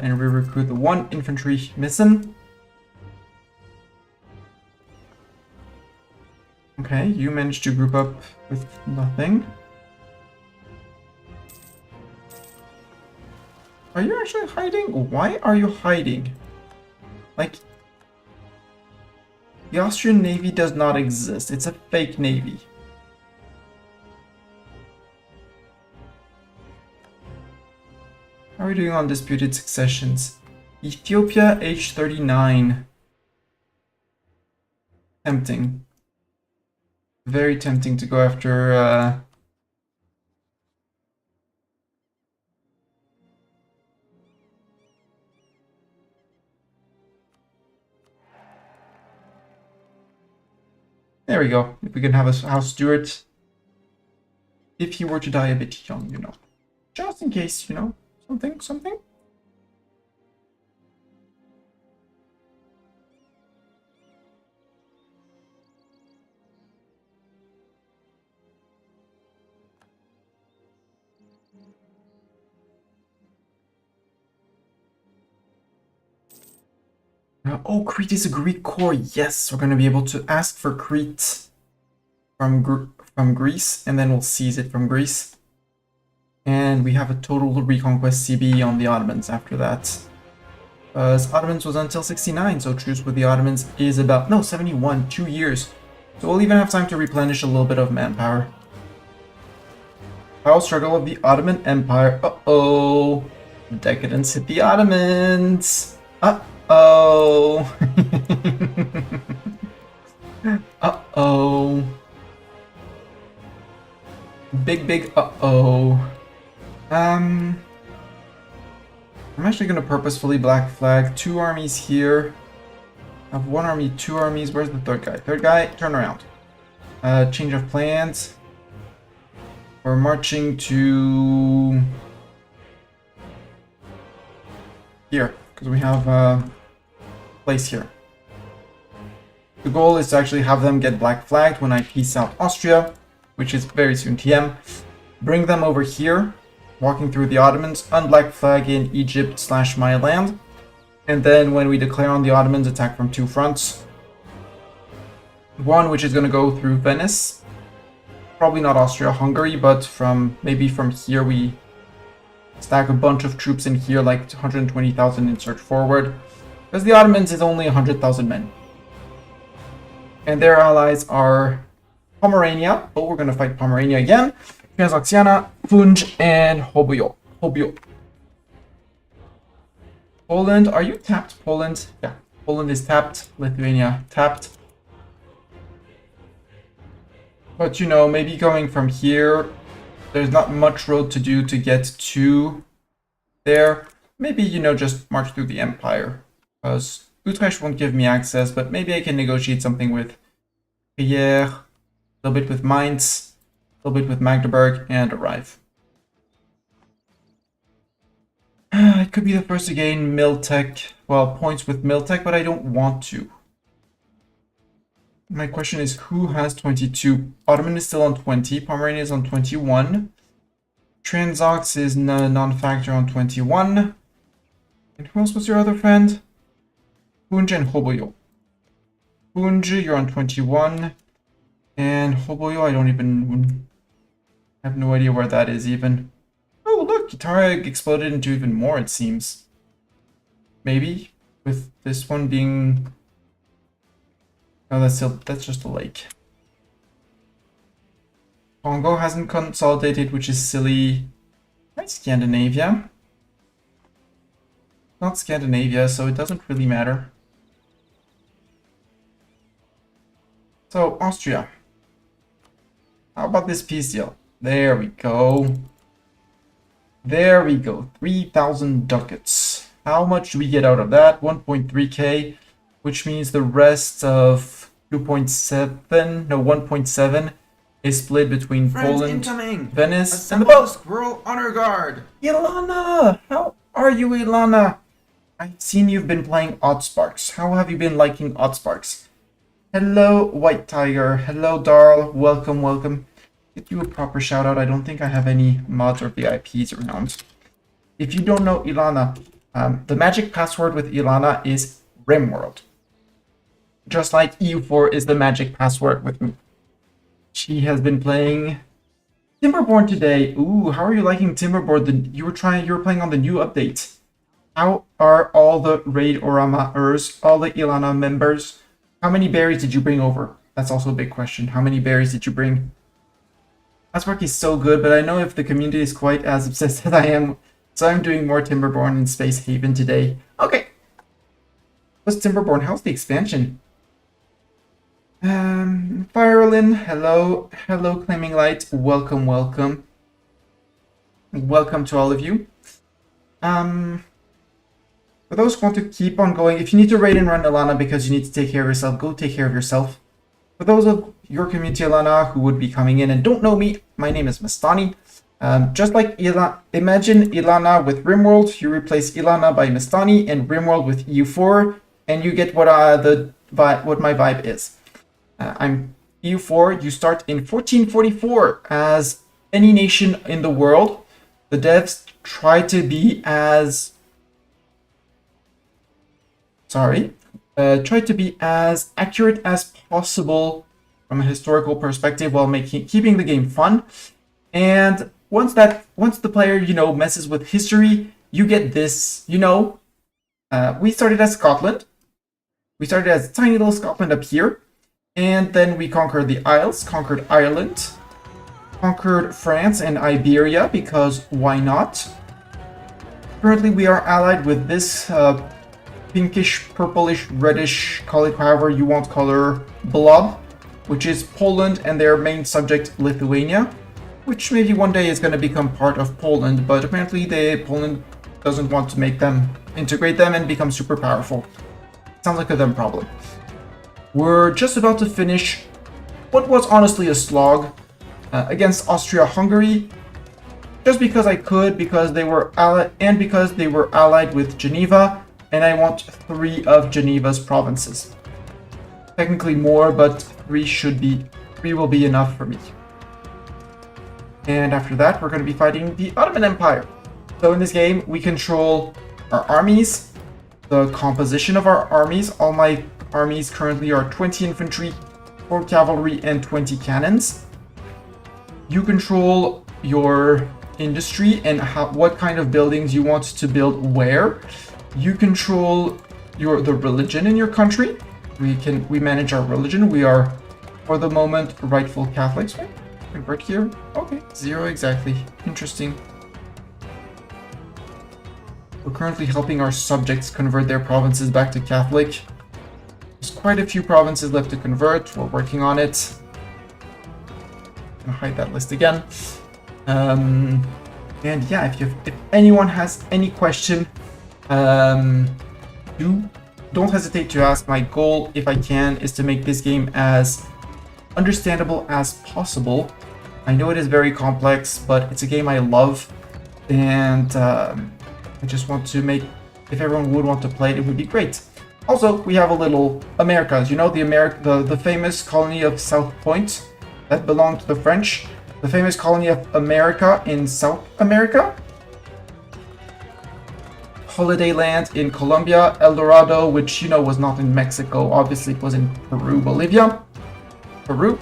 and re-recruit the 1 infantry missing. Okay, you managed to group up with nothing. Are you actually hiding? Why are you hiding? Like, the Austrian Navy does not exist. It's a fake navy. How are we doing on disputed successions? Ethiopia, age 39. Tempting. Very tempting to go after there we go. If we can have a house steward. If he were to die a bit young, you know. Just in case, you know. Something. Oh, Crete is a Greek core. Yes, we're going to be able to ask for Crete from Greece, and then we'll seize it from Greece. And we have a total reconquest CB on the Ottomans after that. Ottomans was until 69, so truce with the Ottomans is about, no, 71, 2 years. So we'll even have time to replenish a little bit of manpower. Power struggle of the Ottoman Empire. Uh-oh. Decadence hit the Ottomans. Uh-oh. Uh-oh. Big uh-oh. I'm actually going to purposefully black flag 2 armies here. I have 1 army, 2 armies. Where's the 3rd guy? 3rd guy, turn around. Change of plans. We're marching to here, because we have a place here. The goal is to actually have them get black flagged when I peace out Austria, which is very soon TM. Bring them over here, walking through the Ottomans, unblack flag in Egypt / my land. And then when we declare on the Ottomans, attack from 2 fronts. One which is going to go through Venice. Probably not Austria-Hungary, but maybe from here we stack a bunch of troops in here, like 120,000 insert forward. Because the Ottomans is only 100,000 men. And their allies are Pomerania. Oh, we're going to fight Pomerania again. Transoxiana, Funj, and Hobyo. Poland, are you tapped, Poland? Yeah, Poland is tapped. Lithuania tapped. But you know, maybe going from here, there's not much road to do to get to there. Maybe, you know, just march through the empire. Because Utrecht won't give me access, but maybe I can negotiate something with Pierre, a little bit with Mainz, a little bit with Magdeburg, and arrive. It could be the first to gain Miltech, well, points with Miltech, but I don't want to. My question is, who has 22? Ottoman is still on 20, Pomerania is on 21, Transox is non-factor on 21, and who else was your other friend? Funj and Hoboyo. Funj, you're on 21, and Hoboyo, I don't even have no idea where that is even. Oh, look, Gitara exploded into even more, it seems. Maybe, with this one being... Oh, that's just a lake. Congo hasn't consolidated, which is silly. Right, Scandinavia. Not Scandinavia, so it doesn't really matter. So, Austria. How about this peace deal? There we go. There we go. 3,000 ducats. How much do we get out of that? 1.3k, which means the rest of 2.7, no, 1.7 is split between Poland, Venice, and the boat. Squirrel Honor Guard. Ilana! How are you, Ilana? I've seen you've been playing Oddsparks. How have you been liking Oddsparks? Hello, White Tiger. Hello, Darl. Welcome, welcome. Get you a proper shout out. I don't think I have any mods or VIPs around. If you don't know Ilana, the magic password with Ilana is RimWorld. Just like E04 is the magic password with me. She has been playing Timberborn today. Ooh, how are you liking Timberborn? You were playing on the new update. How are all the Raid Oramaers, all the Ilana members? How many berries did you bring over? That's also a big question. How many berries did you bring? Aspark is so good, but I know if the community is quite as obsessed as I am, so I'm doing more Timberborn and Space Haven today. Okay. What's Timberborn? How's the expansion? Firelin, hello. Hello, Claiming Light. Welcome, welcome. Welcome to all of you. For those who want to keep on going, if you need to raid and run Ilana because you need to take care of yourself, go take care of yourself. For those of your community Ilana who would be coming in and don't know me, my name is Mastani. Just like imagine Ilana with RimWorld, you replace Ilana by Mastani and RimWorld with EU4, and you get what my vibe is. I'm EU4. You start in 1444 as any nation in the world. The devs try to be as accurate as possible from a historical perspective while keeping the game fun. And once the player, messes with history, you get this, We started as Scotland. We started as tiny little Scotland up here. And then we conquered the Isles, conquered Ireland, conquered France and Iberia, because why not? Currently we are allied with this pinkish, purplish, reddish, call it however you want color, blob, which is Poland and their main subject Lithuania, which maybe one day is going to become part of Poland, but apparently Poland doesn't want to integrate them and become super powerful. Sounds like a them problem. We're just about to finish what was honestly a slog against Austria-Hungary, just because I could, because they were allied with Geneva, and I want 3 of Geneva's provinces. Technically more, but 3 will be enough for me. And after that, we're going to be fighting the Ottoman Empire. So in this game, we control our armies, the composition of our armies. All my armies currently are 20 infantry, 4 cavalry, and 20 cannons. You control your industry and what kind of buildings you want to build where. You control the religion in your country. We manage our religion. We are, for the moment, rightful Catholics. Right? Convert here. Okay, 0 exactly. Interesting. We're currently helping our subjects convert their provinces back to Catholic. There's quite a few provinces left to convert. We're working on it. I'm gonna hide that list again. And yeah, if anyone has any question, don't hesitate to ask. My goal, if I can, is to make this game as understandable as possible. I know it is very complex, but it's a game I love, and I just want to make, if everyone would want to play it, it would be great. Also, we have a little Americas. You know, the famous colony of South Point that belonged to the French. The famous colony of America in South America. Holiday Land in Colombia. El Dorado, which, you know, was not in Mexico. Obviously, it was in Peru, Bolivia. Peru.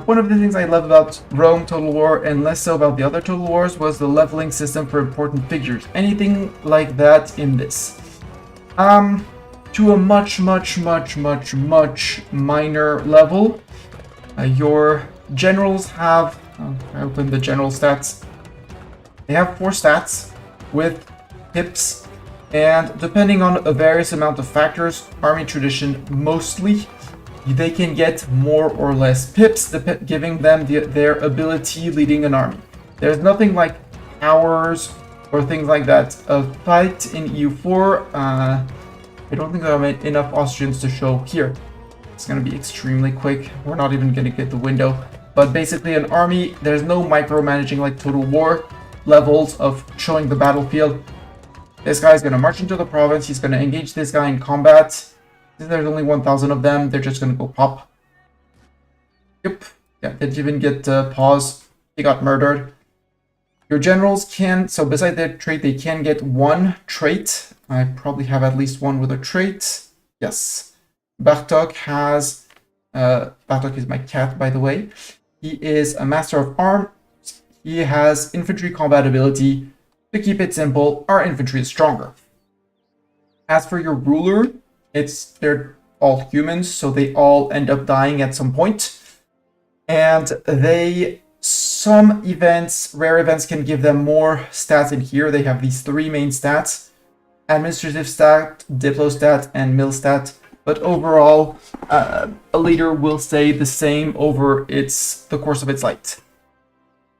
One of the things I love about Rome Total War, and less so about the other Total Wars, was the leveling system for important figures. Anything like that in this. To a much minor level. Your generals have... I opened the general stats. They have 4 stats with pips, and depending on a various amount of factors, army tradition mostly, they can get more or less pips, giving them their ability leading an army. There's nothing like hours or things like that. A fight in EU4, I don't think there are enough Austrians to show here. It's going to be extremely quick. We're not even going to get the window. But basically an army, there's no micromanaging like Total War levels of showing the battlefield. This guy's going to march into the province. He's going to engage this guy in combat. Since there's only 1,000 of them, they're just going to go pop. Yep. Yeah, didn't even get pause. He got murdered. Your generals can, so besides their trait, they can get 1 trait. I probably have at least 1 with a trait. Yes. Bartok has... Bartok is my cat, by the way. He is a master of arms. He has infantry combat ability. To keep it simple, our infantry is stronger. As for your ruler, they're all humans, so they all end up dying at some point. And some events, rare events, can give them more stats in here. They have these 3 main stats: administrative stat, diplo stat, and mil stat. But overall, a leader will stay the same over the course of its life.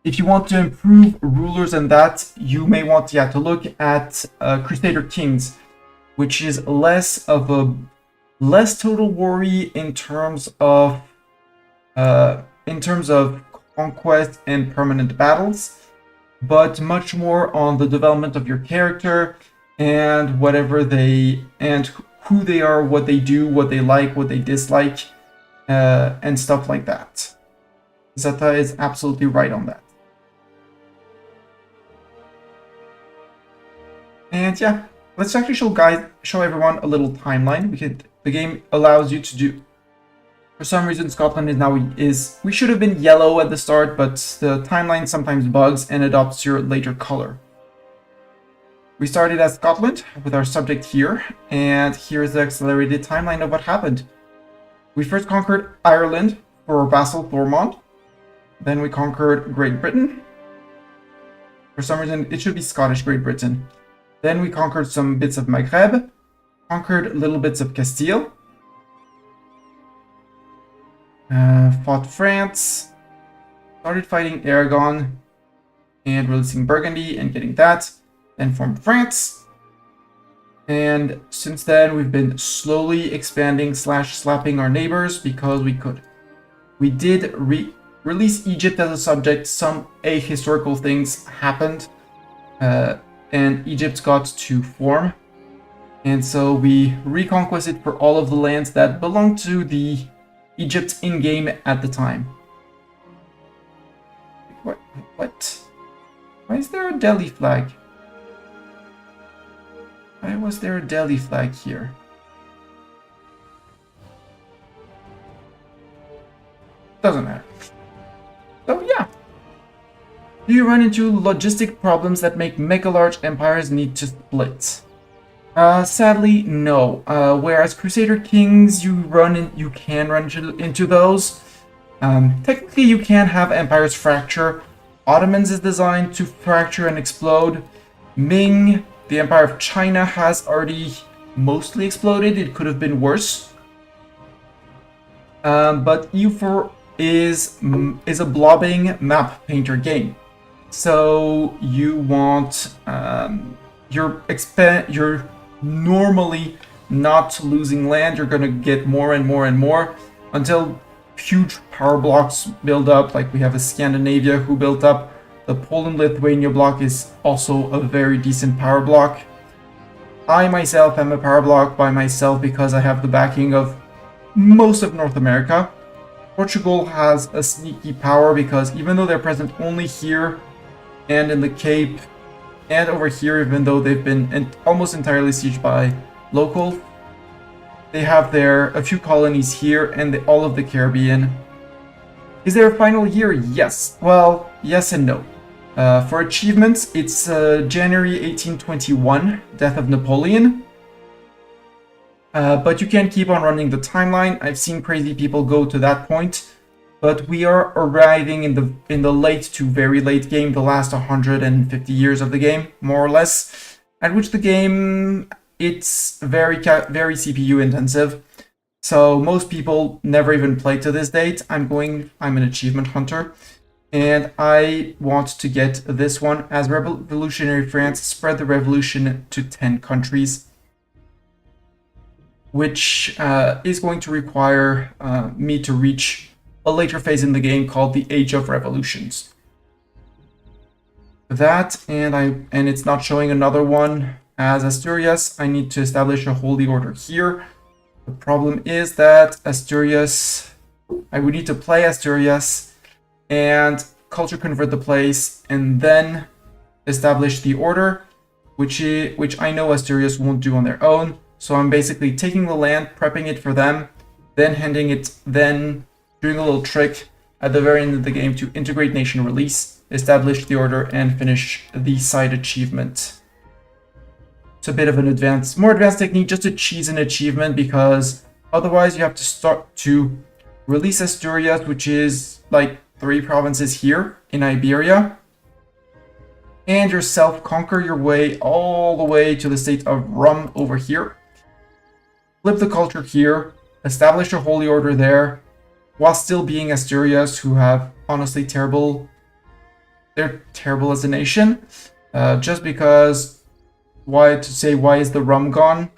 If you want to improve rulers and that, you may want to look at Crusader Kings, which is less Total War-y in terms of conquest and permanent battles, but much more on the development of your character and who they are, what they do, what they like, what they dislike, and stuff like that. Zata is absolutely right on that. And yeah, let's actually show everyone a little timeline. The game allows you to do. For some reason, Scotland we should have been yellow at the start, but the timeline sometimes bugs and adopts your later color. We started as Scotland with our subject here, and here's the accelerated timeline of what happened. We first conquered Ireland for vassal Thormond. Then we conquered Great Britain. For some reason, it should be Scottish Great Britain. Then we conquered some bits of Maghreb, conquered little bits of Castile, fought France, started fighting Aragon, and releasing Burgundy and getting that, then formed France. And since then, we've been slowly expanding / slapping our neighbors because we could. We did release Egypt as a subject. Some ahistorical things happened, and Egypt got to form. And so we reconquested for all of the lands that belonged to the Egypt in-game at the time. What? Why is there a Delhi flag? Why was there a Delhi flag here? Doesn't matter. So yeah. Do you run into logistic problems that make mega-large empires need to split? Sadly, no. Whereas Crusader Kings, you can run into those. Technically, you can have empires fracture. Ottomans is designed to fracture and explode. Ming, the Empire of China, has already mostly exploded. It could have been worse. But E04 is a blobbing map painter game. So you want you're normally not losing land. You're gonna get more and more and more until huge power blocks build up, like we have a Scandinavia who built up. The Poland-Lithuania block is also a very decent power block. I myself am a power block by myself because I have the backing of most of North America. Portugal has a sneaky power because even though they're present only here and in the Cape and over here, even though they've been almost entirely sieged by locals, they have a few colonies here and all of the Caribbean. Is there a final year? Yes. Well, yes and no. For achievements, it's January 1821, death of Napoleon. But you can keep on running the timeline. I've seen crazy people go to that point, but we are arriving in the late to very late game, the last 150 years of the game, more or less, at which the game, it's very CPU intensive. So most people never even play to this date. I'm an achievement hunter, and I want to get this one as Revolutionary France spread the revolution to 10 countries. Which is going to require me to reach a later phase in the game called the Age of Revolutions. That, and it's not showing another one as Asturias. I need to establish a holy order here. The problem is that Asturias, I would need to play Asturias and culture convert the place and then establish the order, which I know Asturias won't do on their own. So I'm basically taking the land, prepping it for them, then handing it, then doing a little trick at the very end of the game to integrate nation release, establish the order, and finish the side achievement. It's a bit of an more advanced technique just to cheese an achievement, because otherwise you have to start to release Asturias, which is like 3 provinces here in Iberia, and yourself conquer your way all the way to the state of Rum over here. Flip the culture here, establish a holy order there, while still being Asturias, who have honestly they're terrible as a nation. Just because, why is the rum gone?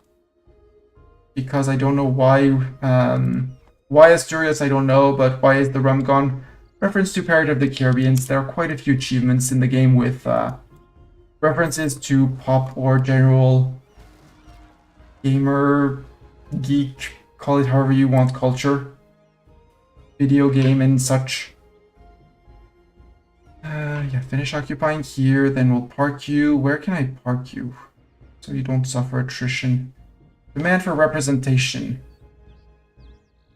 Because I don't know why Asturias, I don't know, but why is the rum gone? Reference to Pirate of the Caribbean. There are quite a few achievements in the game with references to pop or general gamer, geek, call it however you want, culture, video game and such. Yeah, finish occupying here, then we'll park you. Where can I park you so you don't suffer attrition? Demand for representation.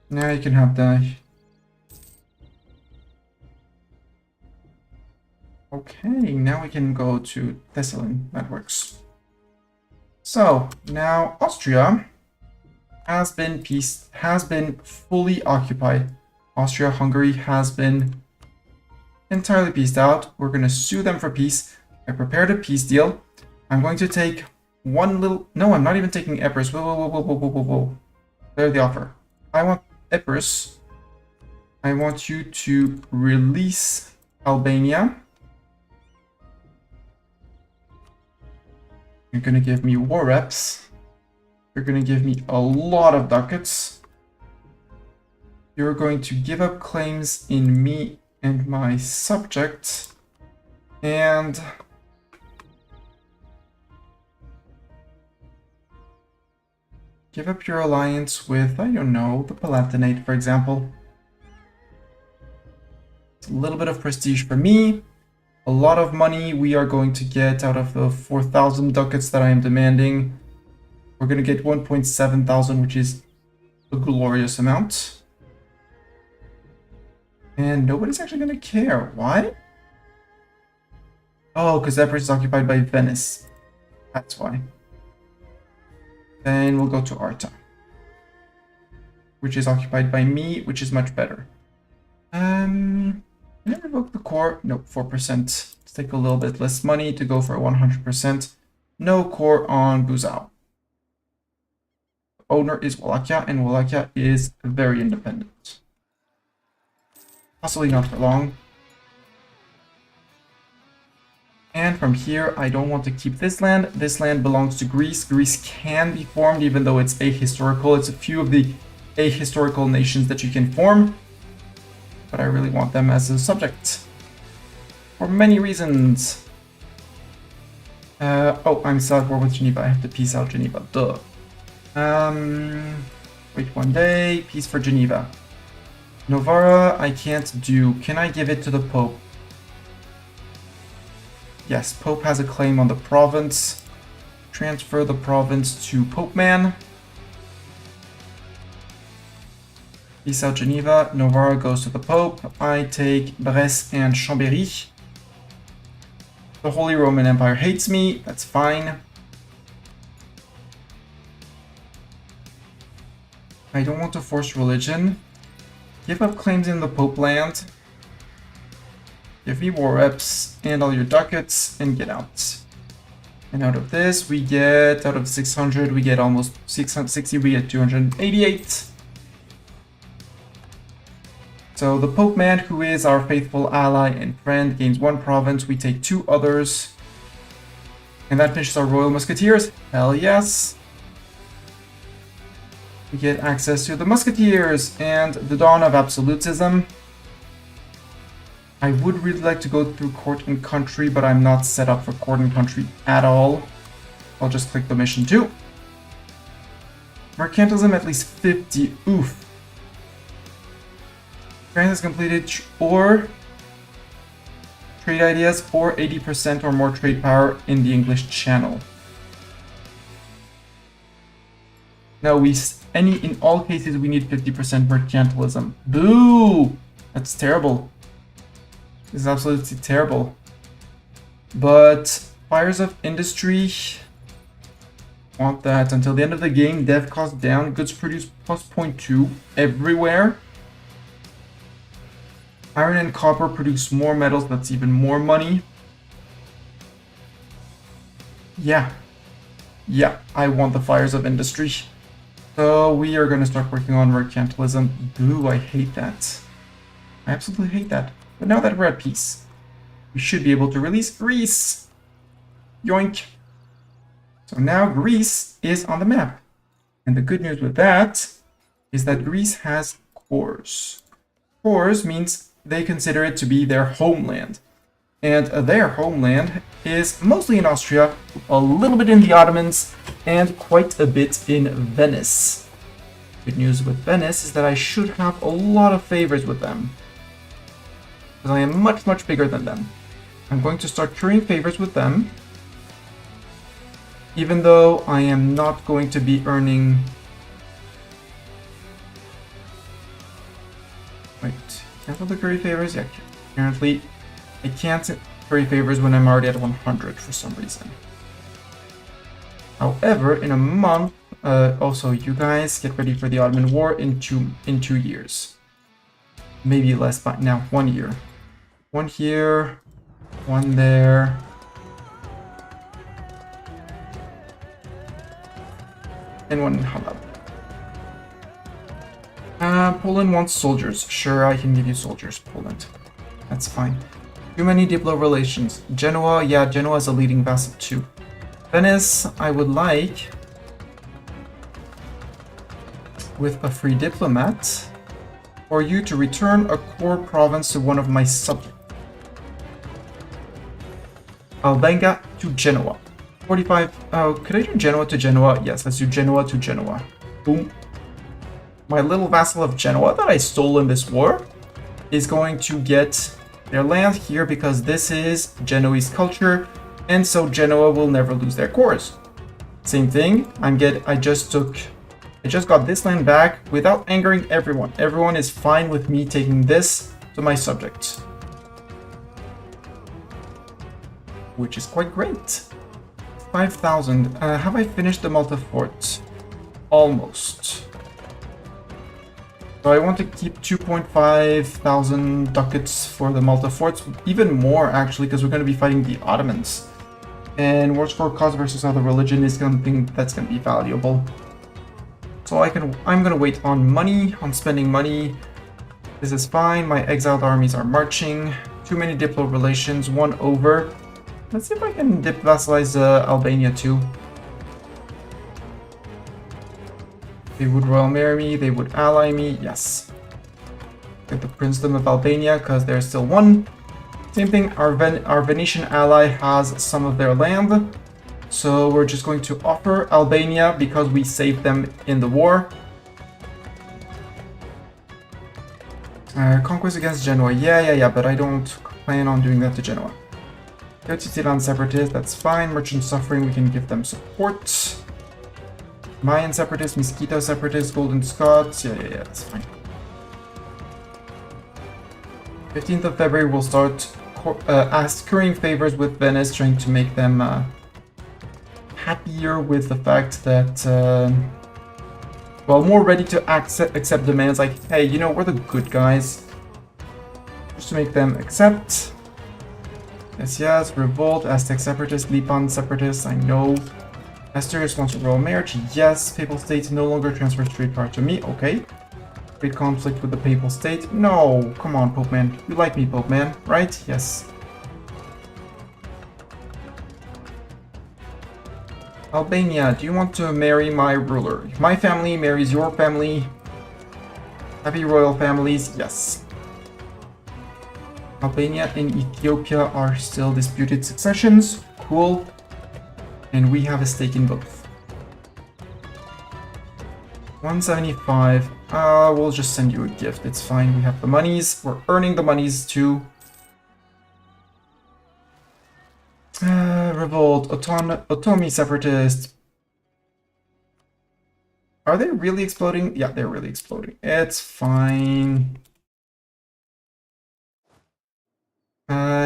Now you can have the... Okay, now we can go to Thessalon. That works. So now Austria has been fully occupied. Austria-Hungary has been entirely peaced out. We're going to sue them for peace. I prepared a peace deal. I'm going to take one little... No, I'm not even taking Epirus. Whoa. Clear the offer. I want Epirus. I want you to release Albania. You're going to give me war reps. You're going to give me a lot of ducats. You're going to give up claims in me and my subject. And give up your alliance with, I don't know, the Palatinate, for example. It's a little bit of prestige for me. A lot of money we are going to get out of the 4,000 ducats that I am demanding. We're going to get 1.7 thousand, which is a glorious amount. And nobody's actually going to care. Why? Oh, because Epirus is occupied by Venice. That's why. Then we'll go to Arta, which is occupied by me, which is much better. Can I revoke the core? No, 4%. Let's take a little bit less money to go for 100%. No core on Buzau. Owner is Wallachia, and Wallachia is very independent. Possibly not for long. And from here, I don't want to keep this land. This land belongs to Greece. Greece can be formed, even though it's ahistorical. It's a few of the ahistorical nations that you can form. But I really want them as a subject. For many reasons. Oh, I'm still at war with Geneva. I have to peace out Geneva. Duh. Wait one day. Peace for Geneva. Novara, I can't do. Can I give it to the Pope? Yes, Pope has a claim on the province. Transfer the province to Pope Man. Peace out Geneva. Novara goes to the Pope. I take Brest and Chambéry. The Holy Roman Empire hates me. That's fine. I don't want to force religion. Give up claims in the Pope land. Give me war reps and all your ducats and get out. And out of this, we get, out of 600, we get almost 660, we get 288. So the Pope Man, who is our faithful ally and friend, gains one province. We take 2 others. And that finishes our Royal Musketeers. Hell yes. We get access to the Musketeers and the dawn of absolutism. I would really like to go through court and country, but I'm not set up for court and country at all. I'll just click the mission 2. Mercantilism at least 50. Oof. France has completed or trade ideas or 80% or more trade power in the English Channel. No, in all cases we need 50% mercantilism. Boo! That's terrible. This is absolutely terrible. But fires of industry, want that until the end of the game. Dev cost down, goods produced plus 0.2 everywhere. Iron and copper produce more metals, that's even more money. Yeah, I want the fires of industry. So we are going to start working on mercantilism. Boo, I hate that. I absolutely hate that. But now that we're at peace, we should be able to release Greece. Yoink. So now Greece is on the map. And the good news with that is that Greece has cores. Cores means they consider it to be their homeland. And their homeland is mostly in Austria, a little bit in the Ottomans, and quite a bit in Venice. Good news with Venice is that I should have a lot of favors with them, because I am much, much bigger than them. I'm going to start currying favors with them, even though I am not going to be earning... Wait, cancel the curry favors? Yeah, apparently I can't curry favors when I'm already at 100 for some reason. However, in a month, also you guys get ready for the Ottoman War in 2 years. Maybe less by now, 1 year. 1 here, 1 there. And 1 in Halab. Poland wants soldiers. Sure, I can give you soldiers, Poland. That's fine. Too many Diplo relations. Genoa, yeah, Genoa is a leading vassal too. Venice, I would like, with a free diplomat, for you to return a core province to one of my subjects. Albenga to Genoa. 45, oh, could I do Genoa to Genoa? Yes, let's do Genoa to Genoa. Boom. My little vassal of Genoa that I stole in this war is going to get their land here because this is Genoese culture, and so Genoa will never lose their cores. Same thing, I just got this land back without angering everyone. Everyone is fine with me taking this to my subjects, which is quite great. 5,000. Have I finished the Malta fort? Almost. So I want to keep 2,500 ducats for the Malta forts, even more actually, because we're going to be fighting the Ottomans. And wars for cause versus other religion is something that's going to be valuable. So I'm going to wait on money, on spending money. This is fine. My exiled armies are marching. Too many Diplo relations, 1 over. Let's see if I can dip vassalize Albania too. They would royal marry me, they would ally me, yes. Get the Princedom of Albania, because there's still 1. Same thing, our Venetian ally has some of their land. So we're just going to offer Albania because we saved them in the war. Conquest against Genoa, yeah, but I don't plan on doing that to Genoa. Go to Tiran Separatists, that's fine. Merchant Suffering, we can give them support. Mayan Separatists, Mosquito Separatists, Golden Scots, yeah, that's fine. 15th of February, we'll start currying favors with Venice, trying to make them happier with the fact that, well, more ready to accept demands like, hey, you know, we're the good guys. Just to make them accept. Yes, Revolt, Aztec Separatists, Lipan Separatists, I know. Asturias wants a royal marriage, yes. Papal State no longer transfers trade power to me, okay. Great conflict with the Papal State, no, come on, Pope Man. You like me, Pope Man, right? Yes. Albania, do you want to marry my ruler? If my family marries your family, happy royal families, yes. Albania and Ethiopia are still disputed successions. Cool. And we have a stake in both. 175. We'll just send you a gift. It's fine. We have the monies. We're earning the monies too. Revolt. Autonomy Separatist. Are they really exploding? Yeah, they're really exploding. It's fine.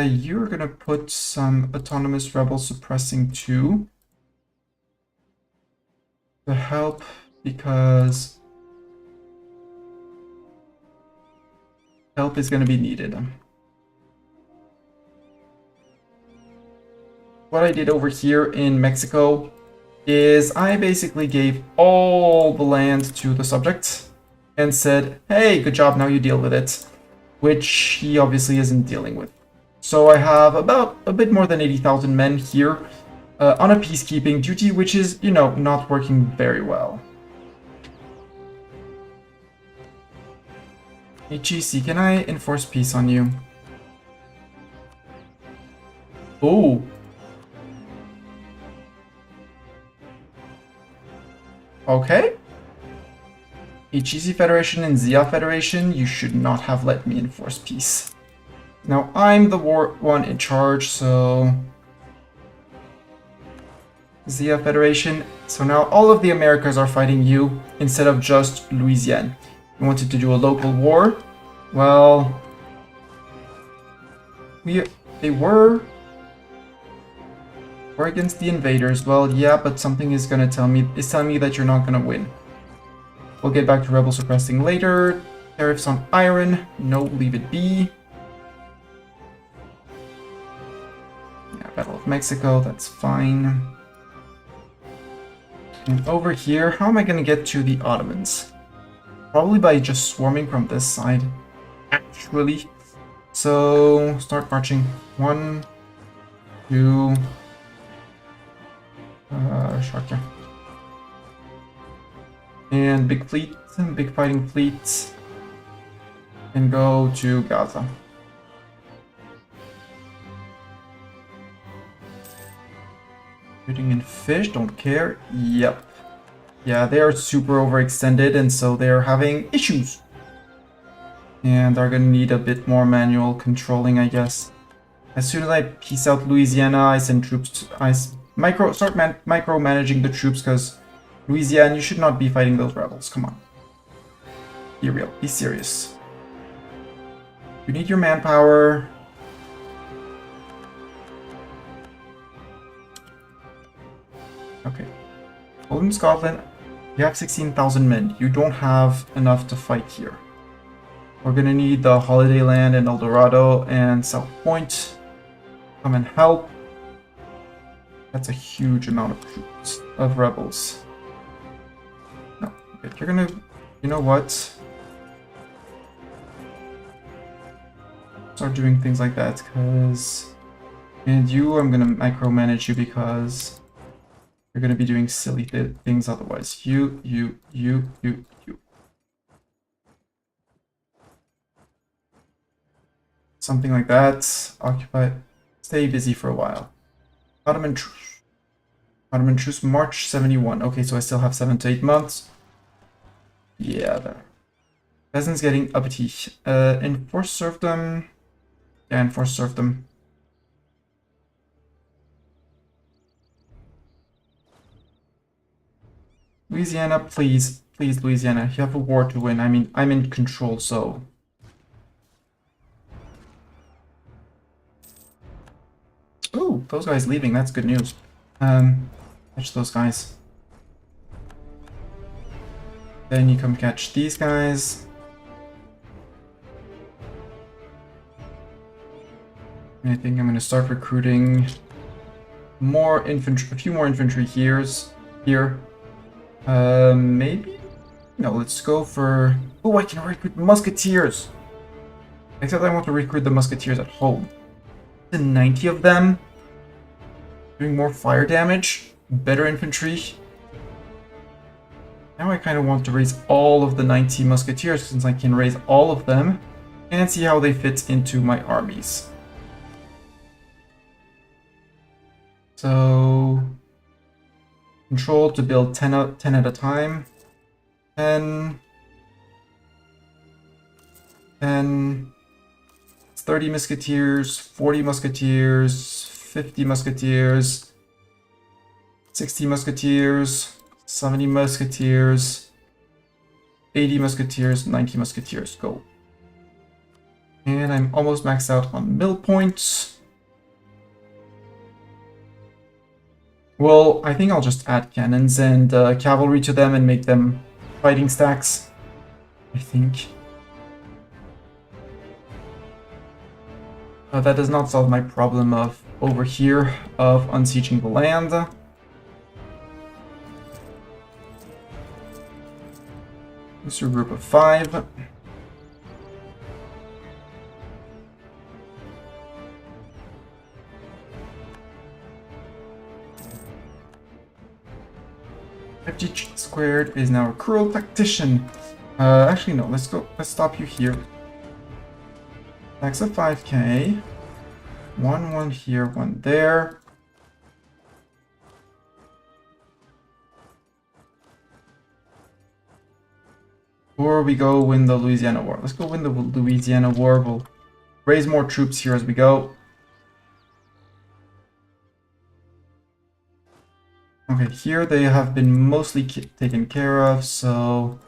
You're gonna put some autonomous rebel suppressing too to help, because help is gonna be needed. What I did over here in Mexico is I basically gave all the land to the subject and said, hey, good job, now you deal with it, which he obviously isn't dealing with. So I have about a bit more than 80,000 men here on a peacekeeping duty, which is, you know, not working very well. HEC, can I enforce peace on you? Oh. Okay. HEC Federation and Zia Federation, you should not have let me enforce peace. Now I'm the one in charge, so Zia Federation. So now all of the Americas are fighting you instead of just Louisiana. You wanted to do a local war? Well, they were We're against the invaders. Well, yeah, but something is gonna tell me that you're not gonna win. We'll get back to rebel suppressing later. Tariffs on iron. No, leave it be. Yeah, Battle of Mexico, that's fine. And over here, how am I gonna get to the Ottomans? Probably by just swarming from this side, actually. So, start marching. 1, 2... Shaka. And big fleet, big fighting fleet. And go to Gaza. Shooting in fish, don't care. Yep. Yeah, they are super overextended, and so they're having issues. And are gonna need a bit more manual controlling, I guess. As soon as I piece out Louisiana, I send troops to... start micromanaging the troops, because Louisiana, you should not be fighting those rebels. Come on. Be real. Be serious. You need your manpower. Okay. Poland, Scotland, you have 16,000 men. You don't have enough to fight here. We're gonna need the Holiday Land and El Dorado and South Point. Come and help. That's a huge amount of troops, of rebels. No, okay, you're gonna... You know what? Start doing things like that, because... And you, I'm gonna micromanage you because... You're gonna be doing silly things otherwise. You. Something like that. Occupy. Stay busy for a while. Ottoman truce. Ottoman truce, March 71. Okay, so I still have 7 to 8 months. Yeah, there. Peasants getting uppity. Enforced serfdom. Yeah, enforced serfdom. Louisiana, please. Please, Louisiana. You have a war to win. I mean, I'm in control, so... Ooh, those guys leaving. That's good news. Catch those guys. Then you come catch these guys. I think I'm going to start recruiting more infantry, a few more infantry here. Maybe? No, let's go for... Oh, I can recruit musketeers! Except I want to recruit the musketeers at home. 90 of them. Doing more fire damage. Better infantry. Now I kind of want to raise all of the 90 musketeers since I can raise all of them. And see how they fit into my armies. So... Control to build 10 at a time. 10... 10... 30 musketeers, 40 musketeers, 50 musketeers, 60 musketeers, 70 musketeers, 80 musketeers, 90 musketeers. Go. And I'm almost maxed out on mill points. Well, I think I'll just add cannons and cavalry to them and make them fighting stacks. I think. That does not solve my problem of over here of unsieging the land. This is a group of 5. FG squared is now a cruel tactician. Actually no, let's stop you here. Tax of 5k. 1 here, 1 there. Or we go win the Louisiana War. Let's go win the Louisiana War. We'll raise more troops here as we go. Okay, here they have been mostly taken care of, so...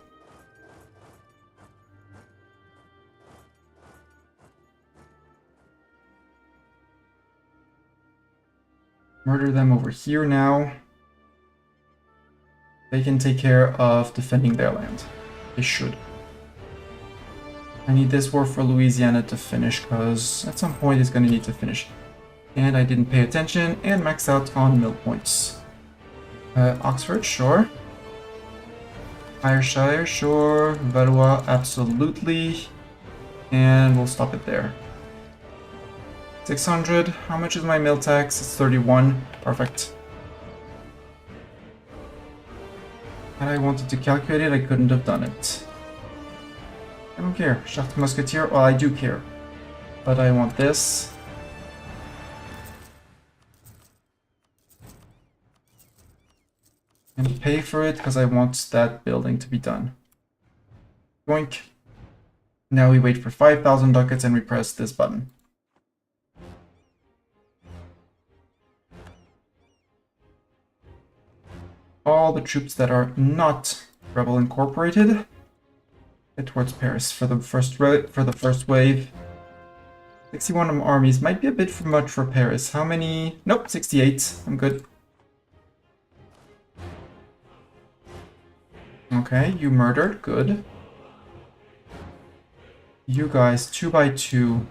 Murder them over here now. They can take care of defending their land. They should. I need this war for Louisiana to finish, because at some point it's going to need to finish. And I didn't pay attention and max out on mill points. Oxford, sure. Ayrshire, sure. Valois, absolutely. And we'll stop it there. 600. How much is my mill tax? It's 31. Perfect. Had I wanted to calculate it, I couldn't have done it. I don't care. Shaft Musketeer, well, I do care. But I want this. And pay for it, because I want that building to be done. Boink. Now we wait for 5,000 ducats and we press this button. All the troops that are not rebel incorporated head towards Paris for the first wave. 61 armies might be a bit much for Paris. How many? Nope, 68. I'm good. Okay, you murdered. Good. You guys, 2 by 2.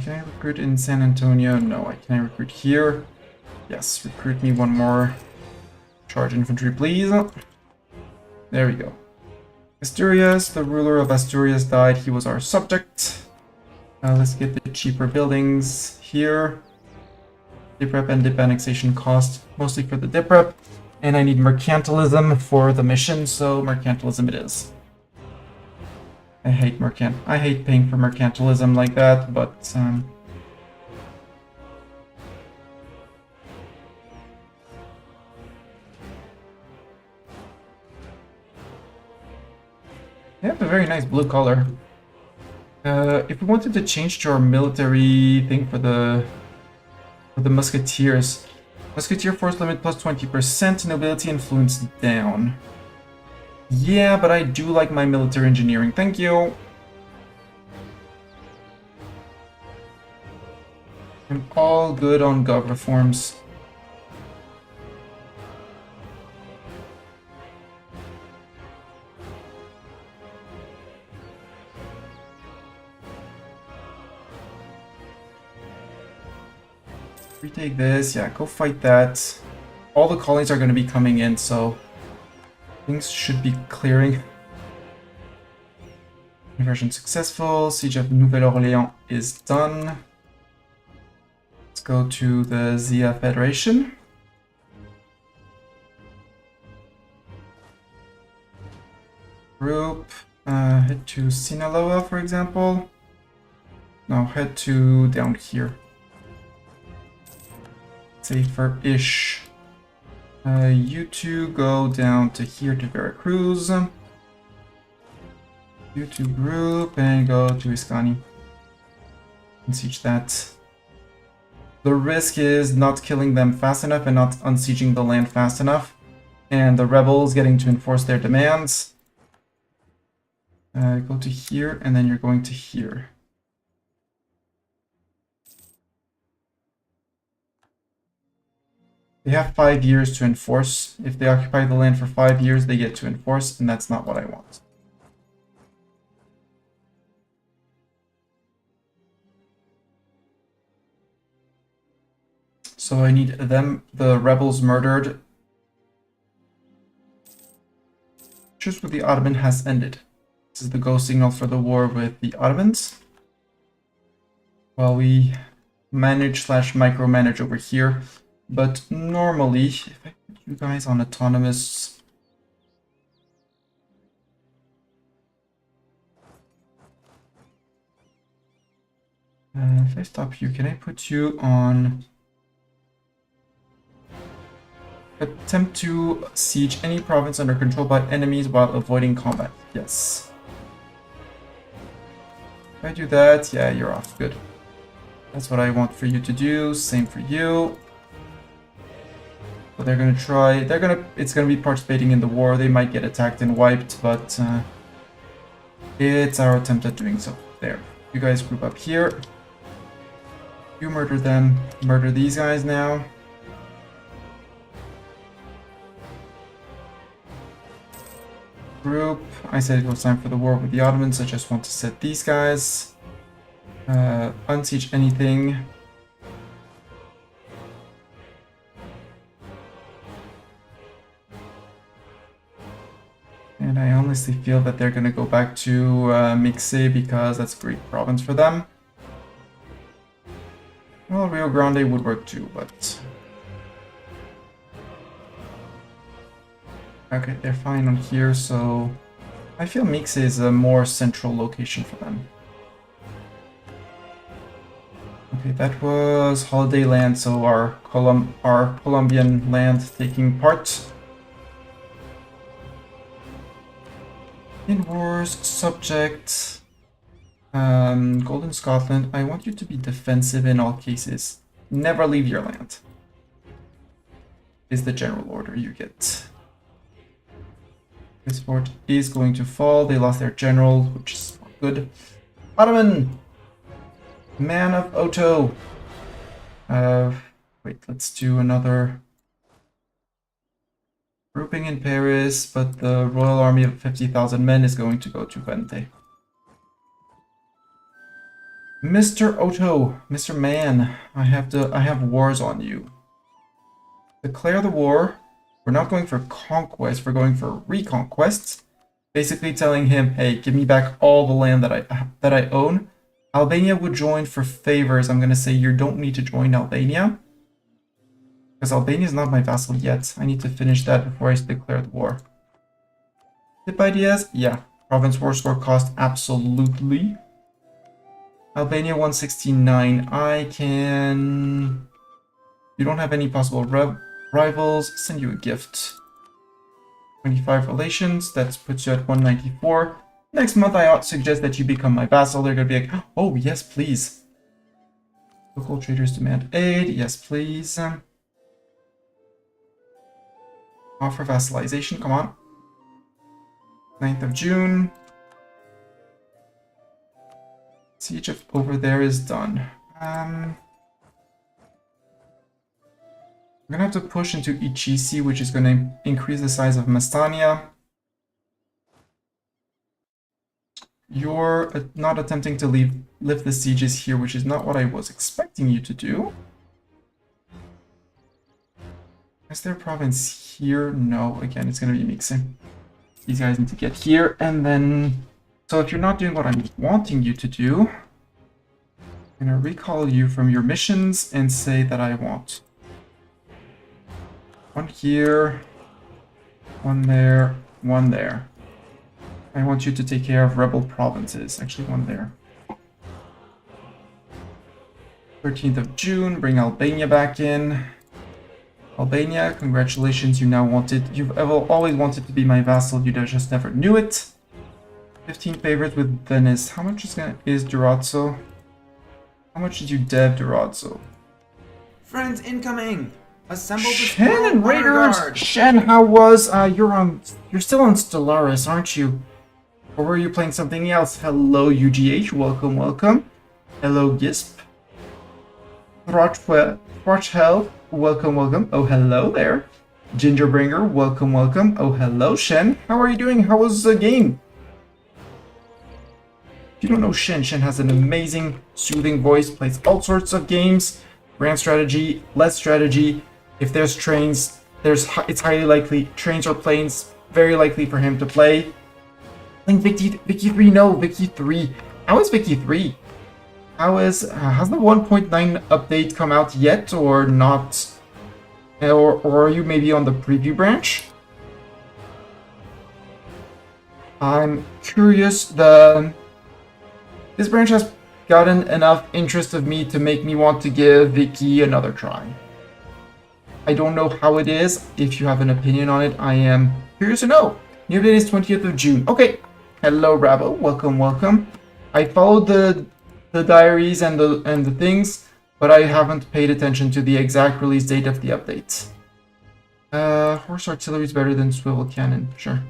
Can I recruit in San Antonio? No, I can recruit here. Yes, recruit me one more charge infantry, please. There we go. Asturias, the ruler of Asturias died. He was our subject. Let's get the cheaper buildings here. Diprep and dip annexation cost, mostly for the Diprep. And I need mercantilism for the mission, so mercantilism it is. I hate paying for mercantilism like that, but they have a very nice blue color. If we wanted to change to our military thing for the musketeers, musketeer force limit plus 20%, nobility influence down. Yeah, but I do like my military engineering. Thank you. I'm all good on gov reforms. Retake this. Yeah, go fight that. All the colonies are going to be coming in, so things should be clearing. Conversion successful. Siege of Nouvelle-Orléans is done. Let's go to the Zia Federation. Group. Head to Sinaloa, for example. No, head to down here. Safer-ish. You two go down to here to Veracruz. You two group and go to Iscani. And siege that. The risk is not killing them fast enough and not unsieging the land fast enough. And the rebels getting to enforce their demands. Go to here and then you're going to here. They have 5 years to enforce. If they occupy the land for 5 years, they get to enforce, and that's not what I want. So I need them, the rebels murdered. Truce with the Ottoman has ended. This is the go signal for the war with the Ottomans. While we manage/micromanage over here. But normally, if I put you guys on autonomous... if I stop you, can I put you on... Attempt to siege any province under control by enemies while avoiding combat. Yes. If I do that, yeah, you're off. Good. That's what I want for you to do. Same for you. But they're gonna try. It's gonna be participating in the war. They might get attacked and wiped, but It's our attempt at doing so. There. You guys group up here. You murder them. Murder these guys now. Group. I said it was time for the war with the Ottomans. I just want to set these guys. Unsiege anything. And I honestly feel that they're gonna go back to Mixe because that's a great province for them. Well, Rio Grande would work too, but... Okay, they're fine on here, so... I feel Mixe is a more central location for them. Okay, that was Holiday Land, so our Colombian land taking part. In wars, subject, Golden Scotland. I want you to be defensive in all cases. Never leave your land. Is the general order you get. This fort is going to fall. They lost their general, which is not good. Ottoman! Man of Otto. Wait, let's do another grouping in Paris, but the royal army of 50,000 men is going to go to Vente. Mr. Otto, Mr. Man, I have wars on you. Declare the war. We're not going for conquest, we're going for reconquest. Basically telling him, hey, give me back all the land that I own. Albania would join for favors. I'm gonna say you don't need to join Albania. Because Albania is not my vassal yet. I need to finish that before I declare the war. Tip ideas? Yeah. Province war score cost? Absolutely. Albania 169. I can... You don't have any possible rivals. Send you a gift. 25 relations. That puts you at 194. Next month I ought to suggest that you become my vassal. They're going to be like, oh, yes, please. Local traders demand aid. Yes, please. Offer vassalization, come on. 9th of June. Siege of over there is done. I'm gonna have to push into Ichisi, which is gonna increase the size of Mestania. You're not attempting to lift the sieges here, which is not what I was expecting you to do. Is there a province here? No, again, it's going to be mixing. These guys need to get here, and then... So if you're not doing what I'm wanting you to do, I'm going to recall you from your missions and say that I want one here, one there, one there. I want you to take care of rebel provinces. Actually, one there. 13th of June, bring Albania back in. Albania, congratulations, you've always wanted to be my vassal, you just never knew it. 15 favorites with Venice. How much is Durazzo? How much did you dev Durazzo? Friends incoming! Assemble the Shen and honor Raiders! guard. Shen, how was, you're still on Stellaris, aren't you? Or were you playing something else? Hello, UGH, welcome, welcome. Hello, Gisp. Throchhell, welcome, welcome. Oh, hello there. Gingerbringer, welcome, welcome. Oh, hello, Shen. How are you doing? How was the game? If you don't know Shen, Shen has an amazing, soothing voice, plays all sorts of games. Grand strategy, less strategy. If there's trains, it's highly likely, trains or planes, very likely for him to play. Playing Vicky 3, no, Vicky 3. How is Vicky 3? Has the 1.9 update come out yet or not? Or are you maybe on the preview branch? I'm curious. This branch has gotten enough interest of me to make me want to give Vicky another try. I don't know how it is. If you have an opinion on it, I am curious to know. New date is 20th of June. Okay. Hello, Rabbo. Welcome, welcome. I followed the diaries and the things, but I haven't paid attention to the exact release date of the update. Horse artillery is better than swivel cannon. Sure.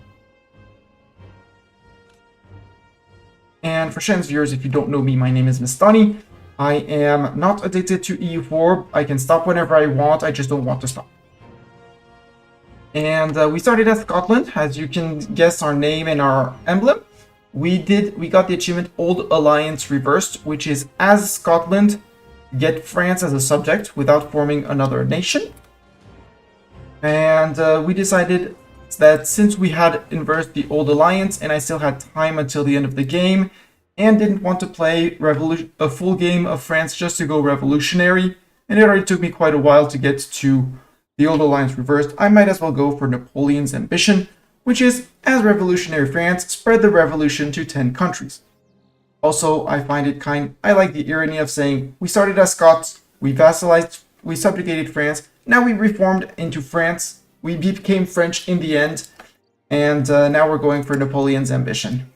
And for Shen's viewers, if you don't know me, my name is Mistani. I am not addicted to EU4. I can stop whenever I want, I just don't want to stop. And we started at Scotland, as you can guess our name and our emblem. We got the achievement Auld Alliance Reversed, which is as Scotland, get France as a subject without forming another nation. And we decided that since we had inversed the Auld Alliance and I still had time until the end of the game and didn't want to play a full game of France just to go revolutionary, and it already took me quite a while to get to the Auld Alliance Reversed, I might as well go for Napoleon's ambition, which is, as revolutionary France, spread the revolution to 10 countries. Also, I find it I like the irony of saying, we started as Scots, we vassalized, we subjugated France, now we reformed into France, we became French in the end, and now we're going for Napoleon's ambition.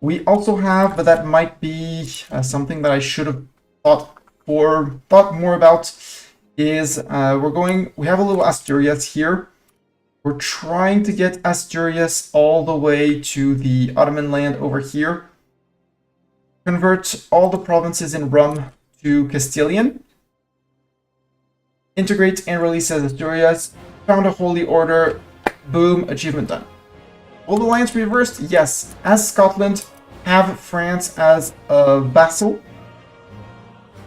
We also have, but that might be something that I should have thought more about, is we have a little Asturias here. We're trying to get Asturias all the way to the Ottoman land over here. Convert all the provinces in Rum to Castilian. Integrate and release as Asturias. Found a holy order. Boom, achievement done. Auld Alliance Reversed? Yes. As Scotland, have France as a vassal.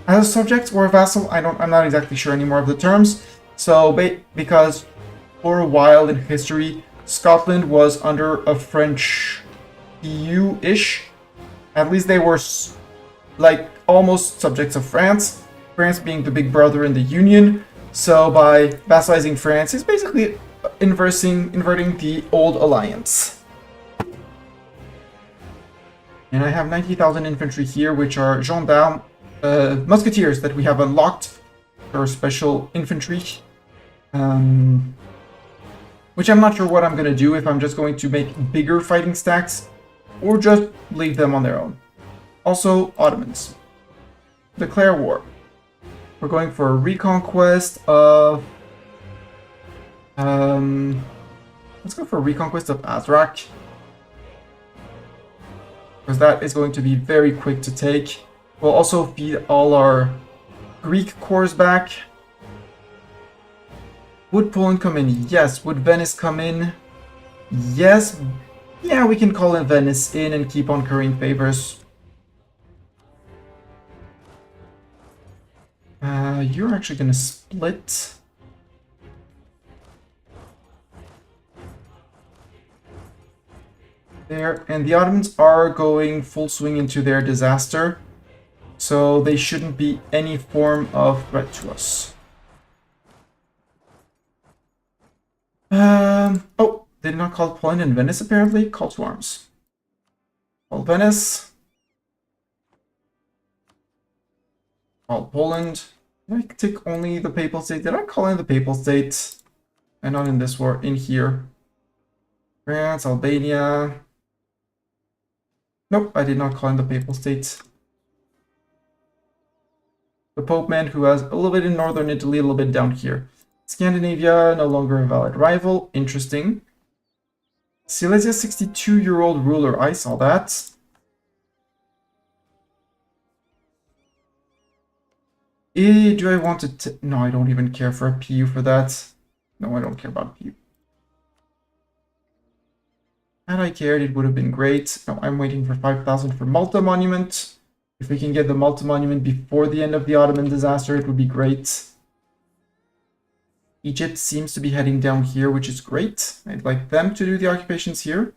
As a subject or a vassal, I'm not exactly sure anymore of the terms. So, because for a while in history, Scotland was under a French EU-ish. At least they were like almost subjects of France. France being the big brother in the Union. So by vassalizing France, it's basically inverting the Auld Alliance. And I have 90,000 infantry here, which are gendarmes, musketeers that we have unlocked for special infantry. Which I'm not sure what I'm going to do, if I'm just going to make bigger fighting stacks or just leave them on their own. Also, Ottomans. Declare war. We're going for a reconquest of... let's go for a reconquest of Azrak. Because that is going to be very quick to take. We'll also feed all our Greek cores back. Would Poland come in? Yes. Would Venice come in? Yes. Yeah, we can call in Venice in and keep on currying favors. You're actually gonna split. There, and the Ottomans are going full swing into their disaster, so they shouldn't be any form of threat to us. Oh, they did not call Poland and Venice apparently. Call to arms. Call Venice. Call Poland. Did I take only the Papal State? Did I call in the Papal State? And not in this war, in here. France, Albania. Nope, I did not call in the Papal State. The Pope man who has a little bit in northern Italy, a little bit down here. Scandinavia, no longer a valid rival. Interesting. Silesia, 62-year-old ruler. I saw that. Do I want to... No, I don't even care for a PU for that. No, I don't care about PU. Had I cared, it would have been great. No, I'm waiting for 5,000 for Malta Monument. If we can get the Malta Monument before the end of the Ottoman disaster, it would be great. Egypt seems to be heading down here, which is great. I'd like them to do the occupations here.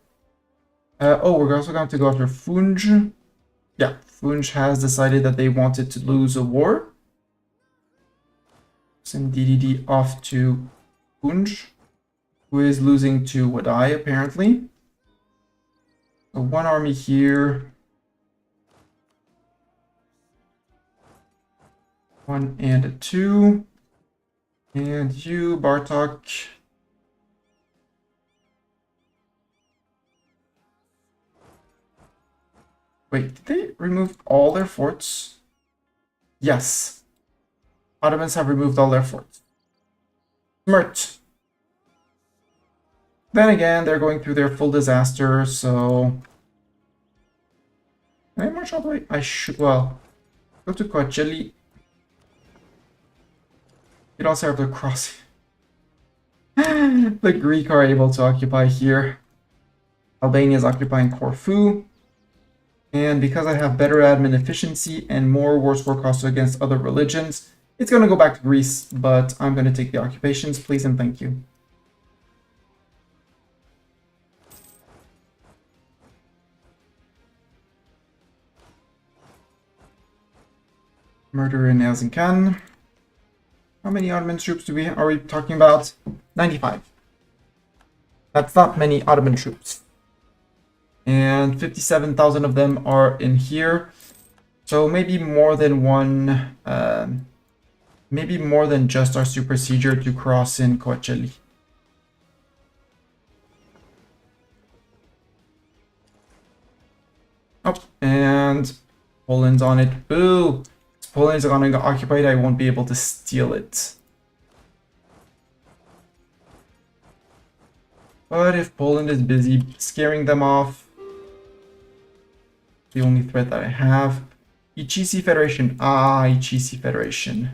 Oh, we're also going to go after Funj. Yeah, Funj has decided that they wanted to lose a war. Send DDD off to Funj, who is losing to Wadai, apparently. So one army here. One and a two. And you, Bartok. Wait, did they remove all their forts? Yes. Ottomans have removed all their forts. Smart. Then again, they're going through their full disaster, so Can I march all the way? I should, well, go to Coachella. You'd also have to cross. The Greek are able to occupy here. Albania is occupying Corfu. And because I have better admin efficiency and more war score costs against other religions, it's going to go back to Greece, but I'm going to take the occupations, please and thank you. Murder in Erzincan. How many Ottoman troops are we talking about? 95. That's not many Ottoman troops. And 57,000 of them are in here. So maybe more than one, maybe more than just our super sieger to cross in Coachella. Oh, and Poland's on it. Boo! Poland is going to occupy it, I won't be able to steal it. But if Poland is busy scaring them off, the only threat that I have. E05 Federation. Ah, E05 Federation.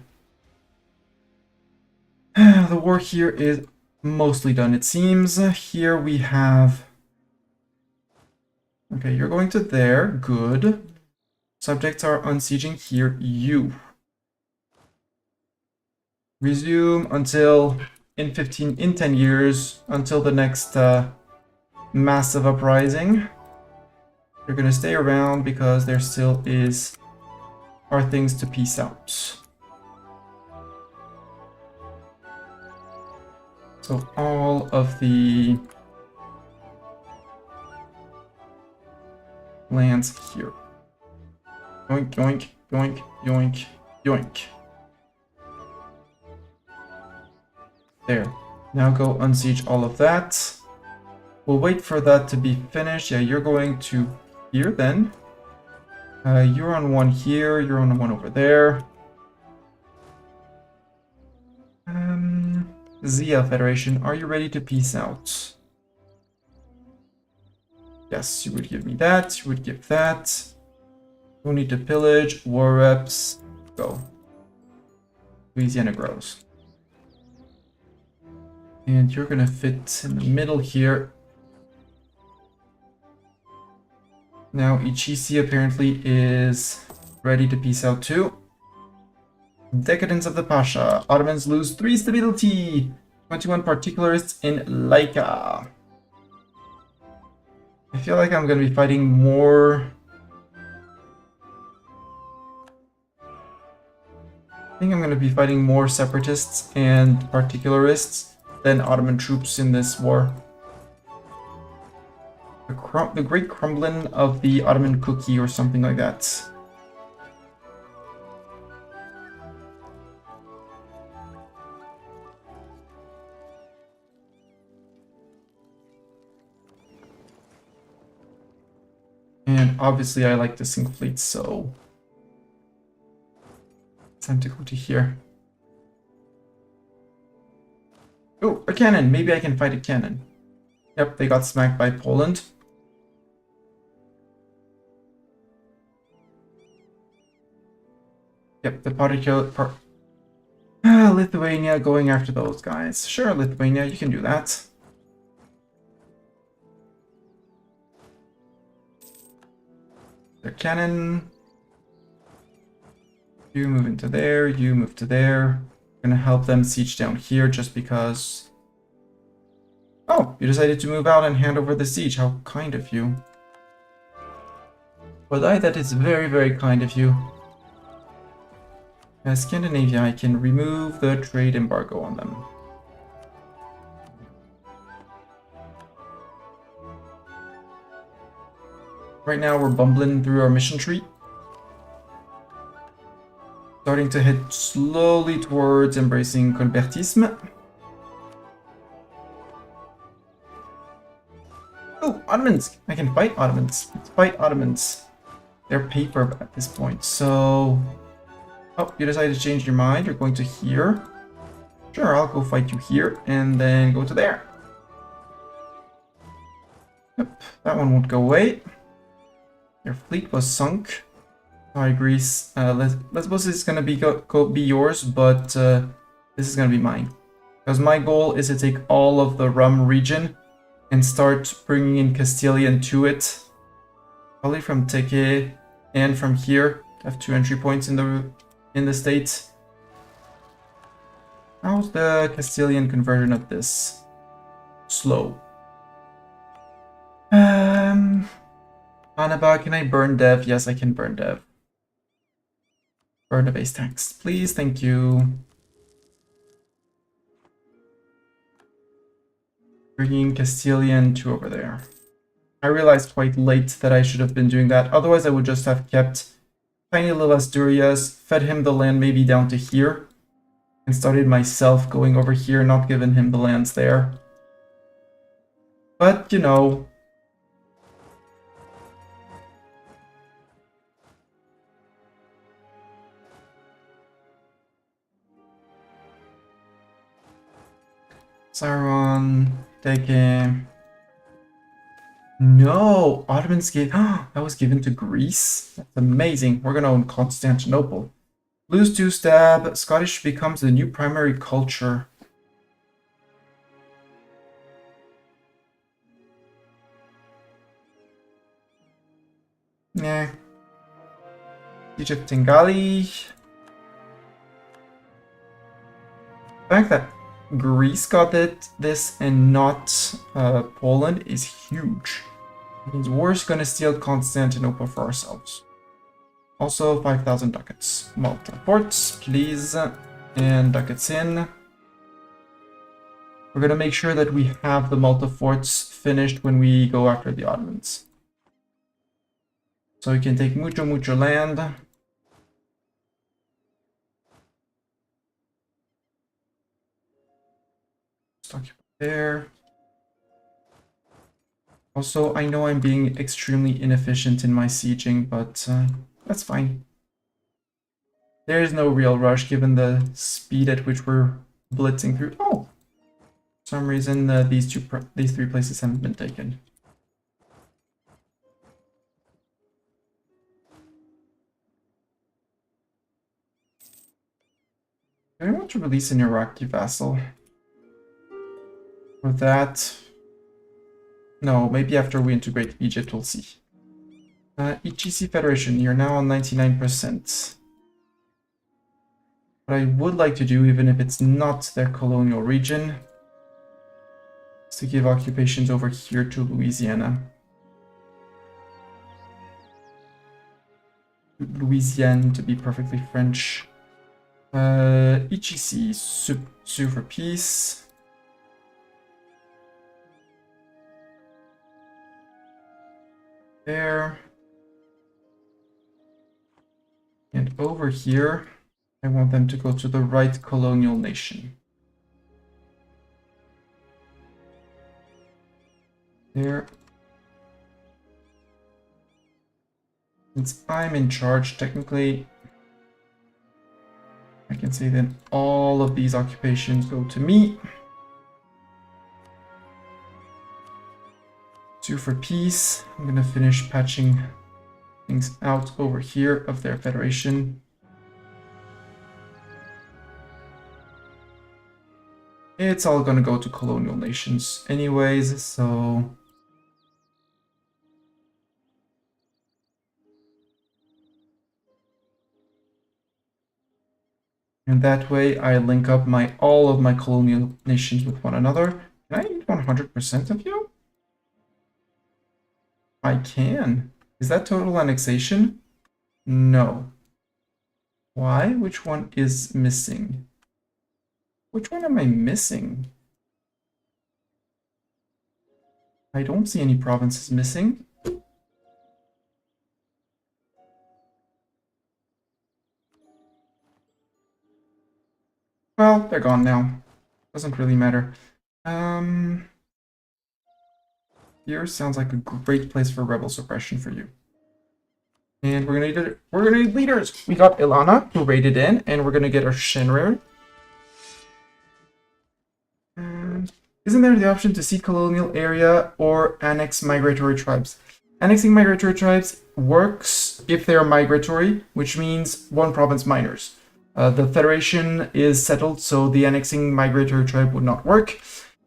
The war here is mostly done, it seems. Here we have... Okay, you're going to there. Good. Subjects are unsieging here. You. Resume until in 10 years, until the next massive uprising. You're gonna stay around because there still are things to piece out. So all of the lands here. Yoink, yoink, yoink, yoink, yoink. There. Now go unsiege all of that. We'll wait for that to be finished. Yeah, you're going to here then. You're on one here. You're on one over there. Zia Federation, are you ready to peace out? Yes, you would give me that. You would give that. Don't need to pillage. War reps. Go. Louisiana grows. And you're gonna fit in the middle here. Now Ichisi apparently is ready to peace out too. Decadence of the Pasha. Ottomans lose 3 stability. 21 particularists in Laika. I feel like I'm gonna be fighting more... I think I'm gonna be fighting more separatists and particularists than Ottoman troops in this war. The Great Crumbling of the Ottoman Cookie or something like that. And obviously I like to sink fleets, so... time to go to here. Oh, a cannon! Maybe I can fight a cannon. Yep, they got smacked by Poland. Yep, the particular Lithuania going after those guys. Sure, Lithuania, you can do that. Their cannon. You move into there, you move to there. I'm gonna help them siege down here just because... Oh, you decided to move out and hand over the siege. How kind of you. Well, that is very, very kind of you. Scandinavia, I can remove the trade embargo on them. Right now we're bumbling through our mission tree. Starting to head slowly towards embracing convertisme. Oh, Ottomans! I can fight Ottomans. Let's fight Ottomans. They're paper at this point, so... Oh, you decided to change your mind. You're going to here. Sure, I'll go fight you here, and then go to there. Yep, that one won't go away. Your fleet was sunk. Sorry, Greece. Let's suppose it's gonna be yours, but this is gonna be mine. Because my goal is to take all of the rum region and start bringing in Castilian to it. Probably from Teque and from here. I have 2 entry points in the state. How's the Castilian conversion of this? Slow. Anaba, can I burn dev? Yes, I can burn dev. Burn the base tanks, please. Thank you. Bringing Castilian to over there. I realized quite late that I should have been doing that. Otherwise, I would just have kept tiny little Asturias, fed him the land maybe down to here, and started myself going over here, not giving him the lands there. But, you know... Sauron, Teque... No! Ottomans gave... that was given to Greece? That's amazing. We're gonna own Constantinople. Lose 2 stab. Scottish becomes the new primary culture. Nah. Egypt Tingali. The fact that Greece got this and not Poland is huge. It means we're gonna steal Constantinople for ourselves. Also, 5,000 ducats. Malta ports, please. And ducats in. We're gonna make sure that we have the Malta forts finished when we go after the Ottomans. So we can take mucho land. Just occupy there. Also, I know I'm being extremely inefficient in my sieging, but that's fine. There is no real rush given the speed at which we're blitzing through. Oh! For some reason, these 3 places haven't been taken. Do I want to release an Iraqi vassal? For that... No, maybe after we integrate Egypt, we'll see. EGC Federation, you're now on 99%. What I would like to do, even if it's not their colonial region, is to give occupations over here to Louisiana. Louisiane, to be perfectly French. EGC, sue for peace. There. And over here, I want them to go to the right colonial nation. There. Since I'm in charge, technically, I can say that all of these occupations go to me. Sue for peace. I'm gonna finish patching things out over here of their federation. It's all gonna go to colonial nations anyways, so... And that way I link up all of my colonial nations with one another. Can I eat 100% of you? I can. Is that total annexation? No. Why? Which one is missing? Which one am I missing? I don't see any provinces missing. Well, they're gone now. Doesn't really matter. Here sounds like a great place for rebel suppression for you. And we're gonna need leaders. We got Ilana, who raided in, and we're gonna get our Shenrir. Isn't there the option to cede colonial area or annex migratory tribes? Annexing migratory tribes works if they are migratory, which means one province minors. The Federation is settled, so the annexing migratory tribe would not work.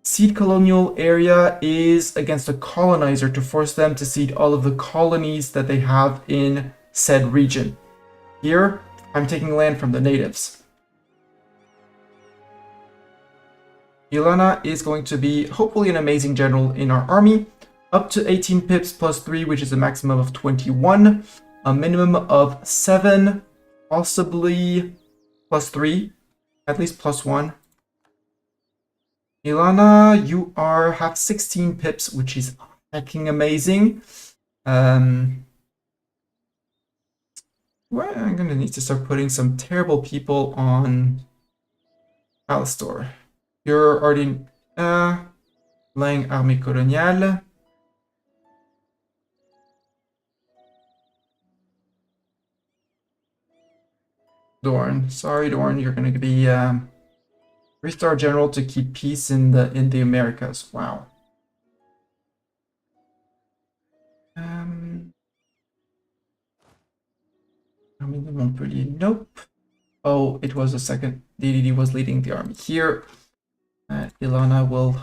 Cede colonial area is against a colonizer to force them to cede all of the colonies that they have in said region. Here, I'm taking land from the natives. Ilana is going to be hopefully an amazing general in our army. Up to 18 pips plus 3, which is a maximum of 21. A minimum of 7, possibly plus 3, at least plus 1. Ilana, you have 16 pips, which is fucking amazing. I'm gonna need to start putting some terrible people on Alistor. You're already laying armée coloniale. Dorn, sorry Dorn, you're gonna be 3-star general to keep peace in the Americas. Wow. Army de Montpellier, nope. Oh, it was a second. DDD was leading the army here. Ilana will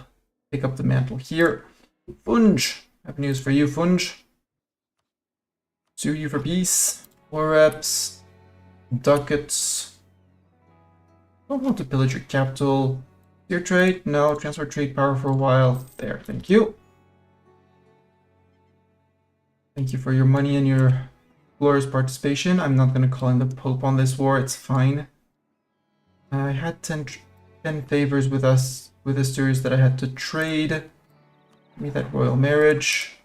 pick up the mantle here. Funge, I have news for you, Funge. Sue you for peace. 4 reps. Ducats. Don't want to pillage your capital. Your trade? No. Transfer trade power for a while. There, thank you. Thank you for your money and your glorious participation. I'm not going to call in the Pope on this war, it's fine. I had 10 favors with Asturias that I had to trade. Give me that royal marriage.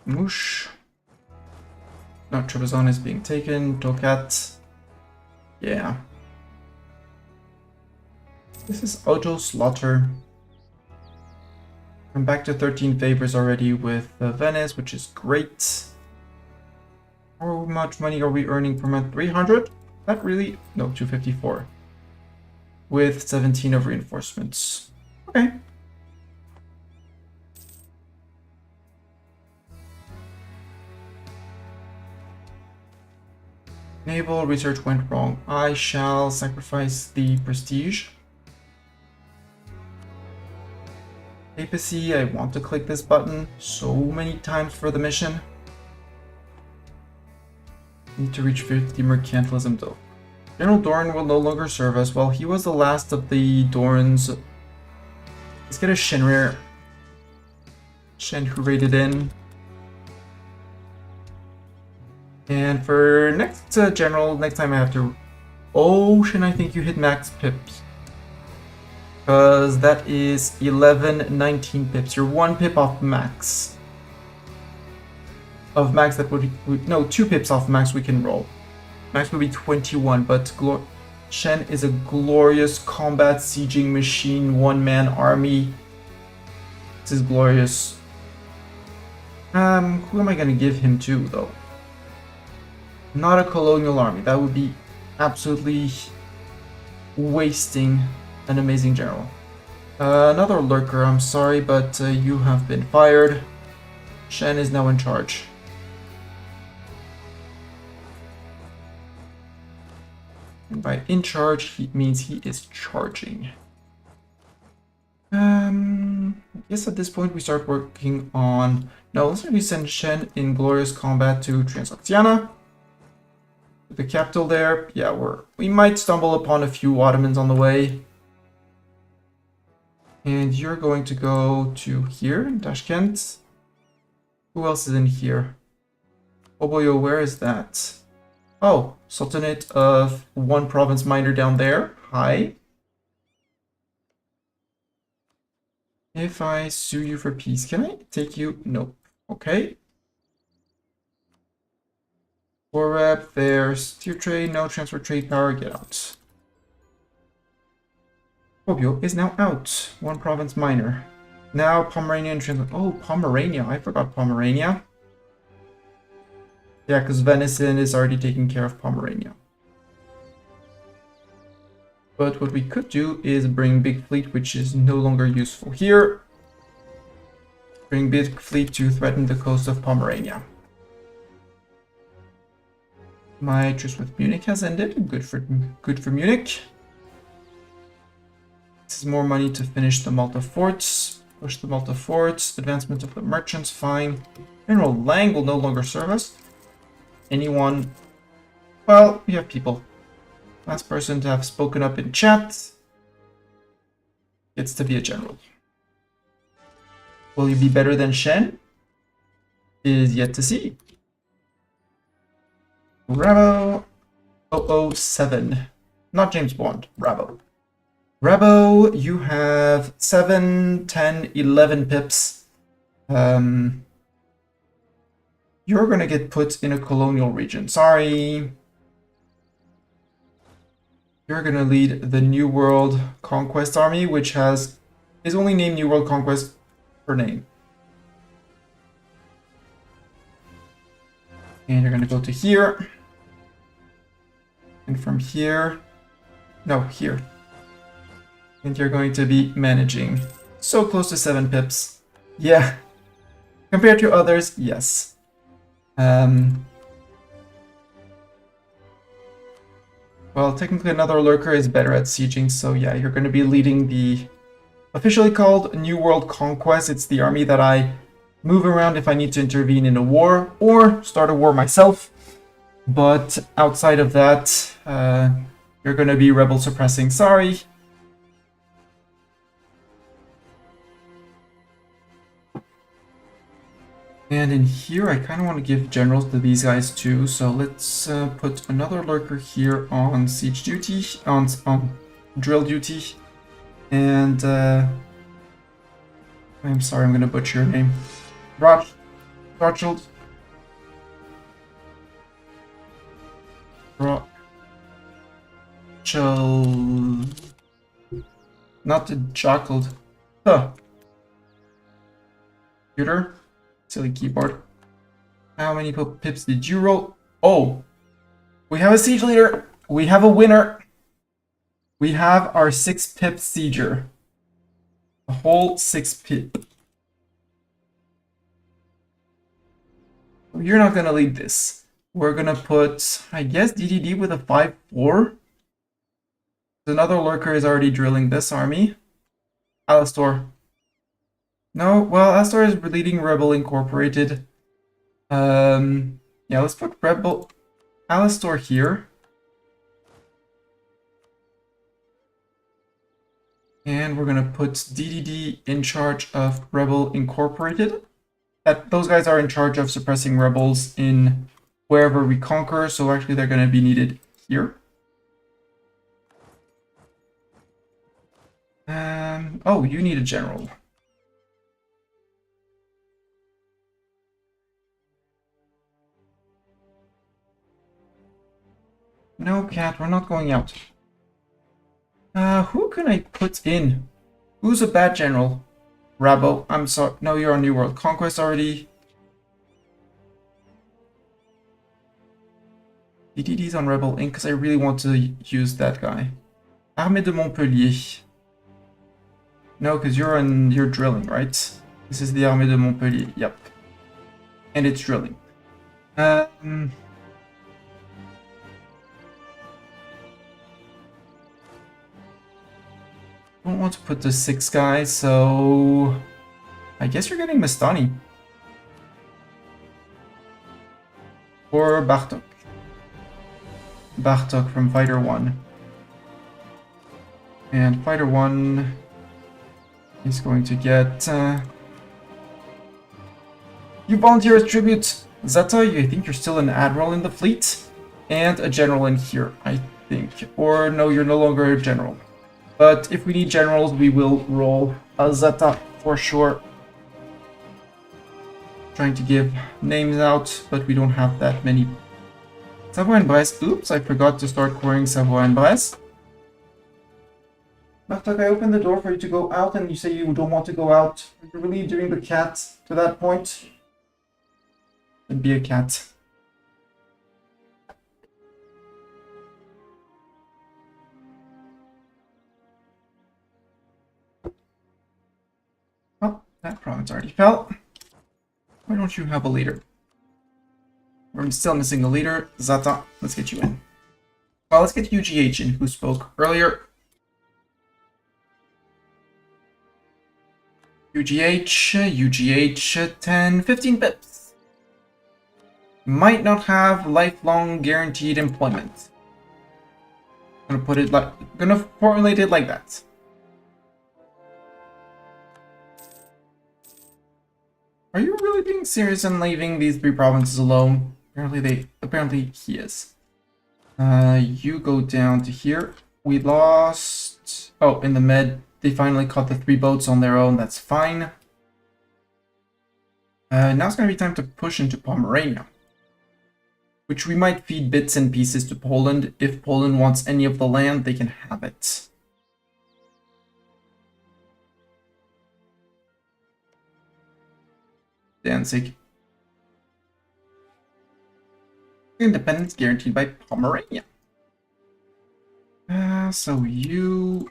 Moosh. No, Trebizond is being taken. Tokat. Yeah. This is auto slaughter. I'm back to 13 favors already with Venice, which is great. How much money are we earning per month? 300? Not really. No, 254. With 17 of reinforcements. Okay. Naval research went wrong. I shall sacrifice the prestige. Papacy, I want to click this button so many times for the mission. Need to reach 50 mercantilism though. General Dorn will no longer serve us. Well, he was the last of the Dorns. Let's get a Shenrir. Shen who raided in. And for next general, next time I have to... Oh, Shen, I think you hit max pips. Because that is 11, 19 pips. You're 1 pip off max. Of max that would... No, 2 pips off max we can roll. Max would be 21, but Shen is a glorious combat sieging machine, one-man army. This is glorious. Who am I gonna give him to, though? Not a colonial army. That would be absolutely wasting an amazing general. Another lurker, I'm sorry, but you have been fired. Shen is now in charge. And by in charge, he means he is charging. I guess at this point we start working on... No, let's maybe send Shen in glorious combat to Transoxiana. The capital there, yeah, we might stumble upon a few Ottomans on the way. And you're going to go to here, in Tashkent. Who else is in here? Oboyo, where is that? Oh, Sultanate of one province minor down there. Hi. If I sue you for peace, can I take you? Nope. Okay. War rep, there's tier trade, no transfer trade power, get out. Obio is now out. One province minor. Now Pomeranian translate. Oh, Pomerania. I forgot Pomerania. Yeah, because Venison is already taking care of Pomerania. But what we could do is bring Big Fleet, which is no longer useful here. Bring Big Fleet to threaten the coast of Pomerania. My truce with Munich has ended. Good for Munich. This is more money to finish the Malta forts. Push the Malta forts. Advancement of the merchants, fine. General Lang will no longer serve us. Anyone? Well, we have people. Last person to have spoken up in chat gets to be a general. Will you be better than Shen? Is yet to see. Bravo 007. Not James Bond. Bravo. Bravo, you have 7, 10, 11 pips. You're gonna get put in a colonial region. Sorry. You're gonna lead the New World Conquest Army, which is only named New World Conquest per name. And you're gonna go to here. And from here, no, here. And you're going to be managing so close to 7 pips. Yeah. Compared to others, yes. Well, technically another lurker is better at sieging, so yeah, you're going to be leading the officially called New World Conquest. It's the army that I move around if I need to intervene in a war or start a war myself. But outside of that, you're going to be rebel suppressing. Sorry. And in here, I kind of want to give generals to these guys too. So let's put another lurker here on siege duty, on drill duty. And I'm sorry, I'm going to butcher your name. Rothschild. Not the Jockled. Huh. Computer. Silly keyboard. How many pips did you roll? Oh! We have a siege leader! We have a winner! We have our 6-pip sieger. A whole 6-pip. You're not gonna lead this. We're gonna put, I guess, DDD with a 5-4. Another lurker is already drilling this army. Alastor. No, well, Astor is leading Rebel Incorporated. Yeah, let's put Rebel Alastor here. And we're gonna put DDD in charge of Rebel Incorporated. Those guys are in charge of suppressing rebels in wherever we conquer, so actually they're gonna be needed here. Oh, you need a general. No, Cat, we're not going out. Who can I put in? Who's a bad general? Rabo, I'm sorry. No, you're on New World Conquest already. DDD's on Rebel Inc. because I really want to use that guy. Armée de Montpellier. No, because you're drilling, right? This is the Armée de Montpellier. Yep. And it's drilling. Don't want to put the 6 guy, so I guess you're getting Mastani. Or Bartok. Bartok from Fighter 1. And Fighter 1 is going to get... You volunteer as tribute. Zeta, I think you're still an admiral in the fleet. And a general in here, I think. Or no, you're no longer a general. But if we need generals, we will roll a Zeta for sure. Trying to give names out, but we don't have that many. Savoie and Brest. Oops, I forgot to start querying Savoie and Brest. Bartok, I opened the door for you to go out and you say you don't want to go out. Are you really doing the cat to that point? Then be a cat. That province already fell. Why don't you have a leader? We're still missing a leader. Zata, let's get you in. Well, let's get UGH in, who spoke earlier. UGH, 10, 15 pips. Might not have lifelong guaranteed employment. Gonna formulate it like that. Are you really being serious and leaving these 3 provinces alone? Apparently he is. You go down to here. We lost... Oh, in the med, they finally caught the 3 boats on their own. That's fine. Now it's gonna be time to push into Pomerania, which we might feed bits and pieces to Poland. If Poland wants any of the land, they can have it. Danzig. Independence guaranteed by Pomerania. So you,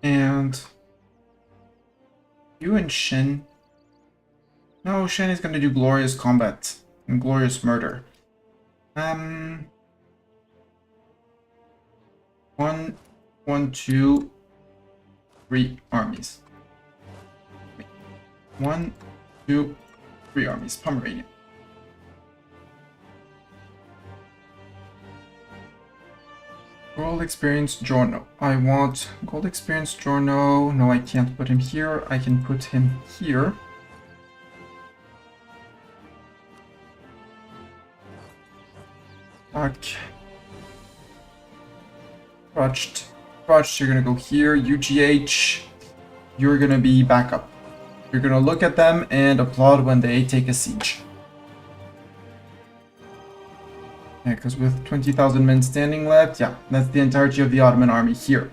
and you and Shen. No, Shen is going to do glorious combat and glorious murder. 1, 2, 3 armies. 1, 2, 3 armies. Pomerania. Gold experience Giorno. I want gold experience Giorno. No, I can't put him here. I can put him here. Okay. Crutched, you're gonna go here. UGH, you're gonna be backup. You're gonna look at them and applaud when they take a siege. Yeah, because with 20,000 men standing left, yeah, that's the entirety of the Ottoman army here.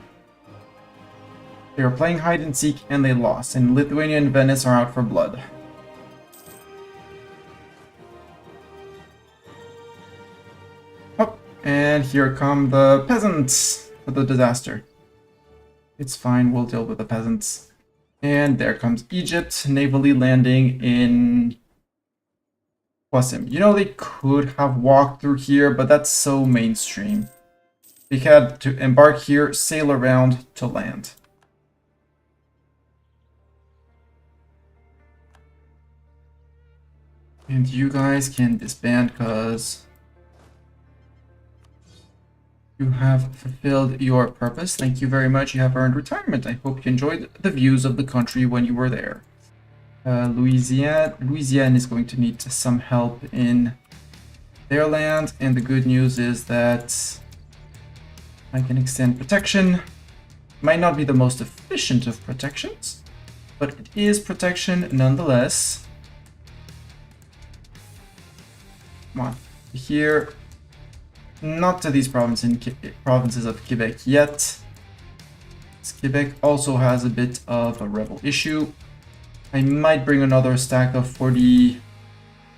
They were playing hide and seek and they lost, and Lithuania and Venice are out for blood. Oh, and here come the peasants for the disaster. It's fine, we'll deal with the peasants. And there comes Egypt, navally landing in Qasim. You know, they could have walked through here, but that's so mainstream. They had to embark here, sail around to land. And you guys can disband because you have fulfilled your purpose. Thank you very much. You have earned retirement. I hope you enjoyed the views of the country when you were there. Louisiana is going to need some help in their land, and the good news is that I can extend protection. Might not be the most efficient of protections, but it is protection nonetheless. Come on, here. Not to these provinces of Quebec yet. Quebec also has a bit of a rebel issue. I might bring another stack of 40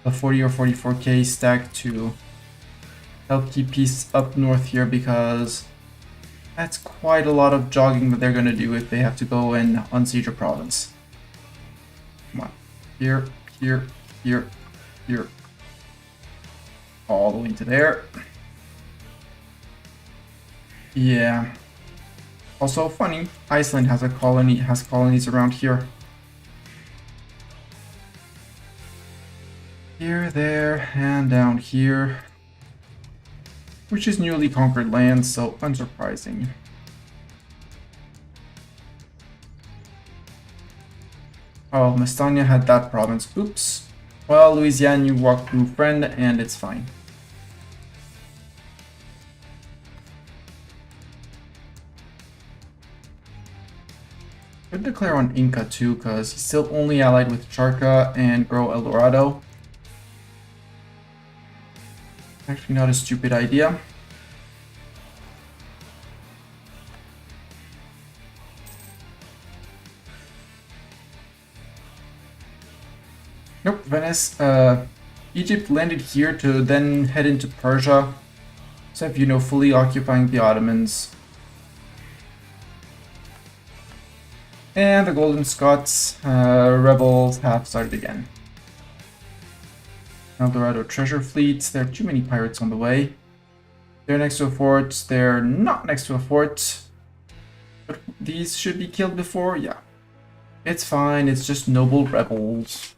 or 44k stack to help keep peace up north here, because that's quite a lot of jogging that they're going to do if they have to go and unsiege a province. Come on. Here, here, here, here. All the way to there. Yeah. Also funny, Iceland has colonies around here. Here, there, and down here. Which is newly conquered land, so unsurprising. Oh, Mestania had that province. Oops. Well, Louisiana, you walked through, friend, and it's fine. Could declare on Inca too, because he's still only allied with Charca and grow El Dorado. Actually, not a stupid idea. Nope, Venice. Egypt landed here to then head into Persia. So if you know, fully occupying the Ottomans. And the Golden Scots rebels have started again. El Dorado treasure fleets. There are too many pirates on the way. They're next to a fort. They're not next to a fort. But these should be killed before? Yeah. It's fine. It's just noble rebels.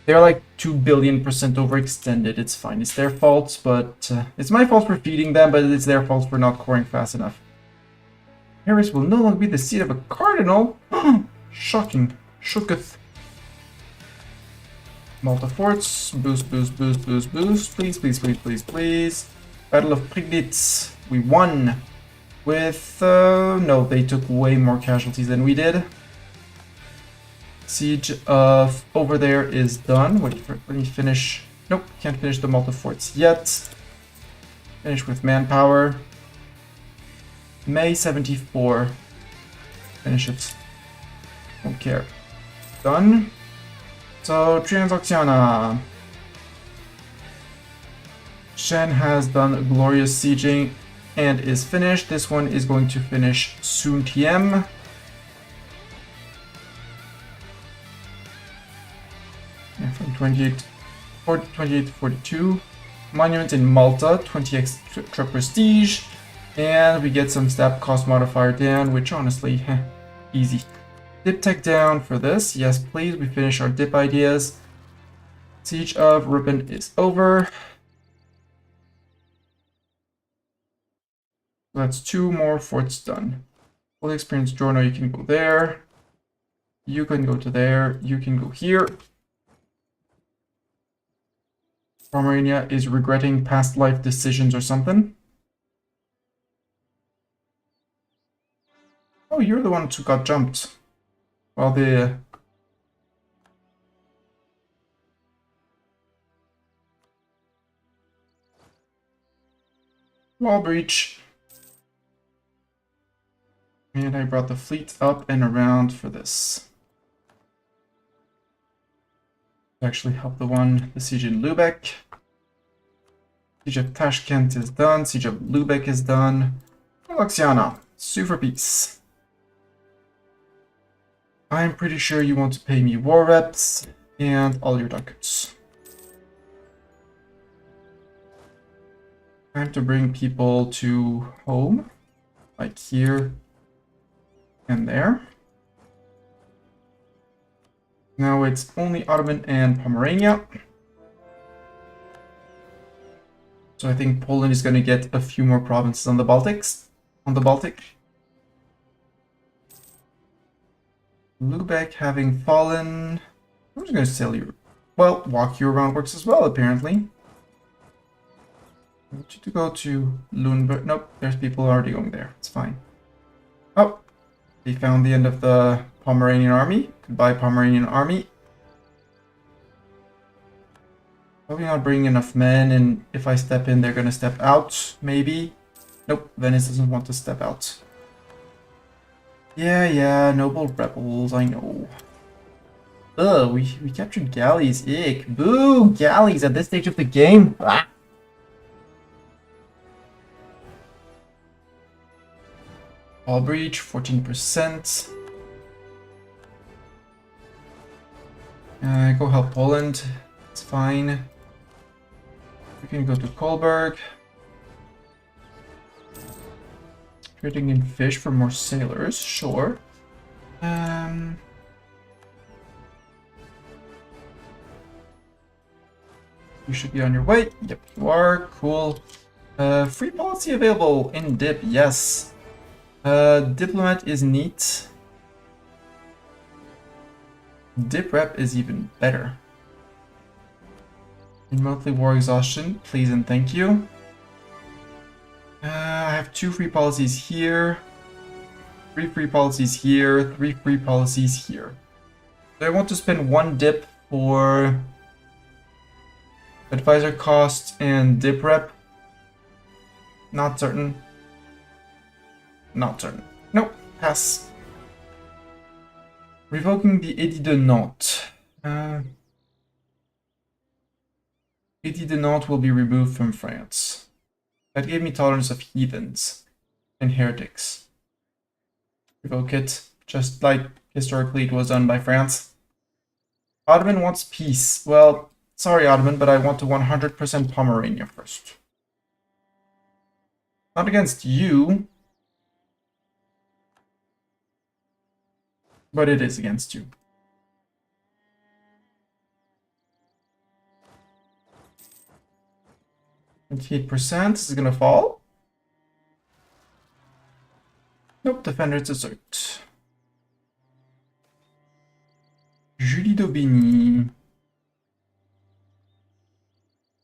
They're like 2 billion% overextended. It's fine. It's their fault, but it's my fault for feeding them, but it's their fault for not coring fast enough. Paris will no longer be the seat of a cardinal. Shocking. Shooketh. Malta forts. Boost, boost, boost, boost, boost. Please, please, please, please, please. Battle of Prignitz. We won. With, no, they took way more casualties than we did. Siege of over there is done. Wait, let me finish. Nope, can't finish the Malta forts yet. Finish with manpower. May 74. Finish it. Don't care. Done. So, Transactiona. Shen has done glorious sieging and is finished. This one is going to finish soon TM. Yeah, from 28 to 42. Monument in Malta, 20 extra prestige. And we get some stab cost modifier down, which honestly, easy. Dip tech down for this. Yes, please. We finish our dip ideas. Siege of Ripon is over. That's 2 more forts done. Full experience Jorno, you can go there. You can go to there. You can go here. Pomerania is regretting past life decisions or something. Oh, you're the one who got jumped. Well, the... Wall breach. And I brought the fleet up and around for this. Actually help the siege in Lubeck. Siege of Tashkent is done. Siege of Lubeck is done. Luxiana, sue for peace. I'm pretty sure you want to pay me war reps and all your ducats. Time to bring people to home, like here and there. Now it's only Ottoman and Pomerania. So I think Poland is going to get a few more provinces on the Baltics. Lubeck having fallen. I'm just going to sell you. Well, walk you around works as well, apparently. I want you to go to Lundberg. Nope, there's people already going there. It's fine. Oh, they found the end of the Pomeranian army. Goodbye, Pomeranian army. Probably not bringing enough men, and if I step in, they're gonna step out, maybe. Nope, Venice doesn't want to step out. Yeah, noble rebels, I know. Ugh, we captured galleys, ick. Boo, galleys at this stage of the game. Ah. All breach, 14%. Go help Poland. It's fine. We can go to Kolberg. Trading in fish for more sailors, sure. You should be on your way. Yep, you are. Cool. Free policy available in dip, yes. Diplomat is neat. Dip rep is even better. In monthly war exhaustion, please and thank you. I have 2 free policies here. 3 free policies here. 3 free policies here. So I want to spend 1 dip for advisor cost and dip rep. Not certain. Not certain. Nope. Pass. Revoking the Edit de Nantes. Edit de Nantes will be removed from France. That gave me tolerance of heathens and heretics. Revoke it, just like historically it was done by France. Ottoman wants peace. Well, sorry Ottoman, but I want to 100% Pomerania first. Not against you, but it is against you. 28%, this is gonna fall. Nope, Defender Desert. Julie d'Aubigny.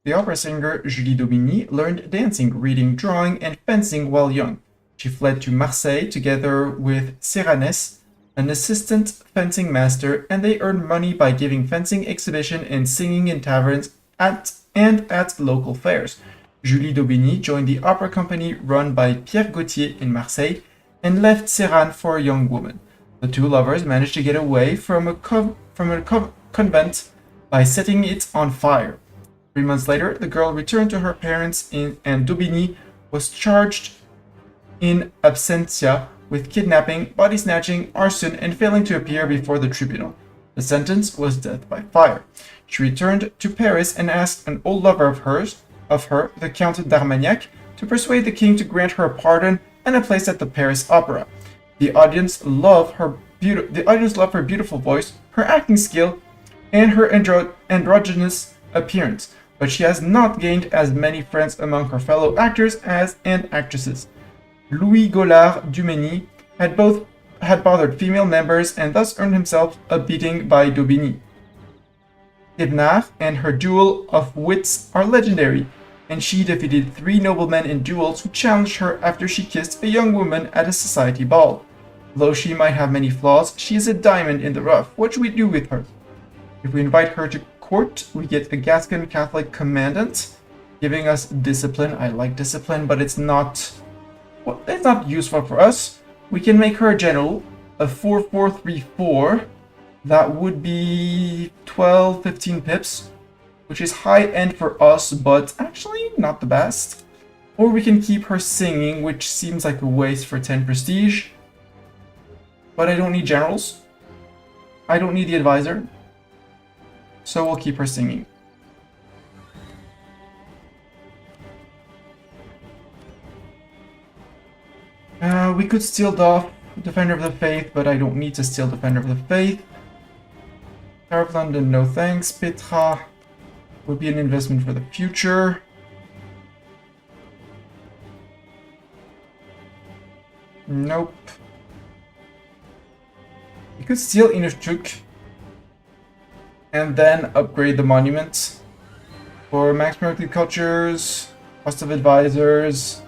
The opera singer Julie d'Aubigny learned dancing, reading, drawing, and fencing while young. She fled to Marseille together with Serranes, an assistant fencing master, and they earned money by giving fencing exhibition and singing in taverns at local fairs. Julie d'Aubigny joined the opera company run by Pierre Gauthier in Marseille and left Serran for a young woman. The two lovers managed to get away from a convent by setting it on fire. 3 months later, the girl returned to her parents and d'Aubigny was charged in absentia with kidnapping, body snatching, arson, and failing to appear before the tribunal. The sentence was death by fire. She returned to Paris and asked an old lover of her, the Count d'Armagnac, to persuade the king to grant her a pardon and a place at the Paris Opera. The audience loved her beautiful voice, her acting skill, and her androgynous appearance, but she has not gained as many friends among her fellow actors and actresses. Louis Gaulard Dumény had bothered female members and thus earned himself a beating by d'Aubigny. Ibnar and her duel of wits are legendary, and she defeated 3 noblemen in duels who challenged her after she kissed a young woman at a society ball. Though she might have many flaws, she is a diamond in the rough. What should we do with her? If we invite her to court, we get a Gascon Catholic commandant, giving us discipline. I like discipline, but it's not useful for us. We can make her a general, a 4-4-3-4. That would be 12, 15 pips, which is high end for us, but actually not the best. Or we can keep her singing, which seems like a waste for 10 prestige. But I don't need generals. I don't need the advisor. So we'll keep her singing. We could steal off Defender of the Faith, but I don't need to steal Defender of the Faith. Tower of London, no thanks. Petra would be an investment for the future. Nope. We could steal Inishtuk and then upgrade the monument for max miracle cultures, cost of advisors,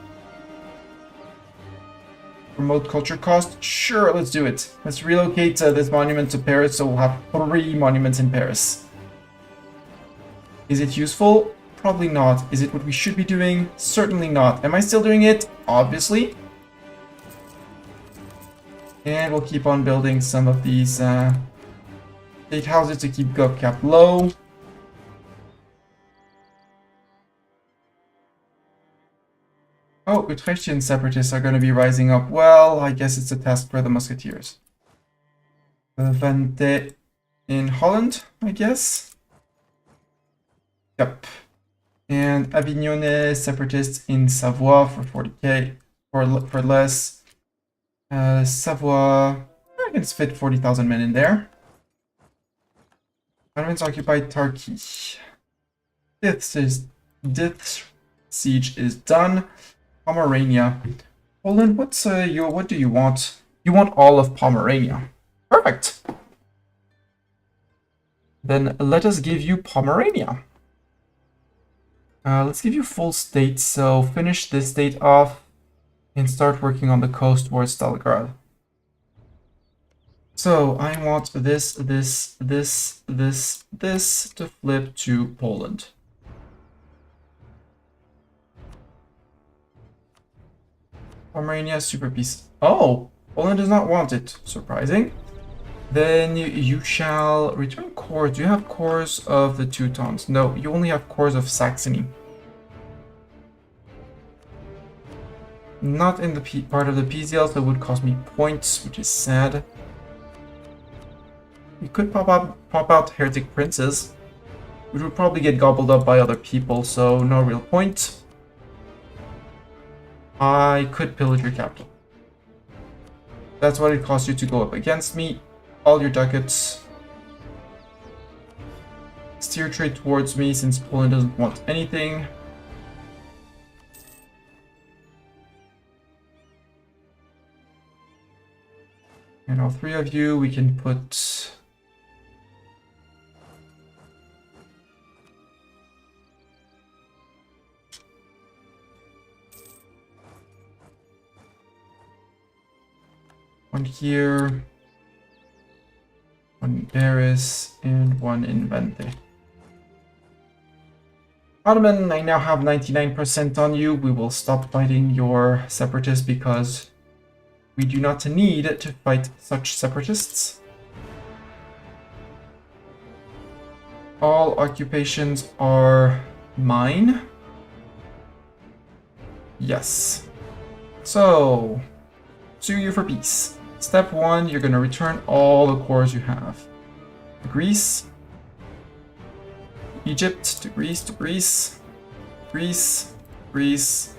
remote culture cost. Sure, let's do it. Let's relocate this monument to Paris, so we'll have 3 monuments in Paris. Is it useful? Probably not. Is it what we should be doing? Certainly not. Am I still doing it? Obviously. And we'll keep on building some of these state houses to keep gov cap low. Oh, Utrechtian separatists are going to be rising up. Well, I guess it's a task for the musketeers. Vente in Holland, I guess. Yep. And Avignone separatists in Savoie for 40k, for less. Savoie, I can fit 40,000 men in there. Ottomans occupied Turkey. Death siege is done. Pomerania. Poland, what do you want? You want all of Pomerania. Perfect. Then let us give you Pomerania. Let's give you full state, so finish this state off and start working on the coast towards Stalingrad. So I want this to flip to Poland. Pomerania, super peace. Oh, Poland does not want it. Surprising. Then you shall return cores. Do you have cores of the Teutons? No, you only have cores of Saxony. Not in the part of the PZL, so it would cost me points, which is sad. You could pop out Heretic Princes, which would probably get gobbled up by other people, so no real point. I could pillage your capital. That's what it costs you to go up against me. All your ducats. Steer trade towards me since Poland doesn't want anything. And all three of you, we can put... one here, one in Paris, and one in Vente. Ottoman, I now have 99% on you. We will stop fighting your separatists because we do not need to fight such separatists. All occupations are mine. Yes. So, sue you for peace. Step 1, you're going to return all the cores you have. Greece. Egypt to Greece to Greece. Greece. Greece.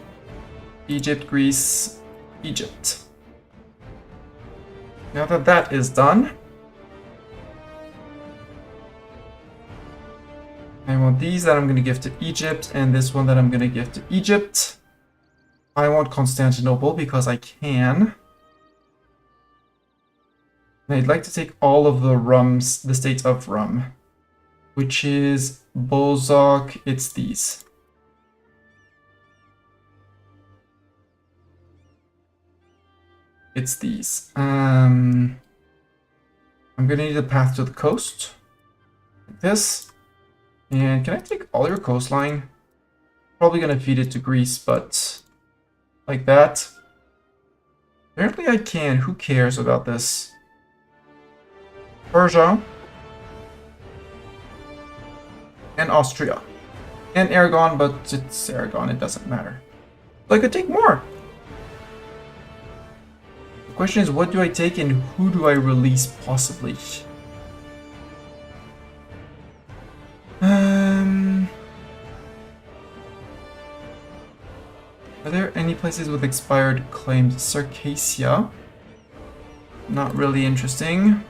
Egypt, Greece. Egypt. Now that that is done, I want these that I'm going to give to Egypt, and this one that I'm going to give to Egypt. I want Constantinople because I can. And I'd like to take all of the states of Rum, which is Bozok, it's these. It's these. I'm gonna need a path to the coast. Like this. And can I take all your coastline? Probably gonna feed it to Greece, but like that. Apparently I can. Who cares about this? Persia. And Austria. And Aragon, but it's Aragon, it doesn't matter. So I could take more. The question is, what do I take and who do I release, possibly? Are there any places with expired claims? Circassia. Not really interesting.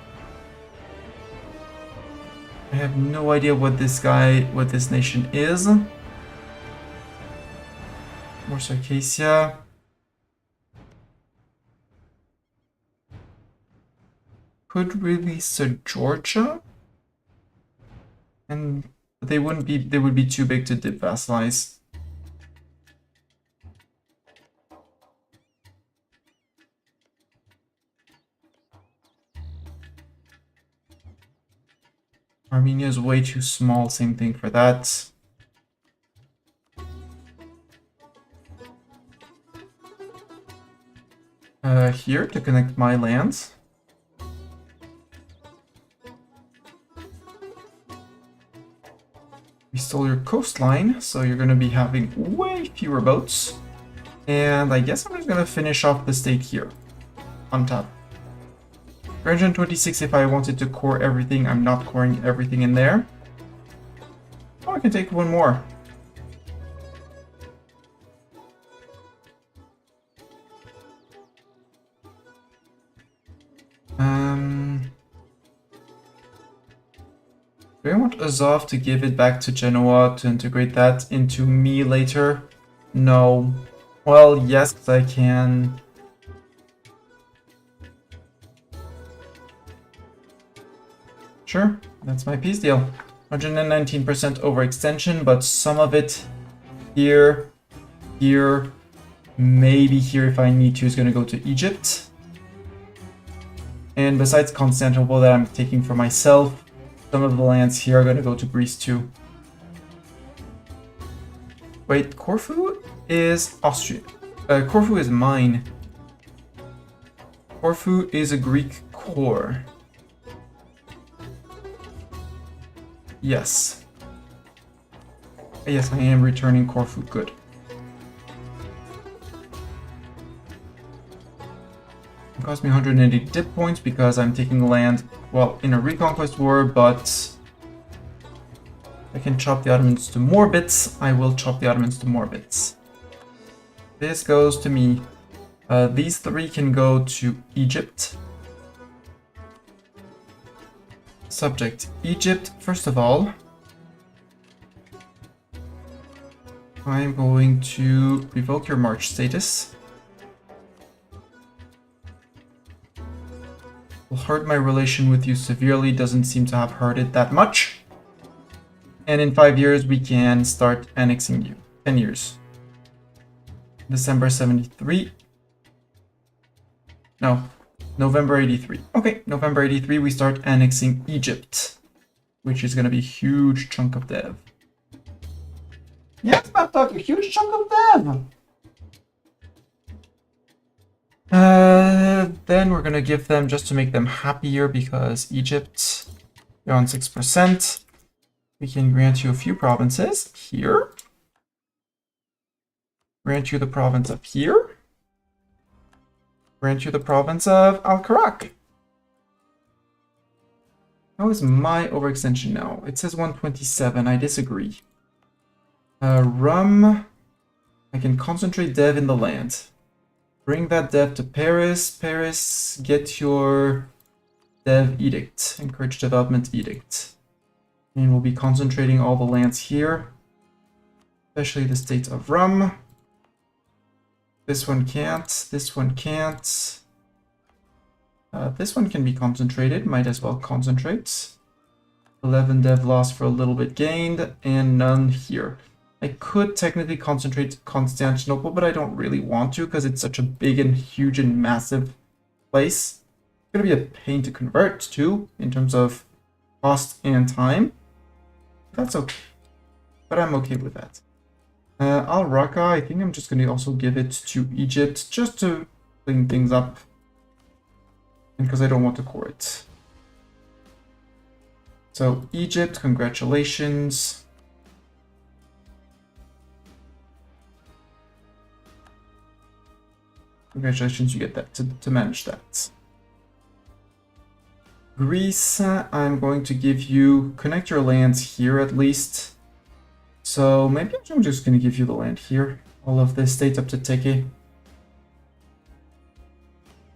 I have no idea what this nation is. More Circassia. Could release Georgia, and they would be too big to devassalize. Armenia is way too small, same thing for that. Here to connect my lands. We stole your coastline, so you're going to be having way fewer boats. And I guess I'm just going to finish off the state here, on top. 326 if I wanted to core everything. I'm not coring everything in there. Oh, I can take one more. Do I want Azov to give it back to Genoa to integrate that into me later? No. Well, yes, I can. Sure, that's my peace deal. 119% overextension, but some of it here, here, maybe here if I need to is going to go to Egypt. And besides Constantinople that I'm taking for myself, some of the lands here are going to go to Greece too. Wait, Corfu is Austria. Corfu is mine. Corfu is a Greek core. Yes. Yes, I am returning Corfu. Good. cost me 180 dip points because I'm taking land, well, in a reconquest war, but I can chop the Ottomans to more bits. I will chop the Ottomans to more bits. This goes to me. These three can go to Egypt. Subject Egypt, first of all. I'm going to revoke your march status. Will hurt my relation with you severely, doesn't seem to have hurt it that much. And in 5 years, we can start annexing you. 10 years. December 73. No, November 83. Okay, November 83, we start annexing Egypt, which is going to be a huge chunk of dev. Yeah, it's about to talk a huge chunk of dev. Then we're going to give them, just to make them happier, because Egypt, they're on 6%. We can grant you a few provinces here. Grant you the province up here. Grant you the province of Al-Karak. How is my overextension now? It says 127. I disagree. Rum. I can concentrate dev in the land. Bring that dev to Paris. Paris, get your dev edict. Encourage development edict. And we'll be concentrating all the lands here. Especially the state of Rum. This one can't. This one can't. This one can be concentrated. Might as well concentrate. 11 dev loss for a little bit gained. And none here. I could technically concentrate Constantinople, but I don't really want to because it's such a big and huge and massive place. It's going to be a pain to convert to in terms of cost and time. That's okay. But I'm okay with that. Al-Raqqa, I think I'm just going to also give it to Egypt just to clean things up. And because I don't want to core it. So Egypt, congratulations. Congratulations, you get that to manage that. Greece, I'm going to give you, connect your lands here at least. So maybe I'm just going to give you the land here. All of this states up to Teke.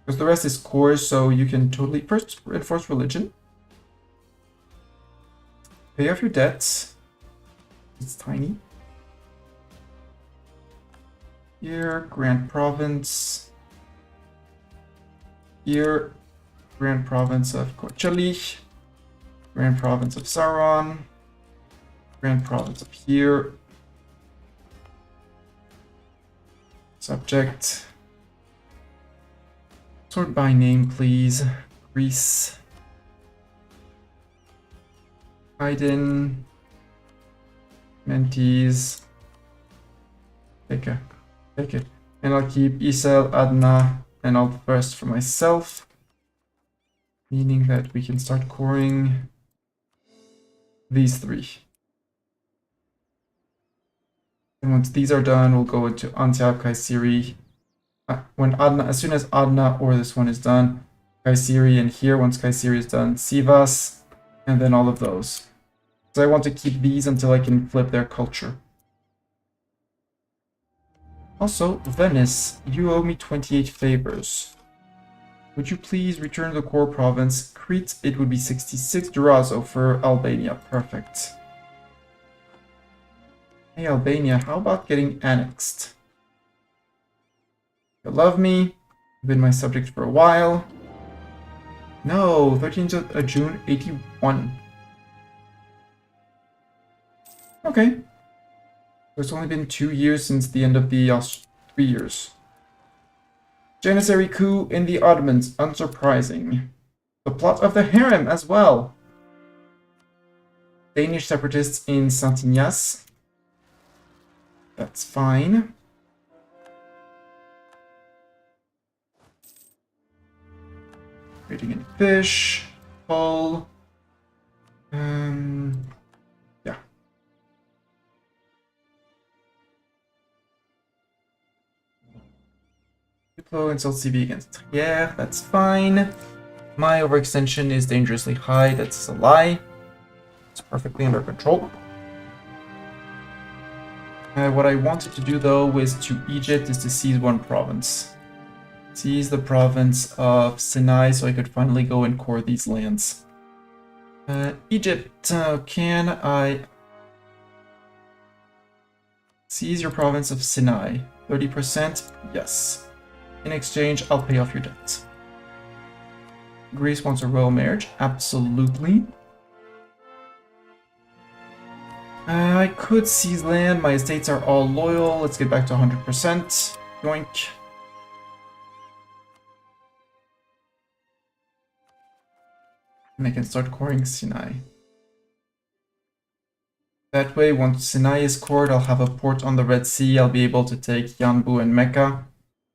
Because the rest is cores, so you can totally first enforce religion. Pay off your debts. It's tiny. Here, Grand Province. Here, Grand Province of Kocaeli. Grand Province of Saron. Grand Province up here. Subject. Sort by name, please. Greece. Haydn. Mentees. Take it. Take it. And I'll keep Isel, Adna, and all the rest for myself. Meaning that we can start coring these three. And once these are done, we'll go into Antiab, Kayseri. When Adna, as soon as Adna or this one is done, Kayseri, and here, once Kayseri is done, Sivas, and then all of those. So I want to keep these until I can flip their culture. Also, Venice, you owe me 28 favors. Would you please return the core province? Crete, it would be 66. Durazzo for Albania. Perfect. Hey Albania, how about getting annexed? You love me. You've been my subject for a while. No, 13th of June, 81. Okay. It's only been 2 years since the end of the 3 years. Janissary coup in the Ottomans, unsurprising. The plot of the harem as well. Danish separatists in Saint-Ignace. That's fine. Trading in fish, hull. Yeah. Diplo insult CV against Trier, that's fine. My overextension is dangerously high, that's a lie. It's perfectly under control. What I wanted to do though was to Egypt is to seize one province. Seize the province of Sinai so I could finally go and core these lands. Egypt, can I seize your province of Sinai? 30%? Yes. In exchange, I'll pay off your debt. Greece wants a royal marriage? Absolutely. I could seize land. My estates are all loyal. Let's get back to 100%. Yoink. And I can start coring Sinai. That way, once Sinai is cored, I'll have a port on the Red Sea. I'll be able to take Yanbu and Mecca.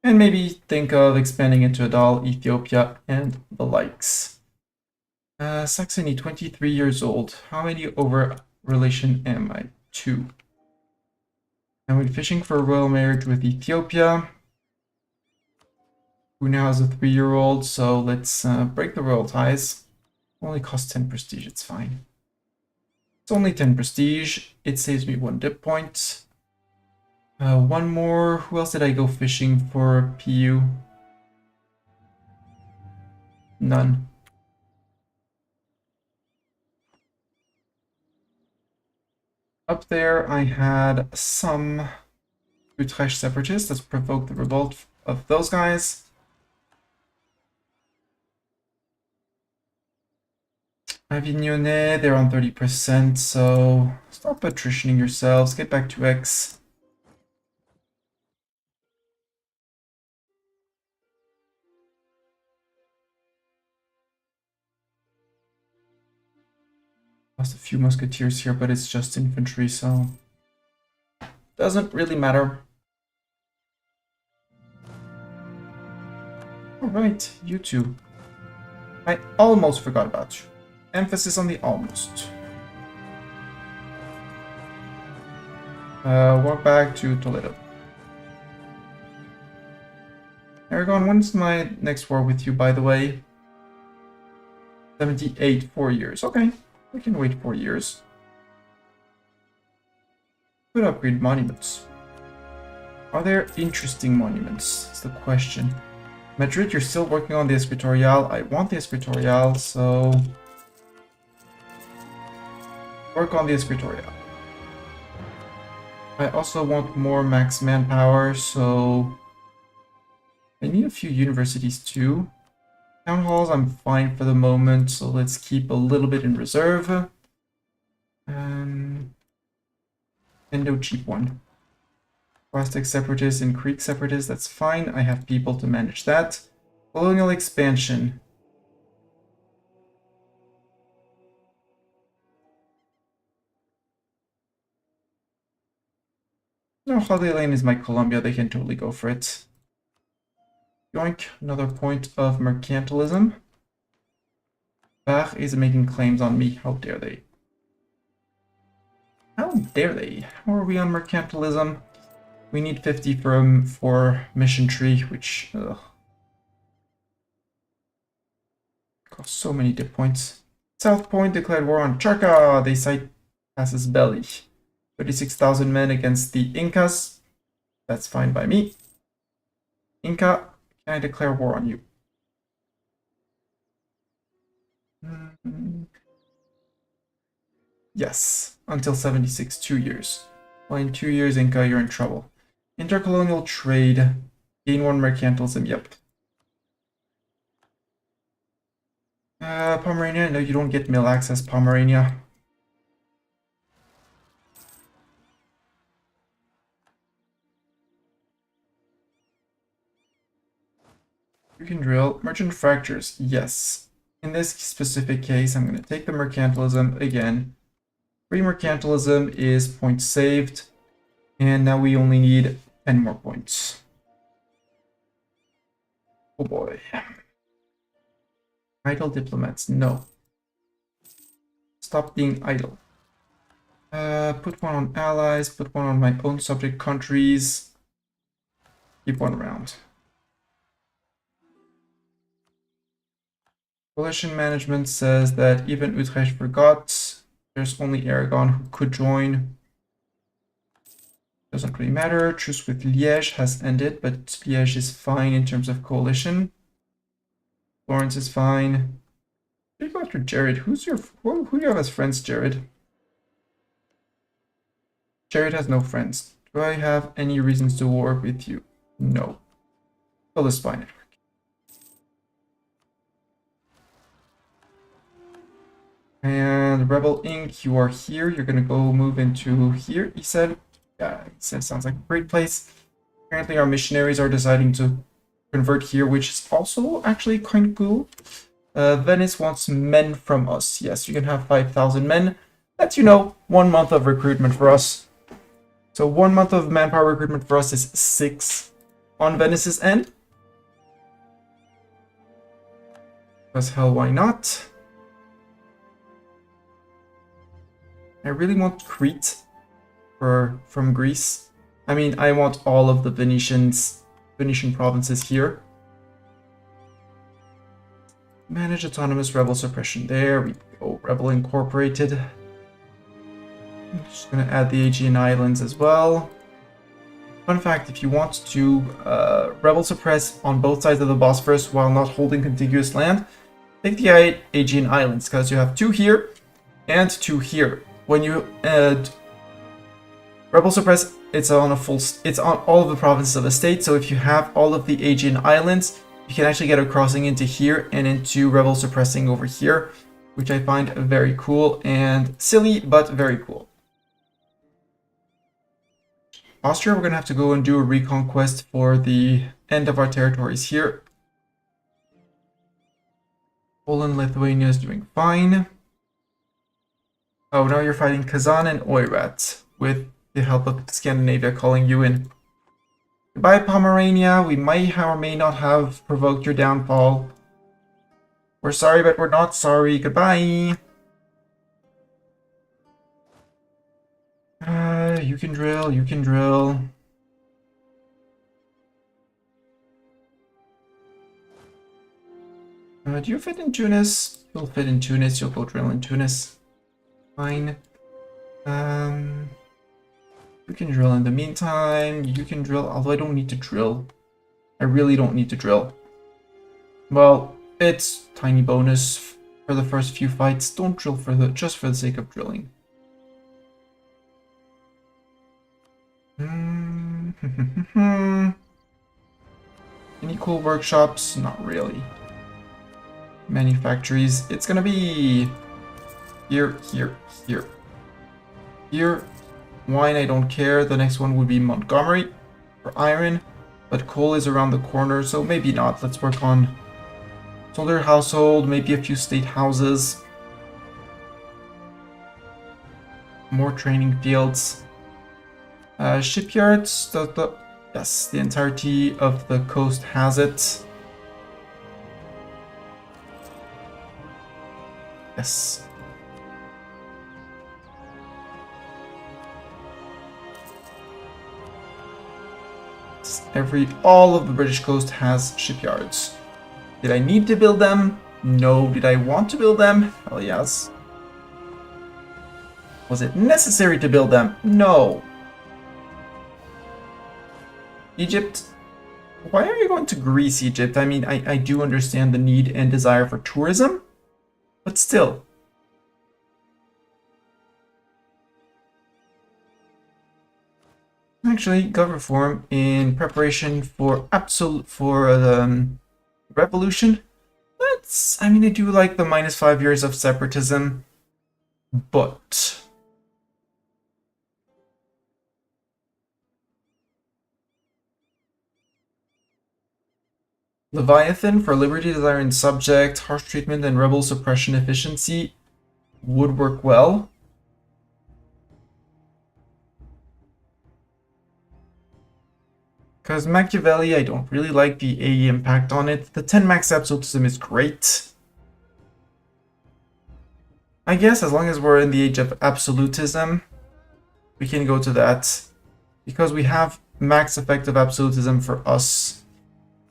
And maybe think of expanding into Adal, Ethiopia, and the likes. Saxony, 23 years old. How many over relation am I? 2. And we're fishing for a royal marriage with Ethiopia, who now has a 3-year-old, so let's break the royal ties. Only costs 10 prestige, it's fine. It's only 10 prestige, it saves me 1 dip point. One more, who else did I go fishing for PU? None. Up there, I had some Utrecht separatists that provoked the revolt of those guys. Avignone, they're on 30%, so stop attritioning yourselves, get back to X. Lost a few musketeers here, but it's just infantry, so doesn't really matter. Alright, you two. I almost forgot about you. Emphasis on the almost. Walk back to Toledo. Aragon, when's my next war with you, by the way? 78, 4 years. Okay, we can wait 4 years. Could upgrade monuments. Are there interesting monuments? That's the question. Madrid, you're still working on the Escritorial. I want the Escritorial, so work on the Escritorial. I also want more max manpower, so I need a few universities too. Town halls, I'm fine for the moment, so let's keep a little bit in reserve. And no cheap one. Plastic separatists and Creek separatists, that's fine. I have people to manage that. Colonial expansion. No, Holiday Lane is my Columbia, they can totally go for it. Yoink, another point of mercantilism. Bach is making claims on me, how dare they? How dare they? How are we on mercantilism? We need 50 for Mission Tree, which costs so many dip points. South Point declared war on Charca. They cite Casus Belli. 36,000 men against the Incas. That's fine by me. Inca, can I declare war on you? Yes, until 76, 2 years. Well, in 2 years, Inca, you're in trouble. Intercolonial trade, gain 1 mercantilism, yep. Pomerania, no, you don't get mill access, Pomerania. You can drill. Merchant fractures, yes. In this specific case, I'm going to take the mercantilism again. Free mercantilism is points saved. And now we only need 10 more points. Oh boy. Idle diplomats, no. Stop being idle. Put one on allies, put one on my own subject countries. Keep one around. Coalition management says that even Utrecht forgot. There's only Aragon who could join. Doesn't really matter. Truce with Liège has ended, but Liège is fine in terms of coalition. Florence is fine. You go after Jared. Who do you have as friends, Jared? Jared has no friends. Do I have any reasons to war with you? No. Well, this fine. And Rebel Inc., you are here. You're gonna go move into here, he said. Yeah, he said sounds like a great place. Apparently our missionaries are deciding to convert here, which is also actually kind of cool. Venice wants men from us. Yes, you can have 5,000 men. That's, 1 month of recruitment for us. So 1 month of manpower recruitment for us is 6 on Venice's end. Because hell, why not? I really want Crete from Greece. I mean, I want all of the Venetian provinces here. Manage autonomous rebel suppression. There we go. Rebel incorporated. I'm just gonna add the Aegean Islands as well. Fun fact, if you want to rebel suppress on both sides of the Bosphorus while not holding contiguous land, take the Aegean Islands, because you have 2 here and 2 here. When you rebel suppress, it's on all of the provinces of the state. So if you have all of the Aegean Islands, you can actually get a crossing into here and into rebel suppressing over here, which I find very cool and silly, but very cool. Austria, we're gonna have to go and do a reconquest for the end of our territories here. Poland, Lithuania is doing fine. Oh, now you're fighting Kazan and Oirat with the help of Scandinavia calling you in. Goodbye, Pomerania. We might or may not have provoked your downfall. We're sorry, but we're not sorry. Goodbye. You can drill, you can drill. Do you fit in Tunis? You'll fit in Tunis. You'll go drill in Tunis. Fine. You can drill in the meantime. You can drill, although I don't need to drill. I really don't need to drill. Well, it's tiny bonus for the first few fights. Don't drill just for the sake of drilling. Any cool workshops? Not really. Manufactories. It's gonna be here, here, here. Here. Wine, I don't care. The next one would be Montgomery for iron, but coal is around the corner, so maybe not. Let's work on soldier household, maybe a few state houses, more training fields, shipyards. Yes, the entirety of the coast has it. Yes. All of the British coast has shipyards. Did I need to build them? No. Did I want to build them? Hell yes. Was it necessary to build them? No. Egypt? Why are you going to Greece, Egypt? I mean, I do understand the need and desire for tourism, but still. Actually, gov reform in preparation for revolution. I mean, I do like the -5 years of separatism, but Leviathan for liberty, desire, and subject, harsh treatment, and rebel suppression efficiency would work well. Because Machiavelli, I don't really like the AE impact on it. The 10 max absolutism is great. I guess as long as we're in the age of absolutism, we can go to that. Because we have max effective absolutism for us.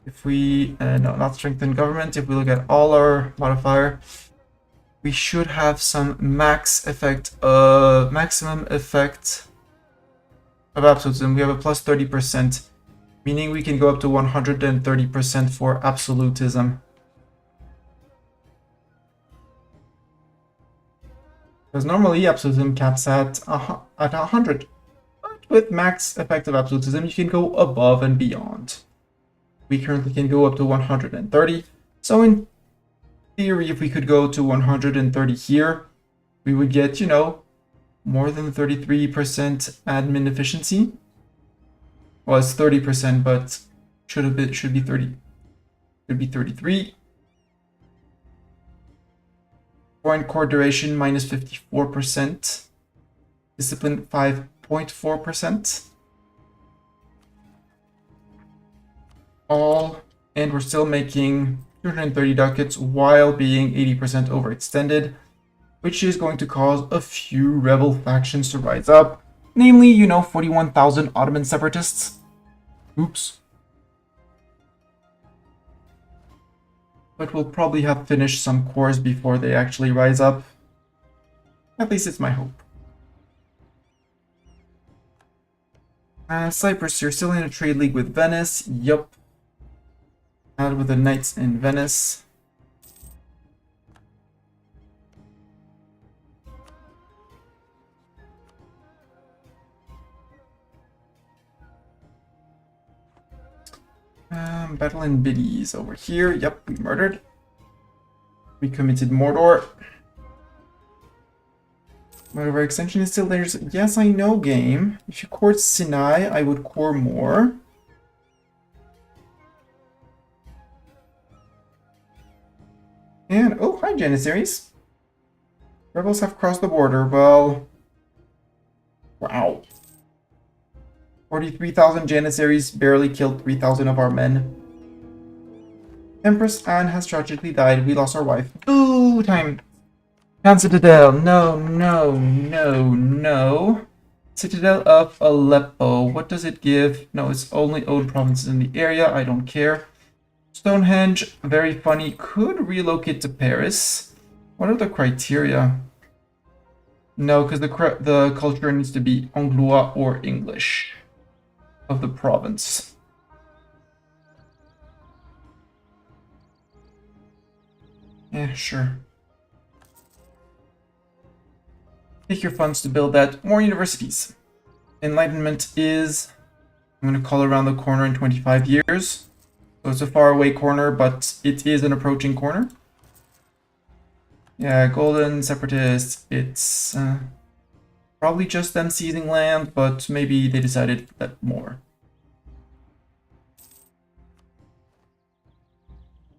If we, no, not strengthen government, if we look at all our modifier, we should have some maximum effect of absolutism. We have a plus 30%, meaning we can go up to 130% for absolutism. Because normally absolutism caps at 100. But with max effective absolutism, you can go above and beyond. We currently can go up to 130. So in theory, if we could go to 130 here, we would get, you know, more than 33% admin efficiency. Well, it's 30%, but should be 30. Should be 33. Foreign core duration minus 54%. Discipline 5.4%. All, and we're still making 230 ducats while being 80% overextended, which is going to cause a few rebel factions to rise up. Namely, you know, 41,000 Ottoman separatists. Oops. But we'll probably have finished some cores before they actually rise up. At least it's my hope. Cyprus, you're still in a trade league with Venice. Yup. Out with the Knights in Venice. Battle in Biddies over here. Yep, we murdered. We committed Mordor. Whatever extension is still there. Yes, I know, game. If you cored Sinai, I would core more. And, oh, hi, Janissaries. Rebels have crossed the border. Well, wow. 43,000 Janissaries barely killed 3,000 of our men. Empress Anne has tragically died. We lost our wife. Boo time. Khan Citadel. No, no, no, no. Citadel of Aleppo. What does it give? No, it's only owned provinces in the area. I don't care. Stonehenge. Very funny. Could relocate to Paris. What are the criteria? No, because the culture needs to be Anglois or English of the province. Yeah, sure. Take your funds to build that. More universities. Enlightenment is, I'm going to call around the corner in 25 years. So it's a far away corner, but it is an approaching corner. Yeah, Golden Separatists, it's probably just them seizing land, but maybe they decided that more.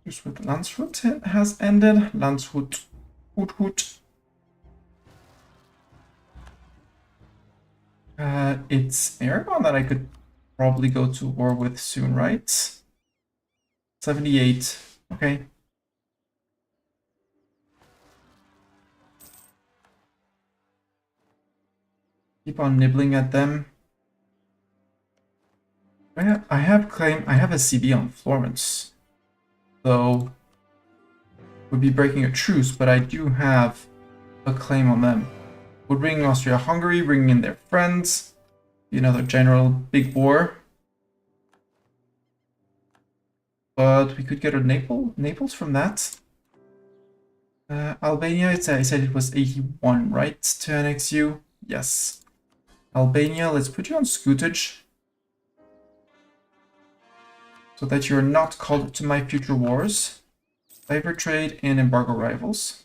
Just with Landshut has ended. Landshut, Hoot. It's Aragon that I could probably go to war with soon, right? 78. Okay. Keep on nibbling at them. I have a CB on Florence. So would be breaking a truce, but I do have a claim on them. Would bring Austria-Hungary, bringing in their friends. Be another general big war. But we could get a Naples from that. Albania, I said it was 81, right? To annex you? Yes. Albania, let's put you on scutage. So that you're not called to my future wars. Favor trade and embargo rivals.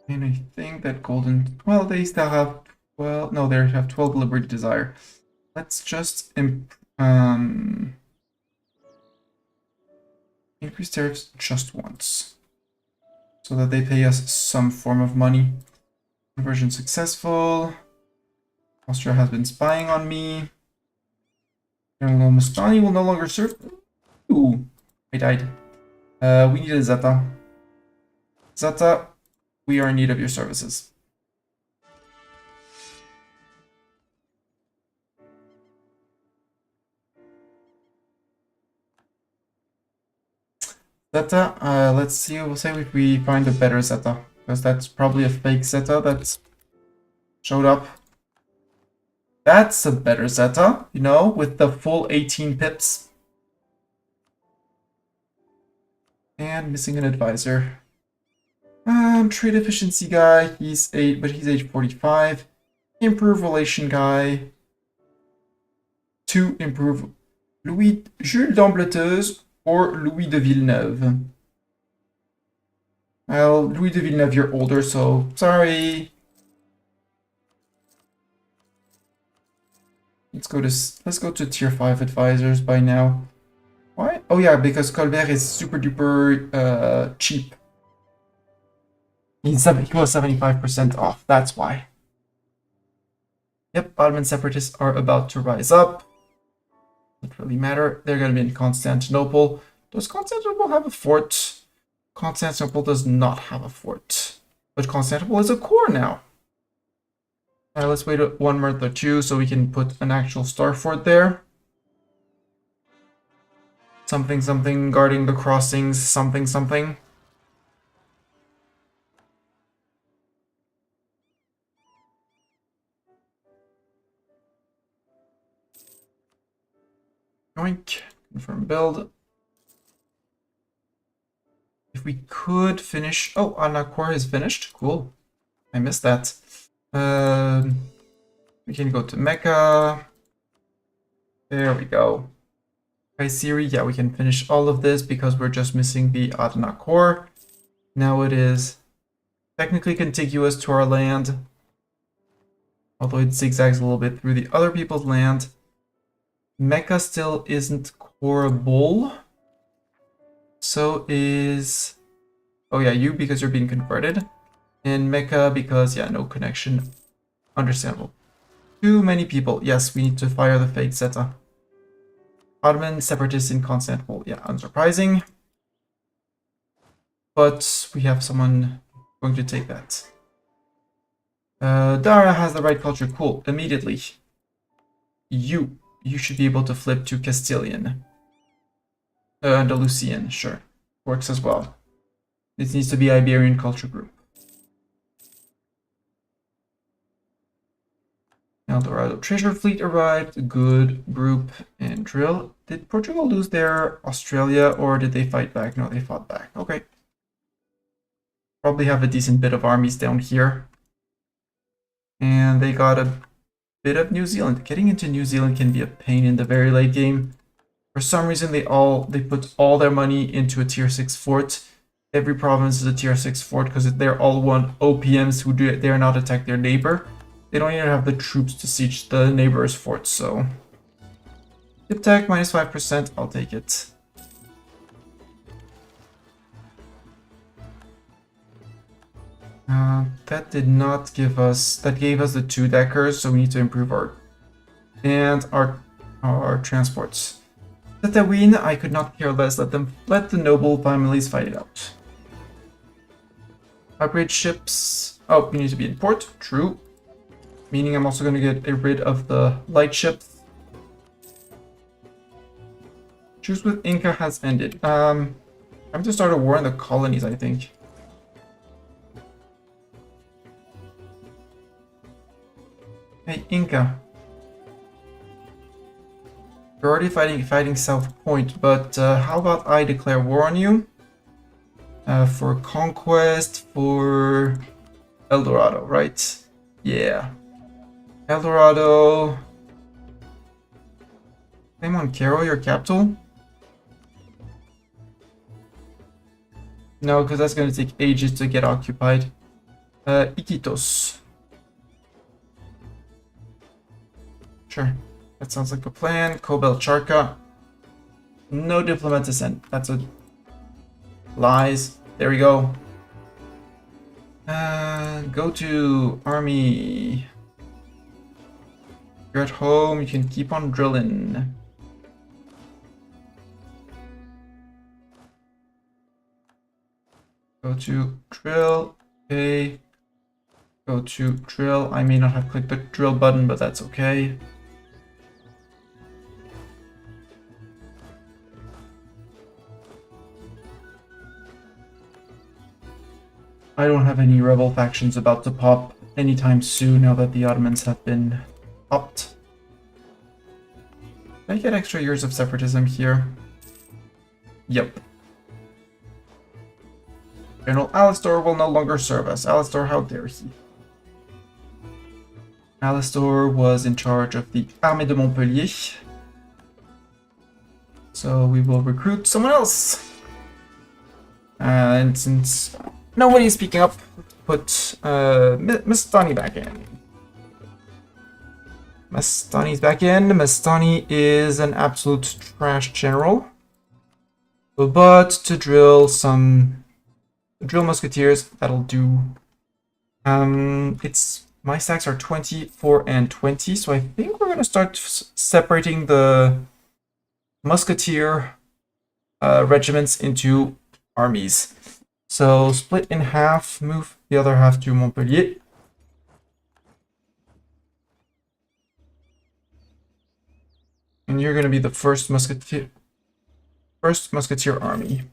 And I think that golden, well, they still have, well, no, they have 12 liberty desire. Let's just increase tariffs just once, so that they pay us some form of money. Conversion successful. Austria has been spying on me. General Mustani will no longer serve. Ooh, I died. We need a Zeta. Zeta, we are in need of your services. Zeta, let's see, we'll say if we find a better Zeta. Because that's probably a fake Zeta that's showed up. That's a better Zeta, you know, with the full 18 pips. And missing an advisor. Trade efficiency guy, he's age 45. Improve relation guy. To improve Louis Jules d'Ambleteuse or Louis de Villeneuve. Well, Louis de Villeneuve, you're older, so sorry. Let's go to tier 5 advisors by now. Why? Oh yeah, because Colbert is super duper cheap. He was 75% off, that's why. Yep, Ottoman separatists are about to rise up. Doesn't really matter. They're going to be in Constantinople. Does Constantinople have a fort? Constantinople does not have a fort. But Constantinople is a core now. Let's wait 1 month or 2 so we can put an actual star fort there. Something, something, guarding the crossings, something, something. Yoink. Confirm build. If we could finish... Oh, Anakor is finished. Cool. I missed that. We can go to Mecca. There we go. Kayseri, yeah, we can finish all of this because we're just missing the Adana core. Now it is technically contiguous to our land, although it zigzags a little bit through the other people's land. Mecca still isn't coreable. So is... Oh yeah, you because you're being converted. And Mecca because, yeah, no connection. Understandable. Too many people. Yes, we need to fire the fake Zeta. Ottoman separatists in Constantinople. Yeah, unsurprising. But we have someone going to take that. Dara has the right culture. Cool. Immediately. You should be able to flip to Castilian. Andalusian, sure. Works as well. This needs to be Iberian culture group. El Dorado treasure fleet arrived. Good group and drill. Did Portugal lose their Australia or did they fight back? No, they fought back. Okay. Probably have a decent bit of armies down here. And they got a bit of New Zealand. Getting into New Zealand can be a pain in the very late game. For some reason, they put all their money into a tier 6 fort. Every province is a tier 6 fort because they're all one OPMs who dare not attack their neighbor. They don't even have the troops to siege the neighbor's forts, so... Tip tech, minus 5%, I'll take it. That did not give us... That gave us the 2-deckers, so we need to improve our... And our transports. Tatooine, I could not care less. Let the noble families fight it out. Upgrade ships. Oh, we need to be in port. True. Meaning I'm also going to get rid of the light ships. Truce with Inca has ended. I'm to start a war in the colonies, I think. Hey, Inca. You're already fighting South Point, but how about I declare war on you? For conquest, for El Dorado, right? Yeah. El Dorado. Claim on Caro, your capital? No, because that's going to take ages to get occupied. Iquitos. Sure. That sounds like a plan. Cobel Charca. No diplomat to send. That's a... Lies. There we go. Go to army. You're at home. You can keep on drilling. Go to drill. Okay. Go to drill. I may not have clicked the drill button, but that's okay. I don't have any rebel factions about to pop anytime soon now that the Ottomans have been popped. Can I get extra years of separatism here? Yep. General Alistor will no longer serve us. Alistor, how dare he? Alistor was in charge of the Armée de Montpellier. So we will recruit someone else. And since nobody is speaking up, put Mastani back in. Mastani's back in. Mastani is an absolute trash general. But to drill musketeers, that'll do. My stacks are 24 and 20, so I think we're gonna start separating the musketeer regiments into armies. So split in half, move the other half to Montpellier. And you're gonna be the first musketeer army.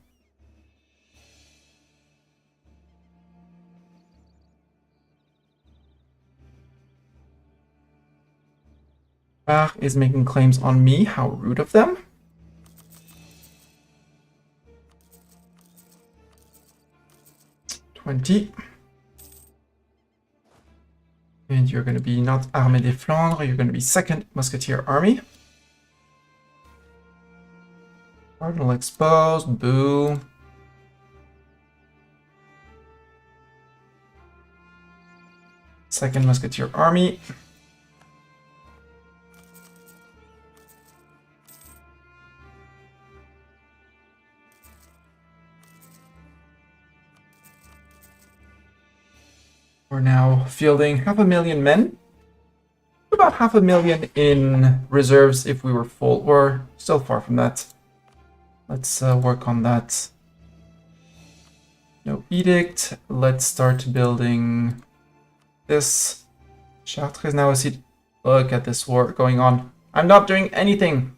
Bach is making claims on me. How rude of them. And you're going to be not Armée des Flandres, you're going to be 2nd Musketeer Army. Cardinal exposed, boo. Second Musketeer Army. We're now fielding 500,000 men. About 500,000 in reserves if we were full. We're still far from that. Let's work on that. No edict. Let's start building this. Chartres is now a seat. Look at this war going on. I'm not doing anything.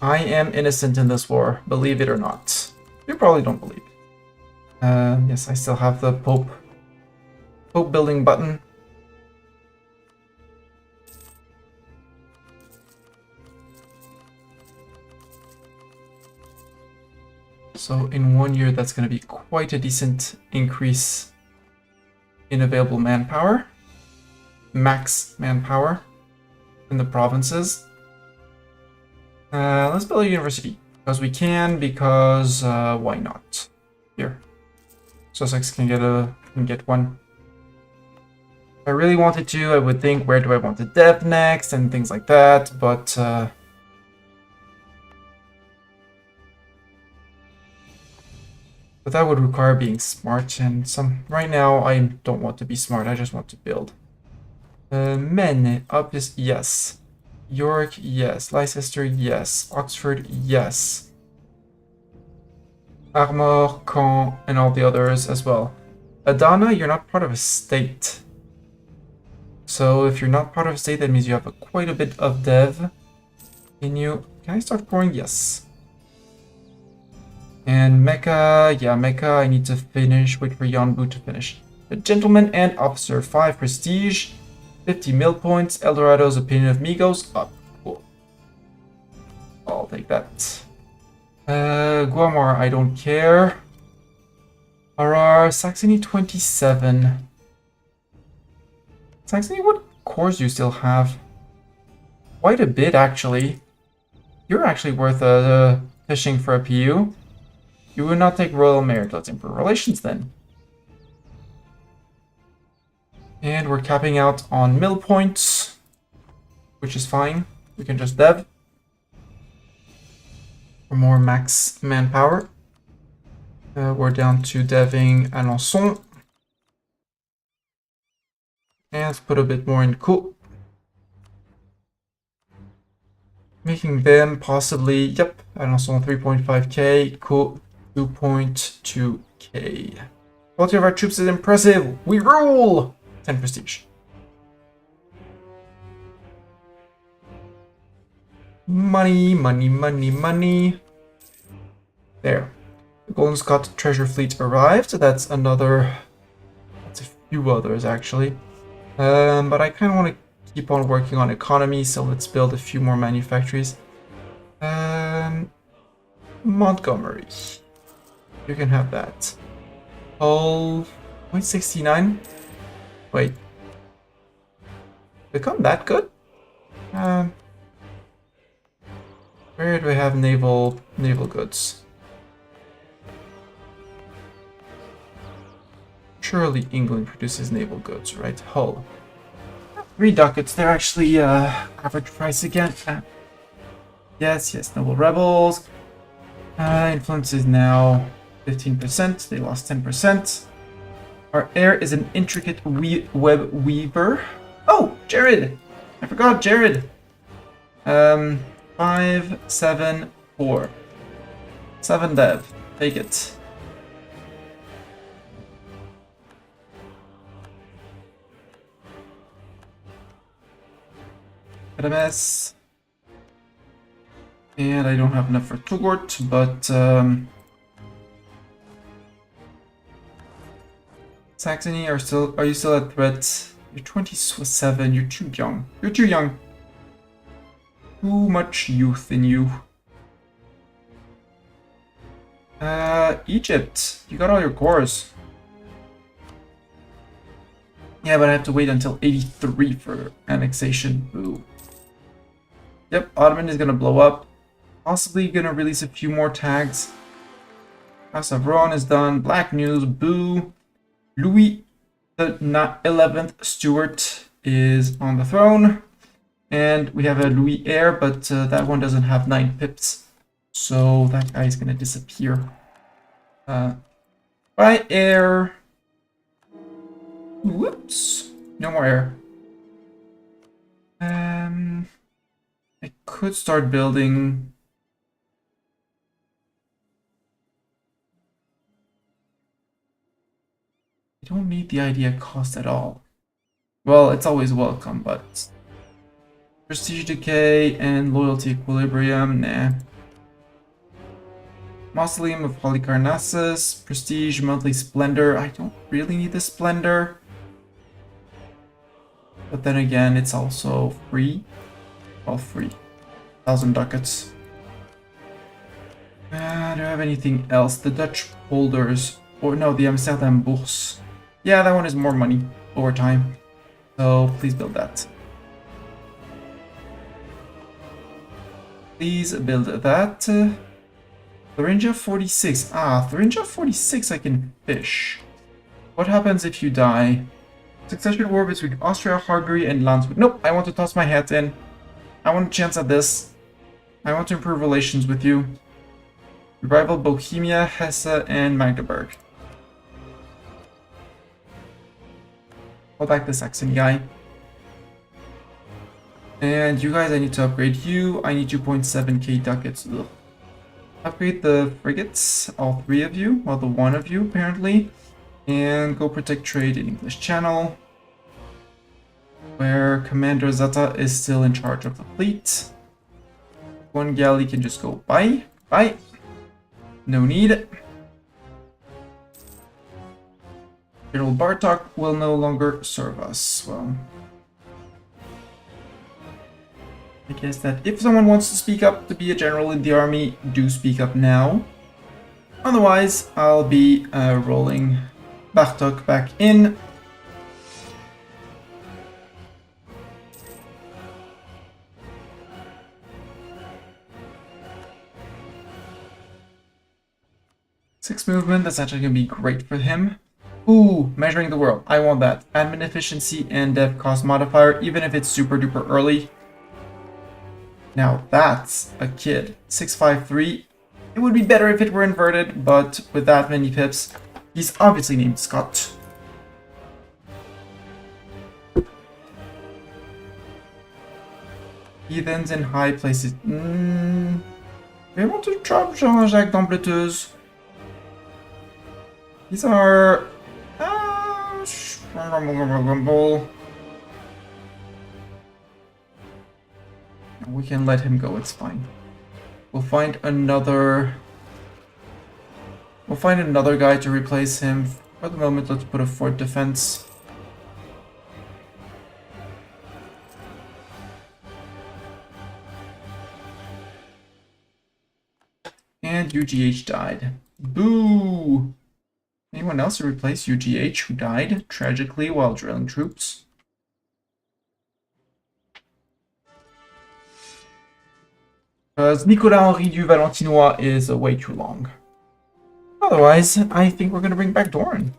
I am innocent in this war, believe it or not. You probably don't believe it. Yes, I still have the Pope building button. So in 1 year, that's going to be quite a decent increase in available manpower. Max manpower in the provinces. Let's build a university. Because we can, because why not? Here. Sussex can get one. If I really wanted to, I would think, where do I want to dev next and things like that, but that would require being smart, and right now I don't want to be smart, I just want to build. Men, obvious, yes. York, yes. Leicester, yes. Oxford, yes. Armor, Caen, and all the others as well. Adana, you're not part of a state. So if you're not part of a state, that means you have quite a bit of dev. Can I start pouring? Yes. And Mecca, yeah, Mecca, I need to finish. Wait for Yanbu to finish. A gentleman and officer, 5 prestige, 50 mil points. Eldorado's opinion of me goes up. Cool. I'll take that. Guamar, I don't care. Arar, Saxony 27. Saxony, what cores do you still have? Quite a bit, actually. You're actually worth fishing for a PU. You would not take royal merit. Let's improve relations then. And we're capping out on mill points, which is fine. We can just dev for more max manpower. We're down to deving Alençon. And let's put a bit more in Caen. Making them possibly, yep, Alençon 3.5k, Caen 2.2k. Quality of our troops is impressive. We rule! 10 prestige. Money, money, money, money. There. The Golden Scott treasure fleet arrived. That's another... That's a few others, actually. But I kind of want to keep on working on economy, so let's build a few more manufactories. Montgomery. You can have that. Hull... 0.69? Wait. Become that good? Where do I have naval goods? Surely England produces naval goods, right? Hull. 3 ducats. They're actually average price again. Yes, noble rebels. Influence is now 15%. They lost 10%. Our heir is an intricate web weaver. Oh, Jared! I forgot Jared. 5, 7, 4. 7 dev. Take it. LMS. And I don't have enough for Tugort, but Saxony are you still at threat? You're 27, you're too young. You're too young. Too much youth in you. Egypt, you got all your cores. Yeah, but I have to wait until 83 for annexation. Boo. Yep, Ottoman is gonna blow up. Possibly gonna release a few more tags. House of Rohan is done. Black news, boo. Louis the 11th Stuart is on the throne. And we have a Louis heir, but that one doesn't have 9 pips. So that guy is gonna disappear. By heir. Whoops. No more heir. I could start building. I don't need the idea cost at all. Well, it's always welcome, but prestige decay and loyalty equilibrium, nah. Mausoleum of Halicarnassus, prestige, monthly splendor. I don't really need the splendor. But then again, it's also free. Well, free. 1,000 ducats. Do I have anything else? The Dutch holders, or no, the Amsterdam Bourse. Yeah, that one is more money over time. So please build that. Please build that. Thuringia 46. Thuringia 46 I can fish. What happens if you die? Succession war between Austria, Hungary, and Landswood. Nope, I want to toss my hat in. I want a chance at this. I want to improve relations with you. Rival Bohemia, Hesse, and Magdeburg. Call back the Saxon guy. And you guys, I need to upgrade you. I need 2.7k ducats. Ugh. Upgrade the frigates, all 3 of you. Well, the 1 of you, apparently. And go protect trade in English Channel, where Commander Zata is still in charge of the fleet. 1 galley can just go bye. Bye. No need. General Bartok will no longer serve us. Well, I guess that if someone wants to speak up to be a general in the army, do speak up now. Otherwise, I'll be rolling Bartok back in. Six movement, that's actually going to be great for him. Ooh, measuring the world. I want that. Admin efficiency and dev cost modifier, even if it's super duper early. Now that's a kid. 653. It would be better if it were inverted, but with that many pips, he's obviously named Scott. Heathens in high places. Do I want to drop Jean-Jacques d'Ambleteuse? These are... we can let him go, it's fine. We'll find another guy to replace him. For the moment, let's put a fort defense. And UGH died. Boo! Anyone else to replace UGH who died tragically while drilling troops? Because Nicolas-Henri du Valentinois is way too long. Otherwise, I think we're going to bring back Doran.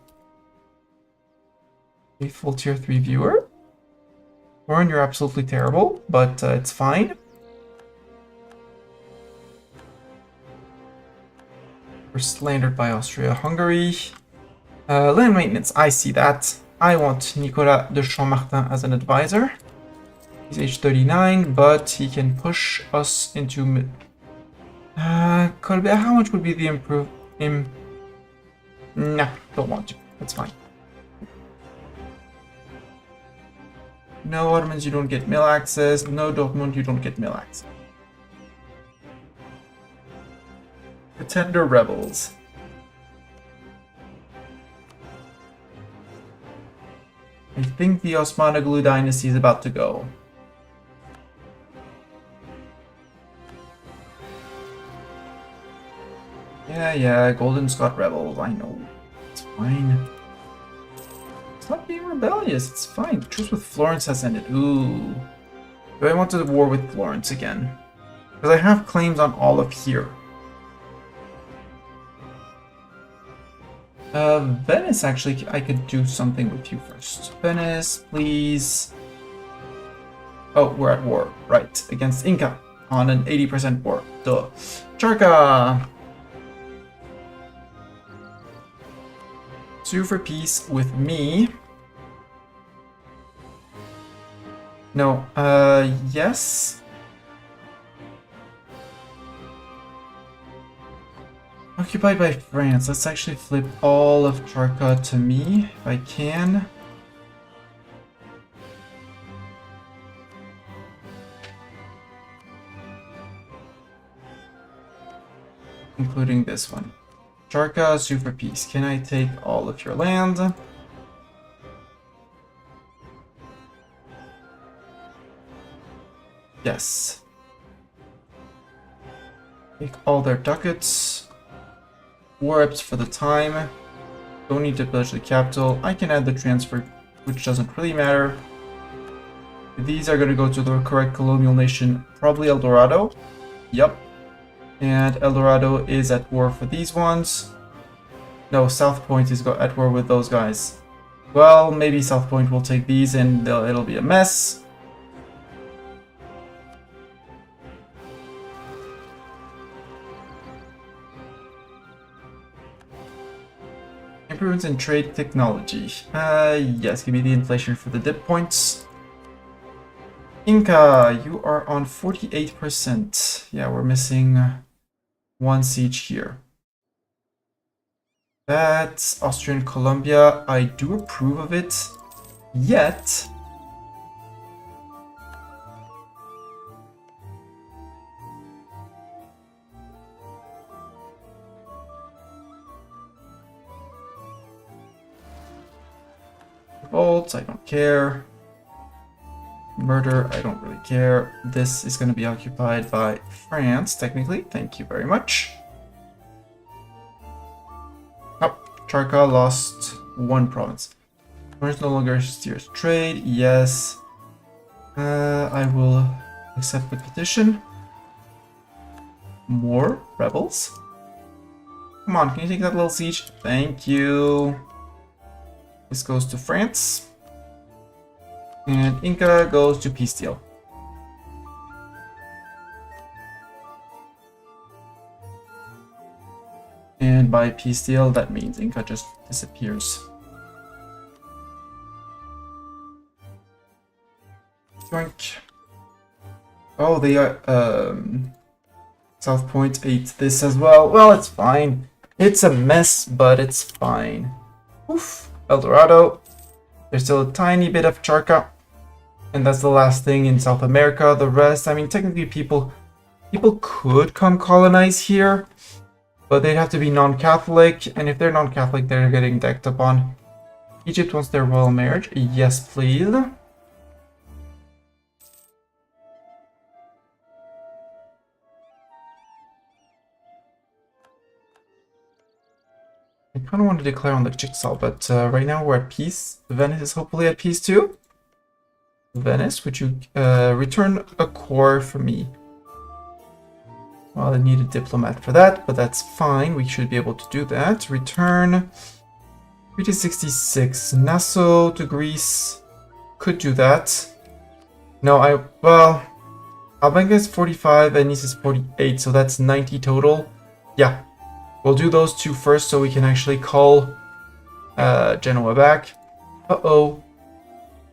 Faithful tier 3 viewer. Doran, you're absolutely terrible, but it's fine. We're slandered by Austria-Hungary. Land maintenance, I see that. I want Nicolas de Champmartin as an advisor. He's age 39, but he can push us into... Colbert, how much would be the Nah, don't want to. That's fine. No Ottomans, you don't get mill access. No Dortmund, you don't get mill access. Pretender rebels. I think the Osmanoglu dynasty is about to go. Yeah, Golden Scott rebels, I know. It's fine. It's not being rebellious, it's fine. Truce with Florence has ended. Ooh. Do I want to war with Florence again? Because I have claims on all of here. Venice, actually, I could do something with you first. Venice, please. Oh, we're at war. Right. Against Inca. On an 80% war. Duh. Charca! Sue for peace with me. No. Yes. Occupied by France. Let's actually flip all of Charca to me, if I can. Including this one. Charca, sue for peace. Can I take all of your land? Yes. Take all their ducats. War reps for the time. Don't need to pillage the capital. I can add the transfer, which doesn't really matter. These are going to go to the correct colonial nation, probably El Dorado. Yep. And El Dorado is at war for these ones. No, South Point is at war with those guys. Well, maybe South Point will take these and it'll be a mess. Improvements in trade technology. Yes, give me the inflation for the dip points. Inca, you are on 48%. Yeah, we're missing one siege here. That's Austrian Colombia. I do approve of it. Yet... Revolts, I don't care. Murder, I don't really care. This is going to be occupied by France, technically. Thank you very much. Oh, Charca lost one province. France no longer steers trade. Yes. I will accept the petition. More rebels. Come on, can you take that little siege? Thank you. This goes to France. And Inca goes to peace deal. And by peace deal, that means Inca just disappears. Yoink. Oh, they are, South Point ate this as well. Well, it's fine. It's a mess, but it's fine. Oof. El Dorado. There's still a tiny bit of Charca. And that's the last thing in South America. The rest, I mean, technically people could come colonize here, but they'd have to be non-Catholic. And if they're non-Catholic, they're getting decked upon. Egypt wants their royal marriage. Yes, please. I kind of want to declare on the Jigsaw, but right now we're at peace. Venice is hopefully at peace too. Venice, would you return a core for me? Well, I need a diplomat for that, but that's fine. We should be able to do that. Return 366. Nassau to Greece. Could do that. No, well, Albanca is 45 and Nice is 48, so that's 90 total. Yeah. We'll do those two first so we can actually call Genoa back. Uh-oh.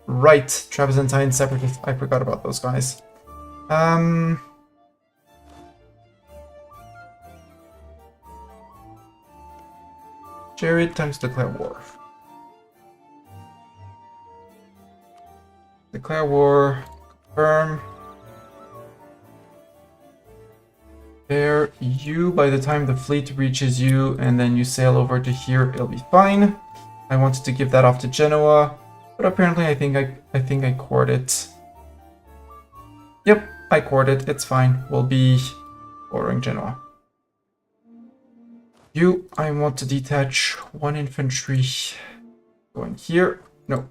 Right, Trapezontine Separatists. I forgot about those guys. Jared, time to declare war. Declare war. Confirm. There, you, by the time the fleet reaches you and then you sail over to here, it'll be fine. I wanted to give that off to Genoa, but apparently I think I cored it. Yep, I cored it. It's fine. We'll be ordering Genoa. You, I want to detach one infantry going here. No.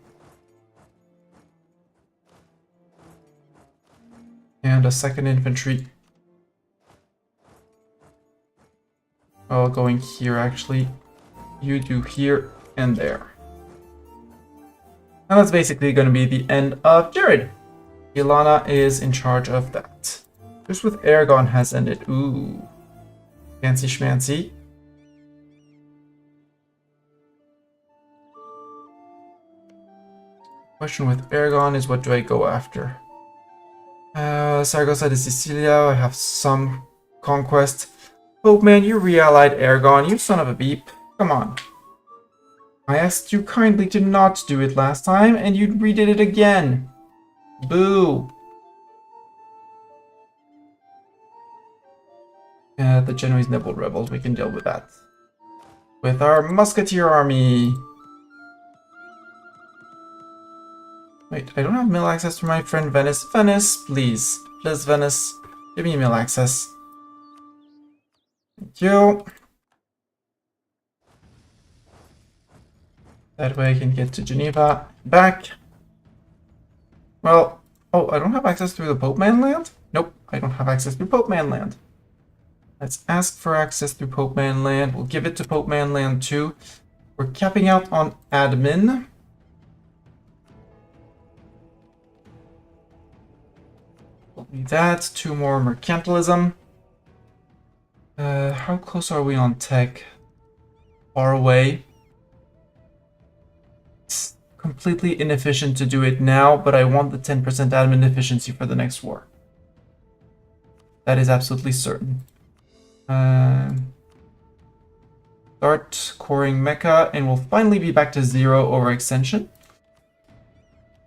And a second infantry. Oh, going here actually. You do here and there. And that's basically going to be the end of Jared. Ilana is in charge of that. Just with Aragon has ended. Ooh. Fancy schmancy. Question with Aragon is what do I go after? Saragossa de Sicilia, I have some conquest. Pope man, you re-allied Aragon, you son of a beep. Come on. I asked you kindly to not do it last time, and you redid it again. Boo. The Genoese Nibble rebels, we can deal with that. With our musketeer army. Wait, I don't have mill access to my friend Venice. Venice, please. Please, Venice. Give me mill access. Thank you. That way I can get to Geneva. Back. Well, oh, I don't have access through the Pope Man land? Nope, I don't have access through Pope Man land. Let's ask for access through Pope Man land. We'll give it to Pope Man land too. We're capping out on admin. That, 2 more mercantilism. How close are we on tech? Far away. It's completely inefficient to do it now, but I want the 10% admin efficiency for the next war. That is absolutely certain. Start coring Mecca, and we'll finally be back to 0 overextension.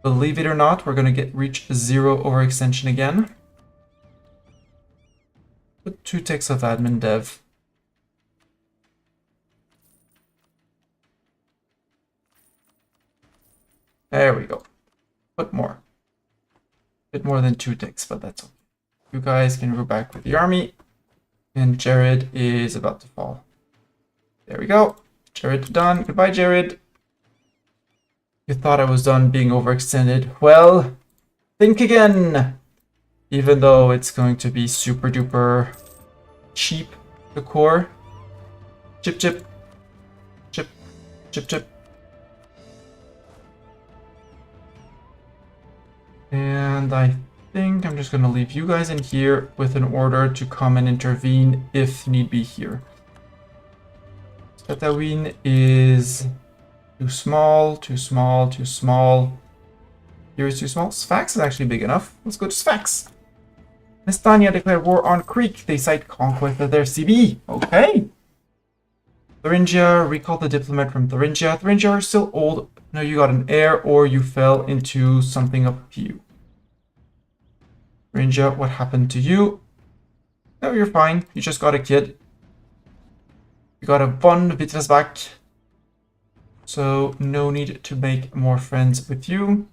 Believe it or not, we're going to reach 0 overextension again. Put 2 ticks of admin dev. There we go. Put more. Bit more than 2 ticks, but that's okay. You guys can go back with the army. And Jared is about to fall. There we go. Jared done. Goodbye, Jared. You thought I was done being overextended. Well, think again. Even though it's going to be super duper cheap to core. Chip, chip. Chip, chip, chip. And I think I'm just going to leave you guys in here with an order to come and intervene if need be here. Tatooine is too small, too small, too small. Here is too small. Sfax is actually big enough. Let's go to Sfax. Nestania declared war on Creek. They cite conquest of their CB. Okay. Thuringia, recall the diplomat from Thuringia. Thuringia are still old. No, you got an heir or you fell into something up to you. Thuringia, what happened to you? No, you're fine. You just got a kid. You got a von Wittelsbach. So no need to make more friends with you.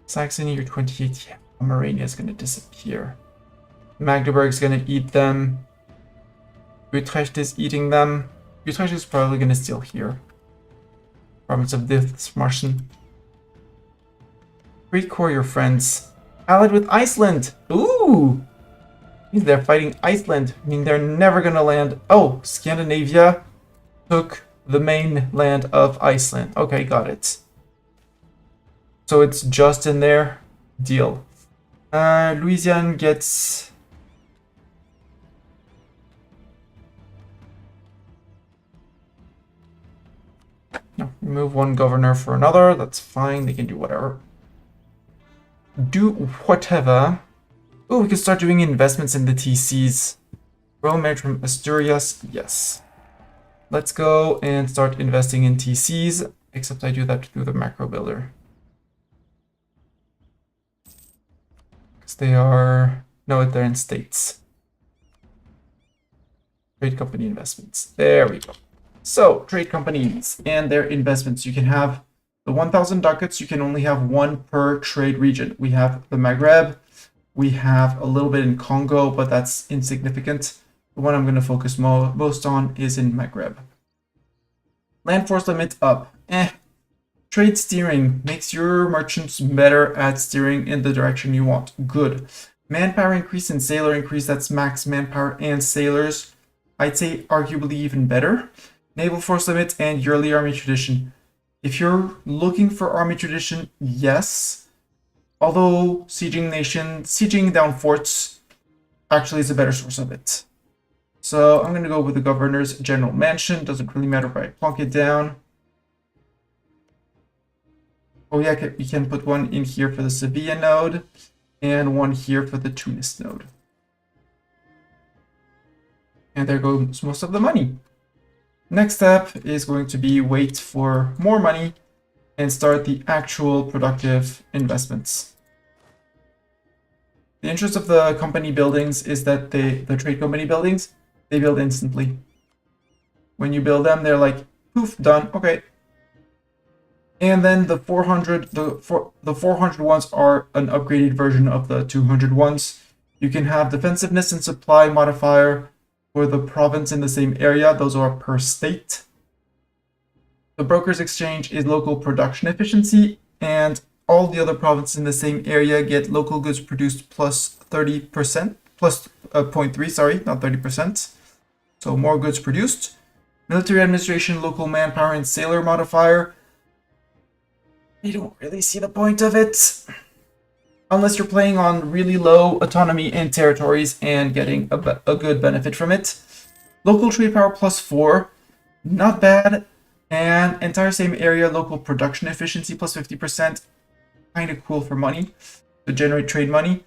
Saxony, you're 28. Yeah, Pomerania is going to disappear. Magdeburg's going to eat them. Utrecht is eating them. Utrecht is probably going to steal here. Province of Dithmarschen. Recall your friends. Allied with Iceland. Ooh! Means they're fighting Iceland. I mean, they're never going to land. Oh, Scandinavia took the mainland of Iceland. Okay, got it. So it's just in there. Deal. Louisiana gets... No, remove one governor for another. That's fine. They can do whatever. Do whatever. Oh, we can start doing investments in the TCs. Royal Marriage from Asturias. Yes. Let's go and start investing in TCs. Except I do that through the macro builder. Because they are... No, they're in states. Trade company investments. There we go. So, trade companies and their investments. You can have the 1,000 ducats. You can only have one per trade region. We have the Maghreb. We have a little bit in Congo, but that's insignificant. The one I'm going to focus most on is in Maghreb. Land force limit up. Trade steering makes your merchants better at steering in the direction you want. Good. Manpower increase and sailor increase. That's max manpower and sailors. I'd say arguably even better. Naval force limit and yearly army tradition. If you're looking for army tradition, yes. Although sieging down forts actually is a better source of it. So I'm going to go with the governor's general mansion. Doesn't really matter if I plonk it down. Oh yeah, we can put one in here for the Sevilla node and one here for the Tunis node. And there goes most of the money. Next step is going to be wait for more money and start the actual productive investments. The interest of the company buildings is that the trade company buildings, they build instantly. When you build them, they're like, poof, done, okay. And then the 400 ones are an upgraded version of the 200 ones. You can have defensiveness and supply modifier for the province in the same area. Those are per state. The broker's exchange is local production efficiency, and all the other provinces in the same area get local goods produced plus 30%, plus 0.3, sorry, not 30%. So more goods produced. Military administration, local manpower, and sailor modifier. You don't really see the point of it. Unless you're playing on really low autonomy in territories and getting a good benefit from it. Local trade power plus 4, not bad. And entire same area, local production efficiency plus 50%, kind of cool for money, to generate trade money.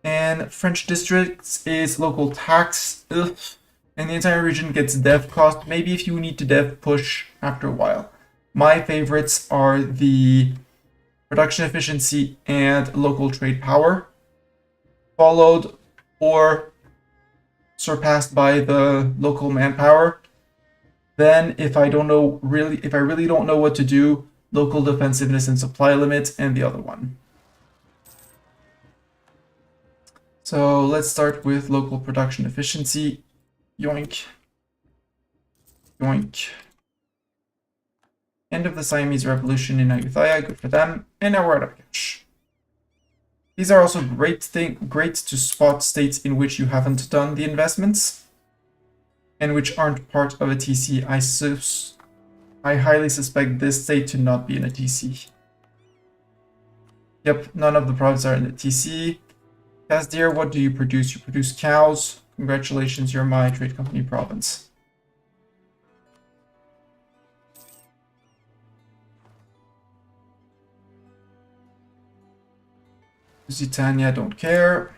And French districts is local tax, ugh. And the entire region gets dev cost, maybe if you need to dev push after a while. My favorites are the production efficiency and local trade power, followed or surpassed by the local manpower. Then if I really don't know what to do, local defensiveness and supply limit, and the other one. So let's start with local production efficiency. Yoink. Yoink. End of the Siamese Revolution in Ayutthaya, good for them. And now we're out of cash. These are also great to spot states in which you haven't done the investments and which aren't part of a TC. I highly suspect this state to not be in a TC. Yep, none of the provinces are in the TC. Casdir, what do you produce? You produce cows. Congratulations, you're my trade company province. Lusitania, don't care.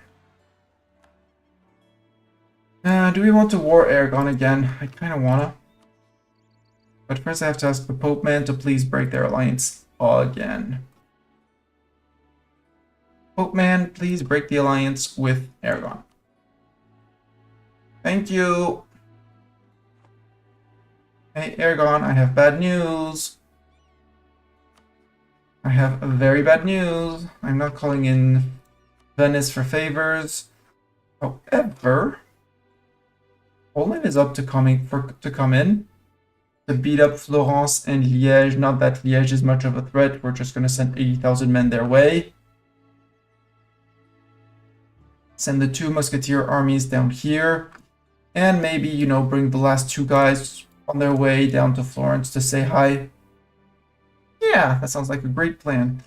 Do we want to war Aragon again? I kind of wanna. But first I have to ask the Pope Man to please break their alliance again. Pope Man, please break the alliance with Aragon. Thank you. Hey, Aragon, I have bad news. I have very bad news. I'm not calling in Venice for favors. However, Poland is up to come in to beat up Florence and Liège. Not that Liège is much of a threat. We're just going to send 80,000 men their way. Send the 2 musketeer armies down here. And maybe, you know, bring the last 2 guys on their way down to Florence to say hi. Yeah, that sounds like a great plan.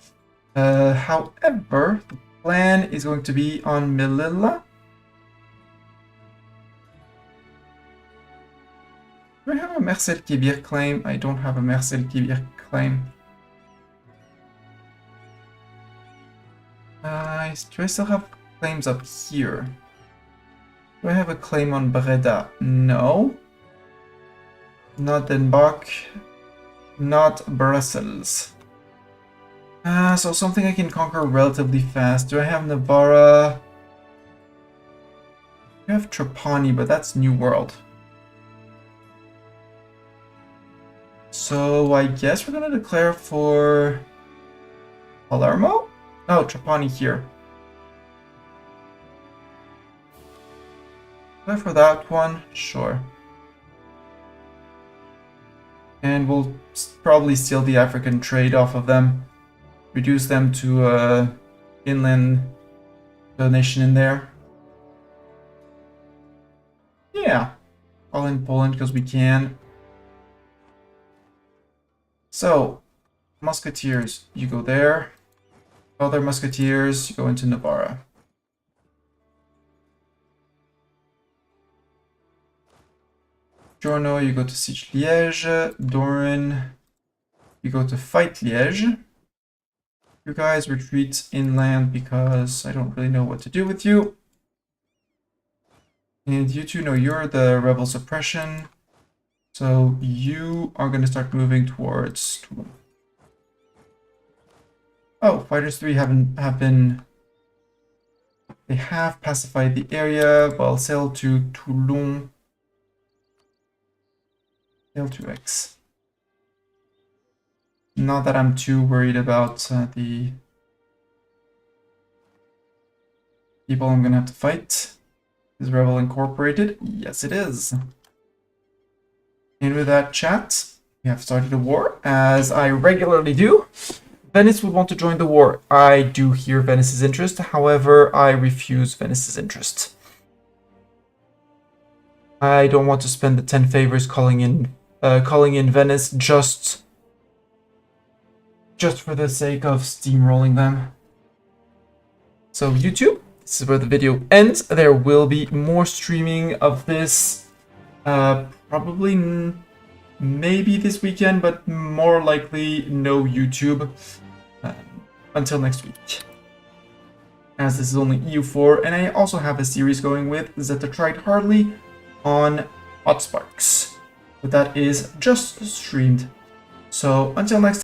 However, the plan is going to be on Melilla. Do I have a Mercel Kibir claim? I don't have a Mercel Kibir claim. Do I still have claims up here? Do I have a claim on Breda? No. Not Denbach. Not Brussels. So something I can conquer relatively fast. Do I have Navarra? I have Trapani, but that's New World. So I guess we're gonna declare for Palermo? Oh, Trapani here. Declare for that one? Sure. And we'll probably steal the African trade off of them. Reduce them to inland donation in there. Yeah. All in Poland because we can. So, musketeers, you go there. Other musketeers, you go into Navarra. Giorno, you go to siege Liège. Doran, you go to fight Liège. You guys retreat inland because I don't really know what to do with you. And you two know you're the rebel suppression. So you are going to start moving towards Toulon. Oh, fighters 3 they have pacified the area. Well, sail to Toulon. Sail to X. Not that I'm too worried about the people I'm going to have to fight. Is Rebel Incorporated? Yes, it is. And with that, chat, we have started a war, as I regularly do. Venice would want to join the war. I do hear Venice's interest, however, I refuse Venice's interest. I don't want to spend the 10 favors calling in Venice just for the sake of steamrolling them. So YouTube, this is where the video ends. There will be more streaming of this, probably maybe this weekend, but more likely no YouTube until next week. As this is only EU4, and I also have a series going with Zeta Tried Hardly on Hotsparks. But that is just streamed. So until next time.